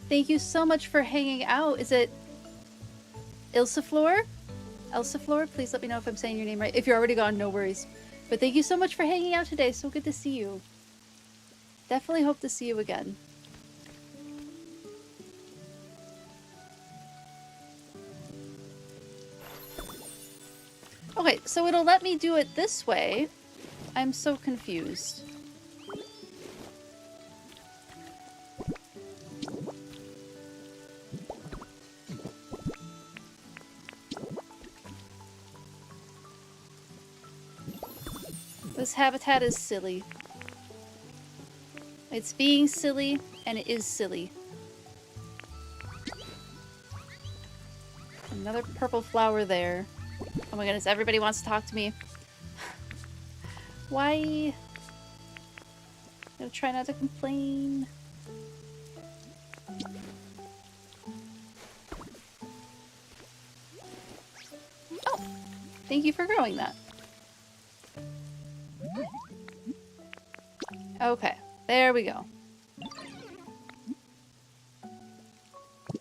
Thank you so much for hanging out. Is it Ilsaflor? Elsaflor? Please let me know if I'm saying your name right. If you're already gone, no worries. But thank you so much for hanging out today. So good to see you. Definitely hope to see you again. Okay, so it'll let me do it this way. I'm so confused. This habitat is silly. It's being silly, and it is silly. Another purple flower there. Oh my goodness, everybody wants to talk to me. Why? I'm gonna try not to complain. Oh! Thank you for growing that. Okay. There we go.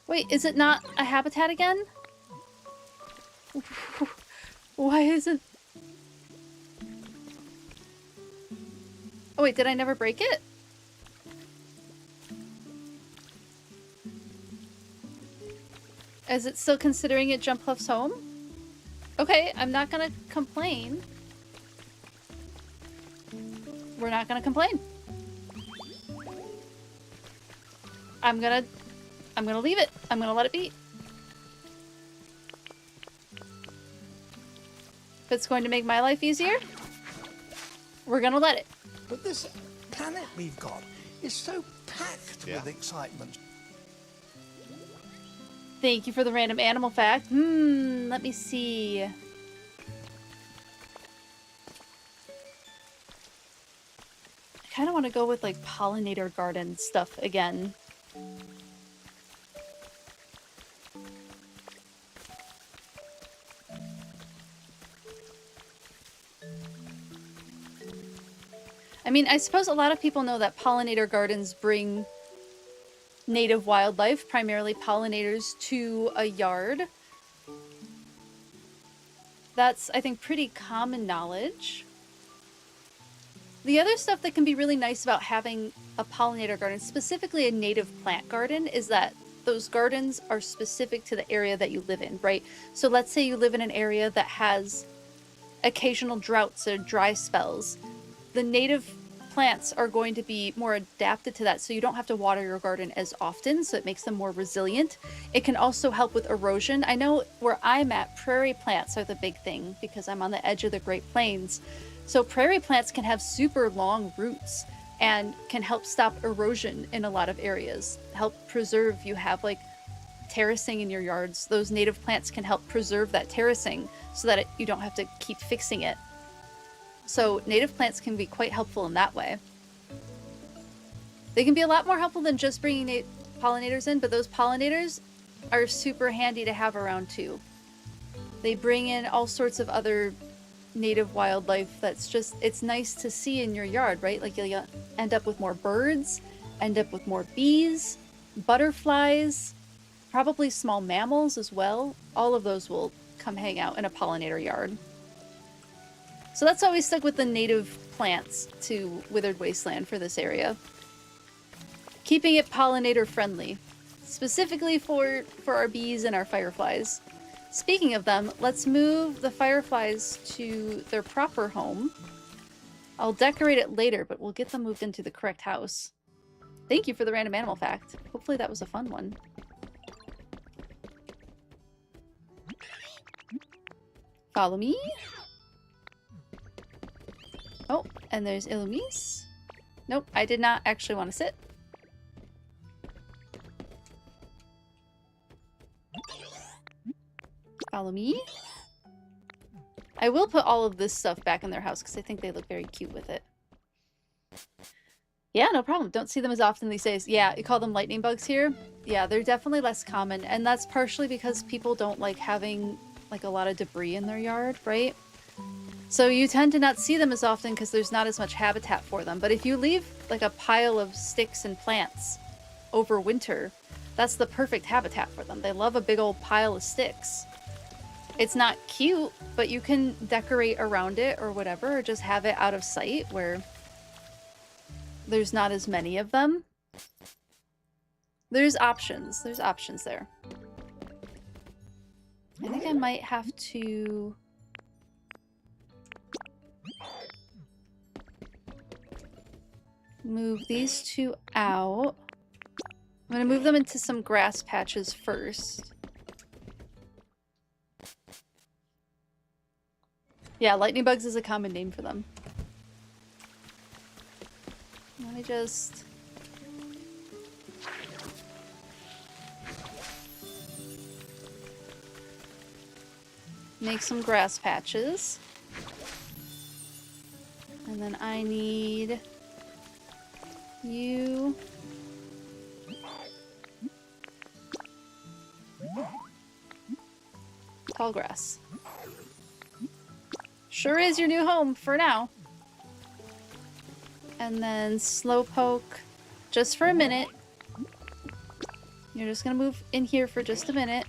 Wait, is it not a habitat again? Why isn't... Oh wait, did I never break it? Is it still considering it Jumpluff's home? Okay, I'm not gonna complain. We're not gonna complain. I'm gonna leave it. I'm gonna let it be. If it's going to make my life easier, we're gonna let it. But this planet we've got is so packed with excitement. Thank you for the random animal fact. Let me see. I kind of want to go with like pollinator garden stuff again. I mean, I suppose a lot of people know that pollinator gardens bring native wildlife, primarily pollinators, to a yard. That's, I think, pretty common knowledge. The other stuff that can be really nice about having a pollinator garden, specifically a native plant garden, is that those gardens are specific to the area that you live in, right? So let's say you live in an area that has occasional droughts or dry spells. The native plants are going to be more adapted to that, so you don't have to water your garden as often, so it makes them more resilient. It can also help with erosion. I know where I'm at, prairie plants are the big thing because I'm on the edge of the Great Plains. So prairie plants can have super long roots and can help stop erosion in a lot of areas. Help preserve, you have like terracing in your yards. Those native plants can help preserve that terracing so that you don't have to keep fixing it. So native plants can be quite helpful in that way. They can be a lot more helpful than just bringing pollinators in, but those pollinators are super handy to have around too. They bring in all sorts of other native wildlife that's just, it's nice to see in your yard, right? Like you'll end up with more birds, end up with more bees, butterflies, probably small mammals as well. All of those will come hang out in a pollinator yard. So that's why we stuck with the native plants to Withered Wasteland for this area. Keeping it pollinator friendly, specifically for our bees and our fireflies. Speaking of them, let's move the fireflies to their proper home. I'll decorate it later, but we'll get them moved into the correct house. Thank you for the random animal fact. Hopefully that was a fun one. Follow me. Oh, and there's Illumise. Nope, I did not actually want to sit. Follow me. I will put all of this stuff back in their house because I think they look very cute with it. Yeah, no problem. Don't see them as often these days. Yeah, you call them lightning bugs here? Yeah, they're definitely less common, and that's partially because people don't like having like a lot of debris in their yard, right? So you tend to not see them as often because there's not as much habitat for them. But if you leave like a pile of sticks and plants over winter, that's the perfect habitat for them. They love a big old pile of sticks. It's not cute, but you can decorate around it or whatever, or just have it out of sight where there's not as many of them. There's options. There's options there. I think I might have to... move these two out. I'm gonna move them into some grass patches first. Yeah, lightning bugs is a common name for them. Let me just... make some grass patches. And then I need you. Tall grass. Sure is your new home for now. And then Slowpoke, just for a minute. You're just gonna move in here for just a minute.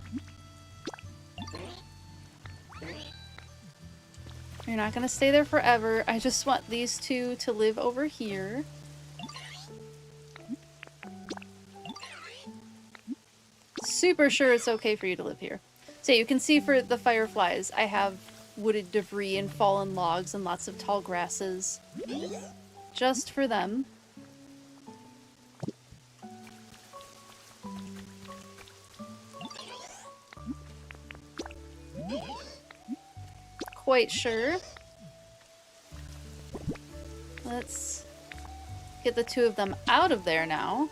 You're not gonna stay there forever. I just want these two to live over here. super sure it's okay for you to live here. So you can see for the fireflies, I have wooded debris and fallen logs and lots of tall grasses. Just for them. Quite sure. Let's get the two of them out of there now.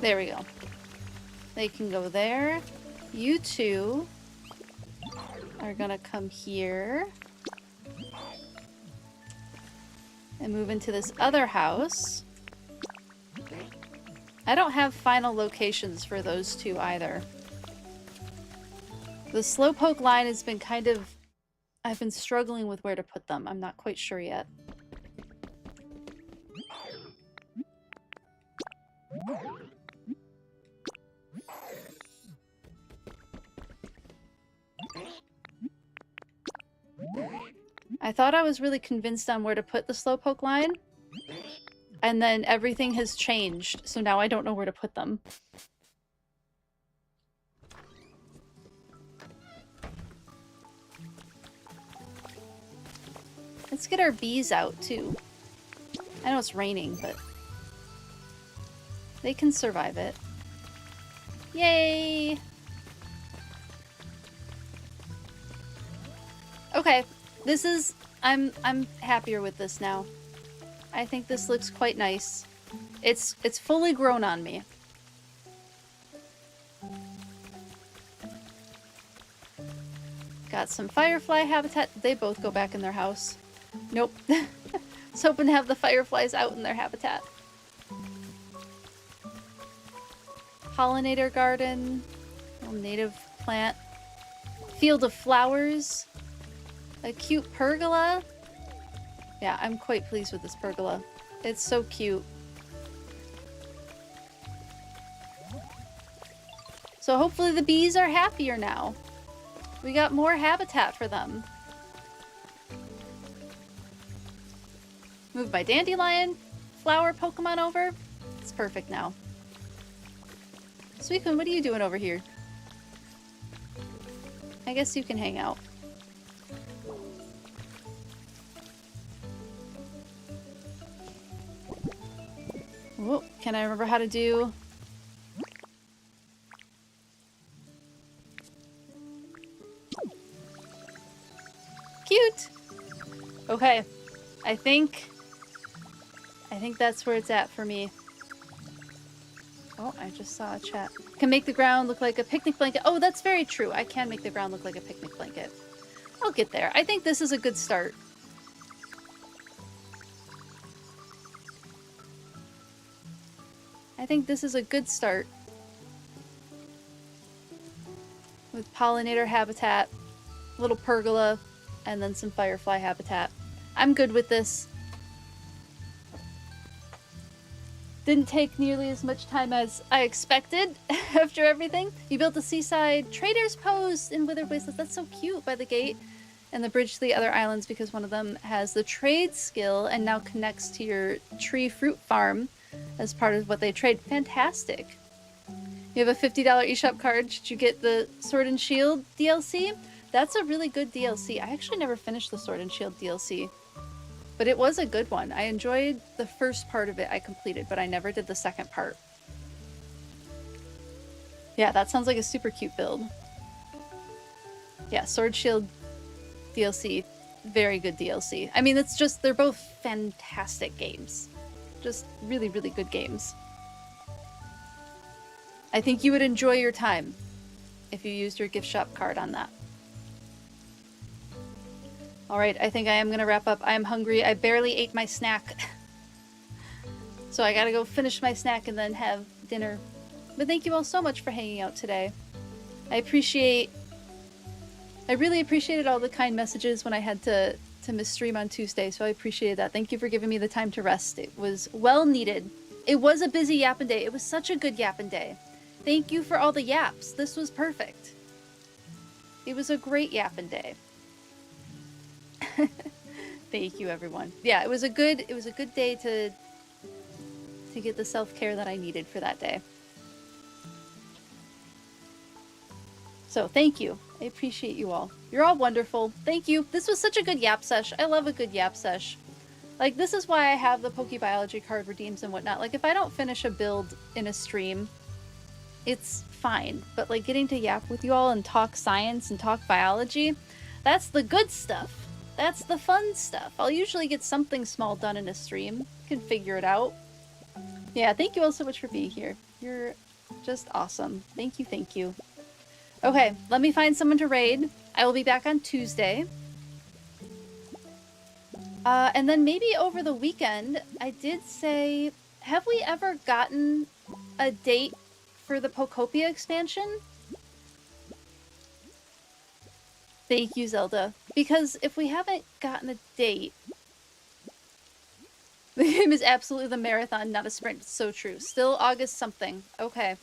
There we go. They can go there. You two are gonna come here and move into this other house. I don't have final locations for those two either. The slowpoke line has been kind of... I've been struggling with where to put them. I'm not quite sure yet. I thought I was really convinced on where to put the slowpoke line, and then everything has changed, so now I don't know where to put them. Let's get our bees out, too. I know it's raining, but they can survive it. Yay! Okay, this is... I'm happier with this now. I think this looks quite nice. It's fully grown on me. Got some firefly habitat. They both go back in their house. Nope. I was hoping to have the fireflies out in their habitat. Pollinator garden. Little native plant. Field of flowers. A cute pergola. Yeah, I'm quite pleased with this pergola. It's so cute. So hopefully the bees are happier now. We got more habitat for them. Move my dandelion flower Pokemon over. It's perfect now. Suicune, what are you doing over here? I guess you can hang out. Whoa, can I remember how to do... Cute! Okay, I think that's where it's at for me. Oh, I just saw a chat. Can make the ground look like a picnic blanket. Oh, that's very true. I can make the ground look like a picnic blanket. I'll get there. I think this is a good start. I think this is a good start. With pollinator habitat, little pergola, and then some firefly habitat. I'm good with this. Didn't take nearly as much time as I expected after everything. You built a seaside trader's post in Withered Wastelands. That's so cute by the gate. And the bridge to the other islands because one of them has the trade skill and now connects to your tree fruit farm as part of what they trade. Fantastic. You have a $50 eShop card. Did you get the Sword and Shield DLC? That's a really good DLC. I actually never finished the Sword and Shield DLC. But it was a good one. I enjoyed the first part of it I completed, but I never did the second part. Yeah, that sounds like a super cute build. Yeah, Sword Shield DLC. Very good DLC. I mean, it's just, they're both fantastic games. Just really, really good games. I think you would enjoy your time if you used your gift shop card on that. Alright, I think I am gonna wrap up. I am hungry. I barely ate my snack. So I gotta go finish my snack and then have dinner. But thank you all so much for hanging out today. I really appreciated all the kind messages when I had to miss stream on Tuesday, so I appreciated that. Thank you for giving me the time to rest. It was well needed. It was a busy yapping day. It was such a good yapping day. Thank you for all the yaps. This was perfect. It was a great yapping day. Thank you, everyone. Yeah, it was a good day to get the self-care that I needed for that day. So thank you. I appreciate you all. You're all wonderful. Thank you. This was such a good yap sesh. I love a good yap sesh. Like, this is why I have the PokeBiology card redeems and whatnot. Like, if I don't finish a build in a stream, it's fine. But, like, getting to yap with you all and talk science and talk biology, that's the good stuff. That's the fun stuff. I'll usually get something small done in a stream. Can figure it out. Yeah, thank you all so much for being here. You're just awesome. Thank you, thank you. Okay, let me find someone to raid. I will be back on Tuesday. And then maybe over the weekend, I did say, have we ever gotten a date for the Pokopia expansion? Thank you, Zelda. Because if we haven't gotten a date, the game is absolutely the marathon, not a sprint. It's so true. Still August something. Okay.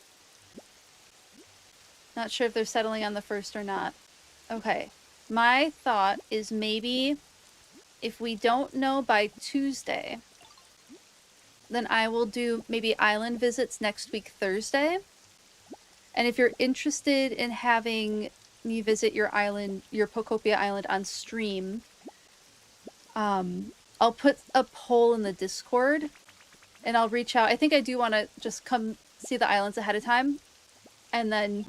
Not sure if they're settling on the 1st or not. Okay. My thought is maybe if we don't know by Tuesday, then I will do maybe island visits next week, Thursday. And if you're interested in having me visit your island, your Pokopia island on stream, I'll put a poll in the Discord and I'll reach out. I think I do want to just come see the islands ahead of time, and then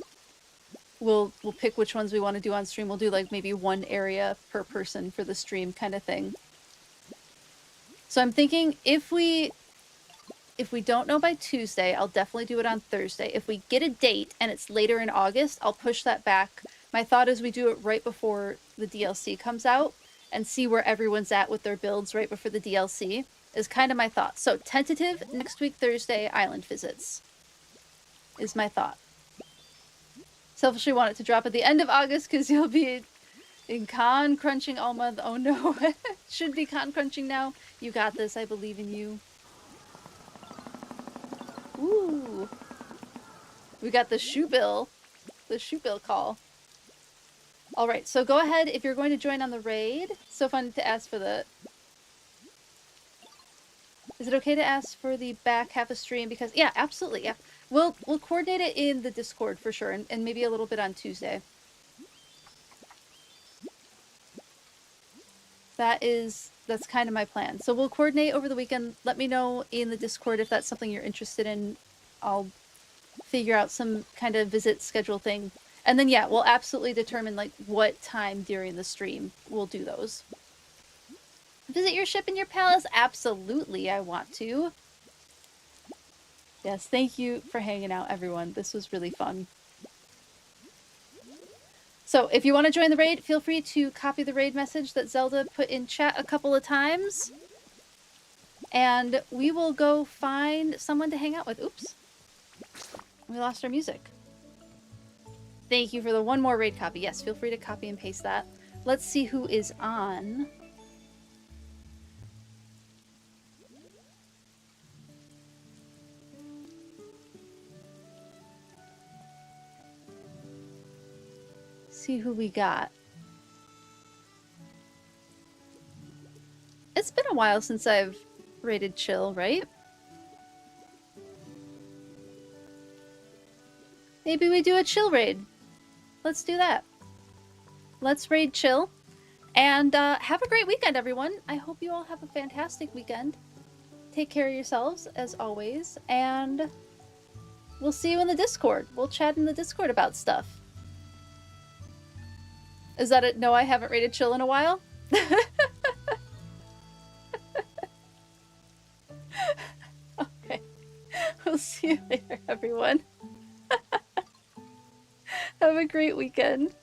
we'll pick which ones we want to do on stream. We'll do like maybe one area per person for the stream kind of thing. So I'm thinking if we don't know by Tuesday, I'll definitely do it on Thursday. If we get a date and it's later in August, I'll push that back. My thought is we do it right before the DLC comes out and see where everyone's at with their builds right before the DLC is kind of my thought. So tentative next week, Thursday, island visits is my thought. Selfishly want it to drop at the end of August because you'll be in con crunching all month. Oh no. Should be con crunching now. You got this. I believe in you. Ooh. We got the shoe bill. The shoe bill call. Alright, so go ahead if you're going to join on the raid. So fun to ask for the... Is it okay to ask for the back half of stream? Because, yeah, absolutely, yeah. We'll coordinate it in the Discord for sure, and maybe a little bit on Tuesday. That's kind of my plan. So we'll coordinate over the weekend. Let me know in the Discord if that's something you're interested in. I'll figure out some kind of visit schedule thing. And then, yeah, we'll absolutely determine, like, what time during the stream we'll do those. Visit your ship in your palace? Absolutely, I want to. Yes, thank you for hanging out, everyone. This was really fun. So, if you want to join the raid, feel free to copy the raid message that Zelda put in chat a couple of times. And we will go find someone to hang out with. Oops. We lost our music. Thank you for the one more raid copy. Yes, feel free to copy and paste that. Let's see who is on. See who we got. It's been a while since I've raided Chill, right? Maybe we do a Chill raid. Let's do that. Let's raid Chill. And have a great weekend, everyone. I hope you all have a fantastic weekend. Take care of yourselves, as always. And we'll see you in the Discord. We'll chat in the Discord about stuff. Is that it? No, I haven't raided Chill in a while? Okay. We'll see you later, everyone. Have a great weekend.